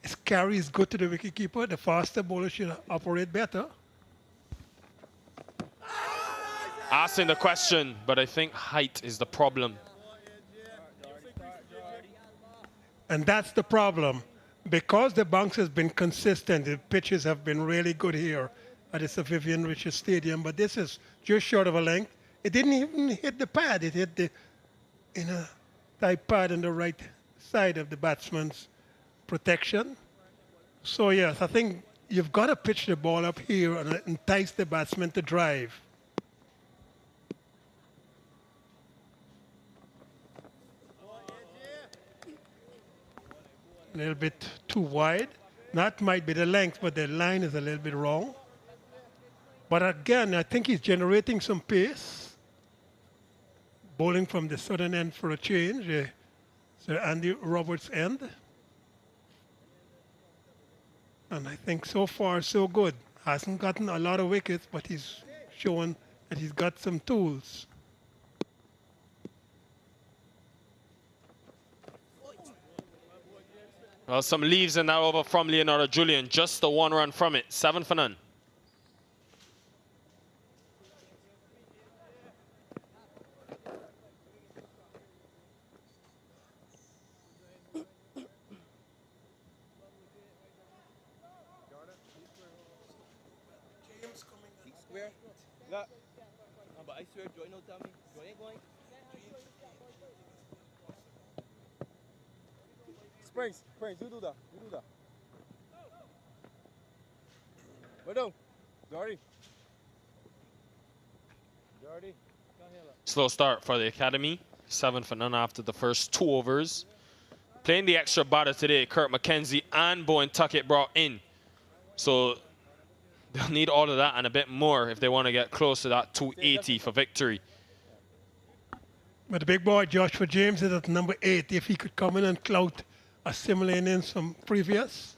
Its carry is good to the wicketkeeper. The faster bowler should operate better. Asking the question, but I think height is the problem. And that's the problem. Because the bounce has been consistent, the pitches have been really good here at the Sir Vivian Richards Stadium, but this is just short of a length. It didn't even hit the pad. It hit the inner tight pad on the right side of the batsman's protection. So yes, I think you've got to pitch the ball up here and entice the batsman to drive. A little bit too wide. That might be the length, but the line is a little bit wrong. But again, I think he's generating some pace. Bowling from the southern end for a change. Sir Andy Roberts' end. And I think so far so good. Hasn't gotten a lot of wickets, but he's shown that he's got some tools. Well, some leaves are now over from Leonardo Julian. Just the 1 run from it. 7 for none. But I swear, Joy no tell me. Joy ain't going. Springs, you do that. Go down. Jordy. Slow start for the academy. 7 for none after the first 2 overs. Playing the extra batter today, Kurt McKenzie and Bowen Tuckett brought in. So they'll need all of that and a bit more if they want to get close to that 280 for victory. But the big boy, Joshua James, is at number 8. If he could come in and clout a similar innings from previous,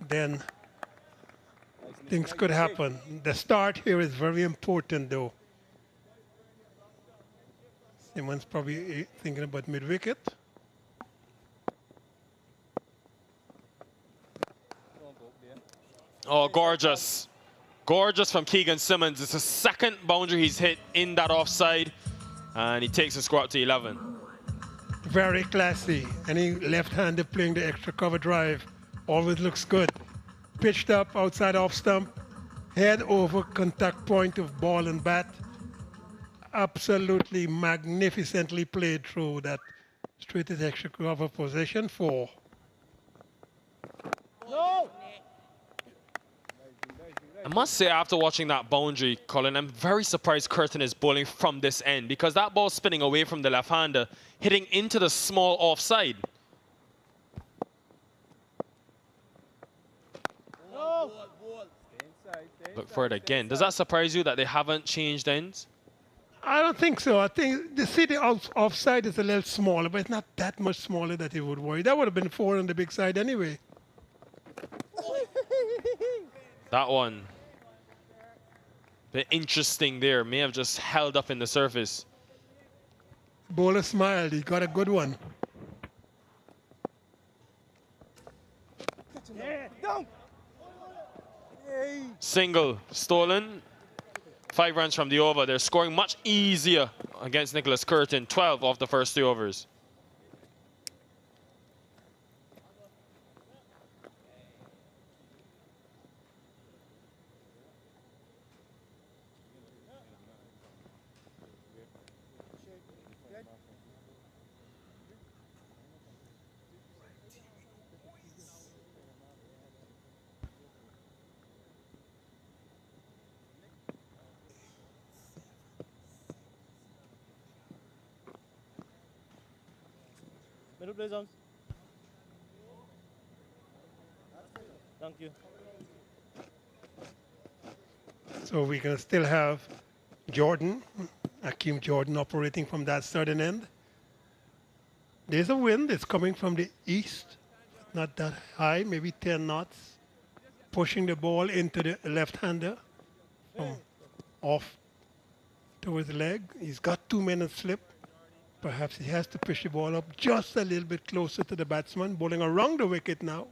then things could happen. The start here is very important, though. Simmons probably thinking about mid-wicket. Oh, gorgeous. Gorgeous from Keegan Simmons. It's the second boundary he's hit in that offside, and he takes the score up to 11. Very classy. Any left-hander playing the extra cover drive always looks good. Pitched up outside off stump, head over contact point of ball and bat. Absolutely magnificently played through that straight to extra cover position 4. I must say, after watching that boundary, Colin, I'm very surprised Curtin is bowling from this end, because that ball spinning away from the left-hander, hitting into the small offside. Look for it again. Does that surprise you that they haven't changed ends? I don't think so. I think the city offside is a little smaller, but it's not that much smaller that it would worry. That would have been 4 on the big side anyway. That one, bit interesting there. May have just held up in the surface. Bowler smiled. He got a good one. Single, stolen. 5 runs from the over. They're scoring much easier against Nicholas Curtin. 12 off the first 3 overs. Middle play zones. Thank you. So we can still have Jordan, Akeem Jordan operating from that southern end. There's a wind. It's coming from the east, not that high, maybe 10 knots, pushing the ball into the left-hander from off towards the leg. He's got 2 minutes slip. Perhaps he has to push the ball up just a little bit closer to the batsman, bowling around the wicket now.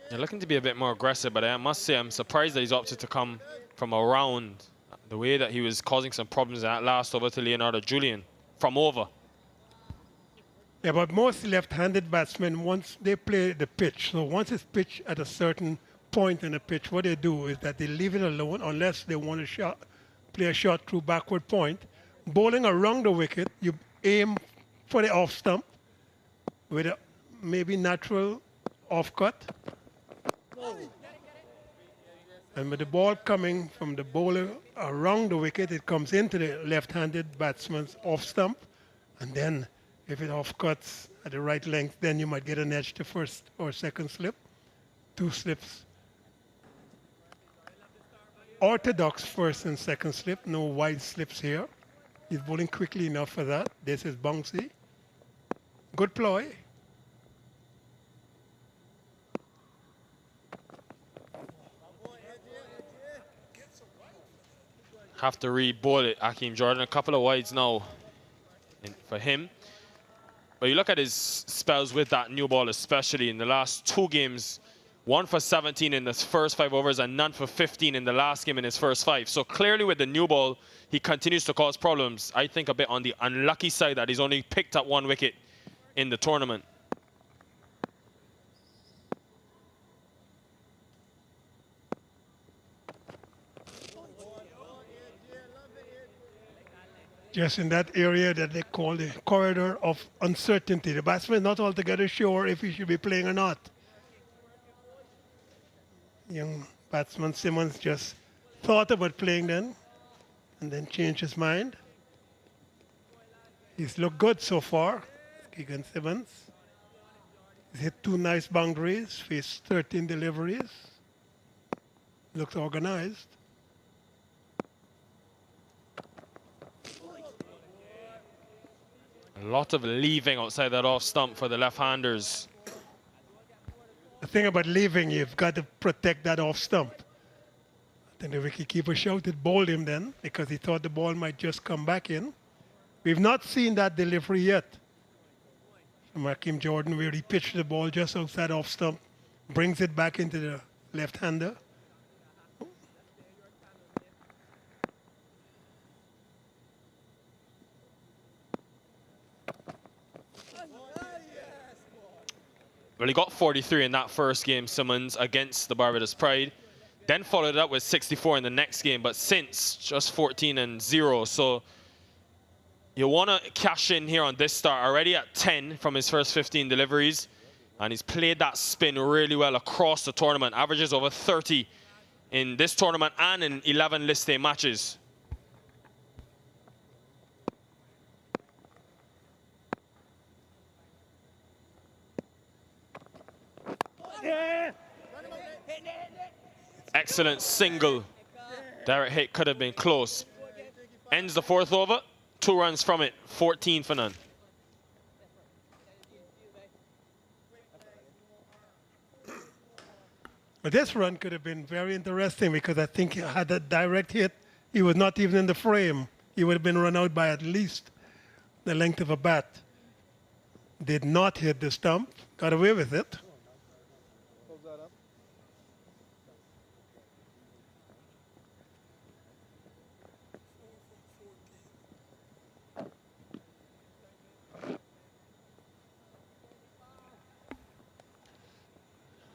They're looking to be a bit more aggressive, but I must say I'm surprised that he's opted to come from around the way that he was causing some problems at last over to Leonardo Julian from over. Yeah, but most left-handed batsmen, once they play the pitch, so once it's pitched at a certain point in the pitch, what they do is that they leave it alone unless they want to play a shot through backward point. Bowling around the wicket, you aim for the off stump with a maybe natural off cut. And with the ball coming from the bowler around the wicket, it comes into the left-handed batsman's off stump. And then if it off cuts at the right length, then you might get an edge to first or second slip. 2 slips. Orthodox first and second slip, no wide slips here. He's bowling quickly enough for that. This is bouncy. Good ploy. Have to re-bowl it, Akeem Jordan. A couple of wides now for him. But you look at his spells with that new ball, especially in the last 2 games. 1 for 17 in his first 5 overs and none for 15 in the last game in his first 5. So clearly with the new ball, he continues to cause problems. I think a bit on the unlucky side that he's only picked up 1 wicket in the tournament. Just in that area that they call the corridor of uncertainty. The batsman is not altogether sure if he should be playing or not. Young batsman Simmons just thought about playing then and then changed his mind. He's looked good so far, Keegan Simmons. He's hit 2 nice boundaries, faced 13 deliveries. Looks organized. A lot of leaving outside that off stump for the left-handers. The thing about leaving, you've got to protect that off stump. I think the wicketkeeper shouted, bowled him then, because he thought the ball might just come back in. We've not seen that delivery yet from Hakeem Jordan, where he pitched the ball just outside off stump, brings it back into the left-hander. Well, he got 43 in that first game, Simmons, against the Barbados Pride. Then followed it up with 64 in the next game, but since, just 14 and 0. So you want to cash in here on this start. Already at 10 from his first 15 deliveries. And he's played that spin really well across the tournament. Averages over 30 in this tournament and in 11 list day matches. Excellent single. Direct hit could have been close. Ends the fourth over. 2 runs from it. 14 for none. But this run could have been very interesting because I think had a direct hit, he was not even in the frame. He would have been run out by at least the length of a bat. Did not hit the stump. Got away with it.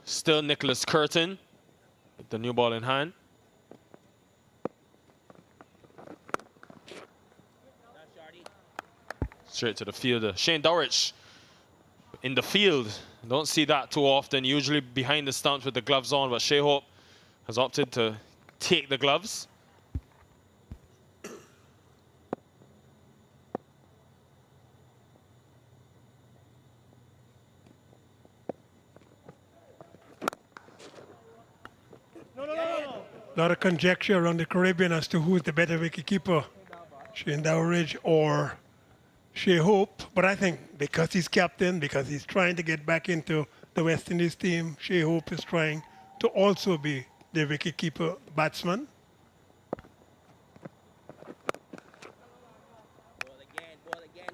Still Nicholas Curtin with the new ball in hand. Straight to the fielder. Shane Dowrich in the field. Don't see that too often, usually behind the stumps with the gloves on, but Shai Hope has opted to take the gloves. A lot of conjecture around the Caribbean as to who is the better wicketkeeper, Shane Dowrich or Shai Hope. But I think because he's captain, because he's trying to get back into the West Indies team, Shai Hope is trying to also be the wicketkeeper batsman.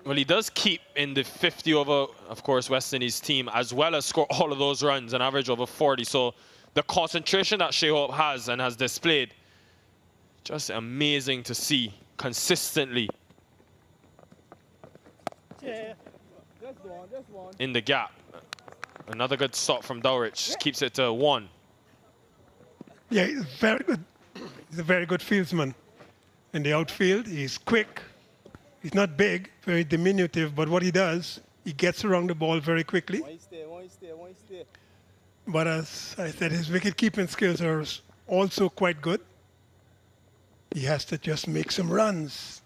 Well, he does keep in the 50 over, of course, West Indies team, as well as score all of those runs, an average over 40. So the concentration that Shai Hope has and has displayed, just amazing to see consistently in the gap. Another good stop from Dowrich, keeps it to 1. Yeah, he's very good. He's a very good fieldsman. In the outfield, he's quick. He's not big, very diminutive, but what he does, he gets around the ball very quickly. But as I said, his wicket-keeping skills are also quite good. He has to just make some runs.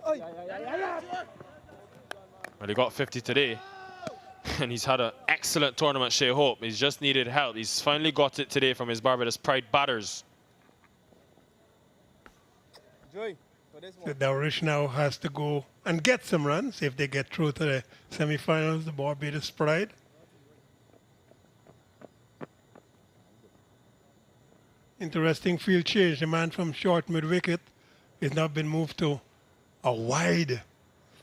Well, he got 50 today, and he's had an excellent tournament, Shai Hope. He's just needed help. He's finally got it today from his Barbados Pride batters. So Dowrich now has to go and get some runs if they get through to the semi-finals, the Barbados Pride. Interesting field change. The man from short mid-wicket has now been moved to a wide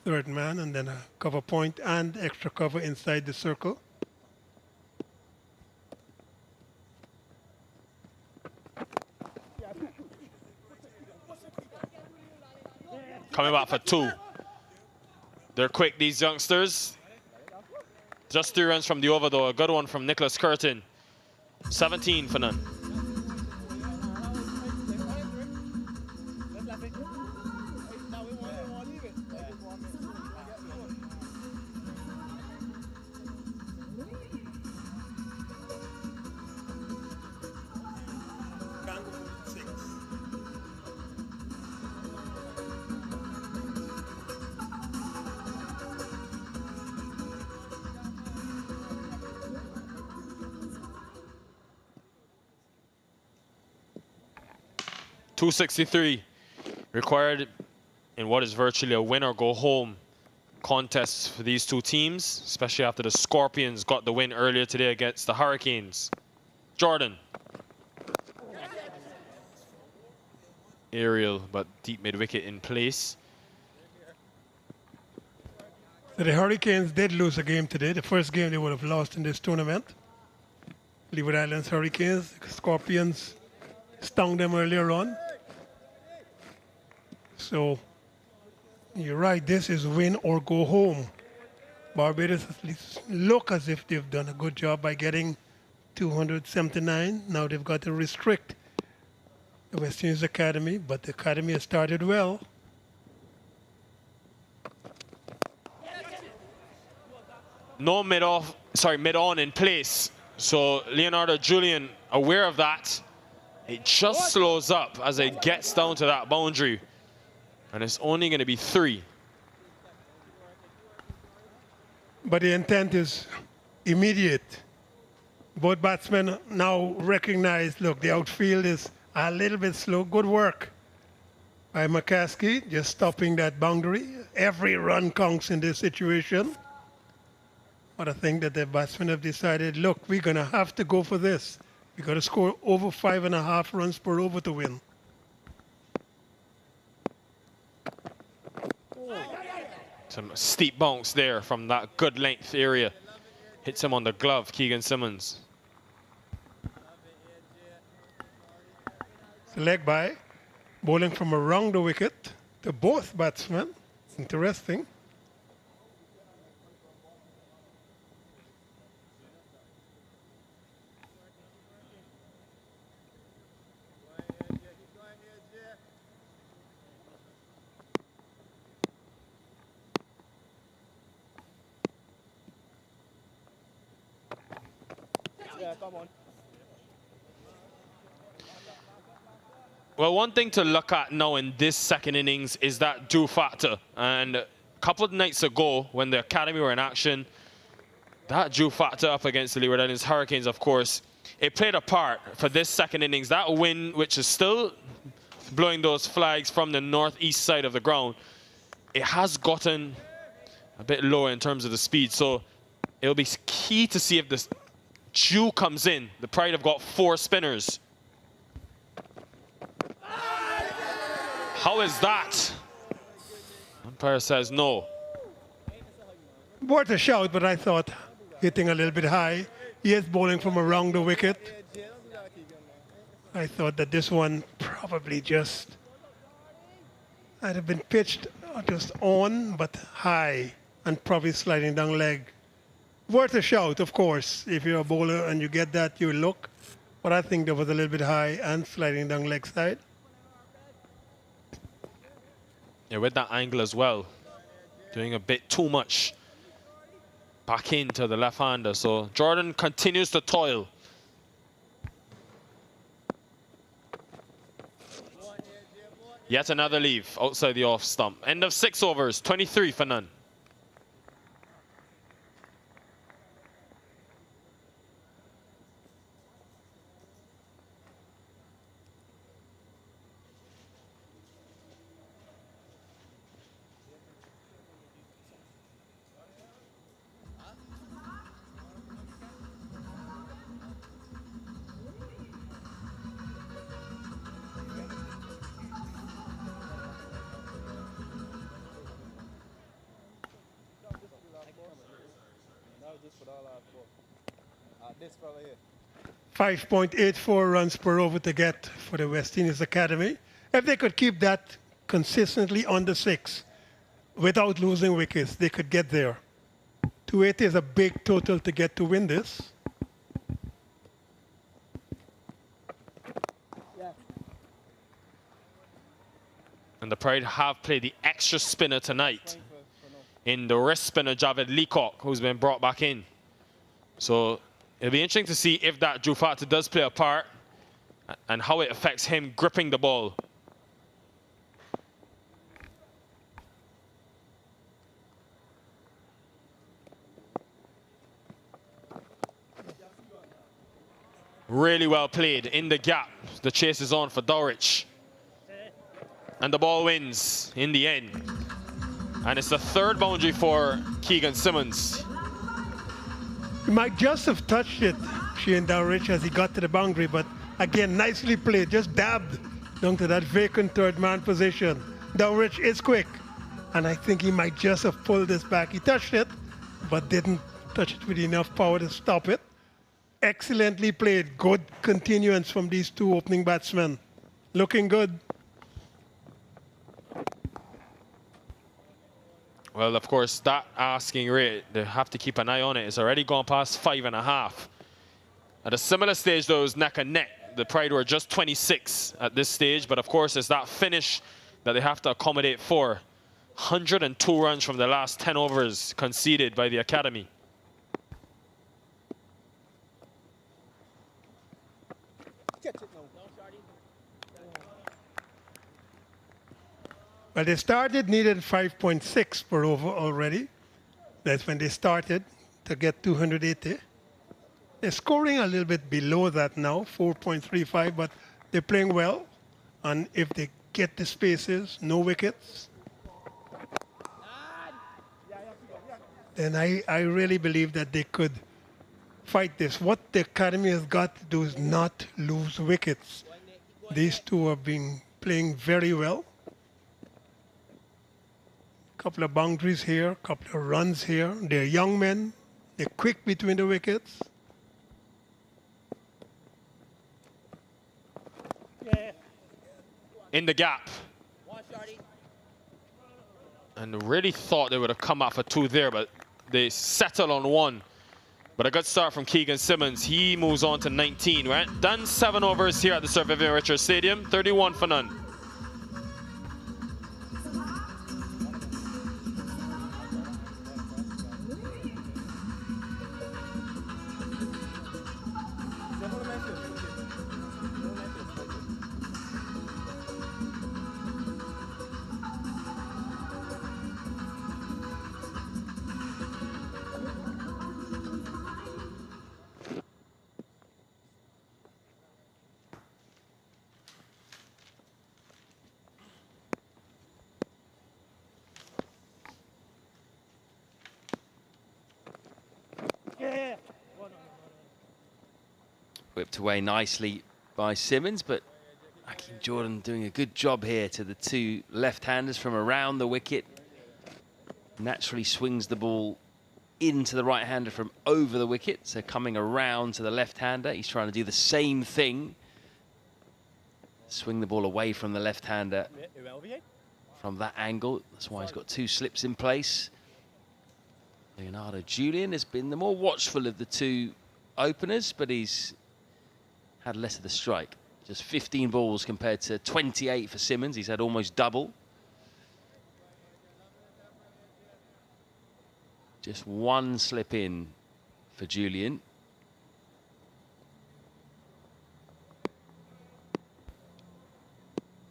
third man and then a cover point and extra cover inside the circle. Coming back for 2. They're quick, these youngsters. Just 3 runs from the over, though. A good one from Nicholas Curtin. 17 for none. .263 required in what is virtually a win-or-go-home contest for these two teams, especially after the Scorpions got the win earlier today against the Hurricanes. Jordan. Aerial, but deep mid-wicket in place. So the Hurricanes did lose a game today. The first game they would have lost in this tournament. Leeward Islands Hurricanes. Scorpions stung them earlier on. So you're right, this is win or go home. Barbados at least look as if they've done a good job by getting 279. Now they've got to restrict the West Indies Academy, but the Academy has started well. No mid-on in place. So Leonardo Julian, aware of that, it just slows up as it gets down to that boundary. And it's only going to be 3. But the intent is immediate. Both batsmen now recognize, look, the outfield is a little bit slow. Good work by McCaskey, just stopping that boundary. Every run counts in this situation. But I think that the batsmen have decided, look, we're going to have to go for this. We've got to score over 5.5 runs per over to win. Some steep bounce there from that good length area. Hits him on the glove, Keegan Simmons. It's a leg by, bowling from around the wicket to both batsmen. Interesting. Well, one thing to look at now in this second innings is that dew factor. And a couple of nights ago, when the Academy were in action, that dew factor up against the Leeward Islands Hurricanes, of course, it played a part for this second innings. That wind, which is still blowing those flags from the northeast side of the ground, it has gotten a bit lower in terms of the speed. So it'll be key to see if this dew comes in. The Pride have got 4 spinners. How is that? Umpire says no. Worth a shout, but I thought hitting a little bit high. He is bowling from around the wicket. I thought that this one probably just might have been pitched just on, but high, and probably sliding down leg. Worth a shout, of course. If you're a bowler and you get that, you look. But I think that was a little bit high and sliding down leg side. Yeah, with that angle as well, doing a bit too much back into the left-hander. So Jordan continues to toil. Yet another leave outside the off stump. End of 6 overs, 23 for none. This fella here. 5.84 runs per over to get for the West Indies Academy. If they could keep that consistently under 6 without losing wickets, they could get there. 280 is a big total to get to win this. And the Pride have played the extra spinner tonight in the wrist spinner Javed Leacock, who's been brought back in. So it'll be interesting to see if that dew factor does play a part and how it affects him gripping the ball. Really well played in the gap. The chase is on for Dowrich. And the ball wins in the end. And it's the third boundary for Keegan Simmons. He might just have touched it, Shane Dowrich, as he got to the boundary, but again, nicely played, just dabbed down to that vacant third man position. Dowrich is quick, and I think he might just have pulled this back. He touched it, but didn't touch it with enough power to stop it. Excellently played, good continuance from these two opening batsmen. Looking good. Well, of course, that asking rate, they have to keep an eye on it. It's already gone past 5.5. At a similar stage, though, it was neck and neck. The Pride were just 26 at this stage, but of course, it's that finish that they have to accommodate for. 102 runs from the last 10 overs conceded by the Academy. Well, they started, needed 5.6 per over already. That's when they started to get 280. They're scoring a little bit below that now, 4.35, but they're playing well. And if they get the spaces, no wickets, then I really believe that they could fight this. What the Academy has got to do is not lose wickets. These two have been playing very well. Couple of boundaries here, couple of runs here. They're young men. They're quick between the wickets. In the gap. And really thought they would have come out for 2 there, but they settle on 1. But a good start from Keegan Simmons. He moves on to 19, right? Done 7 overs here at the Sir Vivian Richards Stadium, 31 for none. Whipped away nicely by Simmons, but Hakeem Jordan doing a good job here to the two left-handers from around the wicket. Naturally swings the ball into the right-hander from over the wicket, so coming around to the left-hander. He's trying to do the same thing. Swing the ball away from the left-hander from that angle. That's why he's got 2 slips in place. Leonardo Julian has been the more watchful of the 2 openers, but he's had less of the strike. Just 15 balls compared to 28 for Simmons. He's had almost double. Just 1 slip in for Julian.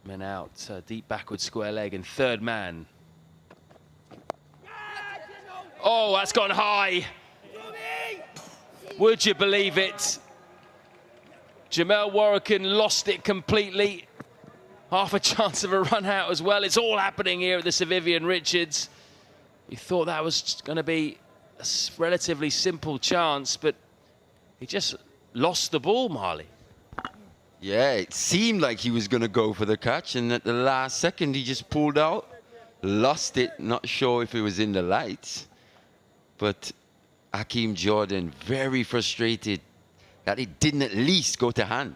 Men out, deep backward square leg and third man. Oh, that's gone high. Would you believe it? Jamel Warrican lost it completely. Half a chance of a run out as well. It's all happening here at the Sir Vivian Richards. You thought that was going to be a relatively simple chance, but he just lost the ball, Marley. Yeah, it seemed like he was going to go for the catch, and at the last second he just pulled out, lost it. Not sure if it was in the lights, but Hakeem Jordan very frustrated that it didn't at least go to hand.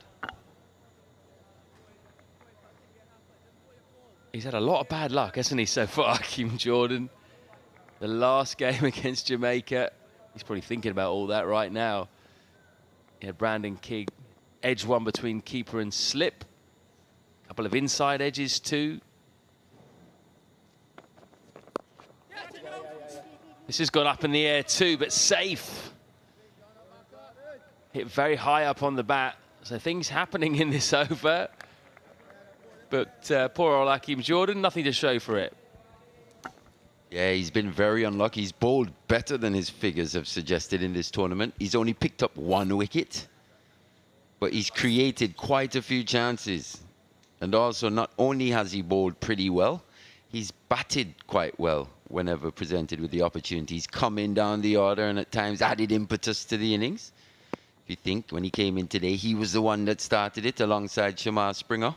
He's had a lot of bad luck, hasn't he, so far, Hakeem Jordan? The last game against Jamaica, he's probably thinking about all that right now. He had Brandon King edge one between keeper and slip. A couple of inside edges too. This has gone up in the air too, but safe. Hit very high up on the bat. So things happening in this over. But poor old Hakeem Jordan, nothing to show for it. Yeah, he's been very unlucky. He's bowled better than his figures have suggested in this tournament. He's only picked up 1 wicket, but he's created quite a few chances. And also, not only has he bowled pretty well, he's batted quite well whenever presented with the opportunities, coming down the order and at times added impetus to the innings. If you think, when he came in today, he was the one that started it alongside Shamar Springer.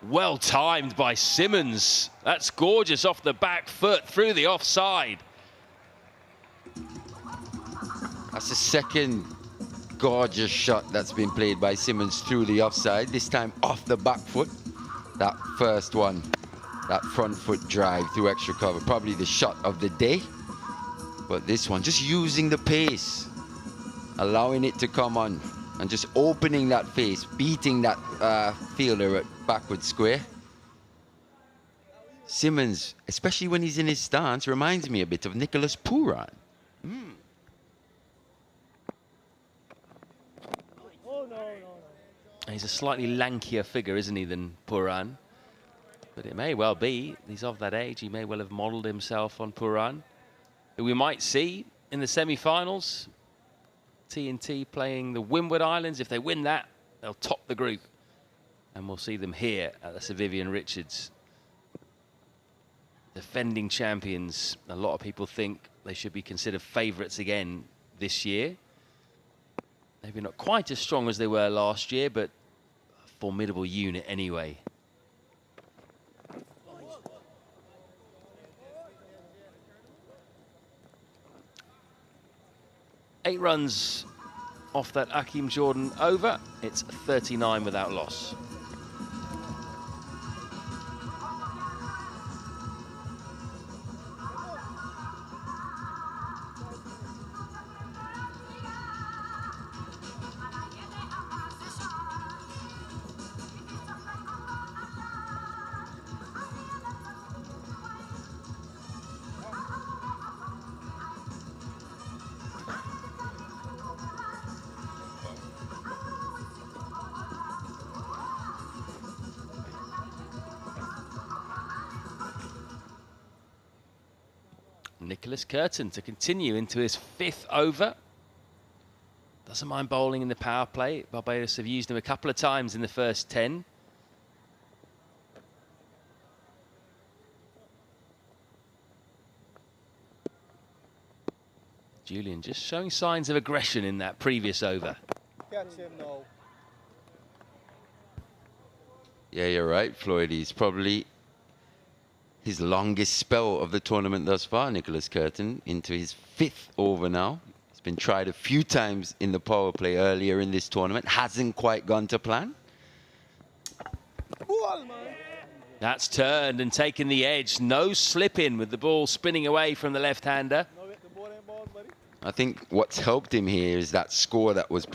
Well timed by Simmons. That's gorgeous off the back foot through the offside. That's the second gorgeous shot that's been played by Simmons through the offside, this time off the back foot. That first one, that front foot drive through extra cover, probably the shot of the day. But this one, just using the pace, allowing it to come on, and just opening that face, beating that fielder at backward square. Simmons, especially when he's in his stance, reminds me a bit of Nicholas Pooran. He's a slightly lankier figure, isn't he, than Pooran? But it may well be. He's of that age. He may well have modelled himself on Pooran, who we might see in the semi-finals. TNT playing the Windward Islands. If they win that, they'll top the group. And we'll see them here at the Sir Vivian Richards. Defending champions. A lot of people think they should be considered favourites again this year. Maybe not quite as strong as they were last year, but a formidable unit anyway. Eight runs off that Akeem Jordan over. It's 39 without loss. Nicholas Curtin to continue into his 5th over. Doesn't mind bowling in the power play. Barbados have used him a couple of times in the first 10. Julian just showing signs of aggression in that previous over. Catch him now. Yeah, you're right, Floyd. He's probably his longest spell of the tournament thus far, Nicholas Curtin, into his 5th over now. He's been tried a few times in the power play earlier in this tournament. Hasn't quite gone to plan. That's turned and taken the edge. No slip in with the ball spinning away from the left-hander. I think what's helped him here is that score that was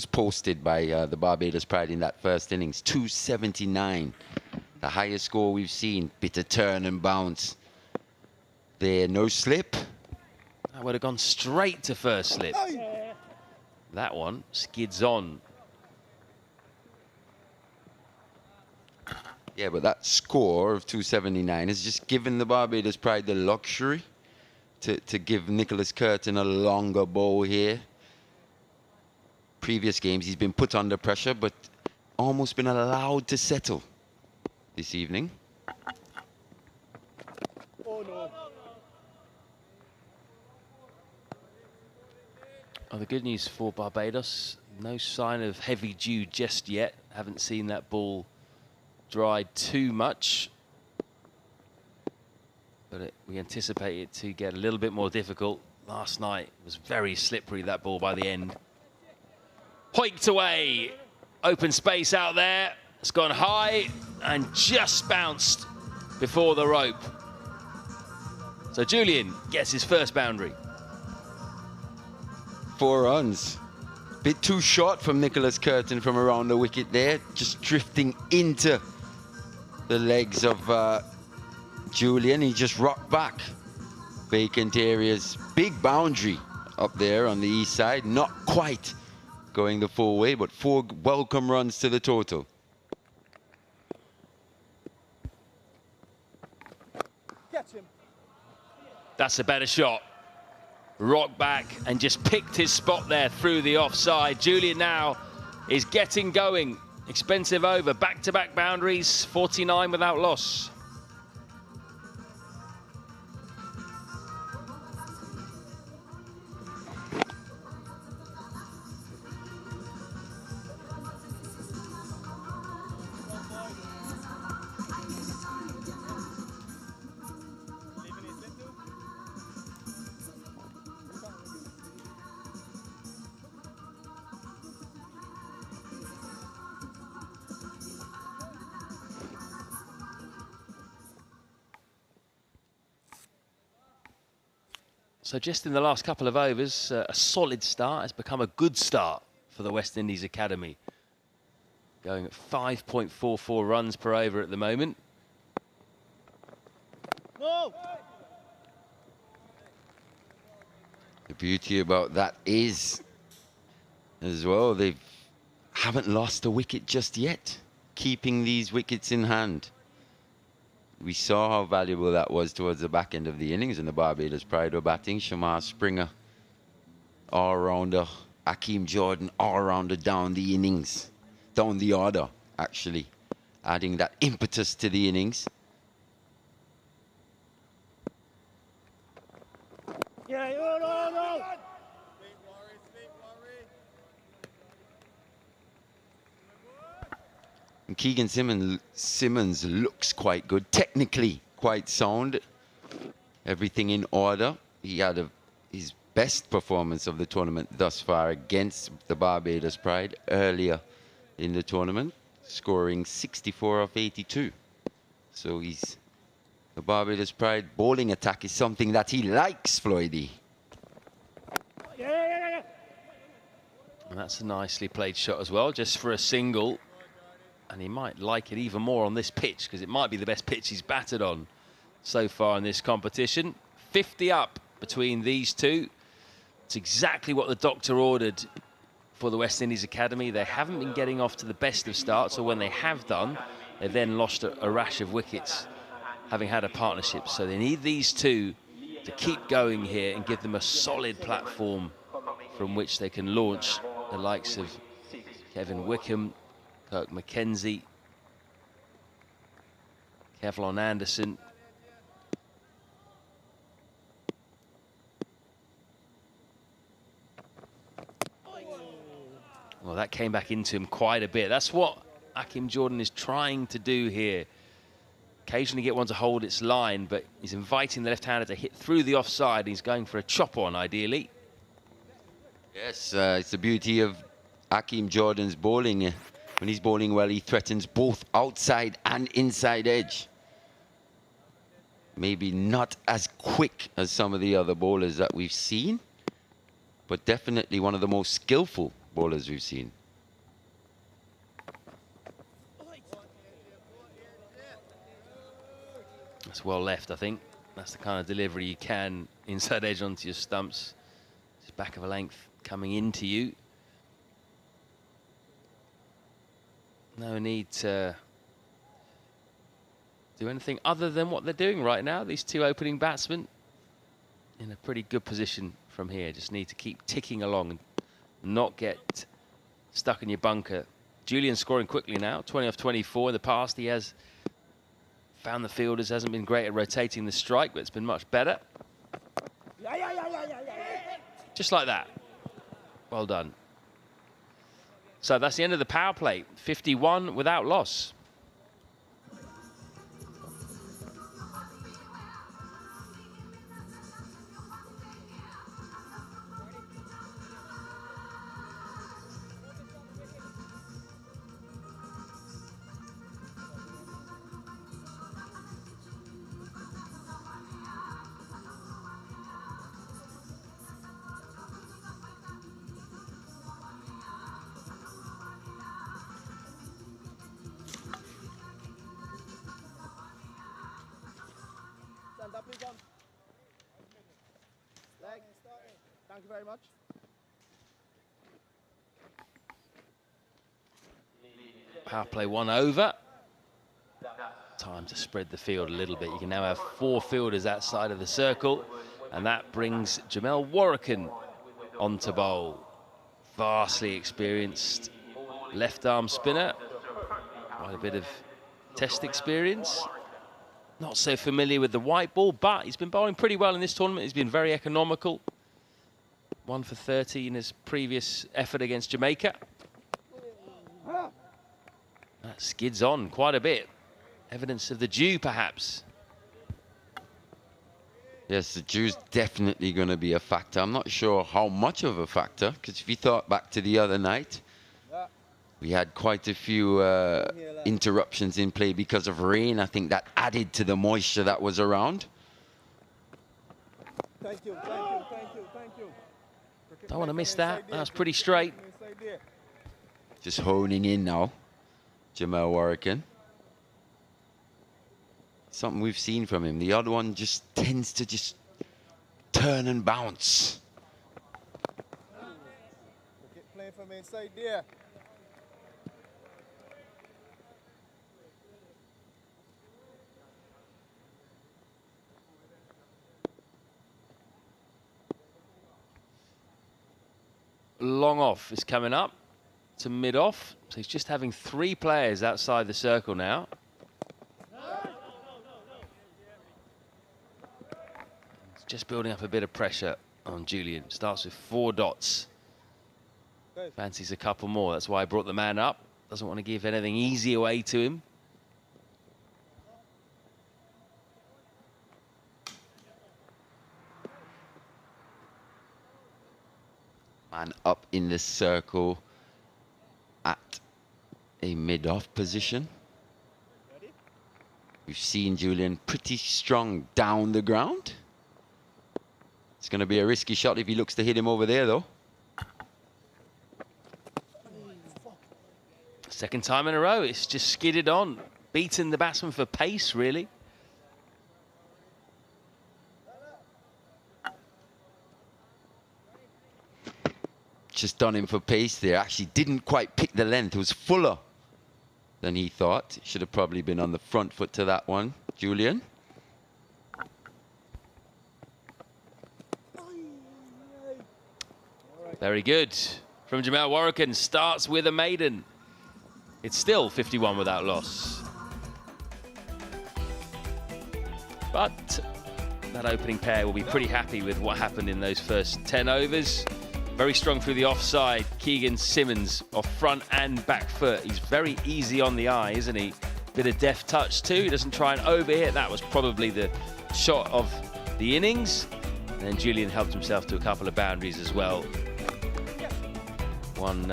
posted by the Barbados Pride in that first innings, 279. The highest score we've seen. Bit of turn and bounce. There, no slip. That would have gone straight to first slip. That one skids on. Yeah, but that score of 279 has just given the Barbados Pride the luxury to give Nicholas Curtin a longer bowl here. Previous games, he's been put under pressure, but almost been allowed to settle this evening. Oh no. Oh, the good news for Barbados, no sign of heavy dew just yet. Haven't seen that ball dried too much. But we anticipate it to get a little bit more difficult. Last night it was very slippery, that ball by the end. Hoiked away. Open space out there. It's gone high and just bounced before the rope. So Julian gets his first boundary. 4 runs. Bit too short from Nicholas Curtin from around the wicket there. Just drifting into the legs of Julian. He just rocked back. Vacant areas. Big boundary up there on the east side. Not quite going the full way, but 4 welcome runs to the total. Catch him. That's a better shot. rocked back and just picked his spot there through the offside. Julian now is getting going. Expensive over, back-to-back boundaries, 49 without loss. So just in the last couple of overs, a solid start has become a good start for the West Indies Academy. Going at 5.44 runs per over at the moment. No. The beauty about that is, as well, they haven't lost a wicket just yet, keeping these wickets in hand. We saw how valuable that was towards the back end of the innings, and the Barbados Pride were batting. Shamar Springer, all-rounder. Hakeem Jordan, all-rounder down the innings. Down the order, actually. Adding that impetus to the innings. Yeah, no. And Keegan Simmons looks quite good, technically quite sound. Everything in order. He had his best performance of the tournament thus far against the Barbados Pride earlier in the tournament, scoring 64 off 82. So the Barbados Pride bowling attack is something that he likes, Floydie. Yeah. And that's a nicely played shot as well, just for a single. And he might like it even more on this pitch, because it might be the best pitch he's batted on so far in this competition. 50 up between these two. It's exactly what the doctor ordered for the West Indies Academy. They haven't been getting off to the best of starts, or when they have done, they've then lost a rash of wickets, having had a partnership. So they need these two to keep going here and give them a solid platform from which they can launch the likes of Kevin Wickham, Kirk McKenzie, Kevlon Anderson. Well, that came back into him quite a bit. That's what Hakeem Jordan is trying to do here. Occasionally get one to hold its line, but he's inviting the left-hander to hit through the offside. He's going for a chop-on, ideally. Yes, it's the beauty of Hakeem Jordan's bowling. When he's bowling well, he threatens both outside and inside edge. Maybe not as quick as some of the other bowlers that we've seen, but definitely one of the most skillful bowlers we've seen. That's well left, I think. That's the kind of delivery you can inside edge onto your stumps. Just back of a length coming into you. No need to do anything other than what they're doing right now. These two opening batsmen in a pretty good position from here. Just need to keep ticking along and not get stuck in your bunker. Julian scoring quickly now, 20 off 24. In the past, he has found the fielders, hasn't been great at rotating the strike, but it's been much better. Just like that. Well done. So that's the end of the power play. 51 without loss. Thank you very much. Power play 1 over. Time to spread the field a little bit. You can now have 4 fielders outside of the circle. And that brings Jamel Warrican onto bowl. Vastly experienced left arm spinner. Quite a bit of test experience. Not so familiar with the white ball, but he's been bowling pretty well in this tournament. He's been very economical. 1 for 30 in his previous effort against Jamaica. That skids on quite a bit. Evidence of the dew, perhaps. Yes, the dew's definitely going to be a factor. I'm not sure how much of a factor, because if you thought back to the other night, we had quite a few interruptions in play because of rain. I think that added to the moisture that was around. Thank you, thank you, thank you, thank you. Don't want to miss that. That was pretty straight. Just honing in now, Jamel Warrican. Something we've seen from him. The other one just tends to just turn and bounce. Playing from inside there. Long off is coming up to mid off. So he's just having 3 players outside the circle now. It's just building up a bit of pressure on Julian. Starts with 4 dots. Fancies a couple more. That's why I brought the man up. Doesn't want to give anything easy away to him. Man up in the circle at a mid-off position. We've seen Julian pretty strong down the ground. It's going to be a risky shot if he looks to hit him over there, though. Second time in a row, it's just skidded on, beating the batsman for pace, really. Just done him for pace there. Actually didn't quite pick the length. It was fuller than he thought. Should have probably been on the front foot to that one, Julian. Very good from Jamel Warrican. Starts with a maiden. It's still 51 without loss. But that opening pair will be pretty happy with what happened in those first 10 overs. Very strong through the offside. Keegan Simmons off front and back foot. He's very easy on the eye, isn't he? Bit of deft touch too. He doesn't try and overhit. That was probably the shot of the innings. And then Julian helped himself to a couple of boundaries as well. One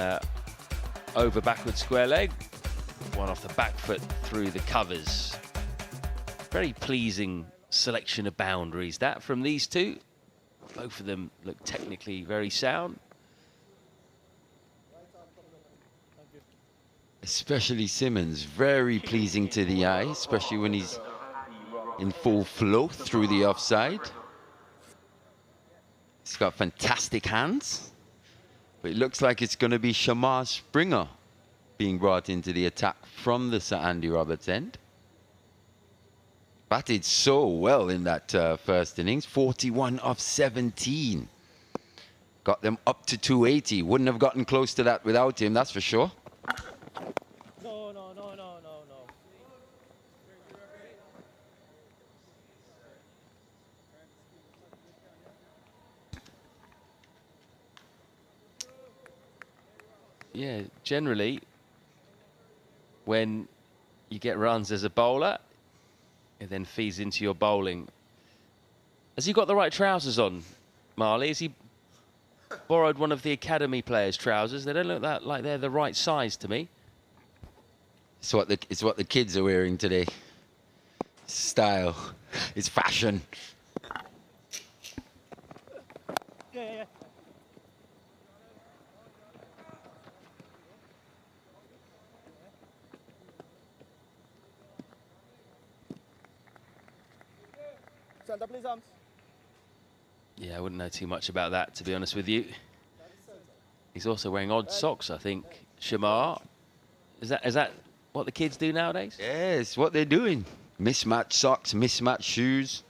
over backward square leg. One off the back foot through the covers. Very pleasing selection of boundaries, that from these two. Both of them look technically very sound. Especially Simmons, very pleasing to the eye, especially when he's in full flow through the offside. He's got fantastic hands, but it looks like it's going to be Shamar Springer being brought into the attack from the Sir Andy Roberts end. Batted so well in that first innings, 41 off 17. Got them up to 280. Wouldn't have gotten close to that without him, that's for sure. No, no, no, no, no, no. Yeah, generally, when you get runs as a bowler, it then feeds into your bowling. Has he got the right trousers on, Marley? Has he borrowed one of the academy players' trousers? They don't look that like they're the right size to me. It's what the kids are wearing today. Style. It's fashion. Yeah. Center, please, arms. Yeah, I wouldn't know too much about that, to be honest with you. He's also wearing odd socks, I think. Shamar. Is that what the kids do nowadays? Yeah, it's what they're doing. Mismatched socks, mismatched shoes.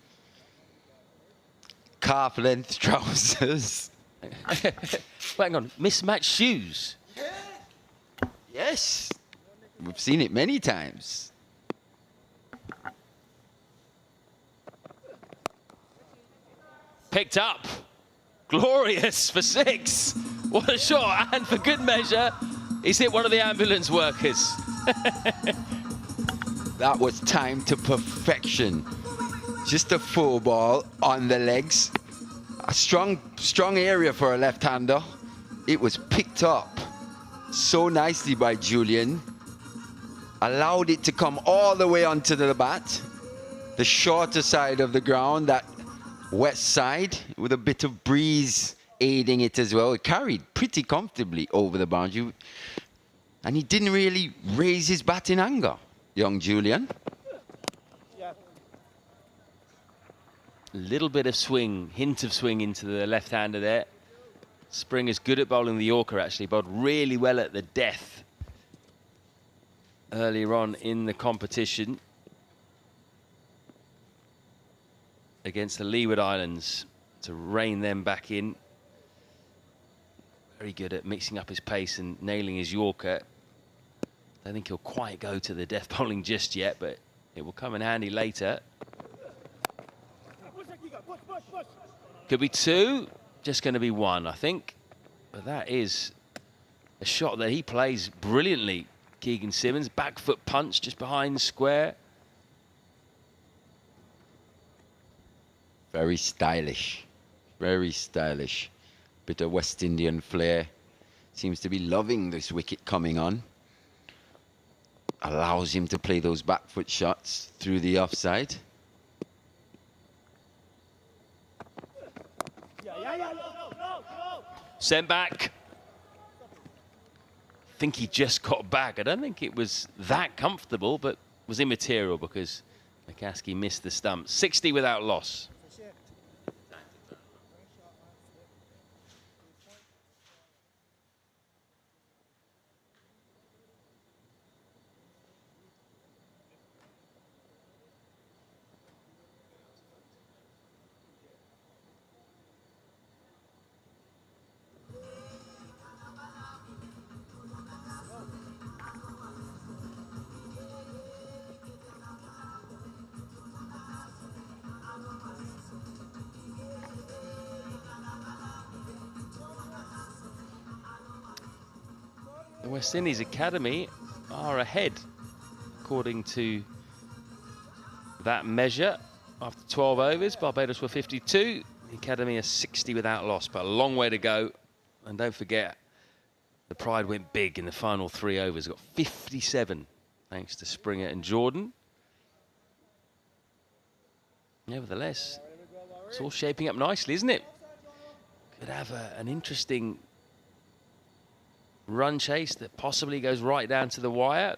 calf-length trousers. Hang on, mismatched shoes. Yes, we've seen it many times. Picked up. Glorious for 6. What a shot. And for good measure, he's hit one of the ambulance workers. That was timed to perfection. Just a full ball on the legs. A strong area for a left-hander. It was picked up so nicely by Julian. Allowed it to come all the way onto the bat. The shorter side of the ground, that west side, with a bit of breeze aiding it as well. It carried pretty comfortably over the boundary. And he didn't really raise his bat in anger, young Julian. A little bit of swing, hint of swing into the left-hander there. Springer's good at bowling the Yorker, actually. Bowled really well at the death earlier on in the competition against the Leeward Islands to rein them back in. Very good at mixing up his pace and nailing his Yorker. I don't think he'll quite go to the death bowling just yet, but it will come in handy later. Could be 2, just going to be 1, I think. But that is a shot that he plays brilliantly. Keegan Simmons, back foot punch just behind square. Very stylish, very stylish. Bit of West Indian flair. Seems to be loving this wicket coming on. Allows him to play those back foot shots through the offside. Sent back. I think he just got back. I don't think it was that comfortable, but was immaterial because McCaskey missed the stump. 60 without loss. The West Indies Academy are ahead, according to that measure. After 12 overs, Barbados were 52. The Academy are 60 without loss, but a long way to go. And don't forget, the Pride went big in the final 3 overs. Got 57, thanks to Springer and Jordan. Nevertheless, it's all shaping up nicely, isn't it? Could have an interesting run chase that possibly goes right down to the wire.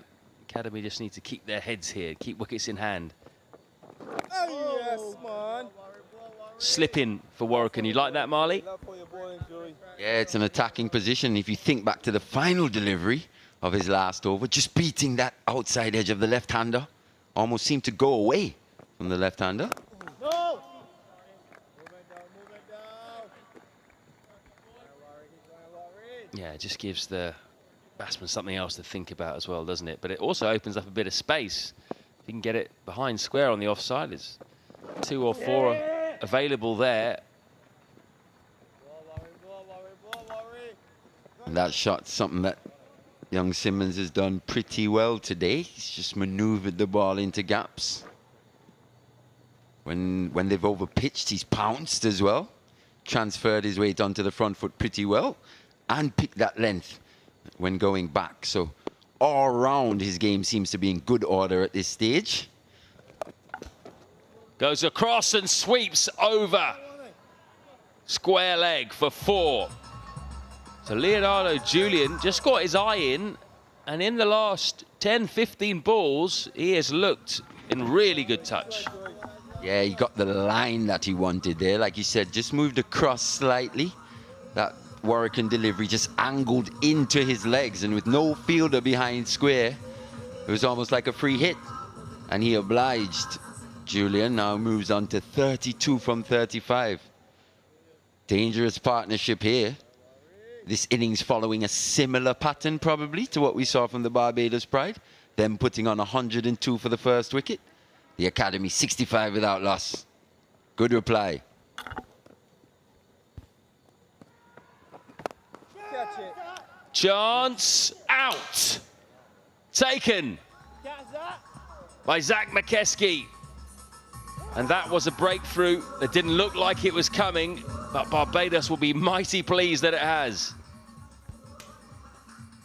Academy just need to keep their heads here, keep wickets in hand. Oh, yes, man. Slip in for Warwick. You like that, Marley? Yeah, it's an attacking position. If you think back to the final delivery of his last over, just beating that outside edge of the left-hander, almost seemed to go away from the left-hander. No! Yeah, it just gives the batsman something else to think about as well, doesn't it? But it also opens up a bit of space. If you can get it behind square on the offside, there's 2 or 4 available there. And that shot's something that young Simmons has done pretty well today. He's just manoeuvred the ball into gaps. When they've overpitched, he's pounced as well. Transferred his weight onto the front foot pretty well. And picked that length when going back. So all round, his game seems to be in good order at this stage. Goes across and sweeps over. Square leg for 4. So Leonardo Julian just got his eye in, and in the last 10, 15 balls, he has looked in really good touch. Yeah, he got the line that he wanted there. Like you said, just moved across slightly. That Warwick delivery just angled into his legs, and with no fielder behind square, it was almost like a free hit. And he obliged. Julian now moves on to 32 from 35. Dangerous partnership here. This innings following a similar pattern probably to what we saw from the Barbados Pride. Them putting on 102 for the first wicket. The Academy 65 without loss. Good reply. Chance out. Taken by Zach McKeskey. And that was a breakthrough that didn't look like it was coming, but Barbados will be mighty pleased that it has.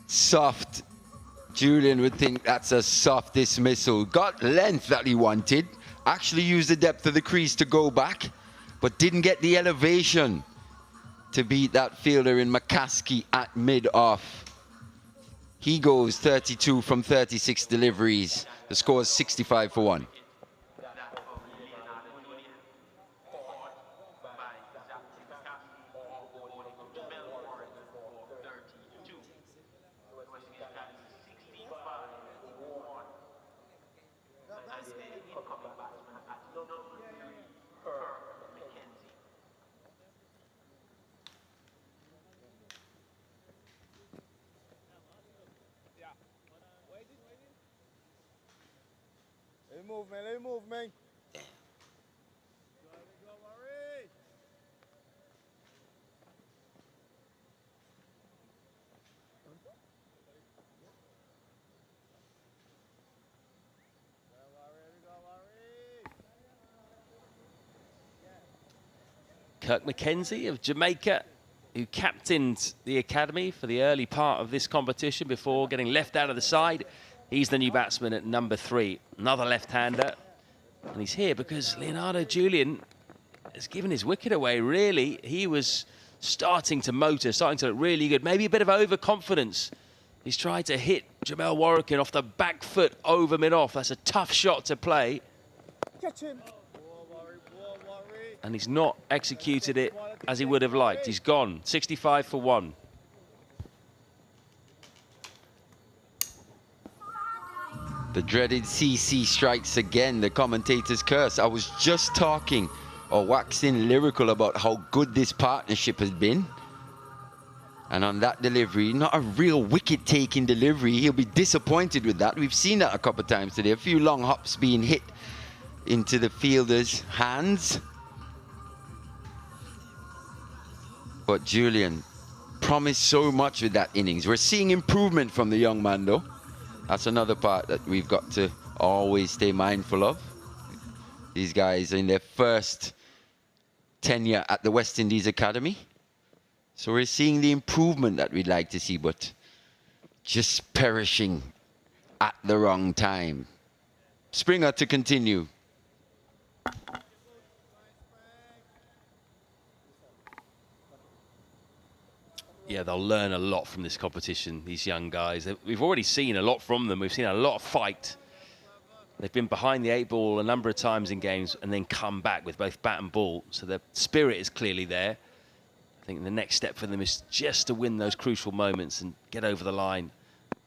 Soft. Julian would think that's a soft dismissal. Got length that he wanted. Actually used the depth of the crease to go back, but didn't get the elevation to beat that fielder in McCaskey at mid-off. He goes 32 from 36 deliveries. The score is 65 for 1. Let him move, man. Kirk McKenzie of Jamaica, who captained the Academy for the early part of this competition before getting left out of the side. He's the new batsman at number 3, another left-hander. And he's here because Leonardo Julian has given his wicket away, really. He was starting to motor, starting to look really good. Maybe a bit of overconfidence. He's tried to hit Jamel Warrican off the back foot over mid-off. That's a tough shot to play. Catch him. And he's not executed it as he would have liked. He's gone, 65 for 1. The dreaded CC strikes again, the commentator's curse. I was just talking or waxing lyrical about how good this partnership has been. And on that delivery, not a real wicket-taking delivery. He'll be disappointed with that. We've seen that a couple of times today. A few long hops being hit into the fielder's hands. But Julian promised so much with that innings. We're seeing improvement from the young man, though. That's another part that we've got to always stay mindful of. These guys are in their first tenure at the West Indies Academy. So we're seeing the improvement that we'd like to see, but just perishing at the wrong time. Springer to continue. Yeah, they'll learn a lot from this competition, these young guys. We've already seen a lot from them. We've seen a lot of fight. They've been behind the 8 ball a number of times in games and then come back with both bat and ball. So the spirit is clearly there. I think the next step for them is just to win those crucial moments and get over the line.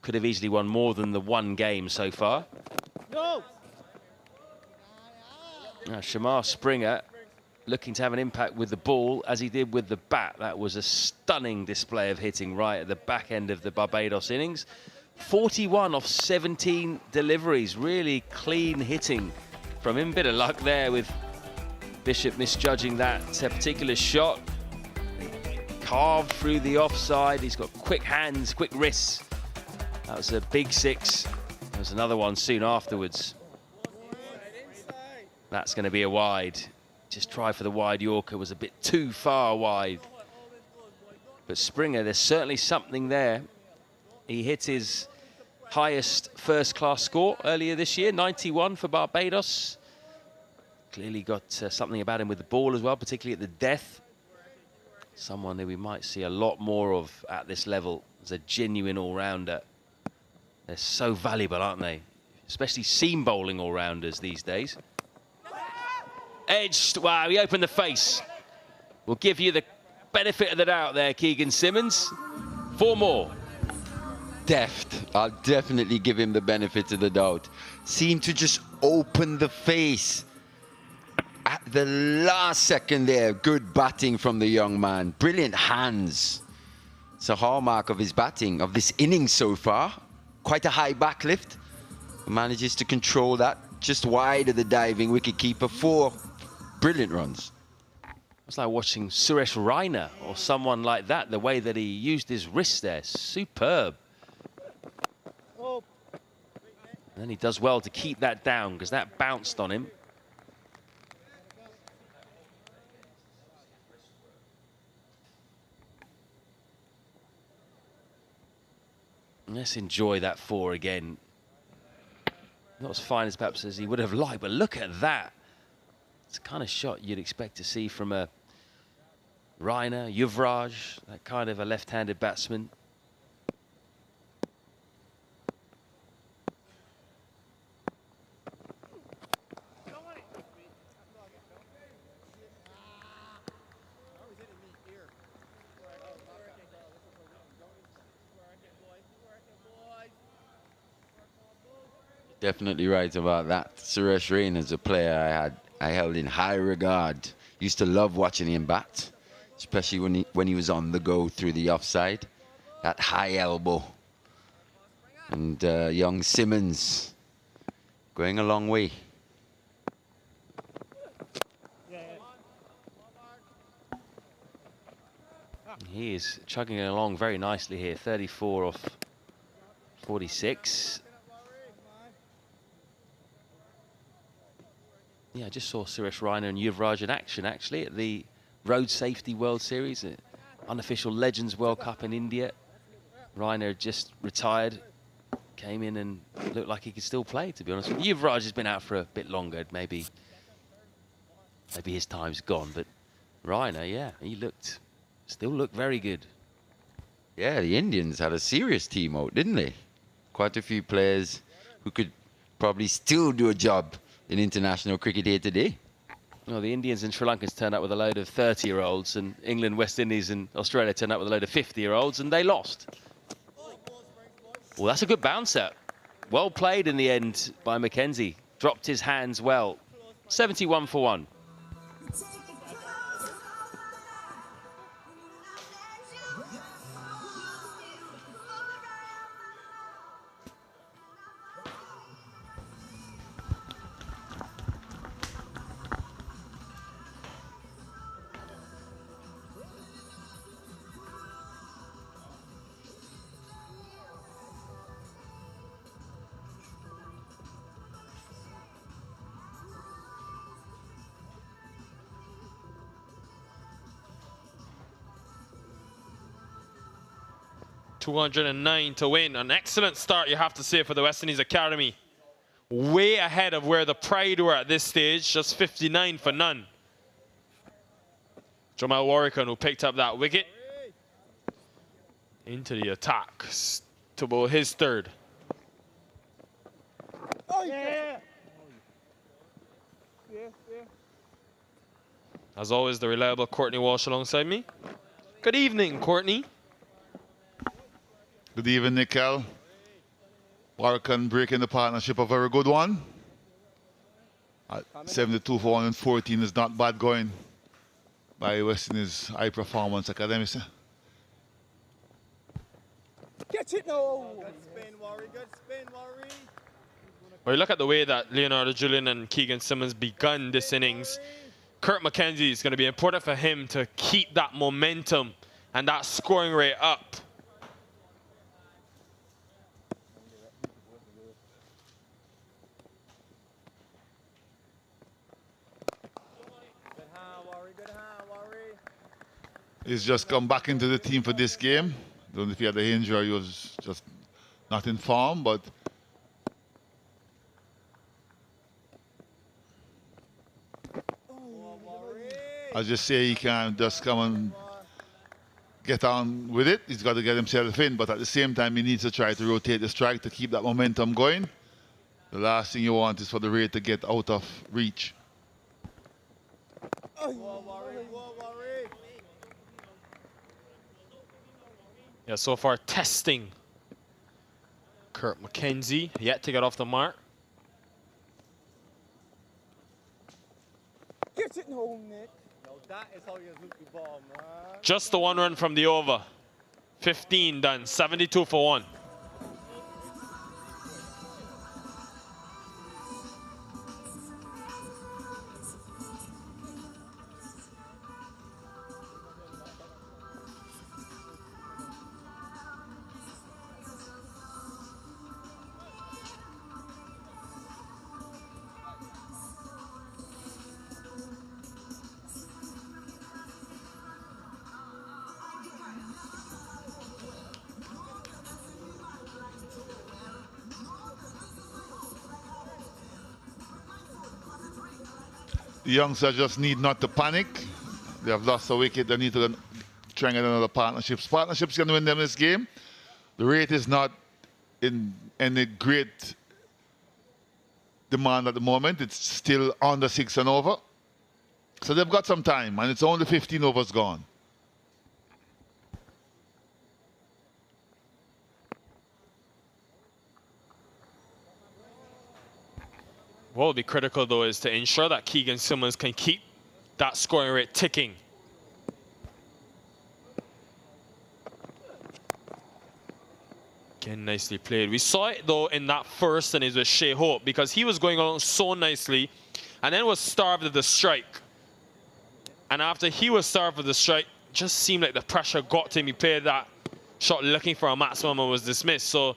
Could have easily won more than the 1 game so far. No. Now, Shamar Springer looking to have an impact with the ball as he did with the bat. That was a stunning display of hitting right at the back end of the Barbados innings. 41 off 17 deliveries. Really clean hitting from him. Bit of luck there with Bishop misjudging that particular shot. Carved through the offside. He's got quick hands, quick wrists. That was a big 6. There was another one soon afterwards. That's going to be a wide. Just try for the wide Yorker, was a bit too far wide. But Springer, there's certainly something there. He hit his highest first-class score earlier this year, 91 for Barbados. Clearly got something about him with the ball as well, particularly at the death. Someone that we might see a lot more of at this level as a genuine all-rounder. They're so valuable, aren't they? Especially seam bowling all-rounders these days. Edged, wow, he opened the face. We'll give you the benefit of the doubt there, Keegan Simmons. 4 more. Deft. I'll definitely give him the benefit of the doubt. Seemed to just open the face. at the last second there. Good batting from the young man. Brilliant hands. It's a hallmark of his batting, of this innings so far. Quite a high backlift. Manages to control that. Just wide of the diving wicketkeeper. 4 brilliant runs. It's like watching Suresh Raina or someone like that, the way that he used his wrist there. Superb. And then he does well to keep that down because that bounced on him. Let's enjoy that 4 again. Not as fine as perhaps as he would have liked, but look at that. It's the kind of shot you'd expect to see from a Raina, Yuvraj, that kind of a left-handed batsman. Definitely right about that. Suresh Raina is a player I held in high regard. Used to love watching him bat, especially when he was on the go through the offside. That high elbow. And young Simmons going a long way. He is chugging along very nicely here. 34 off 46. Yeah, I just saw Suresh Raina and Yuvraj in action, actually, at the Road Safety World Series, unofficial Legends World Cup in India. Raina had just retired, came in and looked like he could still play, to be honest with you. Yuvraj has been out for a bit longer. Maybe his time's gone, but Raina, yeah, he still looked very good. Yeah, the Indians had a serious team out, didn't they? Quite a few players who could probably still do a job in international cricket here today. Well, the Indians and Sri Lankans turned up with a load of 30-year-olds, and England, West Indies and Australia turned up with a load of 50-year-olds, and they lost. Well, that's a good bouncer. Well played in the end by Mackenzie. Dropped his hands well. 71 for 1. .209 to win. An excellent start, you have to say, for the West Indies Academy. Way ahead of where the Pride were at this stage, just 59 for none. Jamal Warrican, who picked up that wicket. Into the attack to bowl his 3rd. As always, the reliable Courtney Walsh alongside me. Good evening, Courtney. Good evening, Nickel. Warrican breaking the partnership, a very good one. 72 for 114 is not bad going by West Indies High Performance Academy. Get it now. Good spin, Warri. Good spin, Warri. Well, you look at the way that Leonardo Julian and Keegan Simmons begun this innings. Kurt Mackenzie is going to be important for him to keep that momentum and that scoring rate up. He's just come back into the team for this game. Don't know if he had the injury, he was just not in form, but I just say he can just come and get on with it. He's got to get himself in, but at the same time, he needs to try to rotate the strike to keep that momentum going. The last thing you want is for the rate to get out of reach. Yeah, so far testing Kurt Mackenzie, yet to get off the mark. Watch it now, Nick. Now that is how you look the ball, man. Just the 1 run from the over. 15 done, 72 for 1. The youngsters just need not to panic. They have lost a wicket. They need to try and get another partnerships. Partnerships can win them this game. The rate is not in any great demand at the moment. It's still under 6 and over. So they've got some time, and it's only 15 overs gone. What will be critical, though, is to ensure that Keegan Simmons can keep that scoring rate ticking. Again, nicely played. We saw it, though, in that first innings with Shai Hope, because he was going along so nicely and then was starved of the strike. And after he was starved of the strike, just seemed like the pressure got to him. He played that shot looking for a maximum and was dismissed. So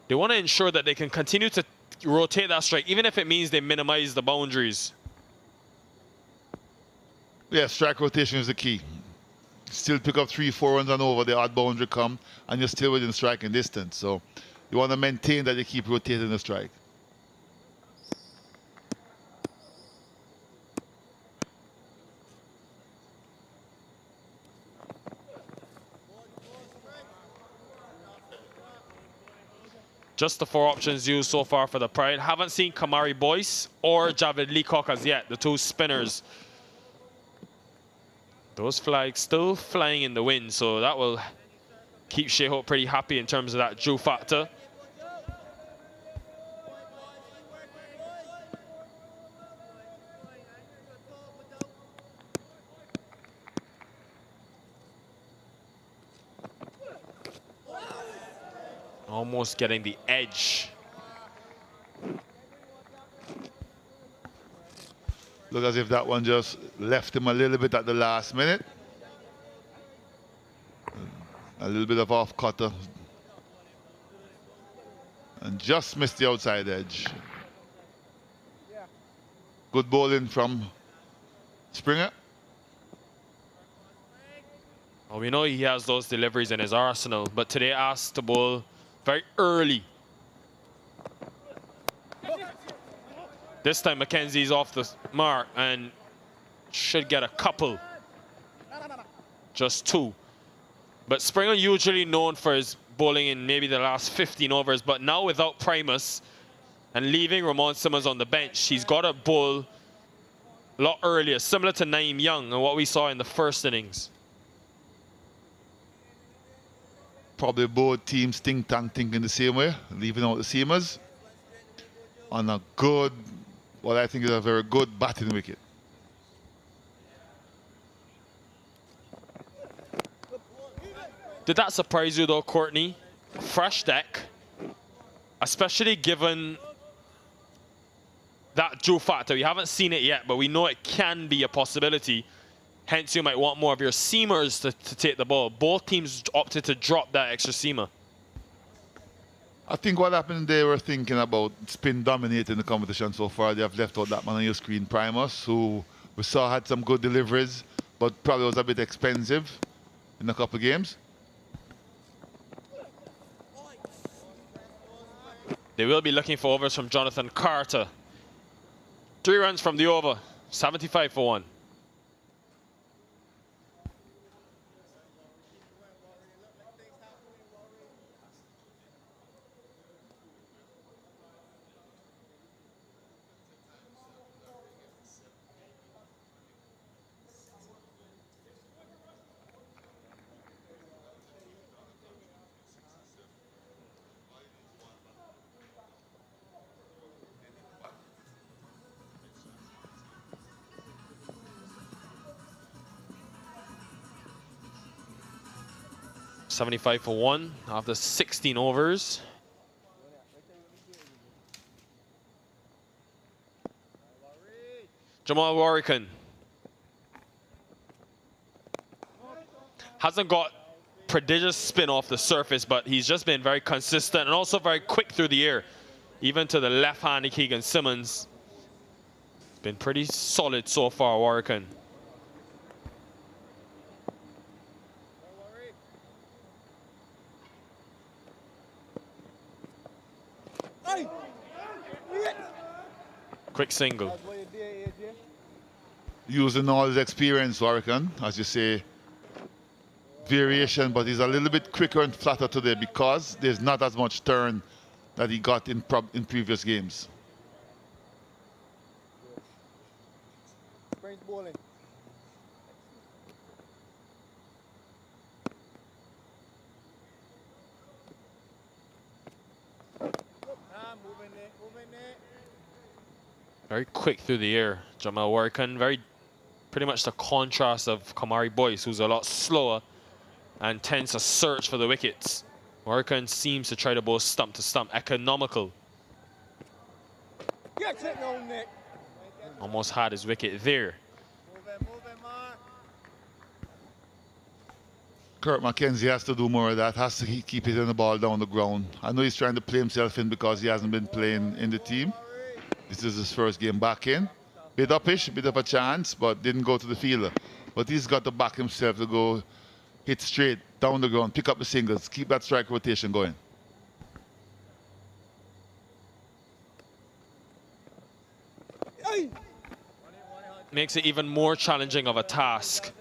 they want to ensure that they can continue to rotate that strike, even if it means they minimize the boundaries. Yeah, strike rotation is the key. Still pick up 3-4 runs and over, the odd boundary come, and you're still within striking distance. So you want to maintain that you keep rotating the strike. Just the 4 options used so far for the Pride. Haven't seen Kamari Boyce or Javid Leacock as yet, the 2 spinners. Those flags still flying in the wind, so that will keep Shai Hope pretty happy in terms of that Drew factor. Almost getting the edge. Look as if that one just left him a little bit at the last minute. A little bit of off cutter. And just missed the outside edge. Good bowling from Springer. Well, we know he has those deliveries in his arsenal, but today asked to bowl very early. This time Mackenzie's off the mark and should get a couple. Just 2. But Springer usually known for his bowling in maybe the last 15 overs, but now without Primus and leaving Ramon Simmons on the bench, he's got to bowl a lot earlier, similar to Naeem Young and what we saw in the first innings. Probably both teams thinking the same way, leaving out the seamers on a good, what I think is a very good batting wicket. Did that surprise you though, Courtney? Fresh deck, especially given that Drew factor. We haven't seen it yet, but we know it can be a possibility. Hence, you might want more of your seamers to take the ball. Both teams opted to drop that extra seamer. I think what happened, they were thinking about spin dominating the competition so far. They have left out that man on your screen, Primus, who we saw had some good deliveries, but probably was a bit expensive in a couple of games. They will be looking for overs from Jonathan Carter. 3 runs from the over, 75 for 1. 75 for 1 after 16 overs. Jamal Warrican hasn't got prodigious spin off the surface, but he's just been very consistent and also very quick through the air. Even to the left-handed Keegan Simmons. Been pretty solid so far, Warrican. Quick single. Using all his experience, Warrican, as you say, variation, but he's a little bit quicker and flatter today because there's not as much turn that he got in previous games. Bowling. Very quick through the air, Jamal Warrican. Pretty much the contrast of Kamari Boyce, who's a lot slower and tends to search for the wickets. Warrican seems to try to bowl stump to stump, economical. Almost had his wicket there. Kurt McKenzie has to do more of that, has to keep hitting the ball down the ground. I know he's trying to play himself in because he hasn't been playing in the team. This is his first game back in. Bit uppish, bit of a chance, but didn't go to the fielder. But he's got to back himself to go hit straight down the ground, pick up the singles, keep that strike rotation going. Makes it even more challenging of a task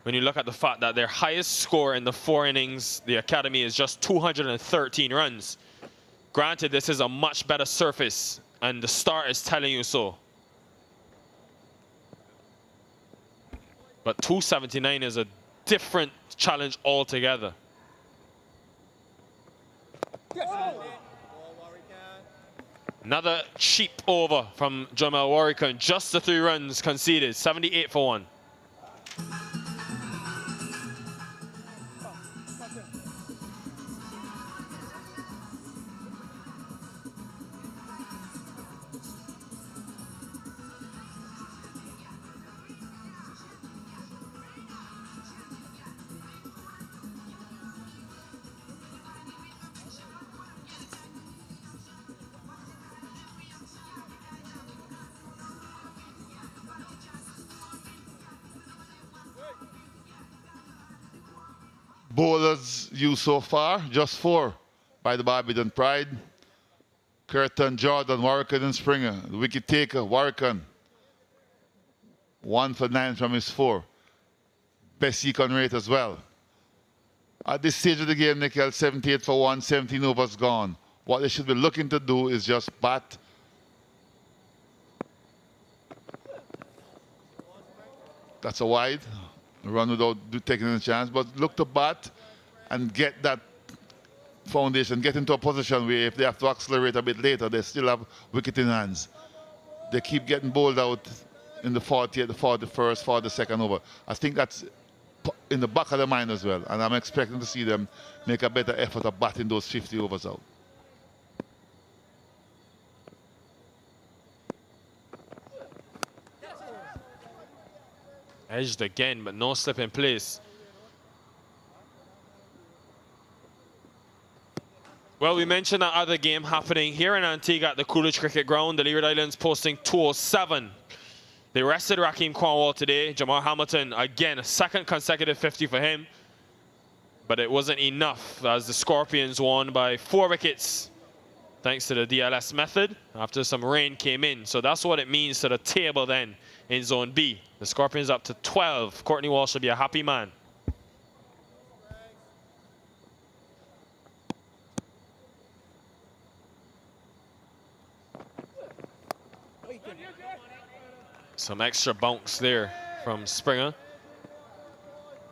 when you look at the fact that their highest score in the 4 innings, the academy, is just 213 runs. Granted, this is a much better surface, and the start is telling you so. But 279 is a different challenge altogether. Another cheap over from Jamal Warrican, just the 3 runs conceded, 78 for 1. Bowlers used so far, just 4 by the Barbados Pride. Curtin, Jordan, Warrican and Springer. The wicket taker, Warrican. 1 for 9 from his 4. Best econ rate as well. At this stage of the game, Nickel, 78 for 1, 17 overs gone. What they should be looking to do is just bat. That's a wide. Run without taking a chance, but look to bat and get that foundation, get into a position where if they have to accelerate a bit later, they still have wicket in hands. They keep getting bowled out in the 40th, the 41st, 42nd over. I think that's in the back of their mind as well, and I'm expecting to see them make a better effort of batting those 50 overs out. Edged again, but no slip in place. Well, we mentioned that other game happening here in Antigua at the Coolidge Cricket Ground. The Leeward Islands posting 207. They rested Raheem Cornwall today. Jamar Hamilton, again, a 2nd consecutive 50 for him. But it wasn't enough as the Scorpions won by 4 wickets thanks to the DLS method after some rain came in. So that's what it means to the table then in Zone B. The Scorpions up to 12. Courtney Walsh should be a happy man. Some extra bounce there from Springer.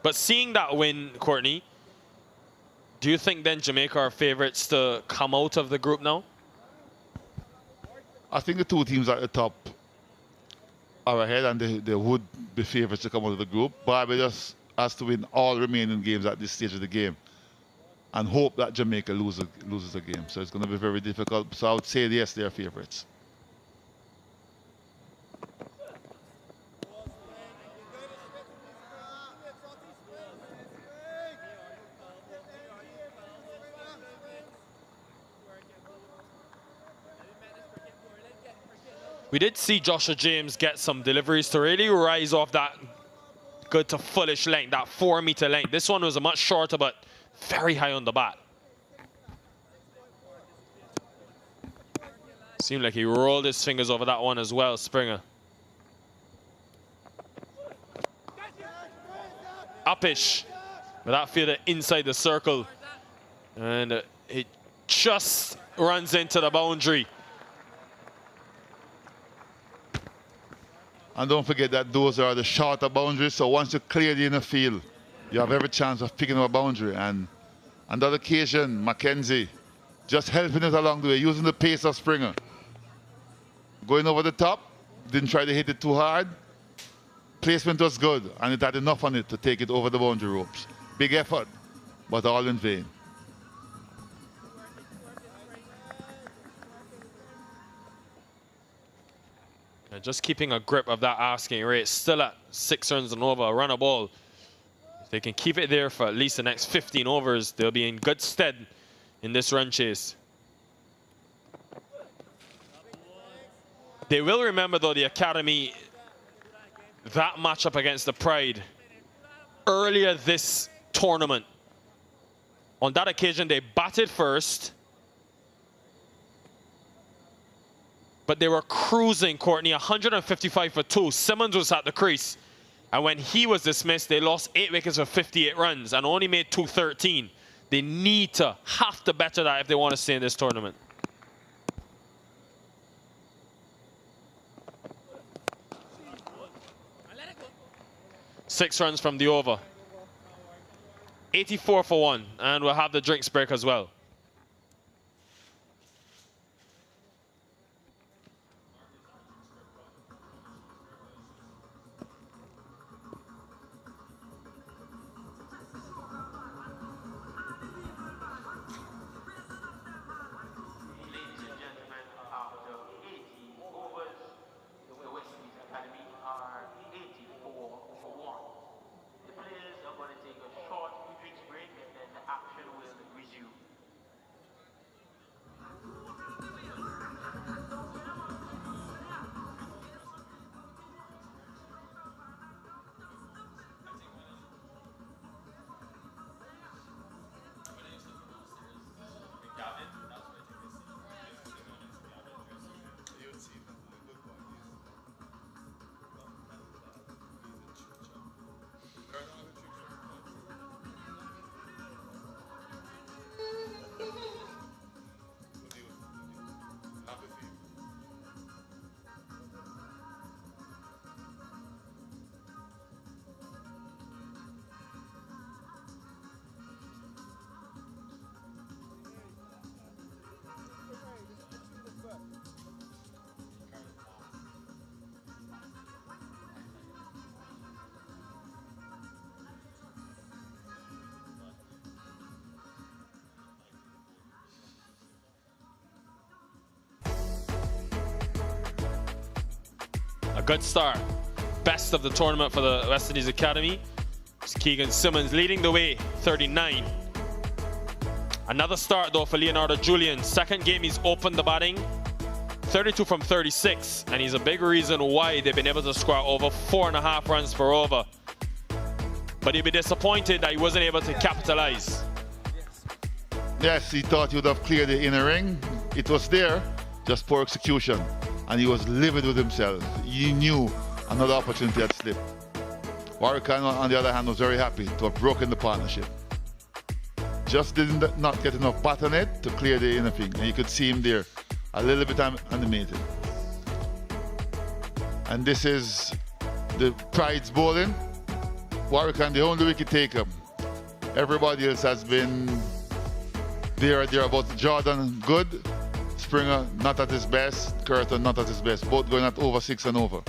But seeing that win, Courtney, do you think then Jamaica are favourites to come out of the group now? I think the 2 teams at the top are ahead, and they would be favourites to come out of the group. Barbados has to win all remaining games at this stage of the game. and hope that Jamaica loses the game. So it's going to be very difficult. So I would say yes, they are favourites. We did see Joshua James get some deliveries to really rise off that good to fullish length, that 4-meter length. This one was a much shorter, but very high on the bat. Seemed like he rolled his fingers over that one as well, Springer. Uppish, but that fielder inside the circle. And it just runs into the boundary. And don't forget that those are the shorter boundaries, so once you clear the inner field, you have every chance of picking up a boundary. And on that occasion, Mackenzie just helping it along the way, using the pace of Springer. Going over the top, didn't try to hit it too hard. Placement was good, and it had enough on it to take it over the boundary ropes. Big effort, but all in vain. Just keeping a grip of that asking rate, still at 6 runs and over, a run a ball. If they can keep it there for at least the next 15 overs, they'll be in good stead in this run chase. They will remember, though, the Academy, that matchup against the Pride earlier this tournament. On that occasion, they batted first, but they were cruising, Courtney, 155 for 2. Simmons was at the crease. And when he was dismissed, they lost 8 wickets for 58 runs and only made 213. They have to better that if they want to stay in this tournament. Six runs from the over. 84 for 1. And we'll have the drinks break as well. A good start. Best of the tournament for the West Indies Academy. It's Keegan Simmons leading the way, 39. Another start though for Leonardo Julian. Second game he's opened the batting. 32 from 36, and he's a big reason why they've been able to score over 4.5 runs per over. But he'd be disappointed that he wasn't able to capitalize. Yes, he thought he would have cleared the inner ring. It was there, just poor execution. And he was livid with himself. He knew another opportunity had slipped. Warwick, on the other hand, was very happy to have broken the partnership. Just did not get enough bat on it to clear the inner thing. And you could see him there, a little bit animated. And this is the Pride's bowling. Warwick, the only wicket taker. Everybody else has been there or thereabouts. Jordan, good. Springer, not at his best. Curtin, not at his best. Both going at over 6 and over.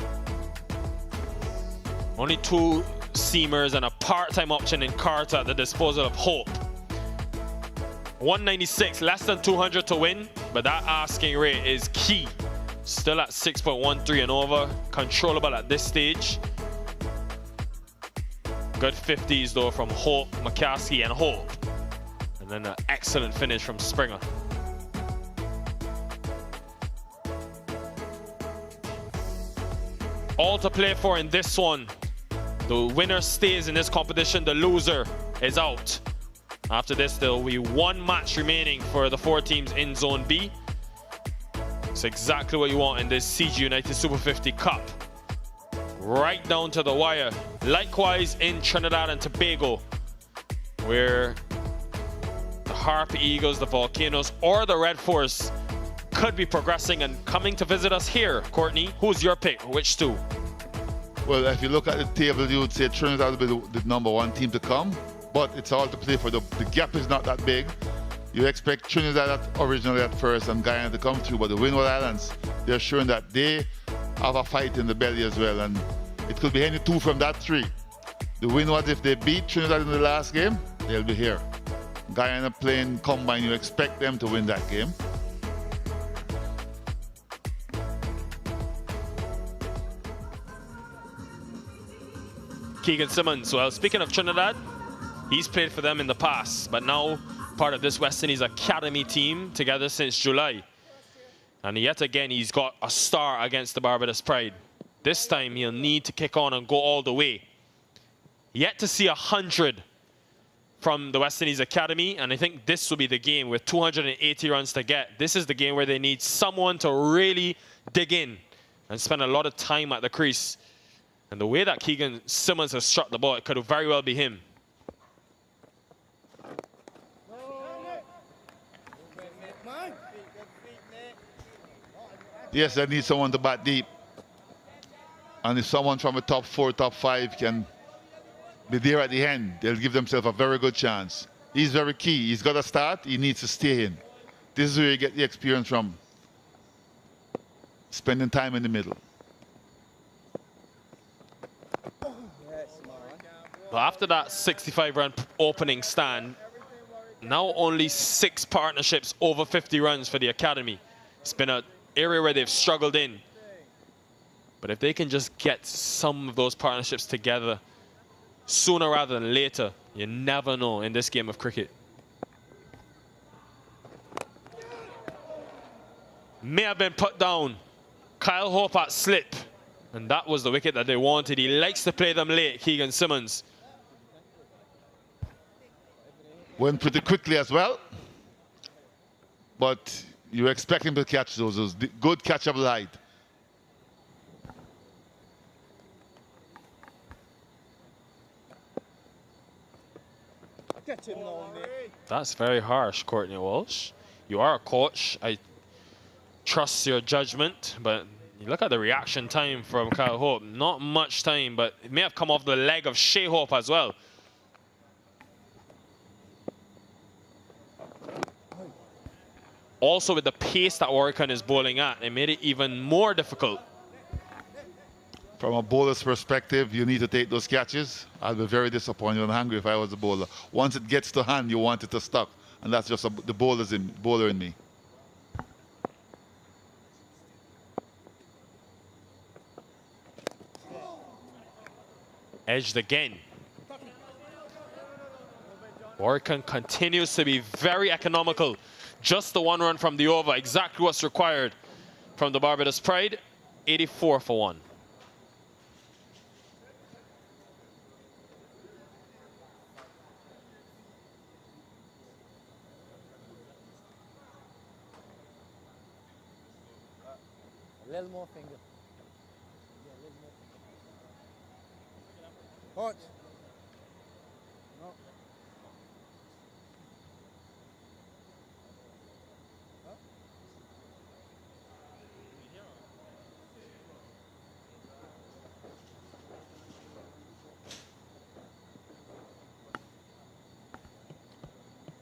Only 2 seamers and a part-time option in Carter at the disposal of Hope. 196, less than 200 to win, but that asking rate is key. Still at 6.13 and over, controllable at this stage. Good 50s though from Hope, McCaskey and Hope. And then an excellent finish from Springer. All to play for in this one. The winner stays in this competition, the loser is out. After this, there will be one match remaining for the 4 teams in Zone B. It's exactly what you want in this CG United Super 50 Cup. Right down to the wire. Likewise in Trinidad and Tobago, where the Harp Eagles, the Volcanoes, or the Red Force could be progressing and coming to visit us here. Courtney, who's your pick? Which two? Well, if you look at the table, you would say Trinidad will be the number 1 team to come, but it's all to play for. The gap is not that big. You expect Trinidad originally at first and Guyana to come through, but the Windward Islands, they're showing that they have a fight in the belly as well, and it could be any 2 from that 3. The Windwards, if they beat Trinidad in the last game, they'll be here. Guyana playing combine, you expect them to win that game. Keegan Simmons. Well, speaking of Trinidad, he's played for them in the past, but now part of this West Indies Academy team together since July. And yet again, he's got a star against the Barbados Pride. This time, he'll need to kick on and go all the way. Yet to see 100 from the West Indies Academy, and I think this will be the game with 280 runs to get. This is the game where they need someone to really dig in and spend a lot of time at the crease. And the way that Keegan Simmons has struck the ball, it could very well be him. Yes, they need someone to bat deep. And if someone from the top 4, top 5 can be there at the end, they'll give themselves a very good chance. He's very key. He's got to start. He needs to stay in. This is where you get the experience from. Spending time in the middle. But after that 65-run opening stand, now only 6 partnerships over 50 runs for the Academy. It's been an area where they've struggled in. But if they can just get some of those partnerships together sooner rather than later, you never know in this game of cricket. May have been put down. Kyle Hope at slip. And that was the wicket that they wanted. He likes to play them late, Keegan Simmons. Went pretty quickly as well. But you expect him to catch those good catchable height. That's very harsh, Courtney Walsh. You are a coach. I trust your judgment, but you look at the reaction time from Kyle Hope. Not much time, but it may have come off the leg of Shai Hope as well. Also, with the pace that Wickham is bowling at, it made it even more difficult. From a bowler's perspective, you need to take those catches. I'll be very disappointed and angry if I was a bowler. Once it gets to hand, you want it to stuck. And that's just the bowler in me. Edged again. Wickham continues to be very economical. Just the 1 run from the over, exactly what's required from the Barbados Pride. 84 for 1. A little more finger. Hot. No.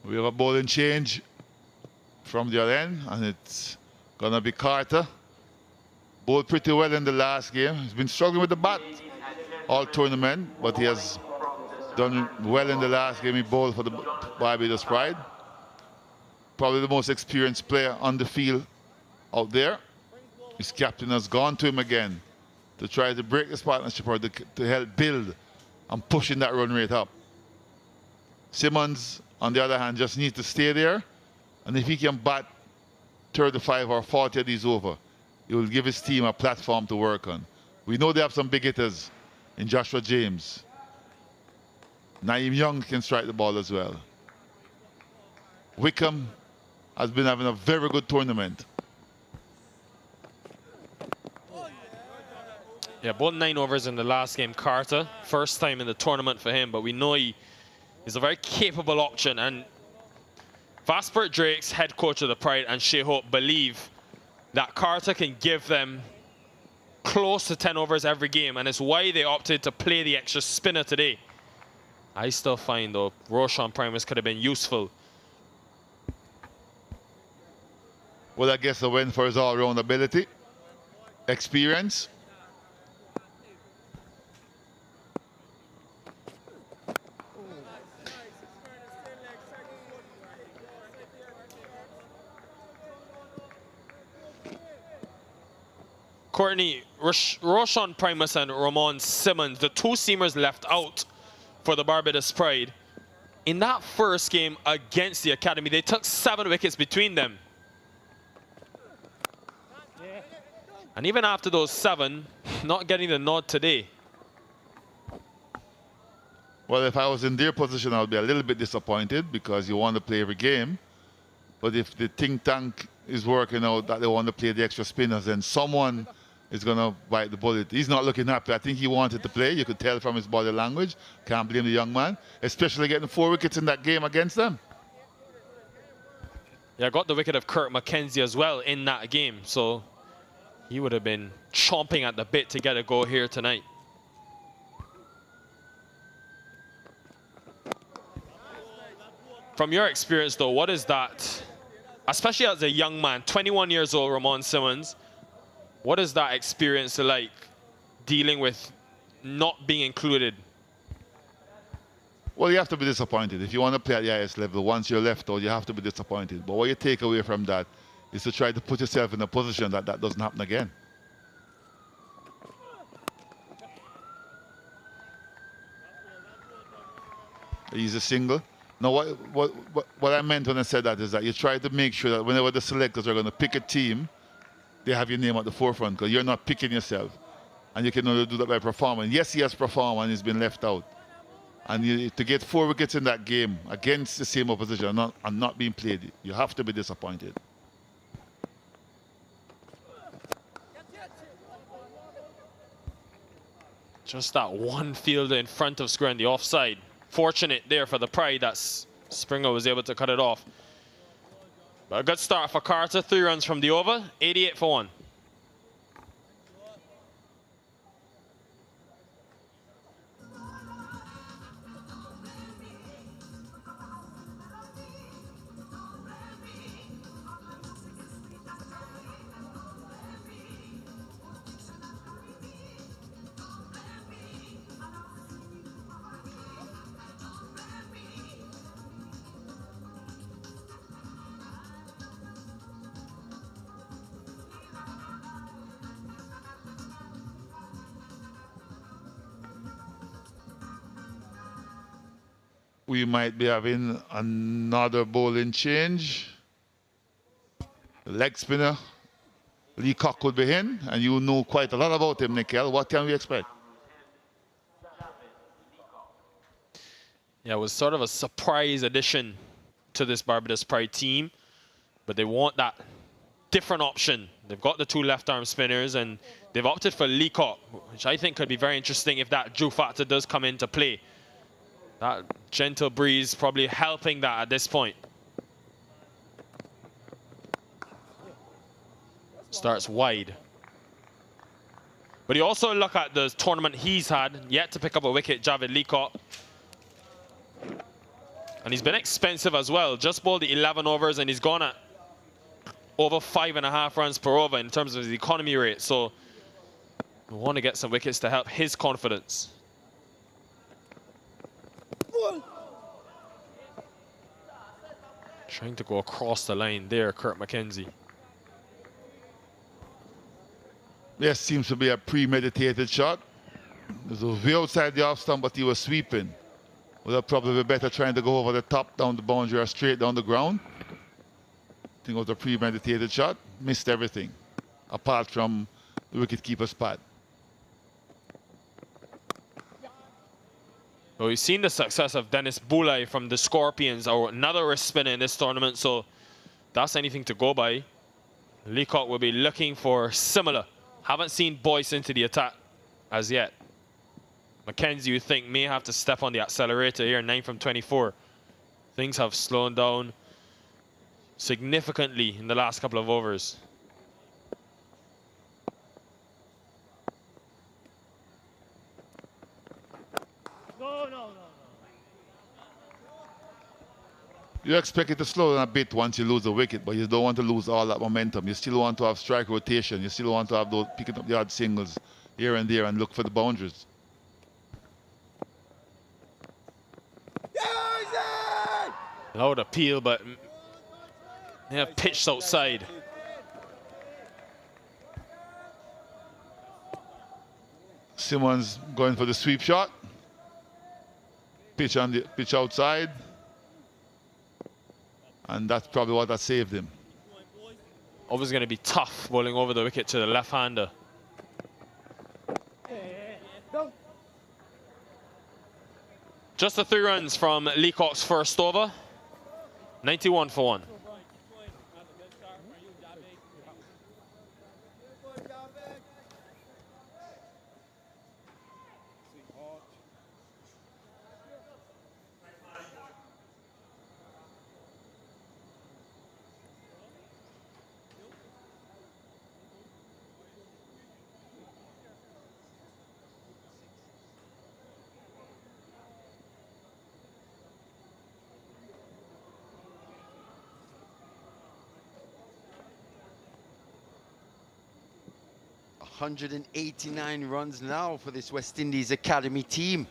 We have a bowling change from the other end, and it's going to be Carter. Bowled pretty well in the last game. He's been struggling with the bat all tournament, but he has done well in the last game. He bowled for the Barbados Pride. probably the most experienced player on the field out there. His captain has gone to him again to try to break this partnership or to help build and pushing that run rate up. Simmons, on the other hand, just needs to stay there, and if he can bat 35 or 40 of these over, it will give his team a platform to work on. We know they have some big hitters in Joshua James. Naeem Young can strike the ball as well. Wickham has been having a very good tournament. Yeah, both 9 overs in the last game. Carter, first time in the tournament for him, but we know he's a very capable option. And Vasper Drake's head coach of the Pride and Shai Hope believe that Carter can give them close to 10 overs every game, and it's why they opted to play the extra spinner today. I still find, though, Roshan Primus could have been useful. Well, I guess a win for his all-round ability, experience. Courtney, Roshan Primus and Ramon Simmons, the two seamers left out for the Barbados Pride. In that first game against the Academy, they took 7 wickets between them. And even after those 7, not getting the nod today. Well, if I was in their position, I would be a little bit disappointed because you want to play every game. But if the think tank is working out that they want to play the extra spinners, then someone is going to bite the bullet. He's not looking happy. I think he wanted to play. You could tell from his body language. Can't blame the young man, especially getting 4 wickets in that game against them. Yeah, got the wicket of Kurt McKenzie as well in that game. So he would have been chomping at the bit to get a go here tonight. From your experience, though, what is that, especially as a young man, 21 years old, Ramon Simmons, what is that experience like dealing with not being included? Well, you have to be disappointed. If you want to play at the highest level, once you're left out, you have to be disappointed. But what you take away from that is to try to put yourself in a position that that doesn't happen again. He's a single. Now, what I meant when I said that is that you try to make sure that whenever the selectors are going to pick a team, they have your name at the forefront, because you're not picking yourself. And you can only do that by performing. Yes, he has performed and he's been left out. And to get 4 wickets in that game against the same opposition and not being played, you have to be disappointed. Just that one fielder in front of square in the offside. Fortunate there for the Pride that Springer was able to cut it off. But a good start for Carter. 3 runs from the over, 88 for 1. We might be having another bowling change. The leg spinner, Leacock, could be in, and you know quite a lot about him, Nikhil. What can we expect? Yeah, it was sort of a surprise addition to this Barbados Pride team, but they want that different option. They've got the 2 left-arm spinners, and they've opted for Leacock, which I think could be very interesting if that Drew factor does come into play. That gentle breeze probably helping that at this point. Starts wide. But you also look at the tournament he's had, yet to pick up a wicket, Javed Leacock. And he's been expensive as well. Just bowled the 11 overs and he's gone at over 5.5 runs per over in terms of his economy rate. So we want to get some wickets to help his confidence. Trying to go across the line there, Kurt McKenzie. This seems to be a premeditated shot. It was way outside the off stump, but he was sweeping. Would have probably been better trying to go over the top, down the boundary, or straight down the ground. I think it was a premeditated shot. Missed everything, apart from the wicketkeeper's pad. Well, we've seen the success of Dennis Boulay from the Scorpions, or another wrist spinner in this tournament, so that's anything to go by. Leacock will be looking for similar. Haven't seen Boyce into the attack as yet. McKenzie, you think, may have to step on the accelerator here, 9 from 24. Things have slowed down significantly in the last couple of overs. You expect it to slow down a bit once you lose the wicket, but you don't want to lose all that momentum. You still want to have strike rotation. You still want to have those picking up the odd singles here and there and look for the boundaries. Loud appeal, but yeah, pitched outside. Simmons going for the sweep shot. Pitch outside. And that's probably what that saved him. Always going to be tough bowling over the wicket to the left-hander. Just the 3 runs from Leacock's first over. 91 for 1. $189 runs now for this West Indies Academy team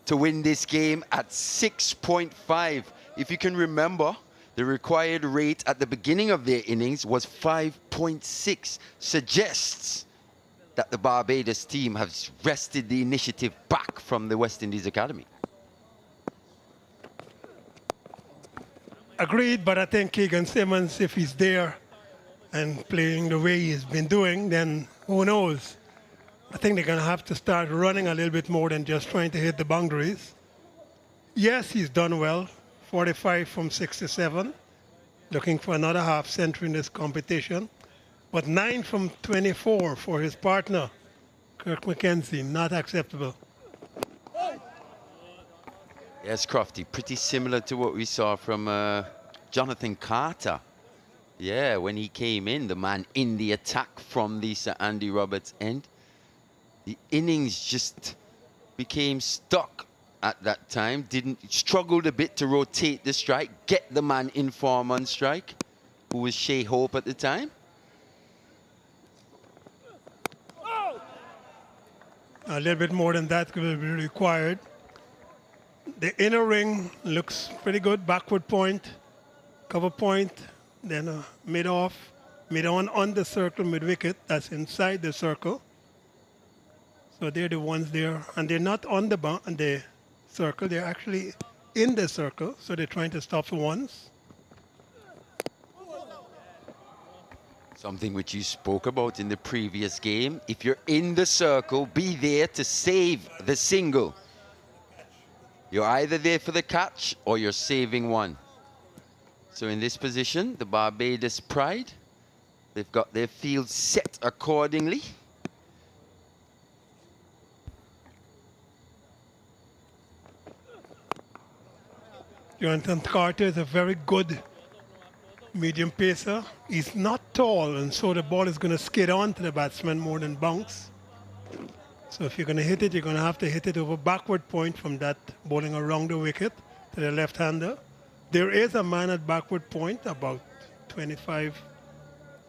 to win this game at 6.5. If you can remember, the required rate at the beginning of their innings was 5.6. Suggests that the Barbados team has wrested the initiative back from the West Indies Academy. Agreed, but I think Keegan Simmons, if he's there and playing the way he's been doing, then who knows? I think they're going to have to start running a little bit more than just trying to hit the boundaries. Yes, he's done well, 45 from 67, looking for another half century in this competition. But 9 from 24 for his partner, Kirk McKenzie, not acceptable. Yes, Crofty, pretty similar to what we saw from Jonathan Carter. Yeah, when he came in, the man in the attack from the Sir Andy Roberts end. The innings just became stuck at that time. Struggled a bit to rotate the strike, get the man in form on strike, who was Shai Hope at the time. A little bit more than that will be required. The inner ring looks pretty good. Backward point, cover point, then a mid-off, mid-on on the circle, mid-wicket. That's inside the circle. So they're the ones there. And they're not on the circle. They're actually in the circle. So they're trying to stop the ones. Something which you spoke about in the previous game. If you're in the circle, be there to save the single. You're either there for the catch or you're saving one. So in this position, the Barbados Pride, they've got their field set accordingly. Jonathan Carter is a very good medium pacer. He's not tall, and so the ball is going to skid on to the batsman more than bounce. So if you're going to hit it, you're going to have to hit it over backward point from that bowling around the wicket to the left-hander. There is a man at backward point about 25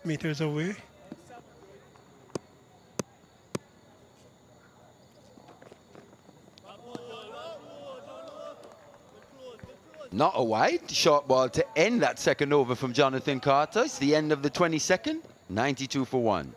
meters away. Not a wide. Short ball to end that second over from Jonathan Carter. It's the end of the 22nd. 92 for 1.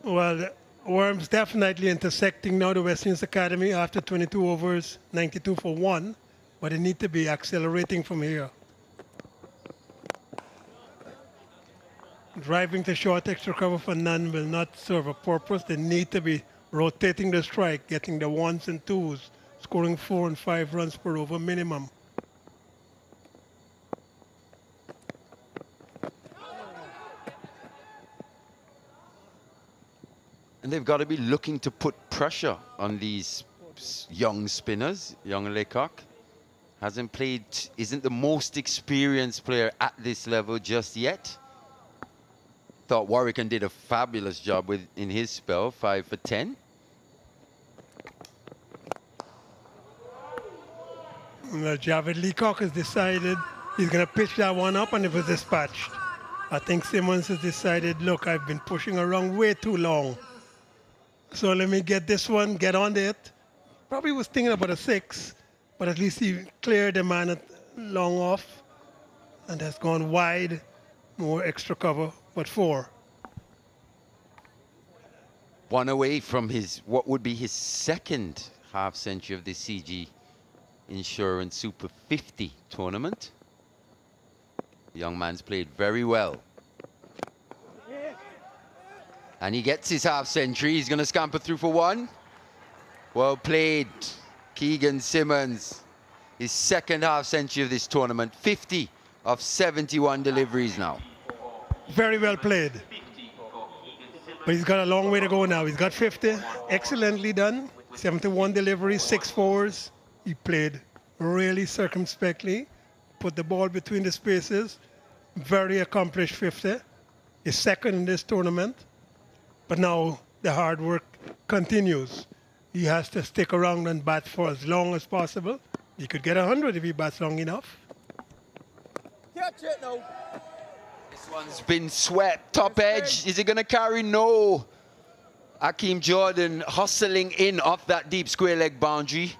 Well, the Worms definitely intersecting now the West Indies Academy after 22 overs, 92 for 1, but they need to be accelerating from here. Driving to short extra cover for none will not serve a purpose. They need to be rotating the strike, getting the ones and twos, scoring 4 and 5 runs per over minimum. And they've got to be looking to put pressure on these young spinners. Young Laycock hasn't played, isn't the most experienced player at this level just yet. Thought Warwickam did a fabulous job in his spell, 5 for 10. Javed Leacock has decided he's going to pitch that one up, and it was dispatched. I think Simmons has decided, look, I've been pushing around way too long. So let me get this one, get on it. Probably was thinking about a 6, but at least he cleared the man at long off and has gone wide, more extra cover, but 4. One away from his, what would be his second half century of the CG Insurance Super 50 tournament. The young man's played very well. And he gets his half century. He's going to scamper through for 1. Well played, Keegan Simmons. His second half century of this tournament. 50 of 71 deliveries now. Very well played. But he's got a long way to go now. He's got 50. Excellently done. 71 deliveries, 6 fours. He played really circumspectly. Put the ball between the spaces. Very accomplished 50. His second in this tournament. But now the hard work continues. He has to stick around and bat for as long as possible. He could get 100 if he bats long enough. Catch it now. This one's been swept. Top edge. Is it going to carry? No. Akeem Jordan hustling in off that deep square leg boundary.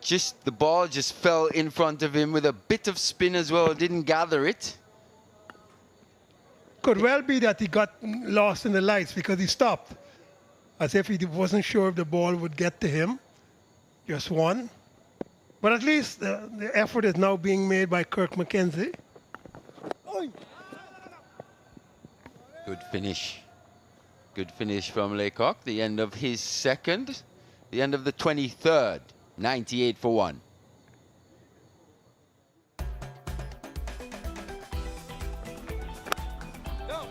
Just the ball just fell in front of him with a bit of spin as well. Didn't gather it. Could well be that he got lost in the lights because he stopped, as if he wasn't sure if the ball would get to him. Just one. But at least the effort is now being made by Kirk McKenzie. Good finish. Good finish from Laycock. The end of his second. The end of the 23rd. 98 for 1.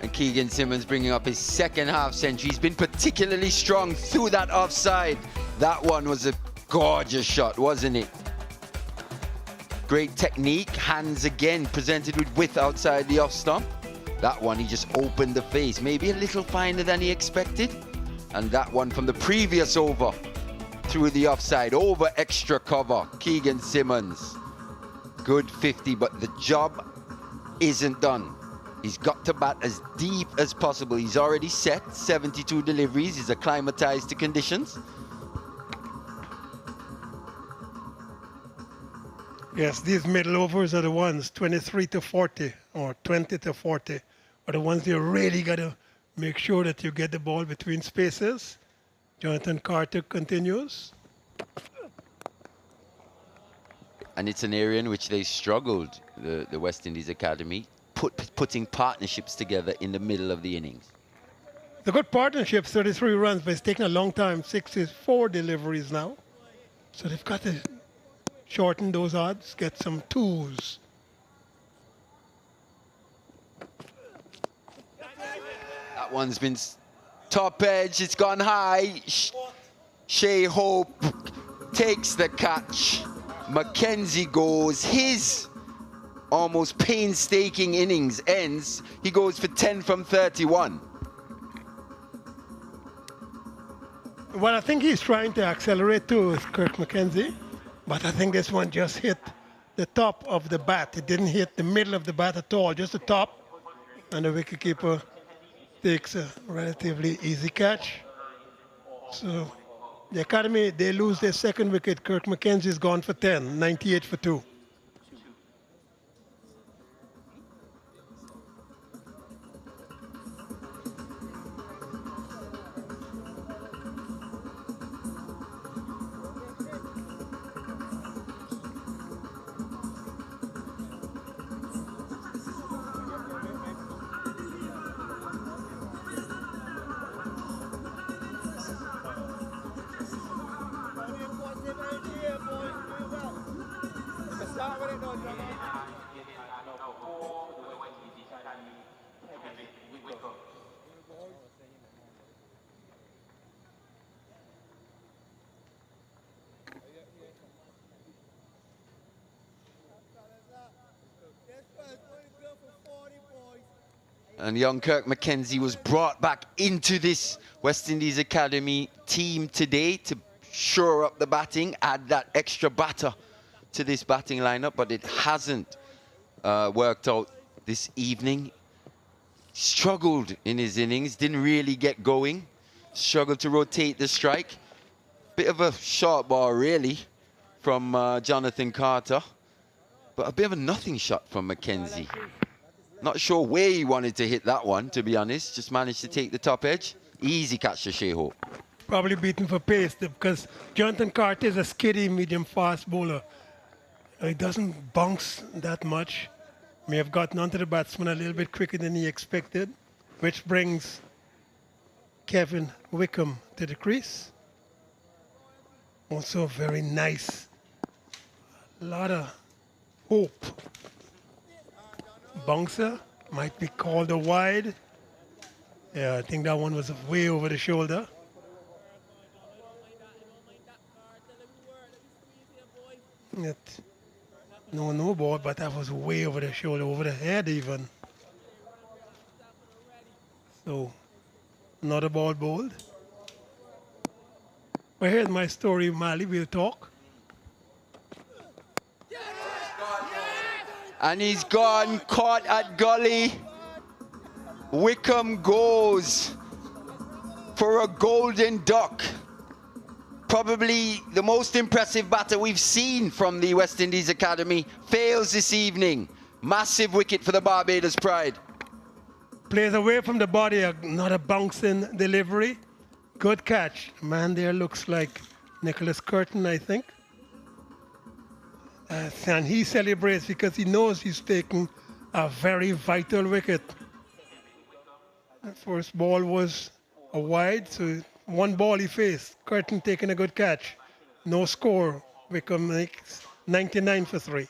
And Keegan Simmons bringing up his second half century. He's been particularly strong through that offside. That one was a gorgeous shot, wasn't it? Great technique. Hands again presented with width outside the off stump. That one, he just opened the face. Maybe a little finer than he expected. And that one from the previous over. Through the offside, over extra cover. Keegan Simmons. Good 50, but the job isn't done. He's got to bat as deep as possible. He's already set 72 deliveries. He's acclimatized to conditions. Yes, these middle overs are the ones, 23 to 40 or 20 to 40, are the ones you really got to make sure that you get the ball between spaces. Jonathan Carter continues. And it's an area in which they struggled, the West Indies Academy, putting partnerships together in the middle of the innings. The good partnership, 33 runs, but it's taken a long time. 64 deliveries now. So they've got to shorten those odds, get some twos. That one's been top edge, it's gone high. Shai Hope takes the catch. Mackenzie goes. His almost painstaking innings ends. He goes for 10 from 31. Well, I think he's trying to accelerate too, Kirk Mackenzie. But I think this one just hit the top of the bat. It didn't hit the middle of the bat at all, just the top. And the wicketkeeper takes a relatively easy catch. So the Academy, they lose their second wicket. Kirk Mackenzie's gone for 10, 98 for 2. And young Kirk Mackenzie was brought back into this West Indies Academy team today to shore up the batting, add that extra batter to this batting lineup, but it hasn't worked out this evening. Struggled in his innings, didn't really get going, struggled to rotate the strike. Bit of a short ball, really, from Jonathan Carter, but a bit of a nothing shot from Mackenzie. Not sure where he wanted to hit that one, to be honest. Just managed to take the top edge. Easy catch to Shai Hope. Probably beaten for pace because Jonathan Carter is a skiddy medium fast bowler. He doesn't bounce that much. May have gotten onto the batsman a little bit quicker than he expected, which brings Kevin Wickham to the crease. Also very nice. A lot of hope. Bouncer might be called a wide. Yeah, I think that one was way over the shoulder. No ball, but that was way over the shoulder, over the head even. So, not a ball bowled. But here's my story, Mali, we'll talk. And he's gone, caught at gully. Wickham goes for a golden duck. Probably the most impressive batter we've seen from the West Indies Academy. Fails this evening. Massive wicket for the Barbados Pride. Plays away from the body, not a bouncing delivery. Good catch. Man there looks like Nicholas Curtin, I think. And he celebrates because he knows he's taking a very vital wicket. The first ball was a wide, so one ball he faced. Curtin taking a good catch. No score. Wickham makes 99 for 3.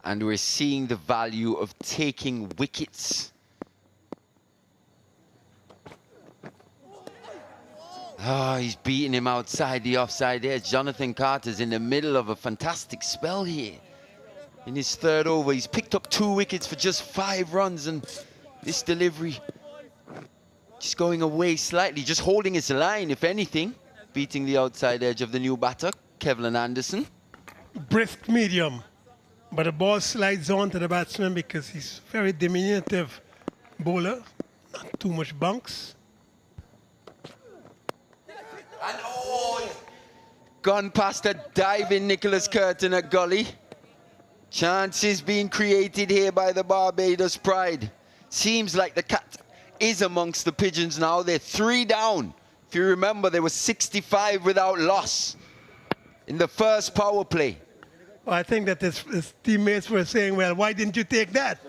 And we're seeing the value of taking wickets. Oh, he's beating him outside the offside edge. Jonathan Carter's in the middle of a fantastic spell here. In his third over, he's picked up 2 wickets for just 5 runs, and this delivery just going away slightly, just holding his line, if anything, beating the outside edge of the new batter, Kevlin Anderson. Brisk medium. But the ball slides on to the batsman because he's very diminutive bowler. Not too much bounce. And oh, Gone past a diving Nicholas Curtin at gully. Chances being created here by the Barbados Pride. Seems like the cat is amongst the pigeons now. They're 3 down. If you remember, they were 65 without loss in the first power play. Well, I think that his teammates were saying, well, why didn't you take that?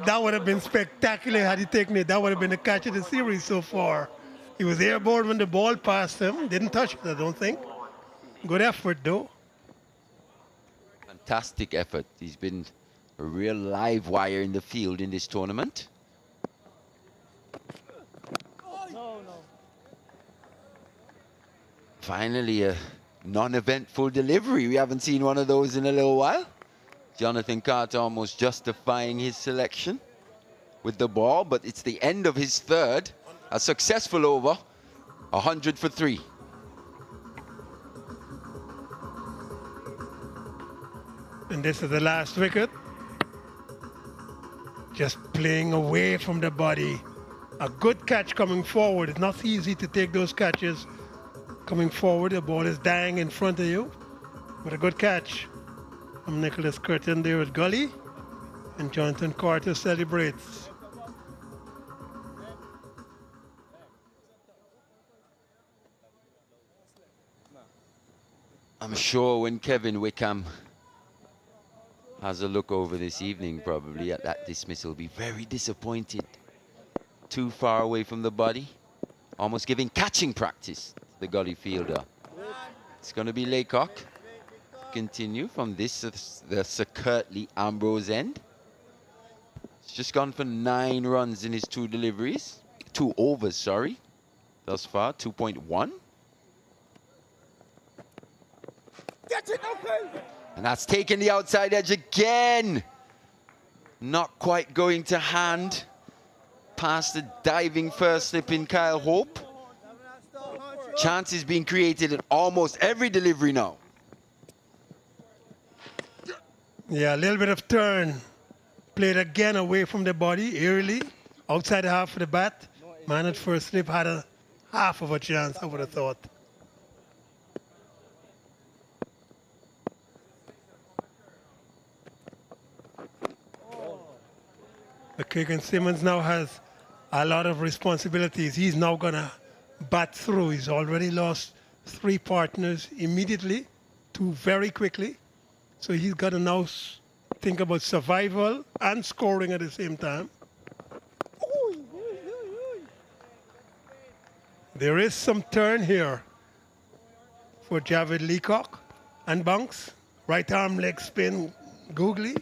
That would have been spectacular had he taken it. That would have been the catch of the series so far. He was airborne when the ball passed him. Didn't touch it, I don't think. Good effort, though. Fantastic effort. He's been a real live wire in the field in this tournament. Finally, a non-eventful delivery. We haven't seen one of those in a little while. Jonathan Carter almost justifying his selection with the ball, but it's the end of his third. A successful over, 100 for 3. And this is the last wicket. Just playing away from the body. A good catch coming forward. It's not easy to take those catches coming forward. The ball is dying in front of you. But a good catch from Nicholas Curtin there at gully. And Jonathan Carter celebrates. I'm sure when Kevin Wickham has a look over this evening, probably at that dismissal, be very disappointed. Too far away from the body, almost giving catching practice to the gully fielder. It's going to be Laycock. Continue from this, the Sir Curtly Ambrose end. He's just gone for 9 runs in his 2 deliveries. 2 overs, sorry, thus far, 2.1. And that's taken the outside edge again. Not quite going to hand. Past the diving first slip in Shai Hope. Chances being created at almost every delivery now. Yeah, a little bit of turn. Played again away from the body, eerily. Outside the half of the bat. Man at first slip had a half of a chance, I would have thought. But Keegan Simmons now has a lot of responsibilities. He's now going to bat through. He's already lost 3 partners immediately, 2 very quickly. So he's got to now think about survival and scoring at the same time. There is some turn here for Javid Leacock and bounced. Right arm leg spin, googly.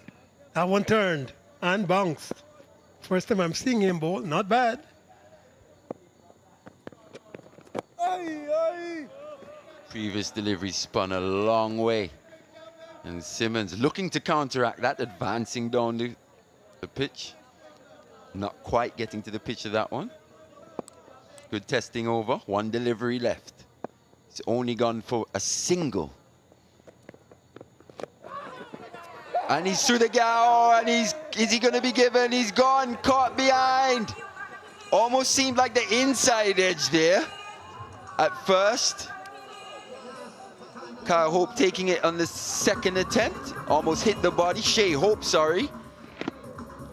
That one turned and bounced. First time I'm seeing him bowl, not bad. Previous delivery spun a long way. And Simmons looking to counteract that, advancing down the pitch. Not quite getting to the pitch of that one. Good testing over, 1 delivery left. It's only gone for a single. And he's through the gap, and is he going to be given? He's gone, caught behind. Almost seemed like the inside edge there at first. Shai Hope taking it on the 2nd attempt. Almost hit the body. Shai Hope, sorry.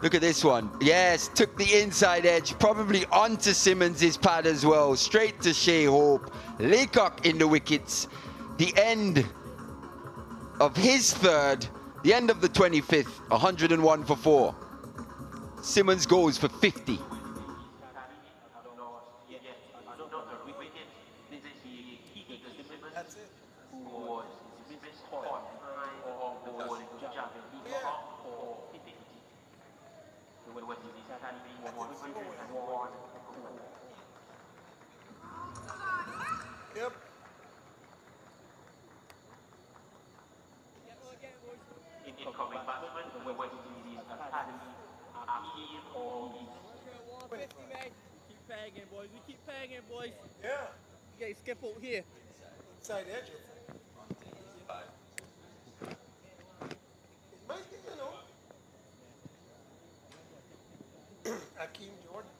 Look at this one. Yes, took the inside edge, probably onto Simmons' pad as well. Straight to Shai Hope. Laycock in the wickets. The end of his third. The end of the 25th, 101 for 4. Simmons goes for 50. Yep. Incoming batsman, the West Indies Academy, Keep banging, boys. We keep banging, boys. Yeah. You guys skip out here. Inside edge. Akeem Jordan.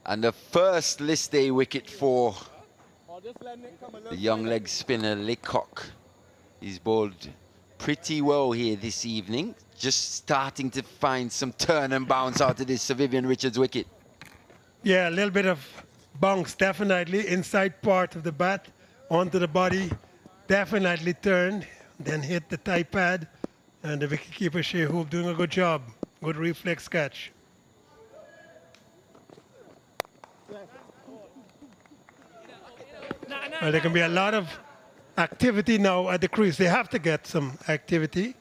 And the first list day wicket for the young leg spinner Leacock. He's bowled pretty well here this evening. Just starting to find some turn and bounce out of this Sir Vivian Richards wicket. Yeah, a little bit of bounce, definitely. Inside part of the bat, onto the body, definitely turned, then hit the thigh pad, and the wicketkeeper Shai Hope doing a good job. Good reflex catch. Well, there can be a lot of activity now at the crease. They have to get some activity.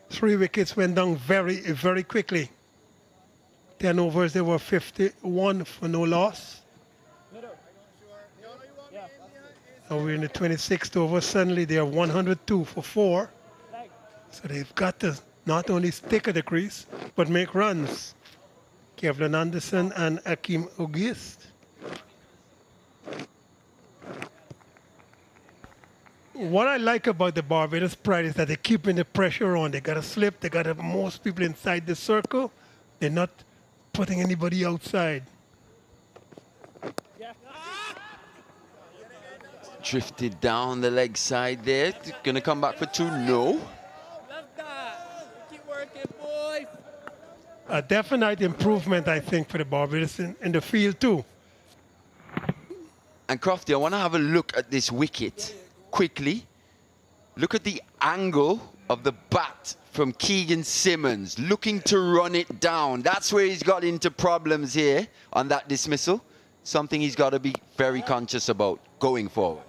3 wickets went down very, very quickly. 10 overs, they were 51 for no loss. Now we're in the 26th over. Suddenly they are 102 for 4. So they've got to not only stick at the crease, but make runs. Kevlin Anderson and Akeem Ogist. What I like about the Barbados Pride is that they're keeping the pressure on. They got to slip. They got to have most people inside the circle. They're not putting anybody outside. Drifted down the leg side there. Going to come back for 2. No. Keep working, boys. A definite improvement, I think, for the Barbados in the field, too. And Crofty, I want to have a look at this wicket quickly. Look at the angle of the bat from Keegan Simmons, looking to run it down. That's where he's got into problems here on that dismissal. Something he's got to be very conscious about going forward.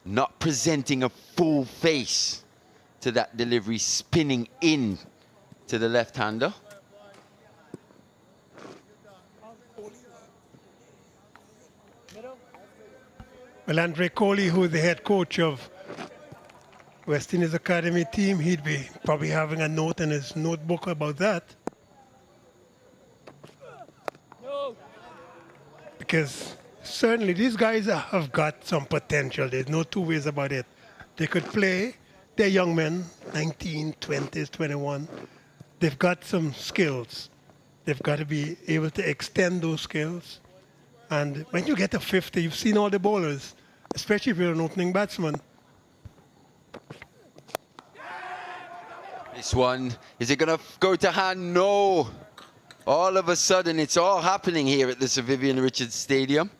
Not presenting a full face to that delivery, spinning in to the left-hander. Well, Andre Coley, who's the head coach of West Indies Academy team, he'd be probably having a note in his notebook about that. Because certainly these guys have got some potential. There's no two ways about it. They could play. They're young men, 19, 20s, 21. They've got some skills. They've got to be able to extend those skills. And when you get to 50, you've seen all the bowlers, especially if you're an opening batsman. This one, is it going to go to hand? No. All of a sudden, it's all happening here at the Sir Vivian Richards Stadium.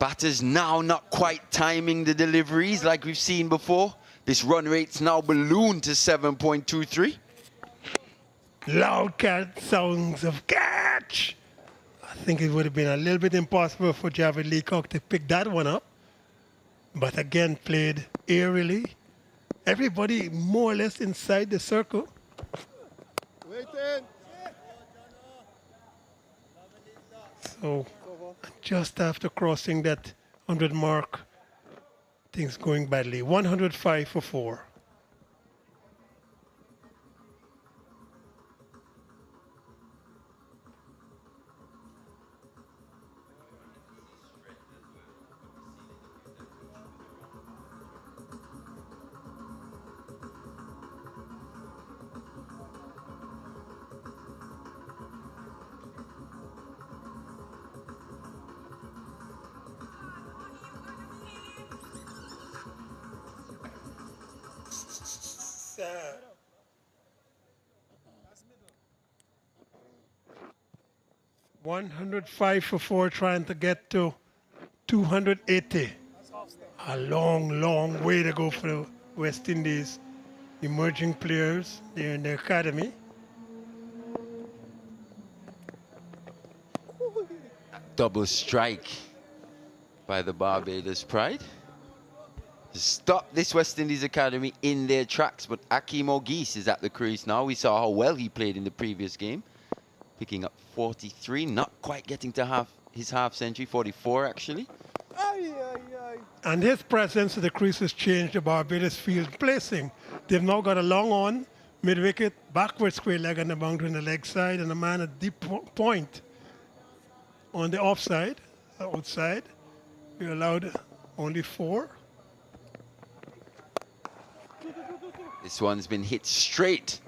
Batters now not quite timing the deliveries like we've seen before. This run rate's now ballooned to 7.23. Loud cat sounds of catch. I think it would have been a little bit impossible for Javed Leacock to pick that one up. But again, played airily. Everybody more or less inside the circle. Waiting. So just after crossing that 100 mark, things going badly. 105 for 4. Sad. 105 for 4, trying to get to 280. A long, long way to go for the West Indies. Emerging players, they're in the academy. Double strike by the Barbados Pride. Stop this West Indies Academy in their tracks, but Akeem Ogist is at the crease now. We saw how well he played in the previous game, picking up 43, not quite getting to his half century, 44 actually. And his presence at the crease has changed the Barbados field placing. They've now got a long on, mid-wicket, backward square leg on the boundary on the leg side, and a man at deep point on the offside, outside. We allowed only 4. This one's been hit straight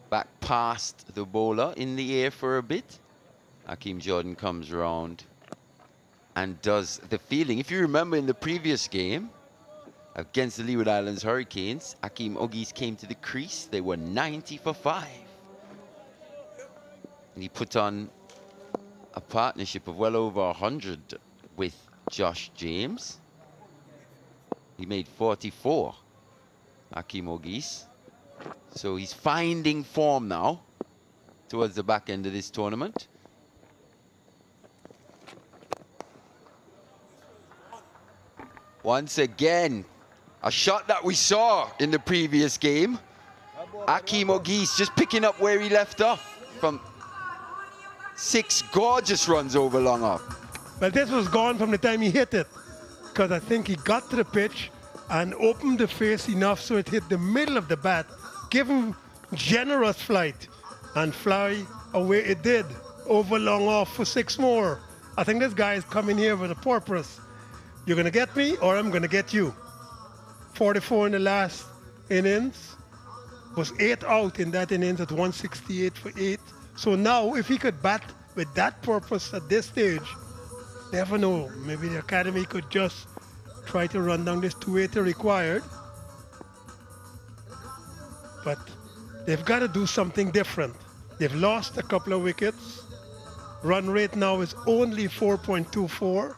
back past the bowler in the air for a bit. Hakeem Jordan comes around and does the fielding. If you remember in the previous game against the Leeward Islands Hurricanes, Hakeem Ogis came to the crease. They were 90 for 5. And he put on a partnership of well over 100 with Josh James. He made 44, Hakeem Ogis. So he's finding form now towards the back end of this tournament. Once again, a shot that we saw in the previous game. Hakeem Ogis just picking up where he left off from 6 gorgeous runs over long off. Well, this was gone from the time he hit it, because I think he got to the pitch and opened the face enough so it hit the middle of the bat, give him generous flight, and fly away it did, over long off for 6 more. I think this guy is coming here with a purpose. You're going to get me or I'm going to get you. 44 in the last innings, was 8 out in that innings at 168 for 8. So now if he could bat with that purpose at this stage, never know, maybe the academy could just try to run down this 280 required. But they've got to do something different. They've lost a couple of wickets. Run rate now is only 4.24.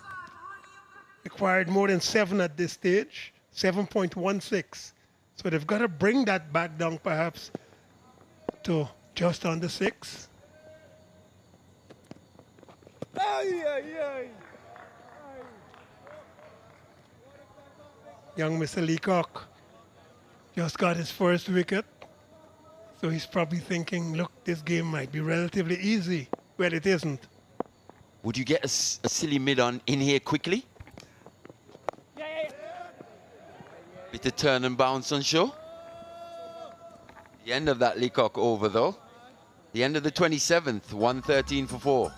Required more than 7 at this stage, 7.16. So they've got to bring that back down perhaps to just under 6. Young Mr. Leacock just got his first wicket. So he's probably thinking, look, this game might be relatively easy. Well, it isn't. Would you get a silly mid on in here quickly? Bit of turn and bounce on show. The end of that Leacock over though. The end of the 27th, 113 for 4.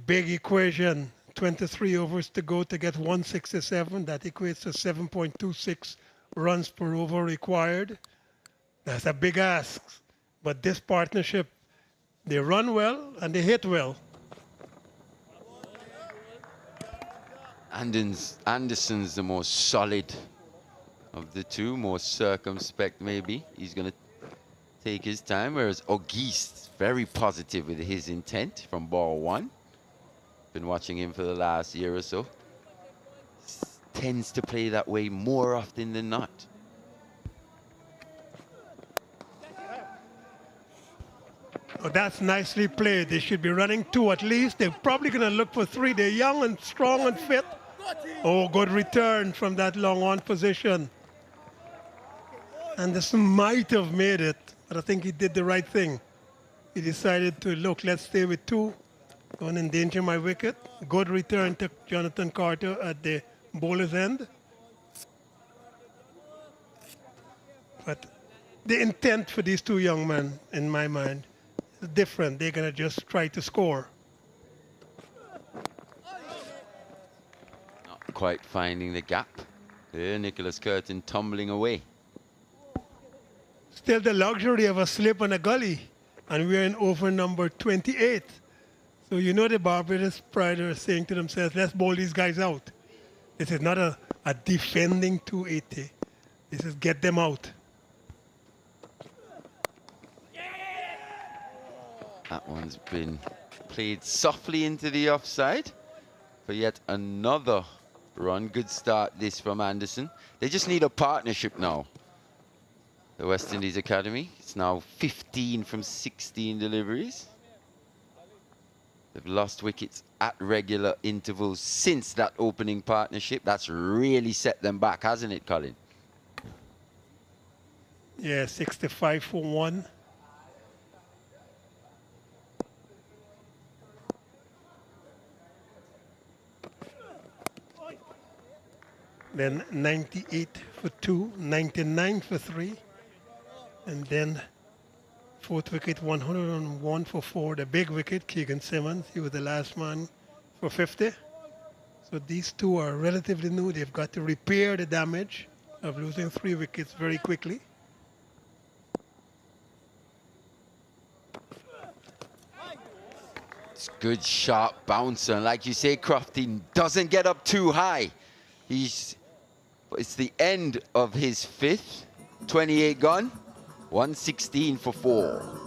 Big equation, 23 overs to go to get 167. That equates to 7.26 runs per over required. That's a big ask. But this partnership, they run well and they hit well. Anderson's the most solid of the two, more circumspect maybe. He's going to take his time, whereas Ogis, very positive with his intent from ball 1. Been watching him for the last year or so. Tends to play that way more often than not. Oh, that's nicely played. They should be running 2 at least. They're probably going to look for 3. They're young and strong and fit. Oh, good return from that long on position. Anderson might have made it, but I think he did the right thing. He decided to, look, let's stay with 2. Don't endanger my wicket. Good return to Jonathan Carter at the bowler's end. But the intent for these 2 young men, in my mind, is different. They're going to just try to score. Not quite finding the gap. There, Nicholas Curtin tumbling away. Still the luxury of a slip and a gully. And we're in over number 28. So you know the Barbados Pride are saying to themselves, let's bowl these guys out. This is not a defending 280. This is get them out. That one's been played softly into the offside for yet another run. Good start this from Anderson. They just need a partnership now. The West Indies Academy. It's now 15 from 16 deliveries. They've lost wickets at regular intervals since that opening partnership. That's really set them back, hasn't it, Colin? Yeah, 65 for 1. then 98 for 2, 99 for 3, and then fourth wicket 101 for 4. The big wicket, Keegan Simmons, he was the last man for 50. So these two are relatively new. They've got to repair the damage of losing 3 wickets very quickly. It's good, sharp bouncer. And like you say, Crofty doesn't get up too high. It's the end of his 5th, 28 gone, 116 for 4.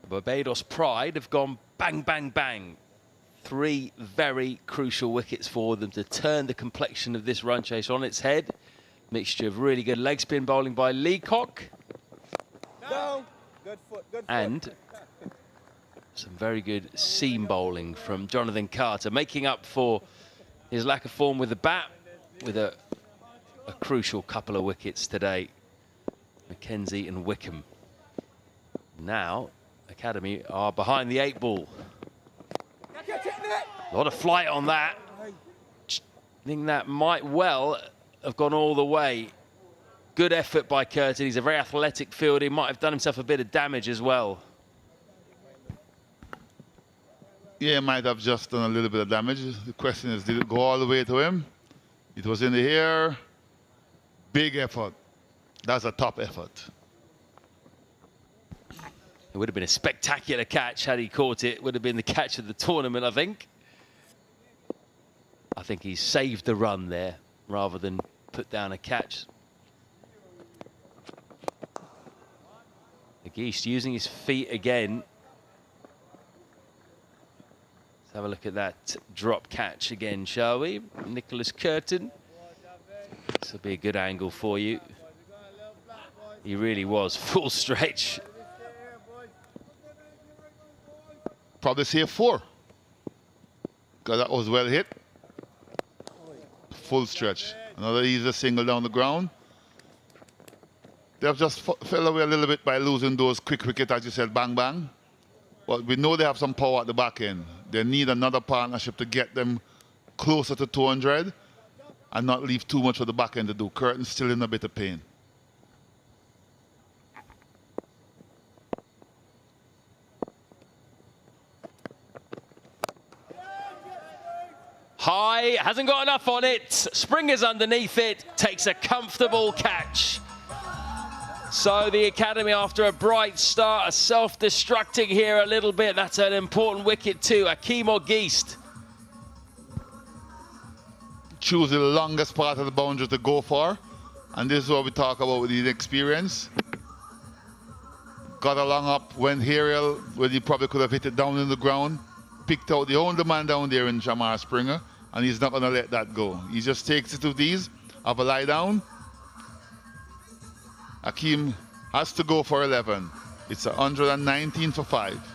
Barbados Pride have gone bang, bang, bang. 3 very crucial wickets for them to turn the complexion of this run chase on its head. Mixture of really good leg spin bowling by Leacock. Down. Good foot, good foot. And some very good seam bowling from Jonathan Carter, making up for his lack of form with the bat, with a crucial couple of wickets today. Mackenzie and Wickham. Now, Academy are behind the 8 ball. A lot of flight on that. I think that might well have gone all the way. Good effort by Curtin. He's a very athletic fielder. He might have done himself a bit of damage as well. Yeah, might have just done a little bit of damage. The question is, did it go all the way to him? It was in the air. Big effort. That's a top effort. It would have been a spectacular catch had he caught it. Would have been the catch of the tournament, I think. I think he saved the run there rather than put down a catch. McGeest using his feet again. Let's have a look at that drop catch again, shall we? Nicholas Curtin. This will be a good angle for you. He really was full stretch. Probably say 4. Because that was well hit. Full stretch. Another easy single down the ground. They have just fell away a little bit by losing those quick wickets, as you said, bang, bang. But we know they have some power at the back end. They need another partnership to get them closer to 200 and not leave too much for the back end to do. Curtin's still in a bit of pain. High, hasn't got enough on it. Springer's underneath it, takes a comfortable catch. So the Academy, after a bright start, are self-destructing here a little bit. That's an important wicket too. Akeem O'Geist. Choose the longest part of the boundary to go for. And this is what we talk about with his experience. Got along up, went aerial, where he probably could have hit it down in the ground. Picked out the only man down there in Jamar Springer, and he's not going to let that go. He just takes it to these, have a lie down. Akeem has to go for 11. It's 119 for 5.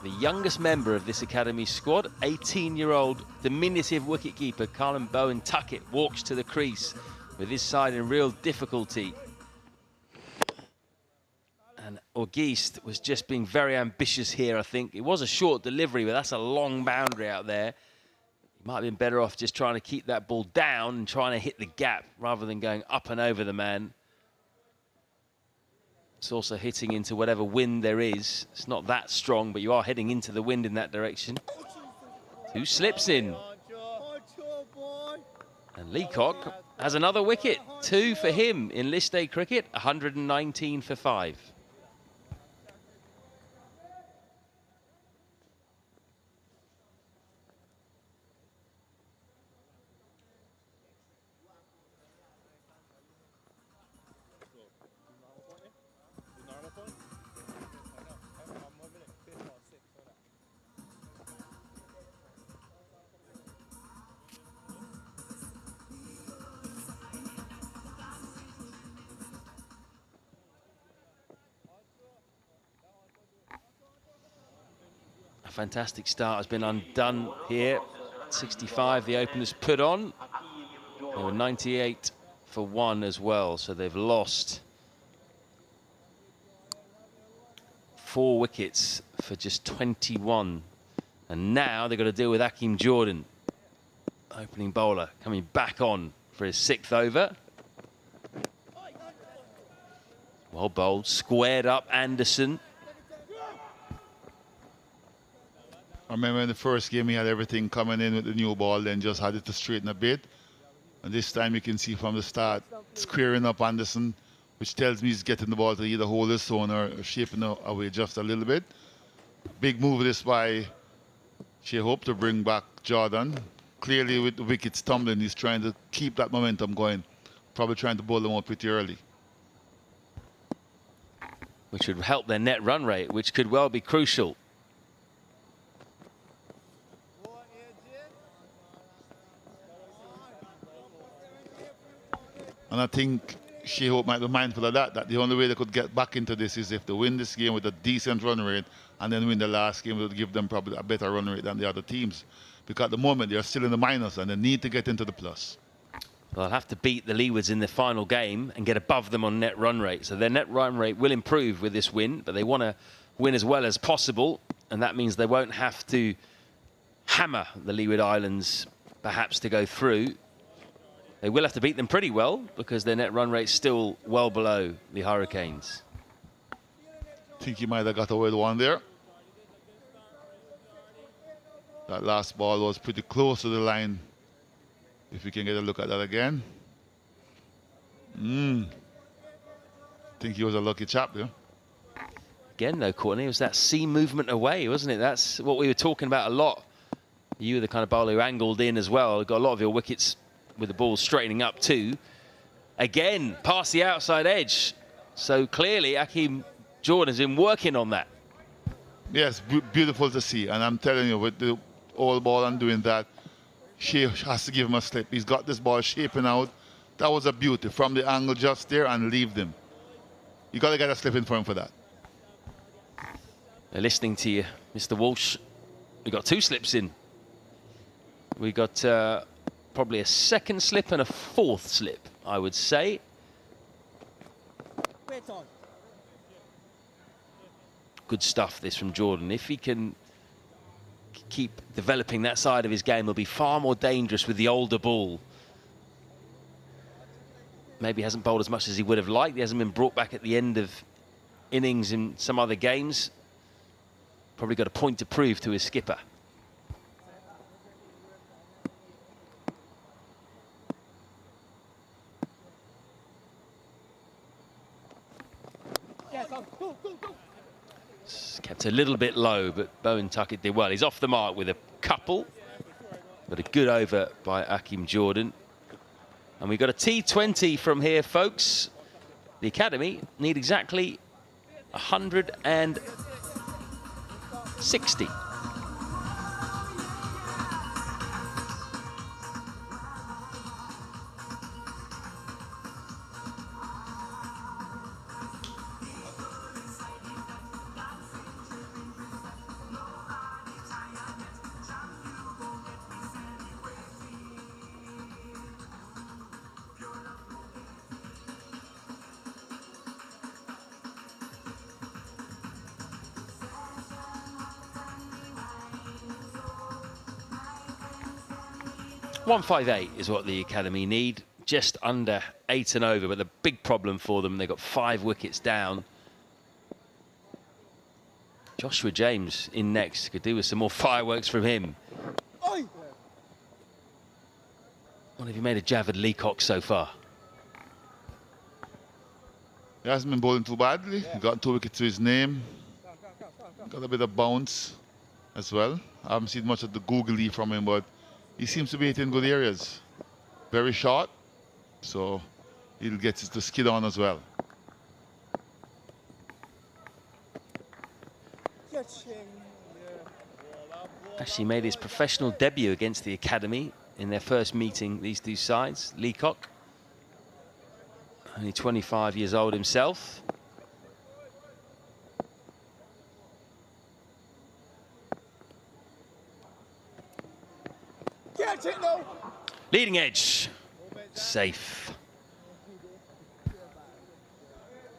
The youngest member of this Academy squad, 18-year-old diminutive wicketkeeper Colin Bowen Tuckett, walks to the crease with his side in real difficulty. Geist was just being very ambitious here, I think. It was a short delivery, but that's a long boundary out there. He might have been better off just trying to keep that ball down and trying to hit the gap rather than going up and over the man. It's also hitting into whatever wind there is. It's not that strong, but you are heading into the wind in that direction. 2 slips in. And Leacock has another wicket. 2 for him in list A cricket, 119 for 5. Fantastic start has been undone here. 65 the openers put on. They were 98 for 1 as well, so they've lost 4 wickets for just 21. And now they've got to deal with Akeem Jordan, opening bowler, coming back on for his 6th over. Well bowled, squared up Anderson. I remember in the first game he had everything coming in with the new ball, then just had it to straighten a bit. And this time you can see from the start squaring up Anderson, which tells me he's getting the ball to either hold his own or shaping away just a little bit. Big move this by Shai Hope to bring back Jordan. Clearly with the wickets tumbling, he's trying to keep that momentum going. Probably trying to bowl them out pretty early. Which would help their net run rate, which could well be crucial. And I think Shai Hope might be mindful of that the only way they could get back into this is if they win this game with a decent run rate and then win the last game, would give them probably a better run rate than the other teams. Because at the moment, they're still in the minus and they need to get into the plus. Well, they'll have to beat the Leewards in the final game and get above them on net run rate. So their net run rate will improve with this win, but they want to win as well as possible. And that means they won't have to hammer the Leeward Islands, perhaps, to go through. They will have to beat them pretty well because their net run rate's still well below the Hurricanes. I think he might have got away with one there. That last ball was pretty close to the line. If we can get a look at that again. I think he was a lucky chap there. Again, though, Courtney, it was that seam movement away, wasn't it? That's what we were talking about a lot. You were the kind of bowler who angled in as well. Got a lot of your wickets with the ball straightening up too. Again, past the outside edge. So clearly, Akeem Jordan has been working on that. Yes, beautiful to see. And I'm telling you, with the all ball and doing that, Shai has to give him a slip. He's got this ball shaping out. That was a beauty from the angle just there and leave them. You got to get a slip in for him for that. They're listening to you, Mr. Walsh. We got 2 slips in. We got probably a 2nd slip and a 4th slip, I would say. Good stuff, this from Jordan. If he can keep developing that side of his game, he'll be far more dangerous with the older ball. Maybe hasn't bowled as much as he would have liked. He hasn't been brought back at the end of innings in some other games. Probably got a point to prove to his skipper. Kept a little bit low, but Bowen Tuckett did well. He's off the mark with a couple, but a good over by Akeem Jordan. And we've got a T20 from here, folks. The Academy need exactly 160. 158 is what the academy need, just under 8 and over, but the big problem for them, they've got 5 wickets down. Joshua James in next, could do with some more fireworks from him. What have you made of Javed Leacock so far? He hasn't been bowling too badly. He got 2 wickets to his name. Got a bit of bounce as well. I haven't seen much of the googly from him, but he seems to be hitting good areas. Very short, so he'll get the skid on as well. Actually made his professional debut against the academy in their first meeting, these two sides. Leacock, only 25 years old himself. Leading edge, safe.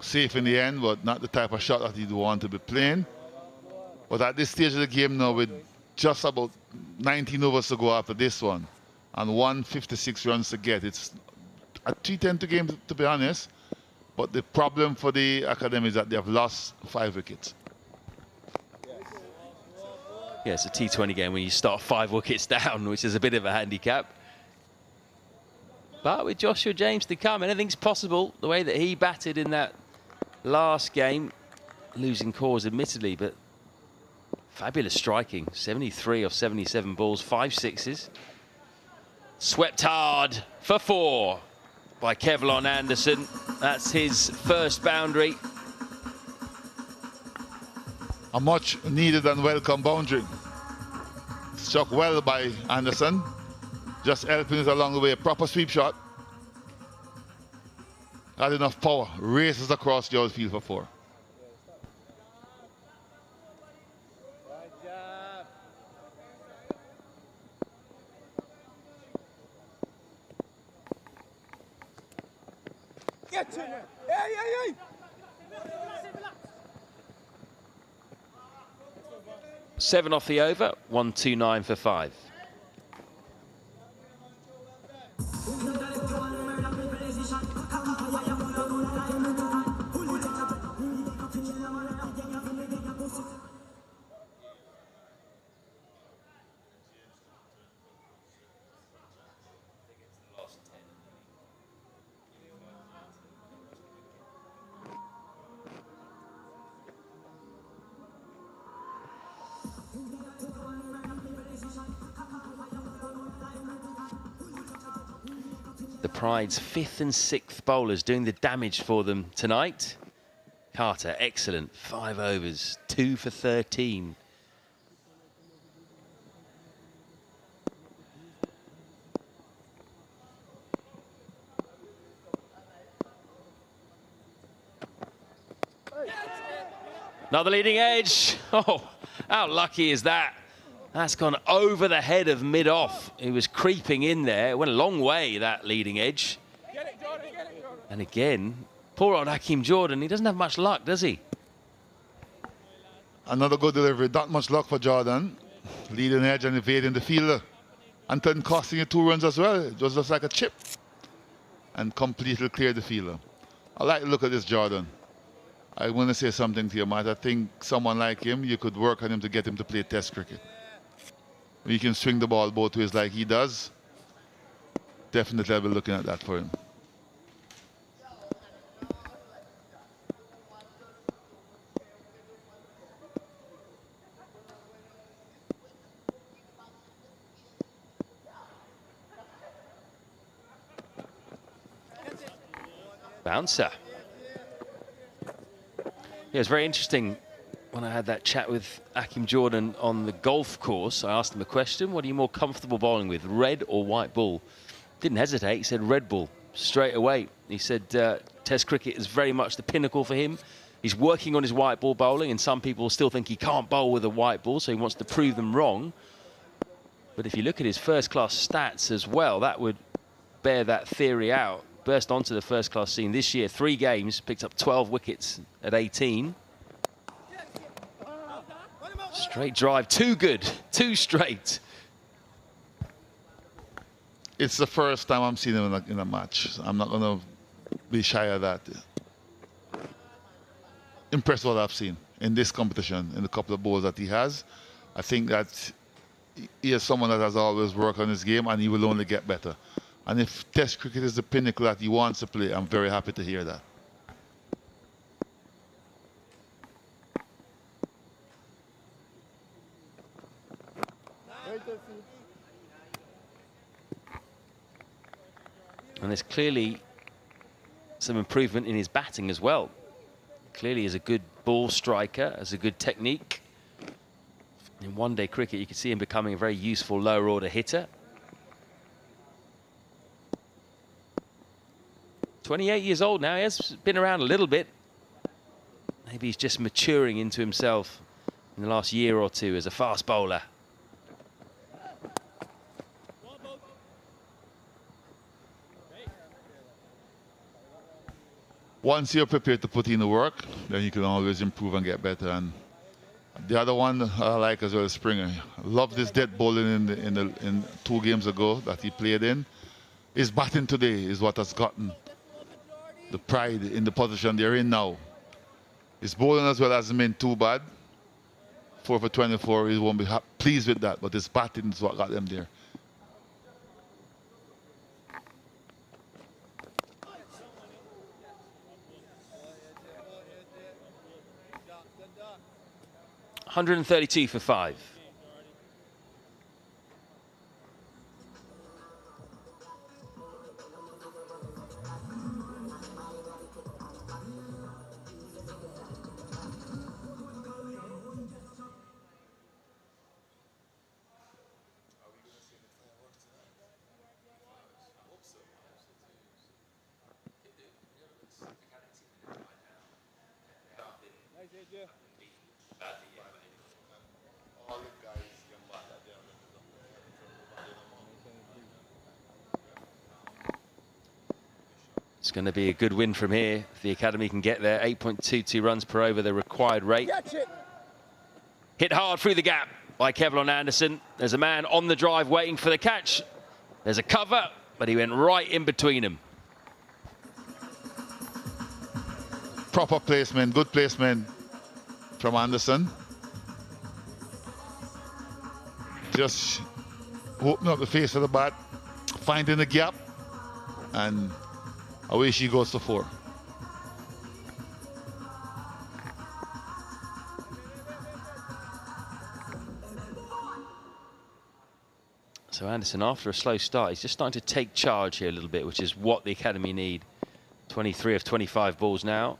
Safe in the end, but not the type of shot that you'd want to be playing. But at this stage of the game now, with just about 19 overs to go after this one, and 156 runs to get, it's a 3-10 game, to be honest. But the problem for the academy is that they have lost 5 wickets. Yeah, it's a T20 game when you start 5 wickets down, which is a bit of a handicap. But with Joshua James to come, anything's possible. The way that he batted in that last game, losing cause admittedly, but fabulous striking. 73 off 77 balls, 5 sixes. Swept hard for 4 by Kevlon Anderson. That's his first boundary. A much needed and welcome boundary. Struck well by Anderson. Just helping it along the way. Proper sweep shot. Had enough power. Races across the outfield for 4. Get to it. Hey. 7 off the over, 129 for 5. The Pride's 5th and 6th bowlers doing the damage for them tonight. Carter, excellent. 5 overs, 2 for 13. Another leading edge. Oh, how lucky is that? That's gone over the head of mid-off. He was creeping in there. It went a long way, that leading edge. And again, poor old Hakeem Jordan, he doesn't have much luck, does he? Another good delivery. Not much luck for Jordan. Leading edge and evading the fielder. And then costing you 2 runs as well. It was just like a chip. And completely cleared the fielder. I like to look at this Jordan. I want to say something to you, Matt. I think someone like him, you could work on him to get him to play Test cricket. He can swing the ball both ways like he does. Definitely I'll be looking at that for him. Bouncer. Yeah, it's very interesting. When I had that chat with Hakeem Jordan on the golf course, I asked him a question. What are you more comfortable bowling with, red or white ball? Didn't hesitate. He said red ball straight away. He said Test cricket is very much the pinnacle for him. He's working on his white ball bowling, and some people still think he can't bowl with a white ball, so he wants to prove them wrong. But if you look at his first-class stats as well, that would bear that theory out. Burst onto the first-class scene this year. 3 games, picked up 12 wickets at 18. Straight drive, too good, 2 straight. It's the first time I'm seeing him in a match. So I'm not going to be shy of that. Impressed with what I've seen in this competition, in the couple of balls that he has. I think that he is someone that has always worked on his game, and he will only get better. And if Test cricket is the pinnacle that he wants to play, I'm very happy to hear that. And there's clearly some improvement in his batting as well. Clearly he's a good ball striker, has a good technique. In one-day cricket, you can see him becoming a very useful lower order hitter. 28 years old now, he has been around a little bit. Maybe he's just maturing into himself in the last year or two as a fast bowler. Once you're prepared to put in the work, then you can always improve and get better. And the other one I like as well is Springer. I love this dead bowling in 2 games ago that he played in. His batting today is what has gotten the Pride in the position they're in now. His bowling as well hasn't been too bad. 4 for 24, he won't be pleased with that, but his batting is what got them there. $132 for 5. It's going to be a good win from here if the academy can get there. 8.22 runs per over, the required rate. Hit hard through the gap by Kevlon Anderson. There's a man on the drive waiting for the catch. There's a cover, but he went right in between them. Proper placement, good placement from Anderson. Just opening up the face of the bat, finding the gap, and away she goes to 4. So Anderson, after a slow start, he's just starting to take charge here a little bit, which is what the academy need. 23 of 25 balls now.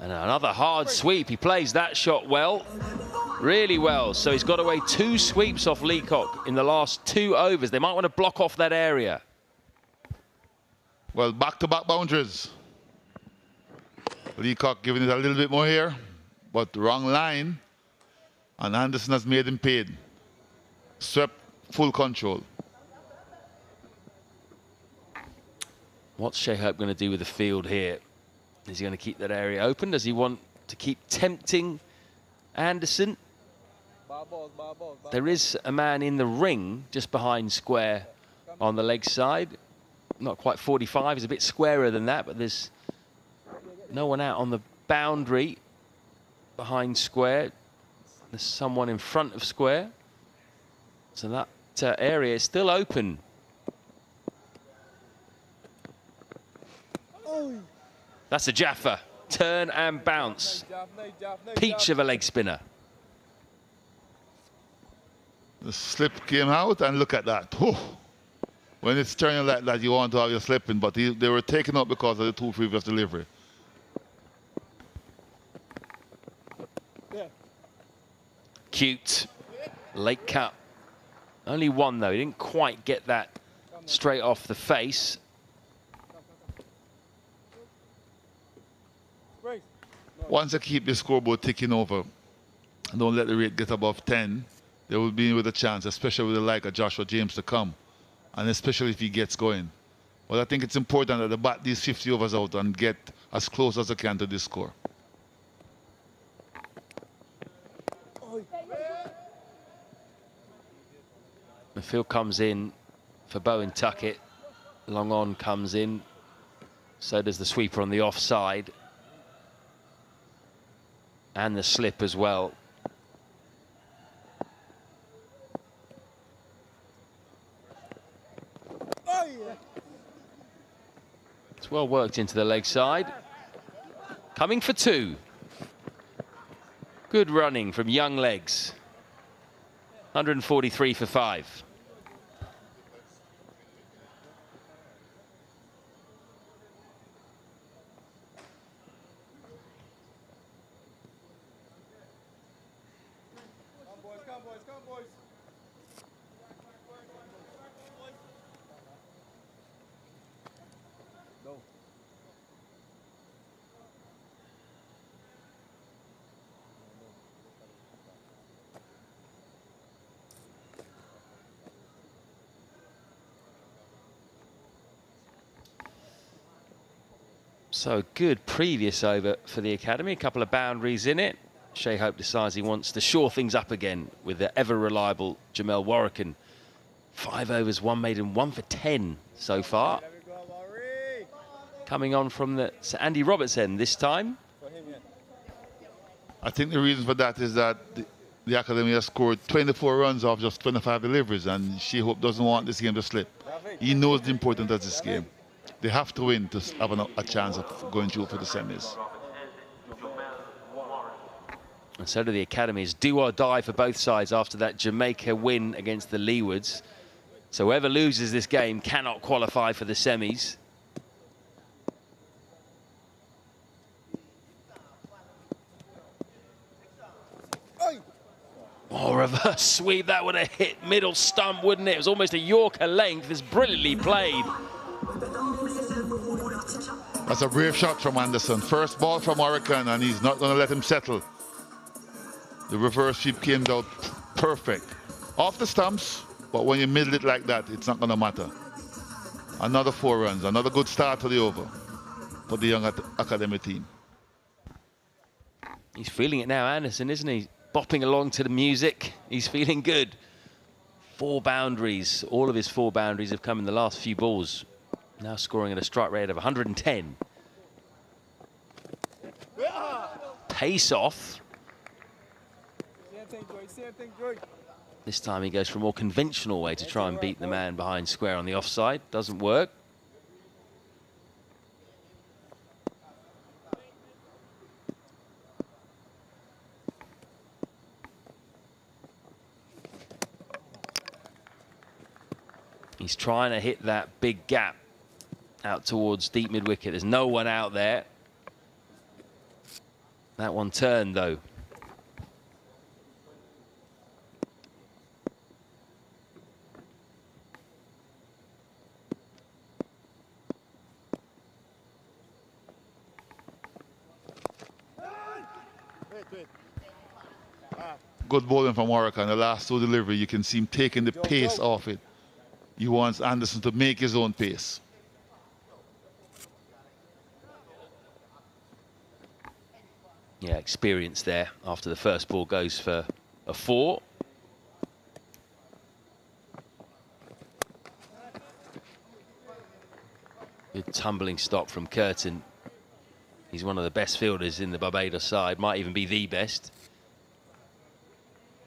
And another hard sweep. He plays that shot well, really well. So he's got away 2 sweeps off Leacock in the last 2 overs. They might want to block off that area. Well, back-to-back boundaries. Leacock giving it a little bit more here, but wrong line. And Anderson has made him paid. Swept, full control. What's Shai Hope going to do with the field here? Is he going to keep that area open? Does he want to keep tempting Anderson? There is a man in the ring just behind square on the leg side. Not quite 45, he's a bit squarer than that, but there's no one out on the boundary behind square. There's someone in front of square. So that area is still open. That's a Jaffa. Turn and bounce. Peach of a leg spinner. The slip came out, and look at that. Whew. When it's turning like that, you want to have your slipping, but they were taken up because of the 2 previous delivery. Cute. Late cut. Only 1, though. He didn't quite get that straight off the face. Once they keep the scoreboard ticking over and don't let the rate get above 10, they will be with a chance, especially with the like of Joshua James to come, and especially if he gets going. But I think it's important that they bat these 50 overs out and get as close as they can to this score. The field comes in for Bowen Tuckett. Long on comes in. So does the sweeper on the offside. And the slip as well. It's well worked into the leg side. Coming for two. Good running from young legs. 143 for 5. So good previous over for the academy, a couple of boundaries in it. Shai Hope decides he wants to shore things up again with the ever-reliable Jamel Warrican. 5 overs, 1 maiden, 1 for 10 so far. Coming on from the Sir Andy Roberts end this time. I think the reason for that is that the academy has scored 24 runs off just 25 deliveries, and Shai Hope doesn't want this game to slip. He knows the importance of this game. They have to win to have a chance of going through for the semis. And so do the academies. Do or die for both sides after that Jamaica win against the Leewards. So whoever loses this game cannot qualify for the semis. Oh, reverse sweep. That would have hit middle stump, wouldn't it? It was almost a Yorker length. It's brilliantly played. That's a brave shot from Anderson. First ball from Warrican, and he's not going to let him settle. The reverse sweep came out perfect. Off the stumps, but when you middle it like that, it's not going to matter. Another 4 runs, another good start to the over for the young academy team. He's feeling it now, Anderson, isn't he? Bopping along to the music. He's feeling good. 4 boundaries. All of his 4 boundaries have come in the last few balls. Now scoring at a strike rate of 110. Pace off. This time he goes for a more conventional way to try and beat the man behind square on the offside. Doesn't work. He's trying to hit that big gap out towards deep mid-wicket. There's no one out there. That one turned, though. Good bowling from Warrican. The last 2 delivery, you can see him taking the pace off it. He wants Anderson to make his own pace. Yeah, experience there after the first ball goes for a 4. Good tumbling stop from Curtin. He's one of the best fielders in the Barbados side, might even be the best.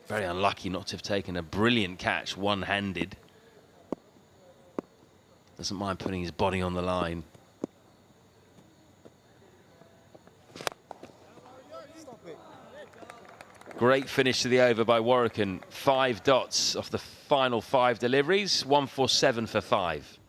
Very unlucky not to have taken a brilliant catch one-handed. Doesn't mind putting his body on the line. Great finish to the over by Warrican. 5 dots off the final 5 deliveries. 147 for 5.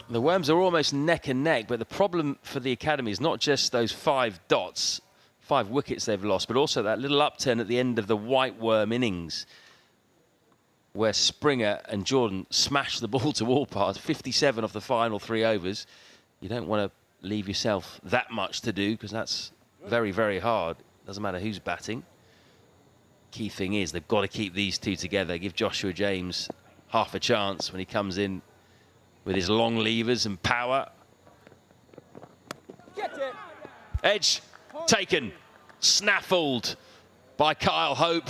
The Worms are almost neck and neck, but the problem for the academy is not just those 5 dots. 5 wickets they've lost, but also that little upturn at the end of the white worm innings where Springer and Jordan smashed the ball to all parts, 57 off the final 3 overs. You don't want to leave yourself that much to do because that's very, very hard. Doesn't matter who's batting. Key thing is they've got to keep these two together, give Joshua James half a chance when he comes in with his long levers and power. Edge taken, snaffled by Kyle Hope.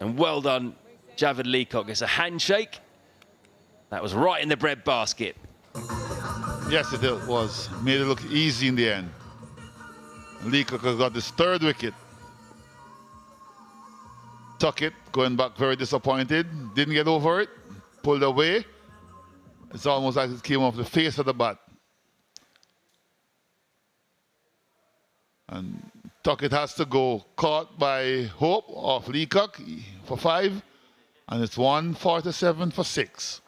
And well done, Javed Leacock. It's a handshake. That was right in the breadbasket. Yes, it was. Made it look easy in the end. Leacock has got his 3rd wicket. Tuckett going back very disappointed. Didn't get over it. Pulled away. It's almost like it came off the face of the bat. And Tuckett has to go, caught by Hope off Leacock for 5. And it's 147 for 6.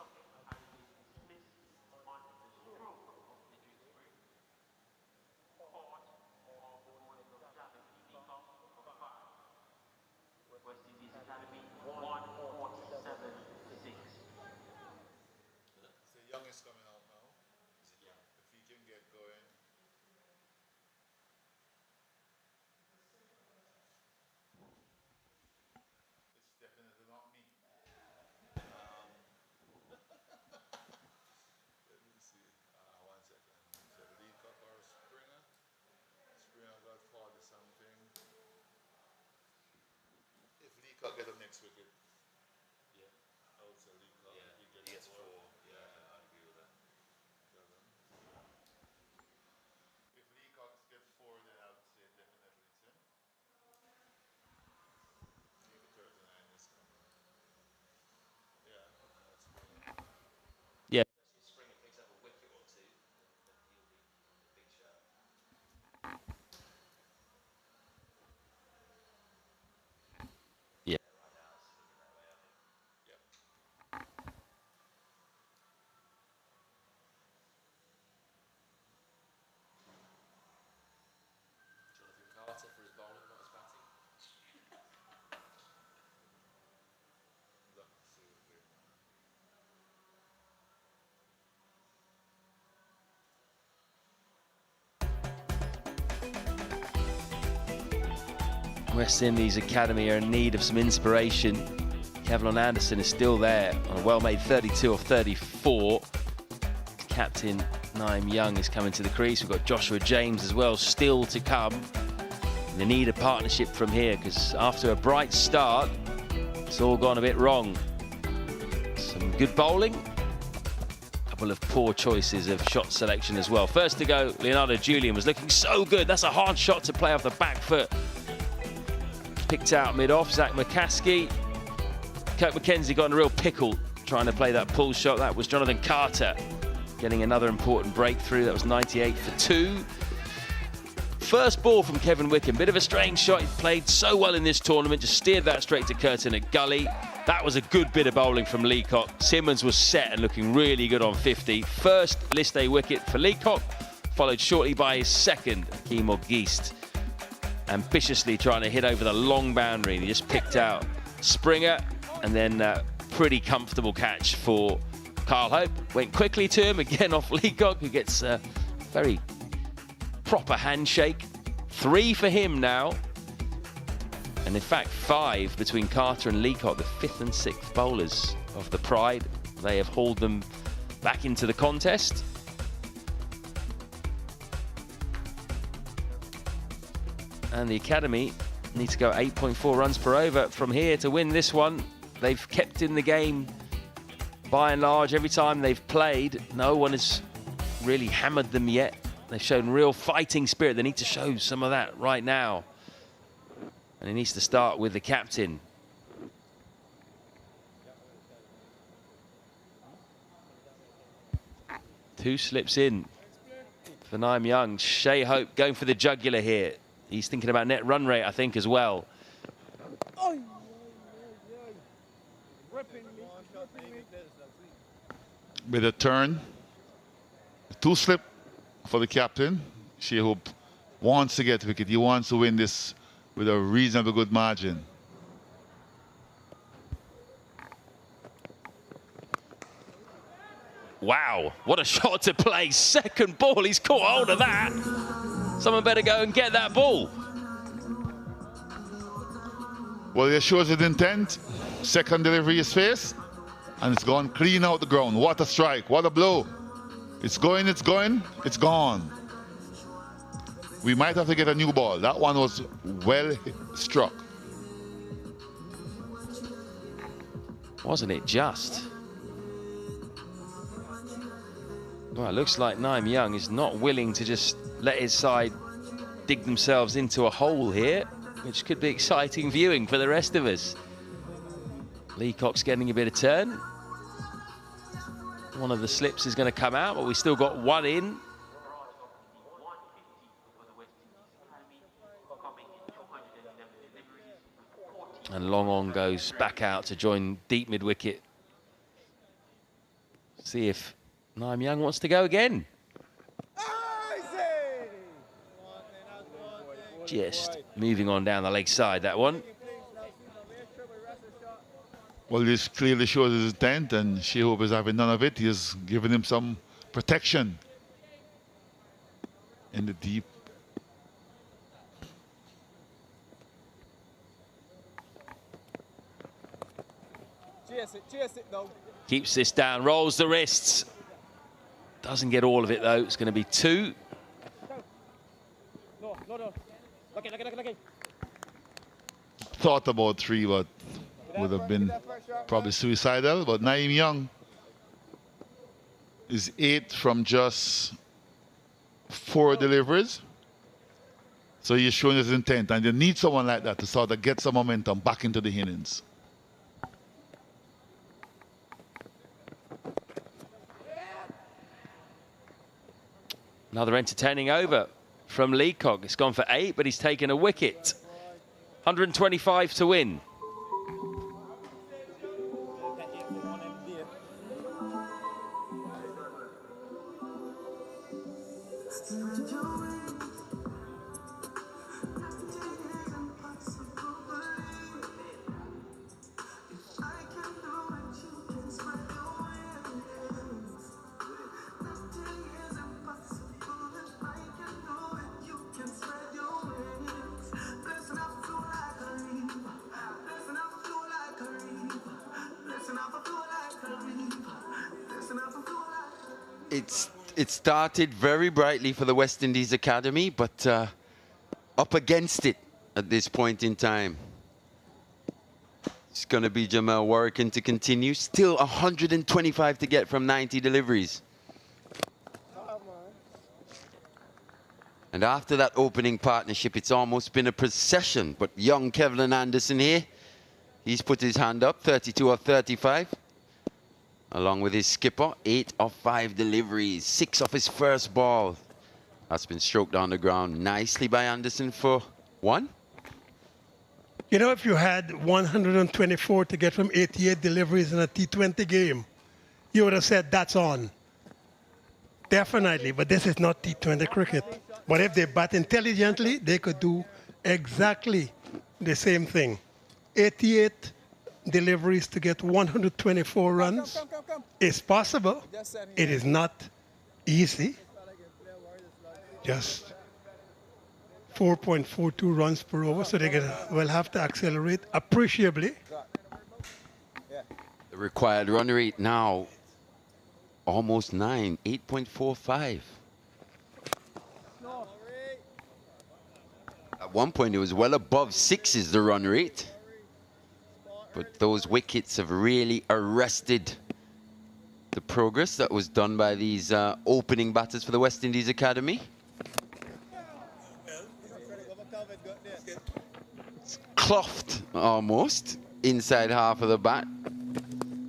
Get the next wicket. Yeah, I would say Leacock. Yeah, he gets 4. Yeah, I agree with that. If Leacock gets 4, then I would say definitely it's him. Maybe 39 is coming. Yeah, that's good. Yeah. Springer picks up a wicket or 2, then he'll be a big shot. Yeah. Carter for his bowling, not his batting. West Indies Academy are in need of some inspiration. Kevlon Anderson is still there on a well-made 32 of 34. Captain Naeem Young is coming to the crease. We've got Joshua James as well still to come. And they need a partnership from here because after a bright start, it's all gone a bit wrong. Some good bowling. A couple of poor choices of shot selection as well. First to go, Leonardo Julian was looking so good. That's a hard shot to play off the back foot. Picked out mid-off, Zach McCaskey. Kirk McKenzie got in a real pickle trying to play that pull shot. That was Jonathan Carter getting another important breakthrough. That was 98 for 2. First ball from Kevin Wickham. Bit of a strange shot. He played so well in this tournament. Just steered that straight to Curtin at gully. That was a good bit of bowling from Leacock. Simmons was set and looking really good on 50. First List A wicket for Leacock, followed shortly by his second, Hakeem Oggeast. Ambitiously trying to hit over the long boundary. He just picked out Springer and then pretty comfortable catch for Kyle Hope. Went quickly to him, again off Leacock, who gets a very proper handshake. 3 for him now. And in fact, 5 between Carter and Leacock, the 5th and 6th bowlers of the Pride. They have hauled them back into the contest. And the Academy need to go 8.4 runs per over from here to win this one. They've kept in the game by and large every time they've played. No one has really hammered them yet. They've shown real fighting spirit. They need to show some of that right now. And he needs to start with the captain. Two slips in for Naeem Young. Shai Hope going for the jugular here. He's thinking about net run rate, I think, as well. With a turn, 2 slip for the captain. Shai Hope wants to get wicket. He wants to win this with a reasonably good margin. Wow, what a shot to play. Second ball, he's caught hold of that. Someone better go and get that ball. Well, it shows his intent. Second delivery is faced, and it's gone clean out the ground. What a strike, what a blow. It's going, it's going, it's gone. We might have to get a new ball. That one was well struck. Wasn't it just? Well, it looks like Naim Young is not willing to just let his side dig themselves into a hole here, which could be exciting viewing for the rest of us. Leacock's getting a bit of turn. One of the slips is going to come out, but we still got one in. And Long On goes back out to join deep mid-wicket. See if Naim Young wants to go again. Just moving on down the leg side, that one. Well, this clearly shows his intent, and Shai Hope is having none of it. He's giving him some protection in the deep. Chase it though. Keeps this down, rolls the wrists. Doesn't get all of it though. It's going to be 2. No. Lucky. Thought about 3, but would have been probably suicidal. But Naim Young is 8 from just 4 deliveries. So he's showing his intent, and you need someone like that to sort of get some momentum back into the innings. Another entertaining over from Leacock. It's gone for 8, but he's taken a wicket. 125 to win. It started very brightly for the West Indies Academy, but up against it at this point in time. It's going to be Jamal Warrican to continue. Still 125 to get from 90 deliveries. And after that opening partnership, it's almost been a procession. But young Kevlin Anderson here, he's put his hand up, 32 of 35. Along with his skipper, 8 of 5 deliveries, 6 off his first ball. That's been stroked on the ground nicely by Anderson for 1. You know, if you had 124 to get from 88 deliveries in a T20 game, you would have said that's on. Definitely, but this is not T20 cricket. But if they bat intelligently, they could do exactly the same thing. 88 deliveries to get 124 runs is possible. It is not easy. Just 4.42 runs per over, so they will have to accelerate appreciably. The required run rate now almost 9, 8.45. At one point it was well above 6 is the run rate. But those wickets have really arrested the progress that was done by these opening batters for the West Indies Academy. It's clothed almost inside half of the bat.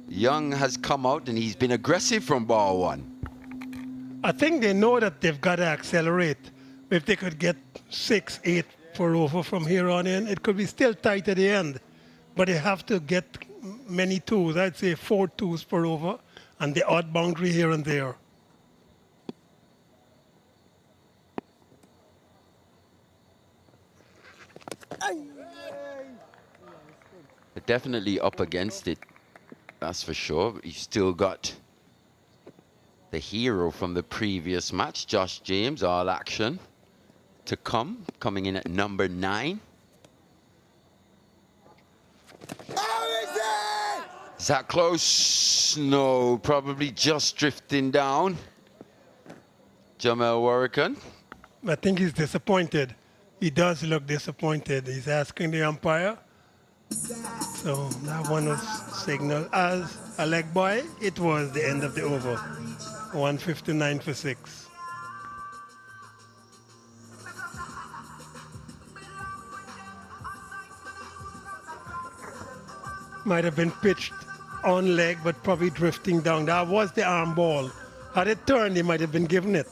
Young has come out and he's been aggressive from ball 1. I think they know that they've got to accelerate. If they could get 6, 8 per over from here on in, it could be still tight at the end. But they have to get many 2s. I'd say 4 2s per over, and the odd boundary here and there. They're definitely up against it, that's for sure. You've still got the hero from the previous match, Josh James, all action to come, coming in at number 9. Is that close? No, probably just drifting down. Jamel Warrican. I think he's disappointed. He does look disappointed. He's asking the umpire. So that one was signaled as a leg bye. It was the end of the over. 159 for 6. Might have been pitched on leg, but probably drifting down. That was the arm ball. Had it turned, he might have been given it,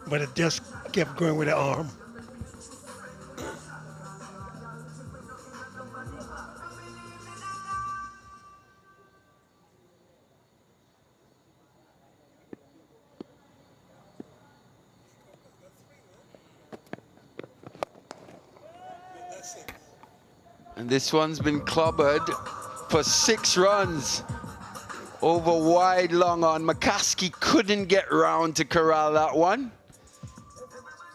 but it just kept going with the arm. And this one's been clobbered for 6 runs. Over wide, long on. McCaskey couldn't get round to corral that one.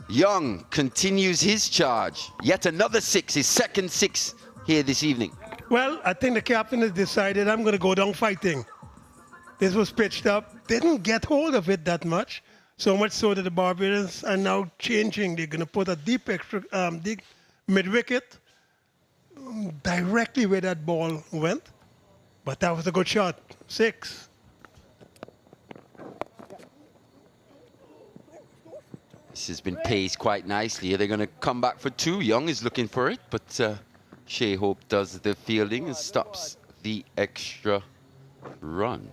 Young continues his charge. Yet another 6, his second 6 here this evening. Well, I think the captain has decided I'm going to go down fighting. This was pitched up. Didn't get hold of it that much. So much so that the Barbadians are now changing. They're going to put a deep mid-wicket directly where that ball went. But that was a good shot. 6. This has been paced quite nicely. They're going to come back for 2. Young is looking for it, but Shai Hope does the fielding and stops the extra run.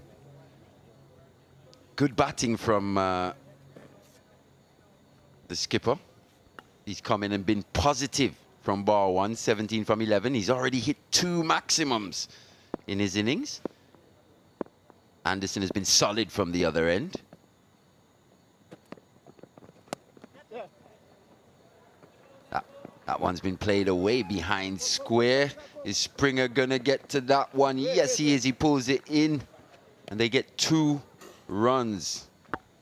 Good batting from the skipper. He's come in and been positive from bar 1, 17 from 11. He's already hit 2 maximums in his innings. Anderson has been solid from the other end. That one's been played away behind square. Is Springer gonna get to that one? Yes, he is. He pulls it in, and they get 2 runs.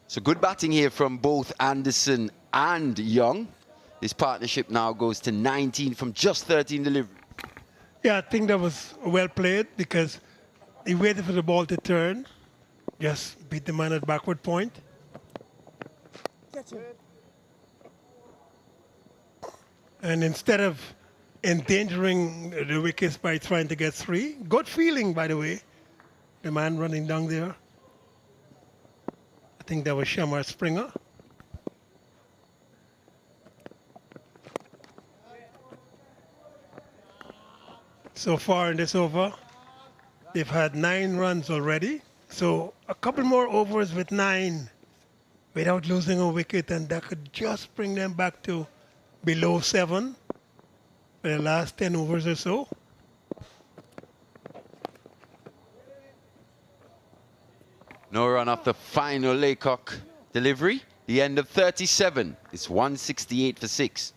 So good batting here from both Anderson and Young. This partnership now goes to 19 from just 13 delivery. Yeah, I think that was well played because he waited for the ball to turn. Just beat the man at backward point. And instead of endangering the wickets by trying to get 3, good feeling, by the way, the man running down there. I think that was Shamar Springer. So far in this over, they've had 9 runs already. So a couple more overs with 9 without losing a wicket, and that could just bring them back to below 7 for the last 10 overs or so. No run off the final Laycock delivery. The end of 37. It's 168 for 6.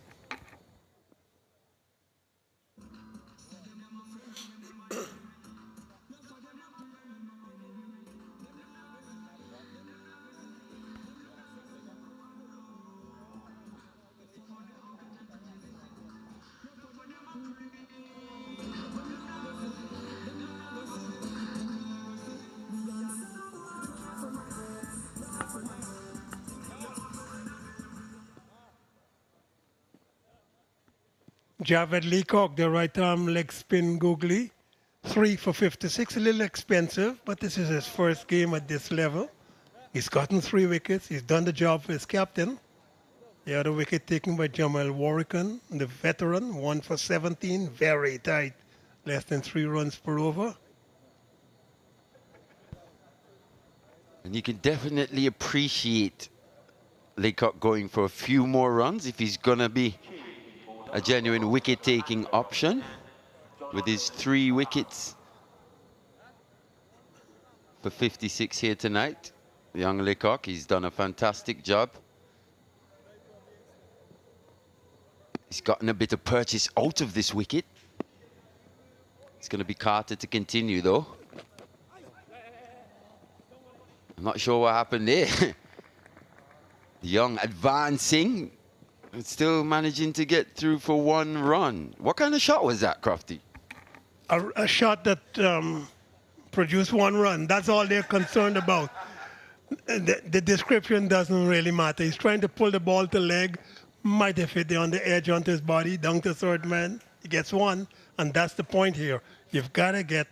Javed Leacock, the right arm leg spin googly, 3 for 56. A little expensive, but this is his first game at this level. He's gotten 3 wickets. He's done the job for his captain. The other wicket taken by Jamel Warrican, the veteran, 1 for 17. Very tight, less than 3 runs per over. And you can definitely appreciate Laycock going for a few more runs if he's going to be a genuine wicket-taking option with his 3 wickets for 56 here tonight. Young Laycock, he's done a fantastic job. He's gotten a bit of purchase out of this wicket. It's going to be Carter to continue, though. I'm not sure what happened there. Young advancing, and still managing to get through for 1 run. What kind of shot was that, Crofty? A shot that produced 1 run. That's all they're concerned about. The description doesn't really matter. He's trying to pull the ball to leg, might have hit on the edge onto his body, down to third man. He gets 1, and that's the point here. You've got to get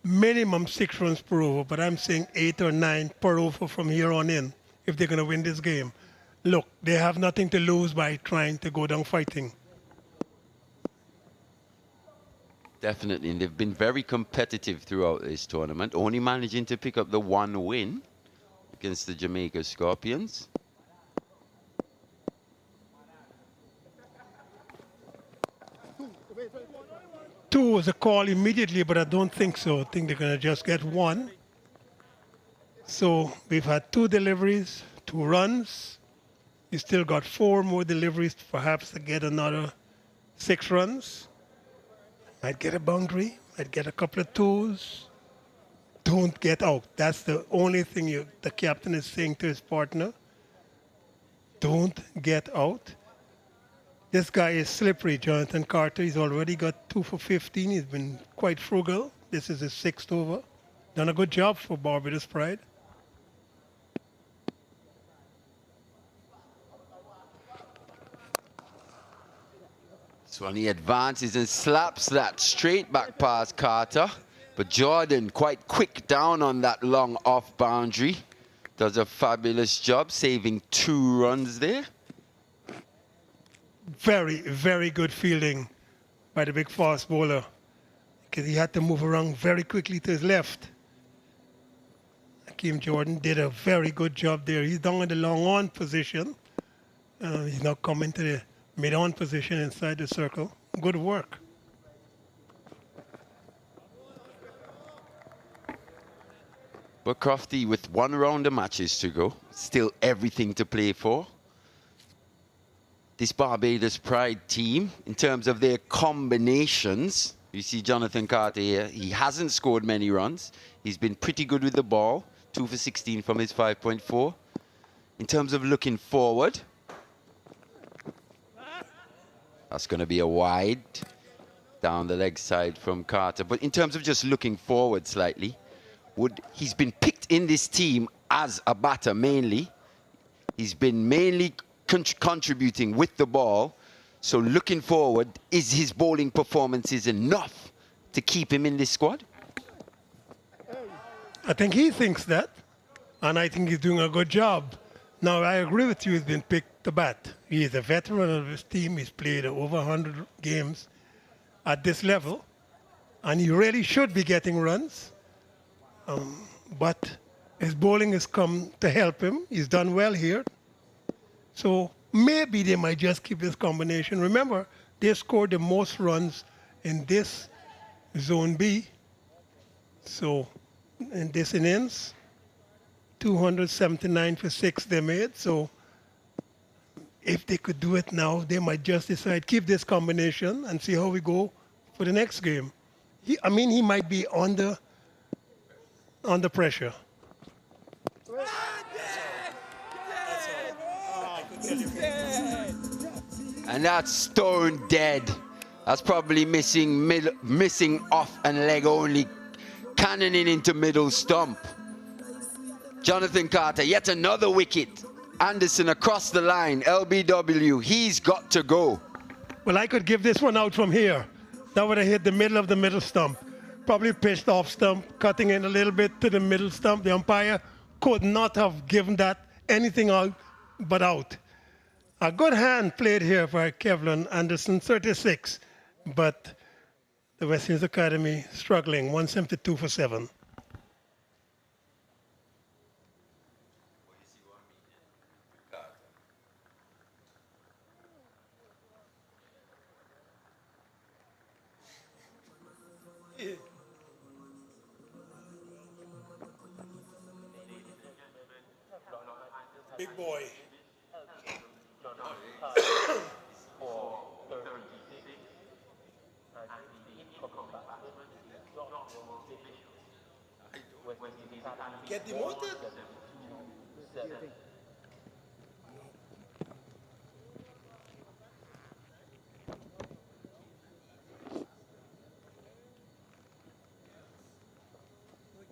minimum 6 runs per over, but I'm saying 8 or 9 per over from here on in if they're going to win this game. Look, they have nothing to lose by trying to go down fighting. Definitely, and they've been very competitive throughout this tournament, only managing to pick up the 1 win against the Jamaica Scorpions. Two was a call immediately, but I don't think so. I think they're going to just get 1. So we've had 2 deliveries, 2 runs. You still got 4 more deliveries, perhaps to get another 6 runs. Might get a boundary, might get a couple of 2s. Don't get out. That's the only thing the captain is saying to his partner. Don't get out. This guy is slippery, Jonathan Carter. He's already got 2 for 15. He's been quite frugal. This is his 6th over. Done a good job for Barbados Pride. So he advances and slaps that straight back past Carter. But Jordan quite quick down on that long off boundary. Does a fabulous job saving 2 runs there. Very, very good fielding by the big fast bowler, because he had to move around very quickly to his left. Hakeem Jordan did a very good job there. He's down in the long on position. He's now coming to the mid-on position inside the circle. Good work. But Crofty, with 1 round of matches to go, still everything to play for. This Barbados Pride team, in terms of their combinations, you see Jonathan Carter here, he hasn't scored many runs. He's been pretty good with the ball, 2 for 16 from his 5.4. In terms of looking forward, that's going to be a wide down the leg side from Carter. But in terms of just looking forward slightly, he's been picked in this team as a batter mainly. He's been mainly contributing with the ball. So looking forward, is his bowling performances enough to keep him in this squad? I think he thinks that, and I think he's doing a good job. Now, I agree with you, he's been picked to bat. He is a veteran of his team. He's played over 100 games at this level, and he really should be getting runs. But his bowling has come to help him. He's done well here. So maybe they might just keep this combination. Remember, they scored the most runs in this Zone B. So in this innings, 279 for 6 they made. So if they could do it now, they might just decide, keep this combination and see how we go for the next game. He might be under pressure. And that's stone dead. That's probably missing off and leg only, cannoning into middle stump. Jonathan Carter, yet another wicket. Anderson across the line, LBW, he's got to go. Well, I could give this one out from here. That would have hit the middle of the middle stump. Probably pitched off stump, cutting in a little bit to the middle stump. The umpire could not have given that anything out but out. A good hand played here by Kevlin Anderson, 36. But the West Indies Academy struggling, 172 for 7. Big boy. Get demoted.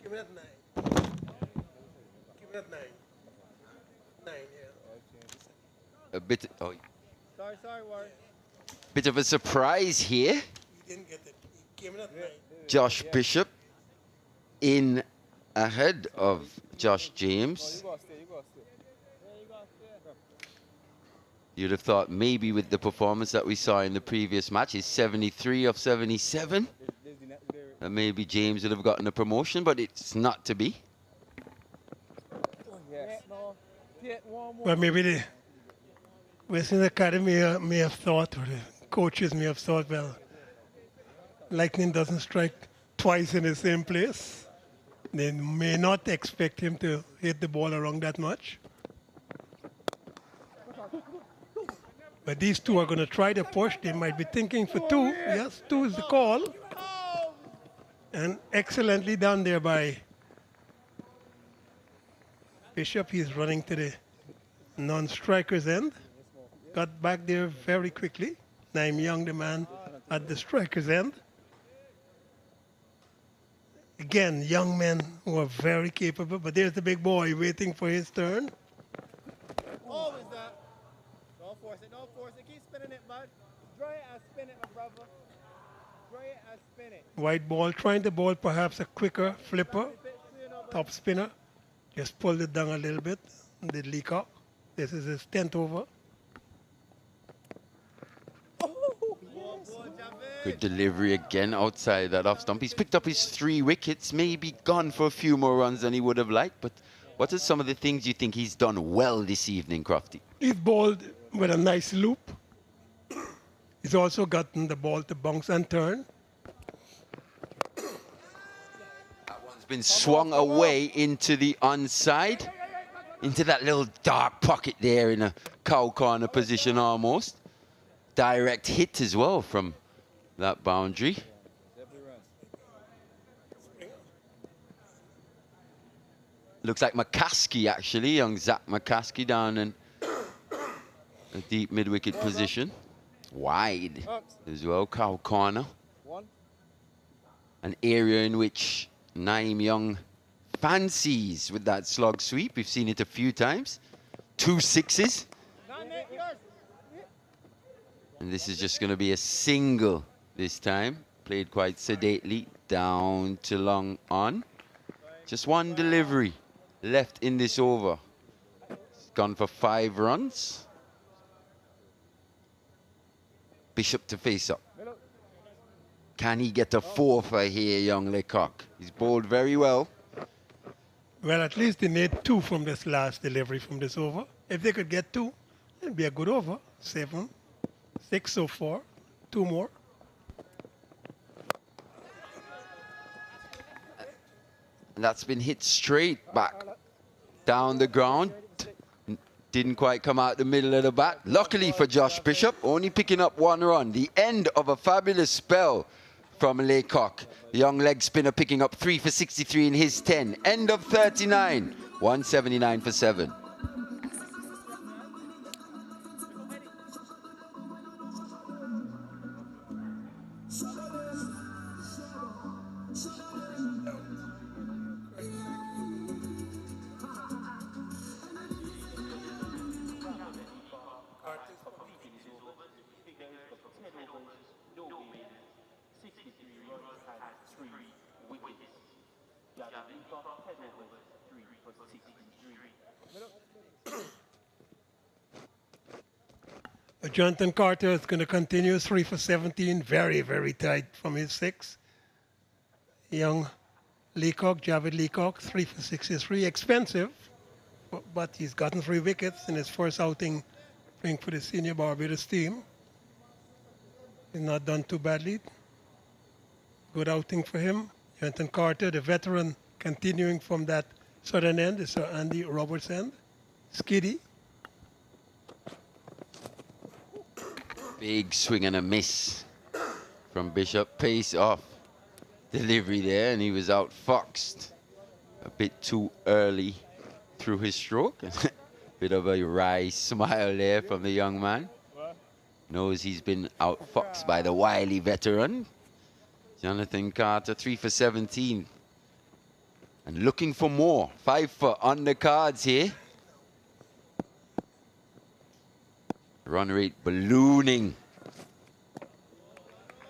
Give it at 9. Give it at 9. 9, yeah. A bit, oh, Sorry, Warren. bit of a surprise here. He didn't get it. He came in at 9. Josh Bishop in ahead of Josh James. You'd have thought maybe with the performance that we saw in the previous match, he's 73 of 77. And maybe James would have gotten a promotion, but it's not to be. Well, maybe the Western Academy may have thought, or the coaches may have thought, well, lightning doesn't strike twice in the same place. They may not expect him to hit the ball around that much. But these two are going to try to push. They might be thinking for 2. Yes, 2 is the call. And excellently done there by Bishop. He's running to the non-striker's end. Got back there very quickly. Naim Young, the man at the striker's end. Again, young men who are very capable, but there's the big boy waiting for his turn. Always that. Don't force it, don't force it. Keep spinning it, bud. Dry it and spin it, my brother. Dry it and spin it. White ball, trying to ball perhaps a quicker flipper, top spinner. Just pulled it down a little bit, did Leacock. This is his 10th over. Good delivery again outside that off stump. He's picked up his 3 wickets, maybe gone for a few more runs than he would have liked, but what are some of the things you think he's done well this evening, Crofty? He's bowled with a nice loop. He's also gotten the ball to bounce and turn. That one's been swung away into the onside, into that little dark pocket there in a cow corner position almost. Direct hit as well from that boundary. Looks like McCaskey actually, young Zach McCaskey down in a deep mid-wicket position. Wide as well, cow corner. An area in which Naim Young fancies with that slog sweep. We've seen it a few times. 2 6s. And this is just going to be a single this time. Played quite sedately, down to long on. Just one delivery left in this over. It's gone for 5 runs. Bishop to face up. Can he get a 4-fer here, young Lecoq? He's bowled very well. Well, at least they need 2 from this last delivery from this over. If they could get 2, it'd be a good over. 7, 6 so far. 2 more. And that's been hit straight back down the ground. Didn't quite come out the middle of the bat. Luckily for Josh Bishop, only picking up 1 run. The end of a fabulous spell from Leacock. The young leg spinner picking up 3 for 63 in his 10. End of 39. 179 for 7. Jonathan Carter is going to continue 3 for 17. Very, very tight from his 6. Young Leacock, Javid Leacock, 3 for 63. Expensive, but he's gotten 3 wickets in his first outing playing for the senior Barbados team. He's not done too badly. Good outing for him. Jonathan Carter, the veteran, continuing from that southern end, is Sir Andy Roberts' end. Skiddy. Big swing and a miss from Bishop. Pace off delivery there, and he was outfoxed a bit too early through his stroke. Bit of a wry smile there from the young man. Knows he's been outfoxed by the wily veteran. Jonathan Carter, 3 for 17. And looking for more. 5 for on the cards here. Run rate ballooning.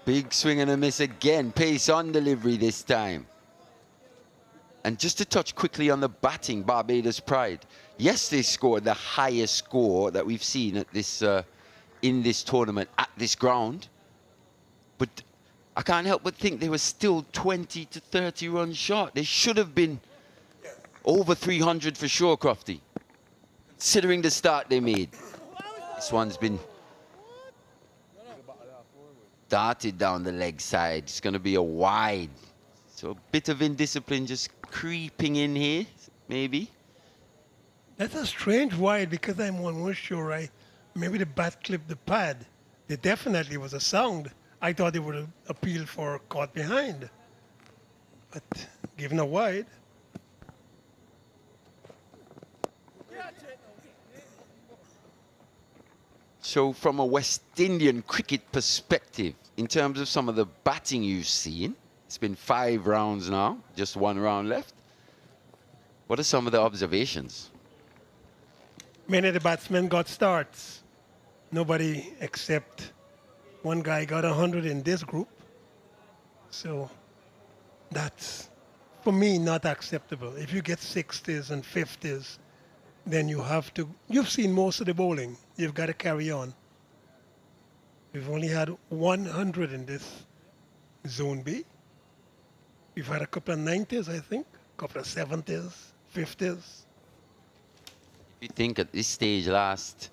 Big swing and a miss again. Pace on delivery this time. And just to touch quickly on the batting, Barbados Pride. Yes, they scored the highest score that we've seen at this in this tournament at this ground. But I can't help but think they were still 20 to 30 runs short. They should have been over 300 for sure, Crofty, considering the start they made. This one's been darted down the leg side. It's going to be a wide. So a bit of indiscipline just creeping in here, maybe. That's a strange wide because I'm almost sure maybe the bat clipped the pad. There definitely was a sound. I thought they would have appealed for caught behind. But given a wide. So from a West Indian cricket perspective, in terms of some of the batting you've seen, it's been 5 rounds now, just 1 round left. What are some of the observations? Many of the batsmen got starts. Nobody except one guy got 100 in this group. So that's, for me, not acceptable. If you get 60s and 50s, then you have to, you've seen most of the bowling. You've got to carry on. We've only had 100 in this Zone B. We've had a couple of 90s, I think, a couple of 70s, 50s. If you think at this stage, last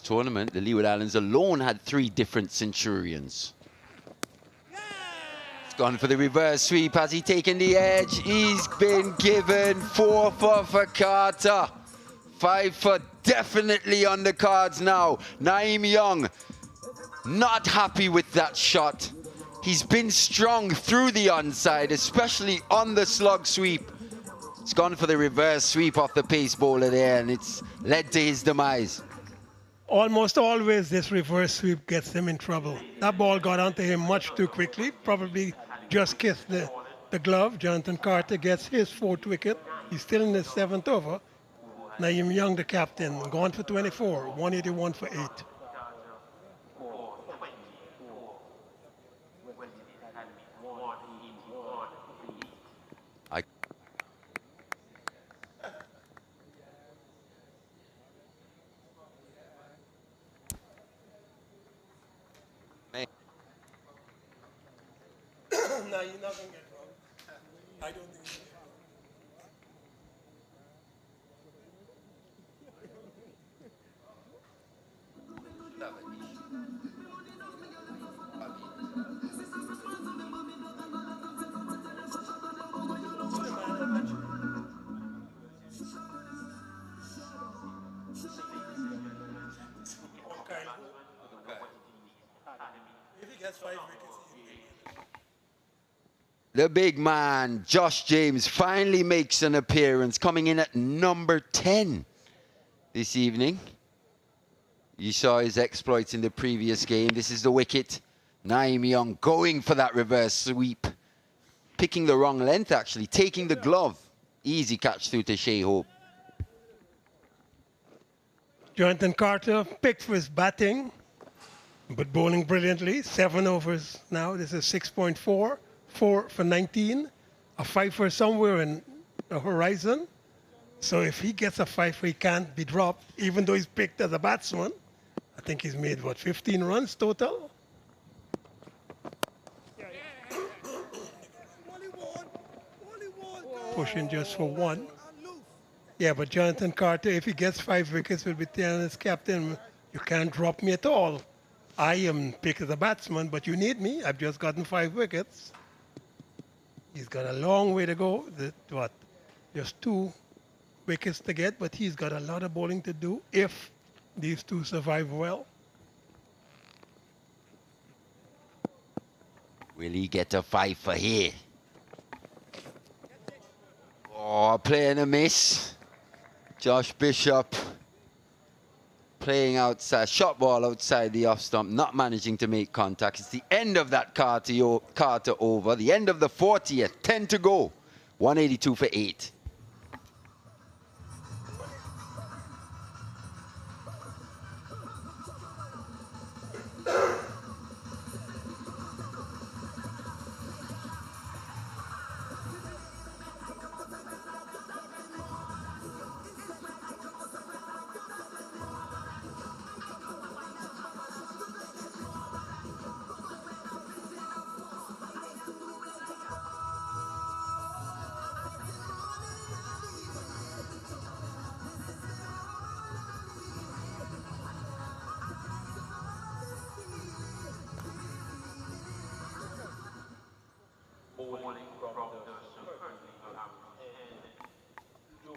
tournament, the Leeward Islands alone had 3 different centurions. It's gone for the reverse sweep. Has he taken the edge? He's been given 4 for Carter. 5 for definitely on the cards now. Naeem Young, not happy with that shot. He's been strong through the onside, especially on the slug sweep. It's gone for the reverse sweep off the pace bowler there, and it's led to his demise. Almost always this reverse sweep gets him in trouble. That ball got onto him much too quickly, probably just kissed the glove. Jonathan Carter gets his 4th wicket. He's still in his 7th over. Naeem Young, the captain, gone for 24, 181 for 8. No, you're not going to get wrong. I don't think so. If he gets 5 wickets, The big man, Josh James, finally makes an appearance, coming in at number 10 this evening. You saw his exploits in the previous game. This is the wicket. Naeem Young going for that reverse sweep. Picking the wrong length, actually. Taking the glove. Easy catch through to Shai Hope. Jonathan Carter picked for his batting, but bowling brilliantly. 7 overs now. This is 6.4. 4 for 19. A 5 for somewhere in the horizon. So if he gets a 5 for, he can't be dropped, even though he's picked as a batsman. I think he's made, what, 15 runs total? Pushing just for 1. Yeah, but Jonathan Carter, if he gets 5 wickets, will be telling his captain, you can't drop me at all. I am picked as a batsman, but you need me. I've just gotten 5 wickets. He's got a long way to go. Just 2 wickets to get, but he's got a lot of bowling to do if these 2 survive well. Will he get a 5 for here? Oh, playing a miss. Josh Bishop playing outside, shot ball outside the off stump, not managing to make contact. It's the end of that Carter over, the end of the 40th, 10 to go. 182 for 8.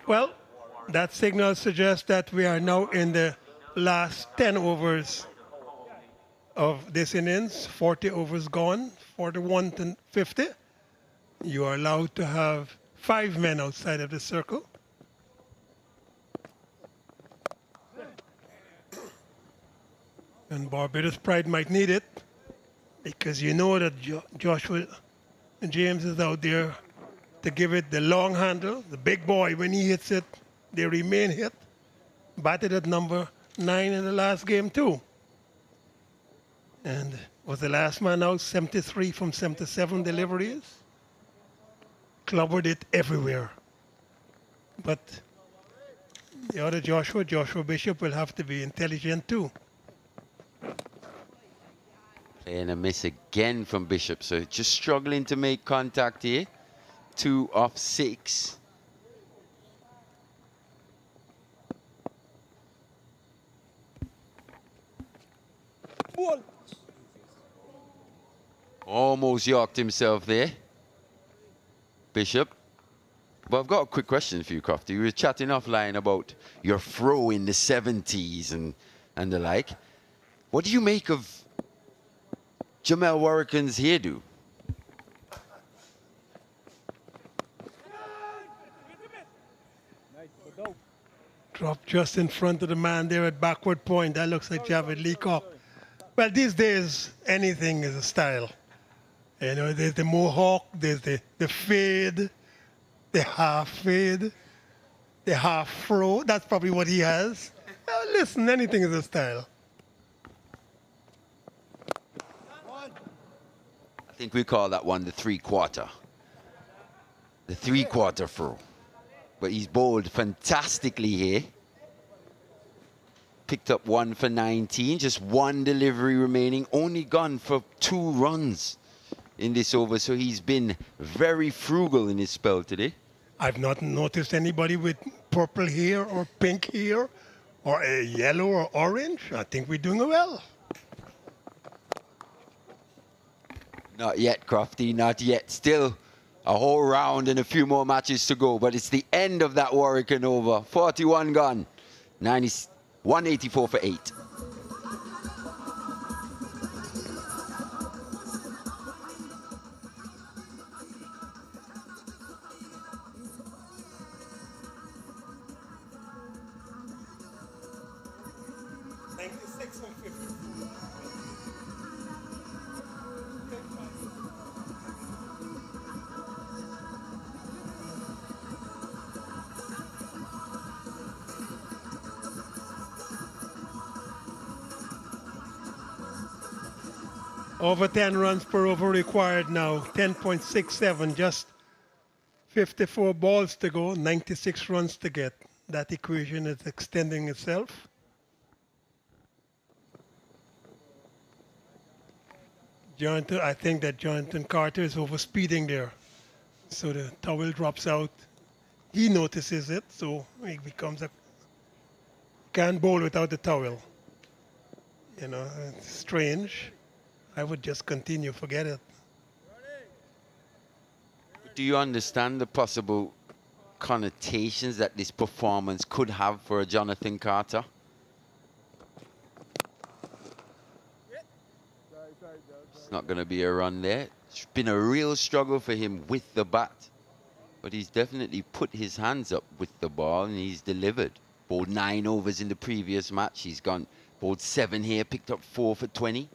Well, that signal suggests that we are now in the last 10 overs of this innings. 40 overs gone, 41 to 50. You are allowed to have 5 men outside of the circle. And Barbados Pride might need it because you know that Joshua James is out there to give it the long handle. The big boy, when he hits it, they remain hit. Batted at number 9 in the last game too. And was the last man out, 73 from 77 deliveries. Clobbered it everywhere. But the other Joshua Bishop, will have to be intelligent too. Playing a miss again from Bishop, so just struggling to make contact here. 2 off 6. Almost yorked himself there, Bishop. But I've got a quick question for you, Crofty. We were chatting offline about your throw in the 70s and the like. What do you make of Jamel Warrican's hairdo? Dropped just in front of the man there at backward point. That looks like Javed Leacock. Well, these days, anything is a style. You know, there's the mohawk, there's the fade, the half fade, the half fro. That's probably what he has. Listen, anything is a style. I think we call that one the 3/4. The 3/4 throw. But he's bowled fantastically here. Picked up 1 for 19, just 1 delivery remaining. Only gone for 2 runs in this over, so he's been very frugal in his spell today. I've not noticed anybody with purple hair or pink hair or a yellow or orange. I think we're doing well. Not yet, Crofty, not yet. Still a whole round and a few more matches to go, but it's the end of that Warrican over. 41 gone, 184 for 8. Over 10 runs per over required now, 10.67, just 54 balls to go, 96 runs to get. That equation is extending itself. I think that Jonathan Carter is overspeeding there. So the towel drops out. He notices it, so he becomes can't bowl without the towel. You know, it's strange. I would just continue, forget it. Do you understand the possible connotations that this performance could have for a Jonathan Carter? It's not going to be a run there. It's been a real struggle for him with the bat. But he's definitely put his hands up with the ball and he's delivered. Bowled 9 overs in the previous match. He's bowled 7 here, picked up 4 for 20.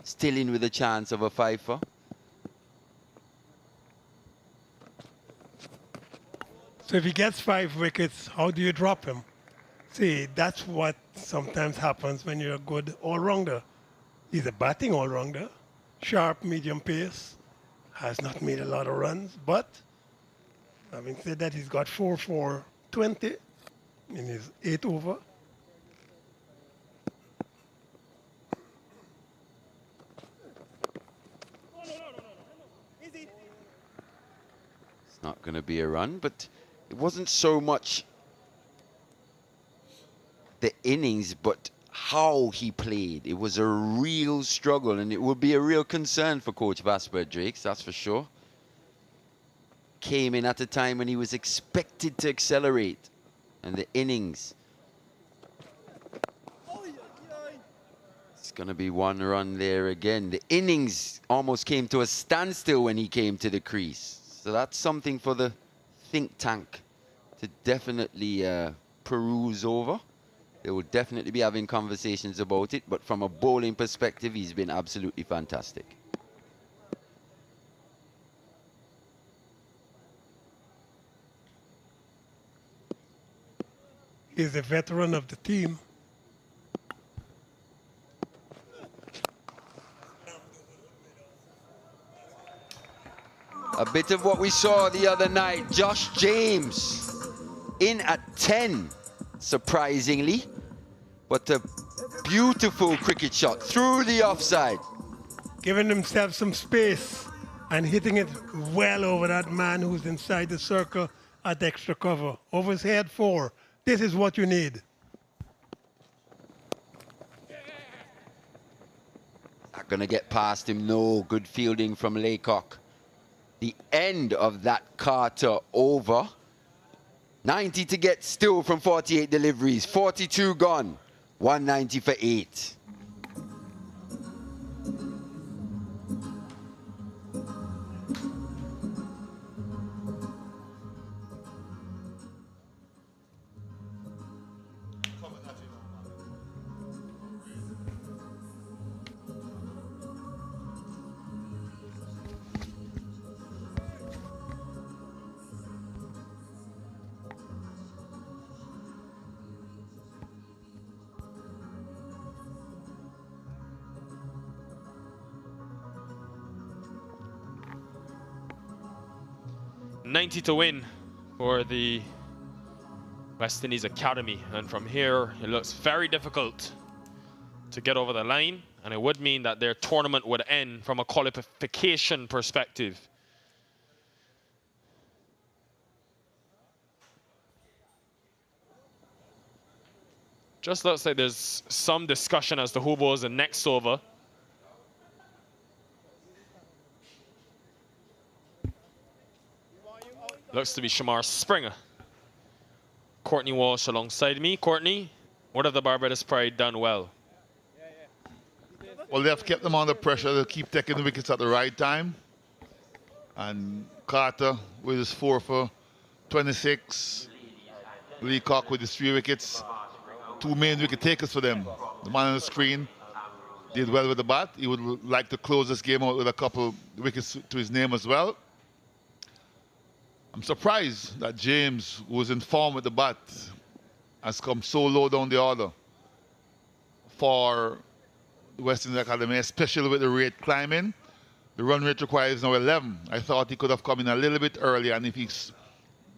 Still in with a chance of a 5-for. So if he gets 5 wickets, how do you drop him? See, that's what sometimes happens when you're a good all-rounder. He's a batting all-rounder, sharp, medium pace, has not made a lot of runs, but having said that, he's got 4 for 20 in his 8th over. It's not going to be a run, but it wasn't so much the innings, but how he played. It was a real struggle, and it would be a real concern for Coach Vasper Drakes, that's for sure. Came in at a time when he was expected to accelerate, and the innings. It's going to be 1 run there again. The innings almost came to a standstill when he came to the crease. So that's something for the think tank to definitely peruse over. They will definitely be having conversations about it, but from a bowling perspective, he's been absolutely fantastic. He's a veteran of the team. A bit of what we saw the other night. Josh James in at 10, surprisingly. But a beautiful cricket shot through the offside. Giving himself some space and hitting it well over that man who's inside the circle at extra cover. Over his head 4. This is what you need. Not going to get past him. No, good fielding from Laycock. The end of that Carter over. 90 to get still from 48 deliveries. 42 gone. 190 for 8. .90 to win for the West Indies Academy, and from here it looks very difficult to get over the line, and it would mean that their tournament would end from a qualification perspective. Just looks like there's some discussion as to who bowls the next over. Looks to be Shamar Springer. Courtney Walsh alongside me. Courtney, what have the Barbados Pride done well? Well, they have kept them under pressure to keep taking the wickets at the right time. And Carter with his 4 for 26. Leacock with his 3 wickets. 2 main wicket takers for them. The man on the screen did well with the bat. He would like to close this game out with a couple wickets to his name as well. I'm surprised that James, who was in form with the bat, has come so low down the order for the West Indies Academy, especially with the rate climbing. The run rate required is now 11. I thought he could have come in a little bit earlier, and if he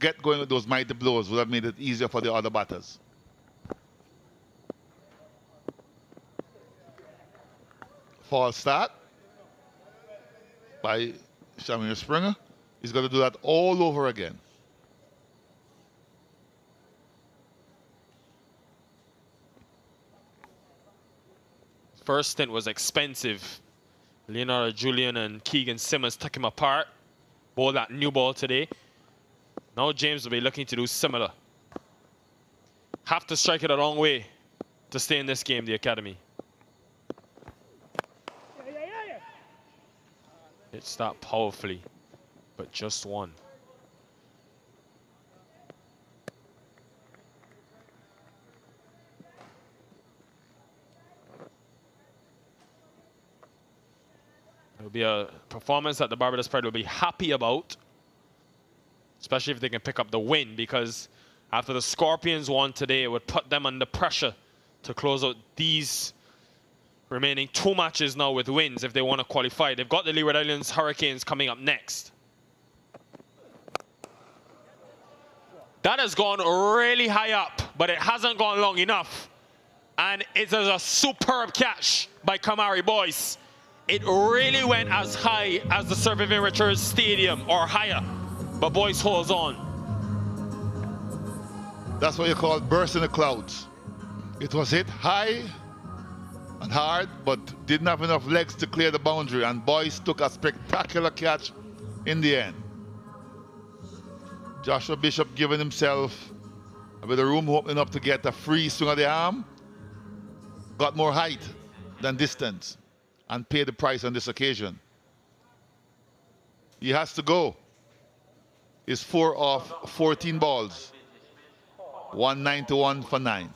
get going with those mighty blows, would have made it easier for the other batters. False start by Shamir Springer. He's got to do that all over again. First stint was expensive. Leonardo Julian and Keegan Simmons took him apart. Bowled that new ball today. Now James will be looking to do similar. Have to strike it a long way to stay in this game, the Academy. Hits that powerfully, but just one. It'll be a performance that the Barbados Pride will be happy about, especially if they can pick up the win, because after the Scorpions won today, it would put them under pressure to close out these remaining 2 matches now with wins if they want to qualify. They've got the Leeward Islands Hurricanes coming up next. That has gone really high up, but it hasn't gone long enough. And it is a superb catch by Kamari Boyce. It really went as high as the Sir Vivian Richards Stadium or higher, but Boyce holds on. That's what you call burst in the clouds. It was hit high and hard, but didn't have enough legs to clear the boundary, and Boyce took a spectacular catch in the end. Joshua Bishop giving himself a bit of room, opening up to get a free swing of the arm. Got more height than distance and paid the price on this occasion. He has to go. It's 4 off 14 balls. 191 for 9.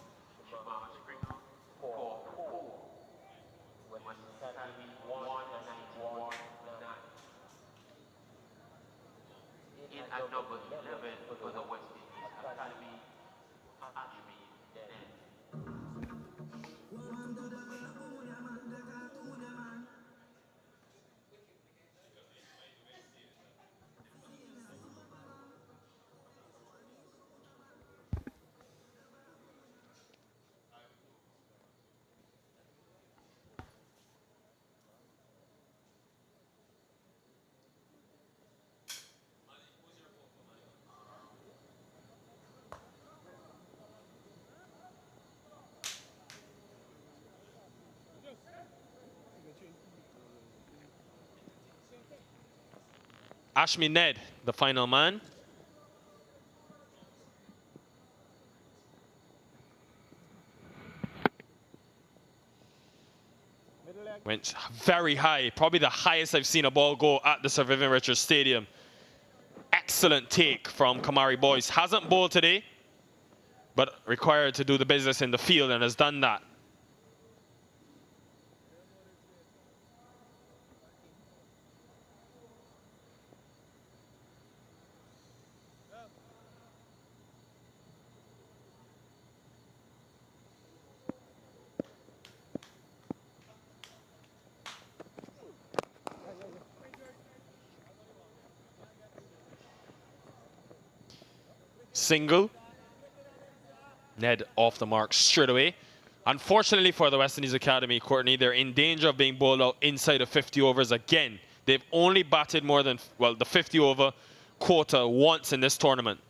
Ashmi Ned, the final man. Went very high, probably the highest I've seen a ball go at the Sir Vivian Richards Stadium. Excellent take from Kamari Boyce. Hasn't bowled today, but required to do the business in the field and has done that. Single. Ned off the mark straight away. Unfortunately for the West Indies Academy, Courtney, they're in danger of being bowled out inside of 50 overs again. They've only batted more than, well, the 50 over quota once in this tournament.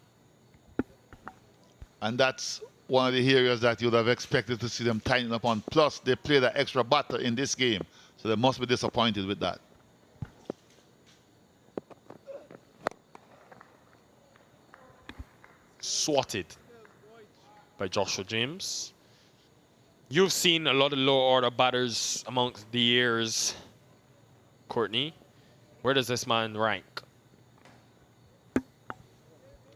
And that's one of the areas that you would have expected to see them tighten up on. Plus, they played an extra batter in this game, so they must be disappointed with that. Swatted by Joshua James. You've seen a lot of low order batters amongst the years, Courtney. Where does this man rank?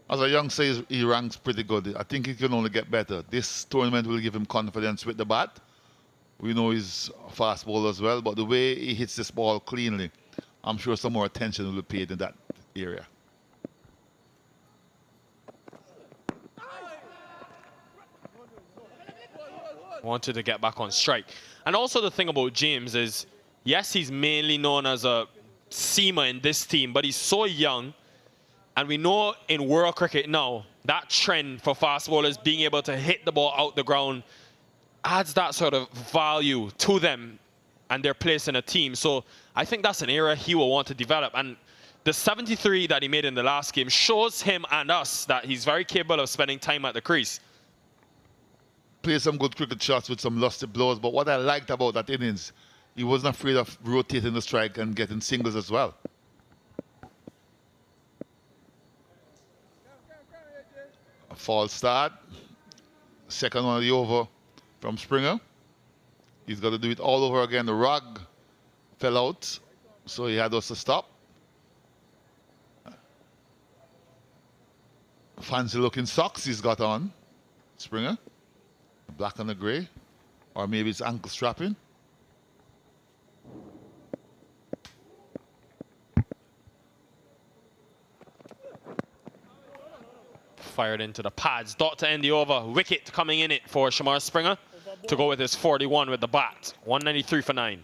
As a youngster, he ranks pretty good. I think he can only get better. This tournament will give him confidence with the bat. We know he's a fast bowler as well, but the way he hits this ball cleanly, I'm sure some more attention will be paid in that area. Wanted to get back on strike. And also the thing about James is, yes, he's mainly known as a seamer in this team, but he's so young. And we know in world cricket now, that trend for fast bowlers being able to hit the ball out the ground adds that sort of value to them and their place in a team. So I think that's an area he will want to develop. And the 73 that he made in the last game shows him and us that he's very capable of spending time at the crease. Played some good cricket shots with some lusty blows, but what I liked about that innings, he wasn't afraid of rotating the strike and getting singles as well. A false start. Second one of the over from Springer. He's got to do it all over again. The rug fell out, So he had us to stop. Fancy looking socks he's got on, Springer. Black and the grey. Or maybe it's ankle strapping. Fired into the pads. Dot to end the over. Wicket coming in it for Shamar Springer to go with his 41 with the bat. 193 for 9.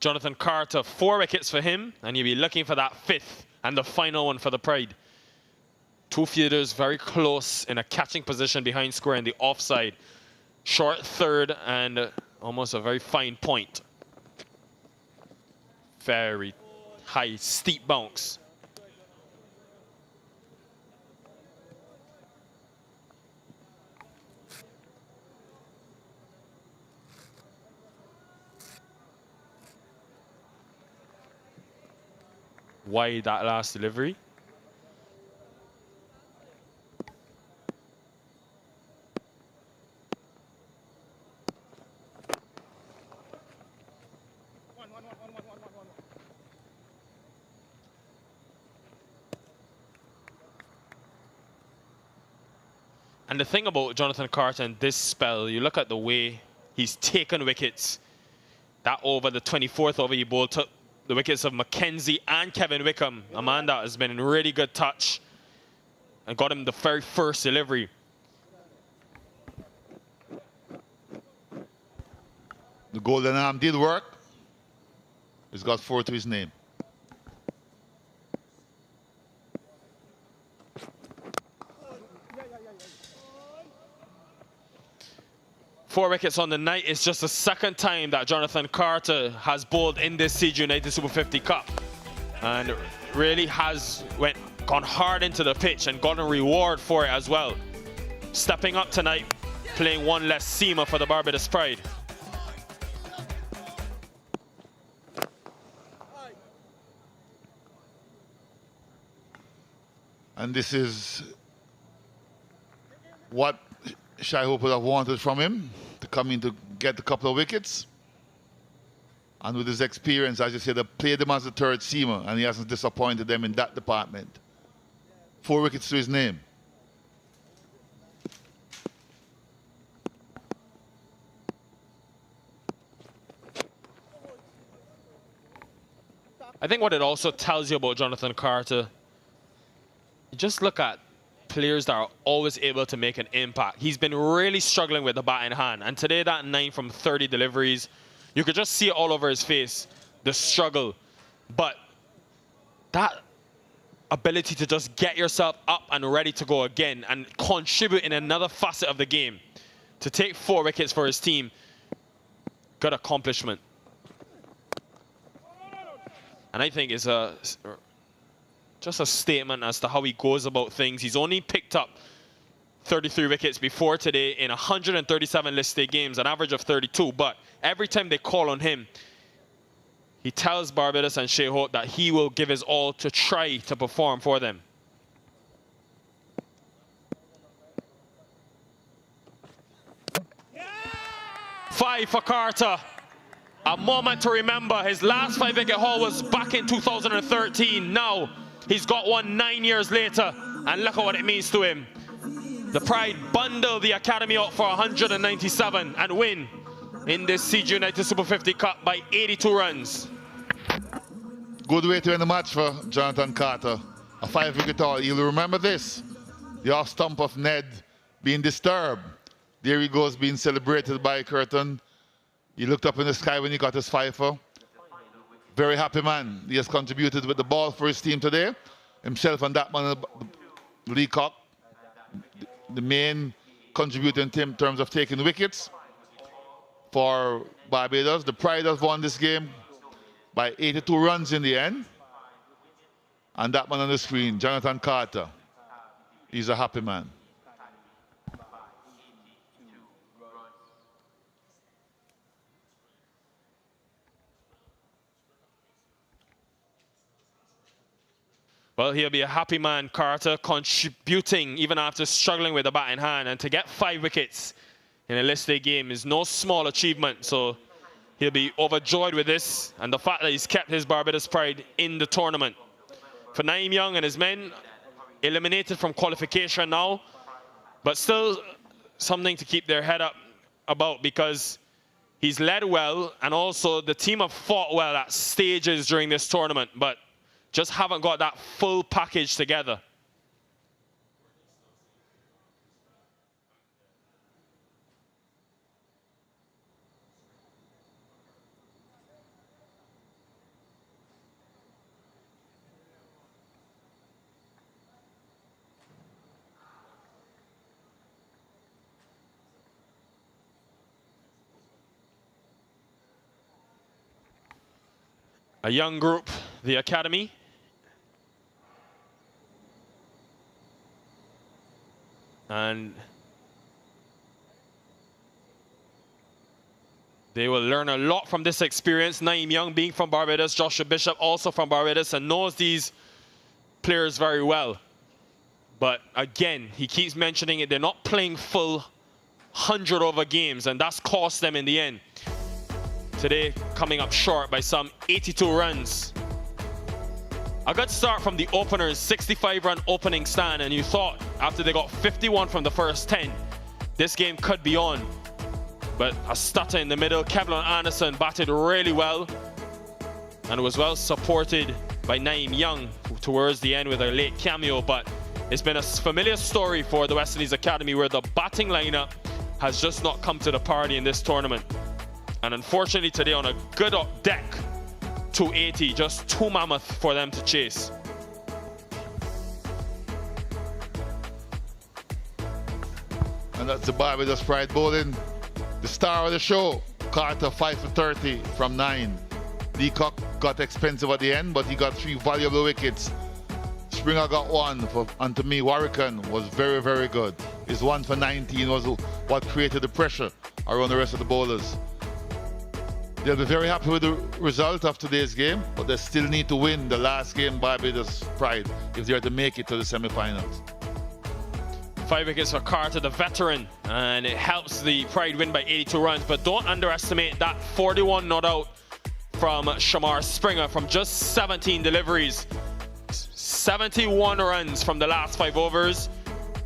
Jonathan Carter, 4 wickets for him, and you'll be looking for that 5th and the final one for the Pride. 2 fielders very close in a catching position behind square in the offside. Short third and almost a very fine point. Very high, steep bounce. Wide that last delivery. And the thing about Jonathan Carter in this spell, you look at the way he's taken wickets. That over, the 24th over, he bowled, took the wickets of Mackenzie and Kevin Wickham. Amanda has been in really good touch and got him the very first delivery. The golden arm did work. He's got 4 to his name. Four wickets on the night. It's just the second time that Jonathan Carter has bowled in this CG United Super 50 Cup, and really has gone hard into the pitch and gotten reward for it as well. Stepping up tonight, playing one less seamer for the Barbados Pride. And this is what Shai Hope would have wanted from him, to come in to get a couple of wickets. And with his experience, as you said, they played him as a third seamer, and he hasn't disappointed them in that department. 4 wickets to his name. I think what it also tells you about Jonathan Carter, you just look at players that are always able to make an impact. He's been really struggling with the bat in hand, and today that 9 from 30 deliveries, you could just see it all over his face, the struggle. But that ability to just get yourself up and ready to go again and contribute in another facet of the game, to take 4 wickets for his team, good accomplishment. And I think it's just a statement as to how he goes about things. He's only picked up 33 wickets before today in 137 listed games, an average of 32. But every time they call on him, he tells Barbados and Shai Hope that he will give his all to try to perform for them. Yeah! 5 for Carter. A moment to remember. His last 5-wicket haul was back in 2013. Now he's got one 9 years later, and look at what it means to him. The Pride bundle the Academy out for 197 and win in this CG United Super 50 Cup by 82 runs. Good way to end the match for Jonathan Carter. A 5-wicket haul. You'll remember this. The off stump of Ned being disturbed. There he goes, being celebrated by Curtin. He looked up in the sky when he got his 5-er. Very happy man. He has contributed with the ball for his team today. Himself and that man, Leacock, the main contributor in terms of taking wickets for Barbados. The Pride has won this game by 82 runs in the end. And that man on the screen, Jonathan Carter, he's a happy man. Well, he'll be a happy man, Carter, contributing even after struggling with the bat in hand. And to get 5 wickets in a list day game is no small achievement. So he'll be overjoyed with this and the fact that he's kept his Barbados Pride in the tournament. For Naeem Young and his men, eliminated from qualification now, but still something to keep their head up about, because he's led well and also the team have fought well at stages during this tournament, but just haven't got that full package together. A young group, the academy. And they will learn a lot from this experience. Naeem Young being from Barbados, Joshua Bishop also from Barbados, and knows these players very well. But again, he keeps mentioning it, they're not playing full 100 over games, and that's cost them in the end. Today, coming up short by some 82 runs. A good start from the openers, 65-run opening stand, and you thought after they got 51 from the first 10, this game could be on. But a stutter in the middle. Kevlin Anderson batted really well and was well supported by Naeem Young towards the end with a late cameo. But it's been a familiar story for the West Indies Academy, where the batting lineup has just not come to the party in this tournament. And unfortunately today, on a good deck, 280, just too mammoth for them to chase. And that's the Barbados Pride bowling. The star of the show, Carter 5 for 30 from 9. Leacock got expensive at the end, but he got 3 valuable wickets. Springer got 1, and to me, Warrican was very, very good. His 1 for 19 was what created the pressure around the rest of the bowlers. They'll be very happy with the result of today's game, but they still need to win the last game, Barbados Pride, if they are to make it to the semi-finals. 5 wickets for Carter, the veteran, and it helps the Pride win by 82 runs. But don't underestimate that 41 not out from Shamar Springer from just 17 deliveries. 71 runs from the last 5 overs,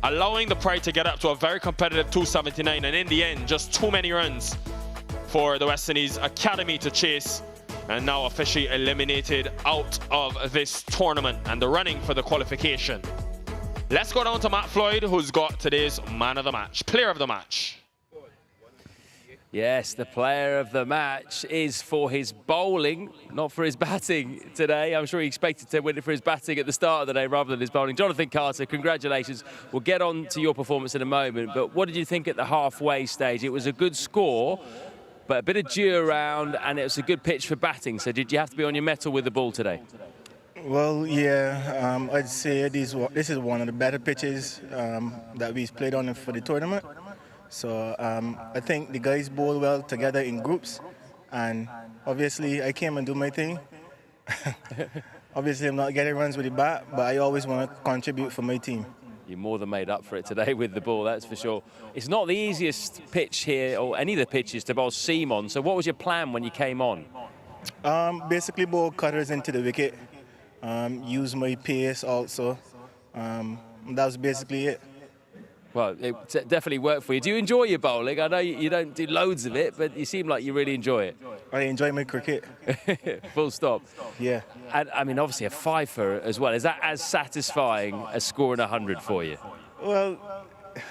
allowing the Pride to get up to a very competitive 279, and in the end, just too many runs for the West Indies Academy to chase, and now officially eliminated out of this tournament and the running for the qualification. Let's go down to Matt Floyd, who's got today's man of the match, player of the match. Yes, the player of the match is for his bowling, not for his batting today. I'm sure he expected to win it for his batting at the start of the day rather than his bowling. Jonathan Carter, congratulations. We'll get on to your performance in a moment, but what did you think at the halfway stage? It was a good score, but a bit of dew around, and it was a good pitch for batting. So did you have to be on your mettle with the ball today? Well, yeah, I'd say this is one of the better pitches that we've played on for the tournament. So I think the guys bowl well together in groups, and obviously I came and do my thing. Obviously I'm not getting runs with the bat, but I always want to contribute for my team. You more than made up for it today with the ball, that's for sure. It's not the easiest pitch here, or any of the pitches, to bowl seam on. So what was your plan when you came on? Basically bowl cutters into the wicket, use my pace also. That was basically it. Well, it definitely worked for you. Do you enjoy your bowling? I know you don't do loads of it, but you seem like you really enjoy it. I enjoy my cricket. Full stop. Yeah. And I mean, obviously a 5-fer as well. Is that as satisfying as scoring 100 for you? Well,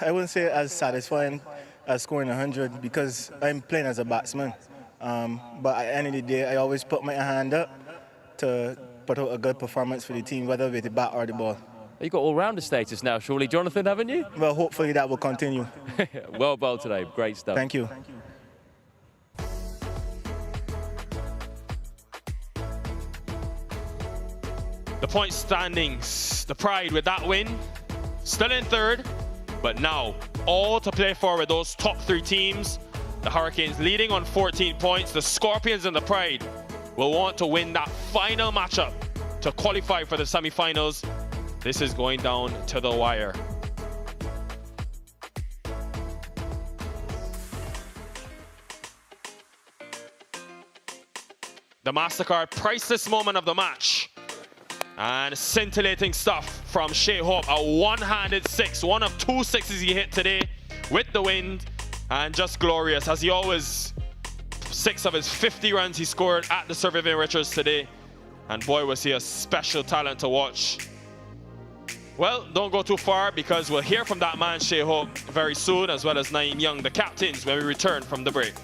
I wouldn't say as satisfying as scoring 100 because I'm playing as a batsman. But at the end of the day, I always put my hand up to put out a good performance for the team, whether with the bat or the ball. You've got all-rounder status now, surely, Jonathan, haven't you? Well, hopefully that will continue. Well bowled today. Great stuff. Thank you. The point standings, the Pride with that win, still in third, but now all to play for with those top 3 teams. The Hurricanes leading on 14 points. The Scorpions and the Pride will want to win that final matchup to qualify for the semi-finals. This is going down to the wire. The MasterCard priceless moment of the match. And scintillating stuff from Shai Hope, a one-handed 6, one of 2 sixes he hit today with the wind, and just glorious, as he always, 6 of his 50 runs he scored at the Sir Vivian Richards today, and boy was he a special talent to watch. Well, don't go too far, because we'll hear from that man Shai Hope very soon, as well as Naeem Young, the captains, when we return from the break.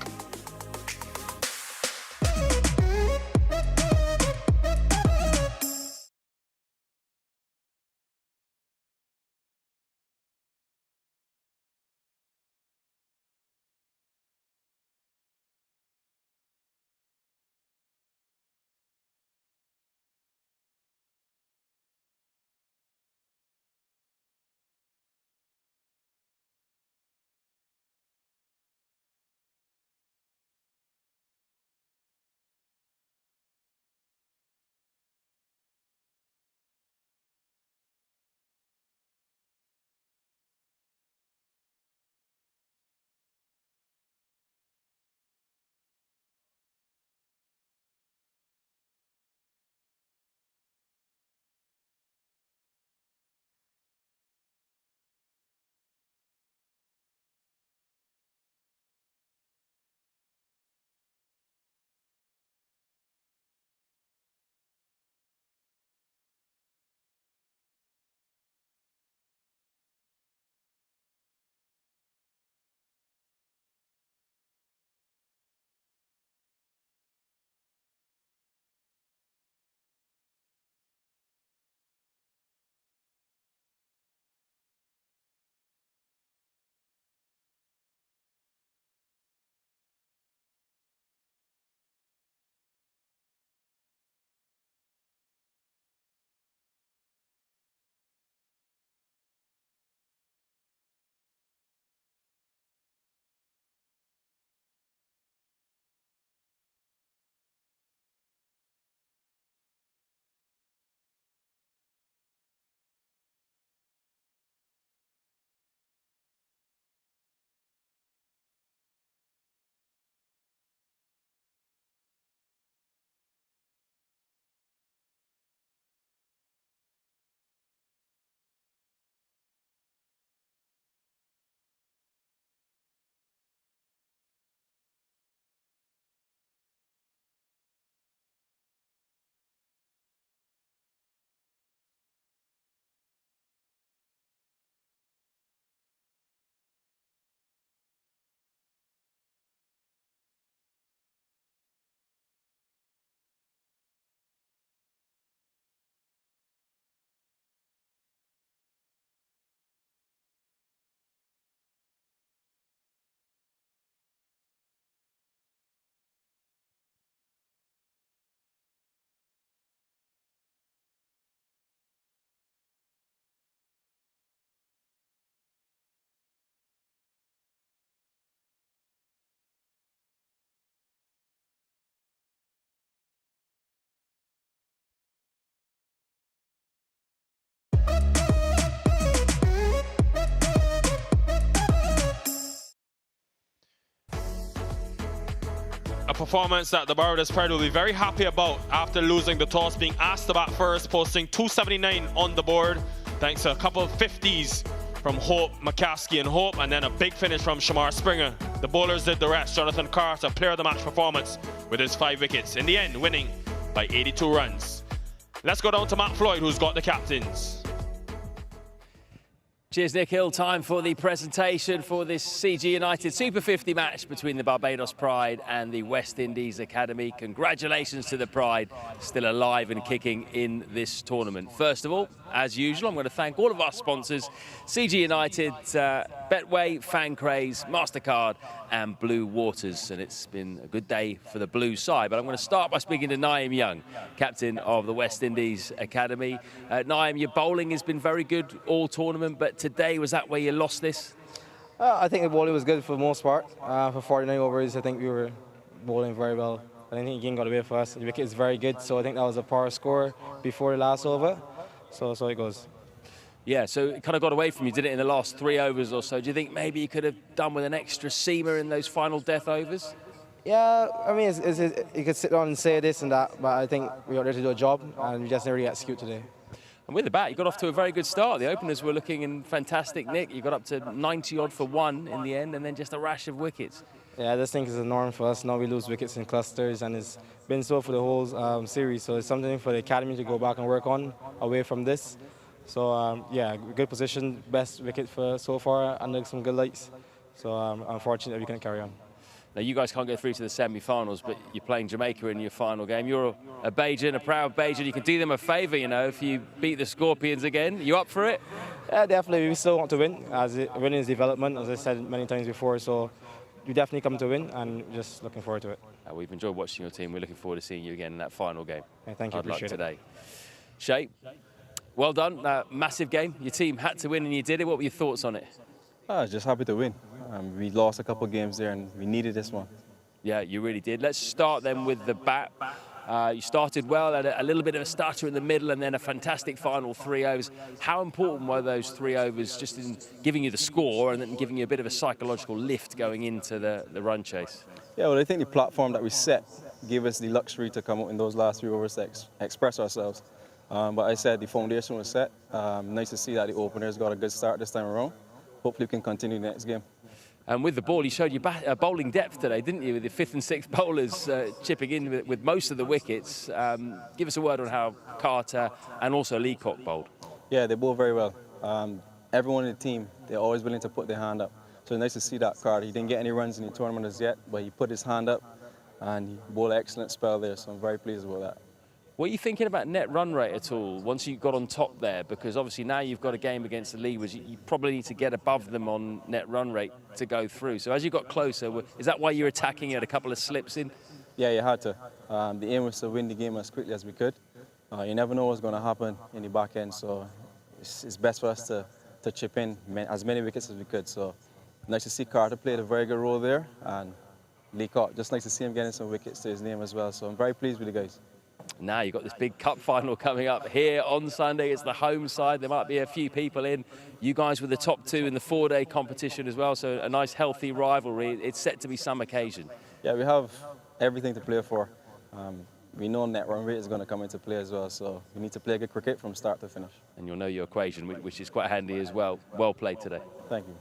A performance that the Barbados Pride will be very happy about after losing the toss, being asked to bat first, posting 279 on the board, thanks to a couple of 50s from Hope, McCaskey and Hope, and then a big finish from Shamar Springer. The bowlers did the rest. Jonathan Carter, player of the match performance with his 5 wickets. In the end, winning by 82 runs. Let's go down to Matt Floyd, who's got the captains. Cheers, Nick Hill. Time for the presentation for this CG United Super 50 match between the Barbados Pride and the West Indies Academy. Congratulations to the Pride, still alive and kicking in this tournament. First of all, as usual, I'm going to thank all of our sponsors, CG United, Betway, Fan Craze, MasterCard and Blue Waters. And it's been a good day for the blue side. But I'm going to start by speaking to Naeem Young, captain of the West Indies Academy. Naeem, your bowling has been very good all tournament, but today, was that where you lost this? I think the bowling was good for the most part. For 49 overs, I think we were bowling very well. I think the game got away for us. The wicket is very good, so I think that was a power score before the last over. So it goes. Yeah, so it kind of got away from you, did it, in the last 3 overs or so? Do you think maybe you could have done with an extra seamer in those final death overs? Yeah, I mean, you could sit down and say this and that, but I think we got there to do a job, and we just didn't really execute today. And with the bat, you got off to a very good start. The openers were looking in fantastic nick. You got up to 90-odd for 1 in the end, and then just a rash of wickets. Yeah, this thing is a norm for us. Now we lose wickets in clusters, and it's been so for the whole series. So it's something for the academy to go back and work on away from this. So yeah, good position, best wicket for so far, under some good lights. So unfortunately we couldn't carry on. Now, you guys can't go through to the semi-finals, but you're playing Jamaica in your final game. You're a Bajan, a proud Bajan. You can do them a favour, you know, if you beat the Scorpions again. You up for it? Yeah, definitely. We still want to win. Winning is development, as I said many times before. So we definitely come to win, and just looking forward to it. We've enjoyed watching your team. We're looking forward to seeing you again in that final game. Yeah, thank you. Hard luck Appreciate today. it. Shai, well done. Massive game. Your team had to win, and you did it. What were your thoughts on it? Just happy to win. We lost a couple of games there, and we needed this one. Yeah, you really did. Let's start then with the bat. You started well, had a little bit of a stutter in the middle, and then a fantastic final 3 overs. How important were those 3 overs just in giving you the score and then giving you a bit of a psychological lift going into the run chase? Yeah, well, I think the platform that we set gave us the luxury to come up in those last 3 overs to express ourselves. But I said the foundation was set. Nice to see that the openers got a good start this time around. Hopefully we can continue the next game. And with the ball, you showed your bowling depth today, didn't you? With the 5th and 6th bowlers chipping in with most of the wickets. Give us a word on how Carter and also Leacock bowled. Yeah, they bowl very well. Everyone in the team, they're always willing to put their hand up. So it's nice to see that Carter. He didn't get any runs in the tournament as yet, but he put his hand up and he bowled an excellent spell there. So I'm very pleased with that. Were you thinking about net run rate at all once you got on top there? Because obviously now you've got a game against the Leewers, you probably need to get above them on net run rate to go through. So as you got closer, is that why you're attacking at a couple of slips in? Yeah, you had to. The aim was to win the game as quickly as we could. You never know what's going to happen in the back end, so it's best for us to chip in as many wickets as we could. So nice to see Carter played a very good role there, and Leacock, just nice to see him getting some wickets to his name as well. So I'm very pleased with the guys. Now you've got this big cup final coming up here on Sunday. It's the home side. There might be a few people in. You guys were the top 2 in the 4-day competition as well, so a nice healthy rivalry. It's set to be some occasion. Yeah, we have everything to play for. We know net run rate is going to come into play as well, so we need to play good cricket from start to finish. And you'll know your equation, which is quite handy as well. Well played today. Thank you.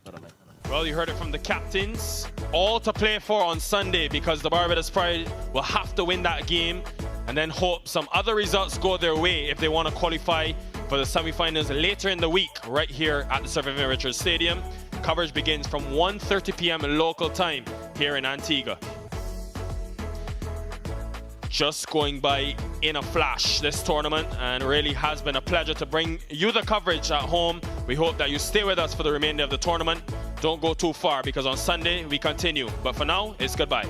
Well done, mate. Well, you heard it from the captains. All to play for on Sunday, because the Barbados Pride will have to win that game and then hope some other results go their way if they want to qualify for the semi-finals later in the week right here at the Sir Vivian Richards Stadium. Coverage begins from 1:30 p.m. local time here in Antigua. Just going by in a flash, this tournament, and really has been a pleasure to bring you the coverage at home. We hope that you stay with us for the remainder of the tournament. Don't go too far, because on Sunday we continue. But for now, it's goodbye.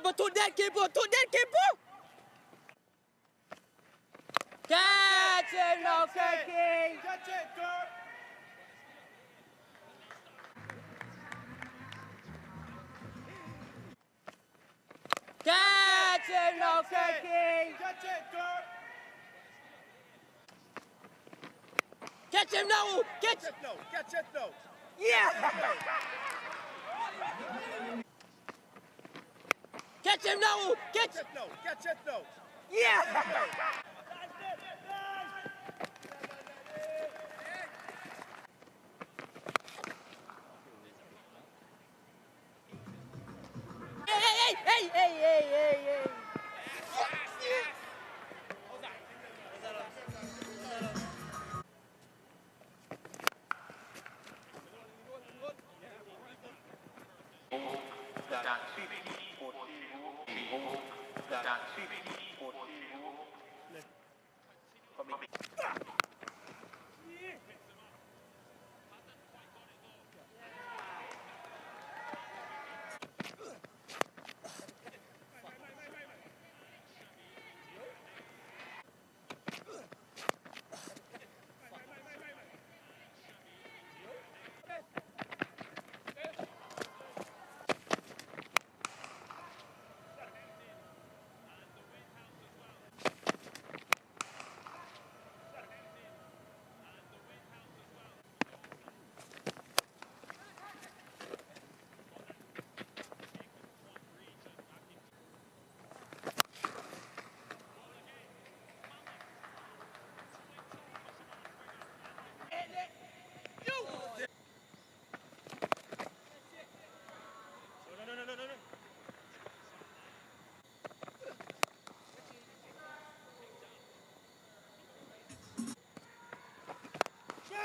keeper, to that keeper, to that keeper. Catch it, no kicking. Catch it, girl. Catch it, no kicking. Catch it, girl. Catch him now. Catch it now. Catch it now. Yeah. Catch him now. Catch it now. Catch it now. Yeah. Hey.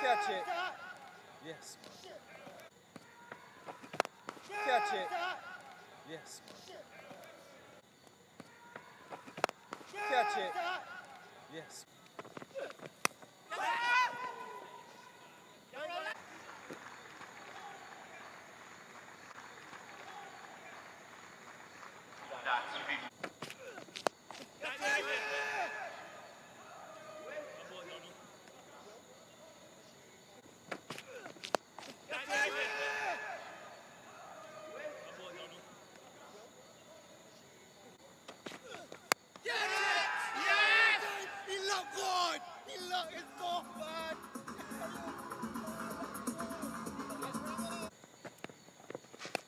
Catch it. Yes. Catch it. Yes. Catch it. Yes.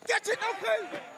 Catch it, okay.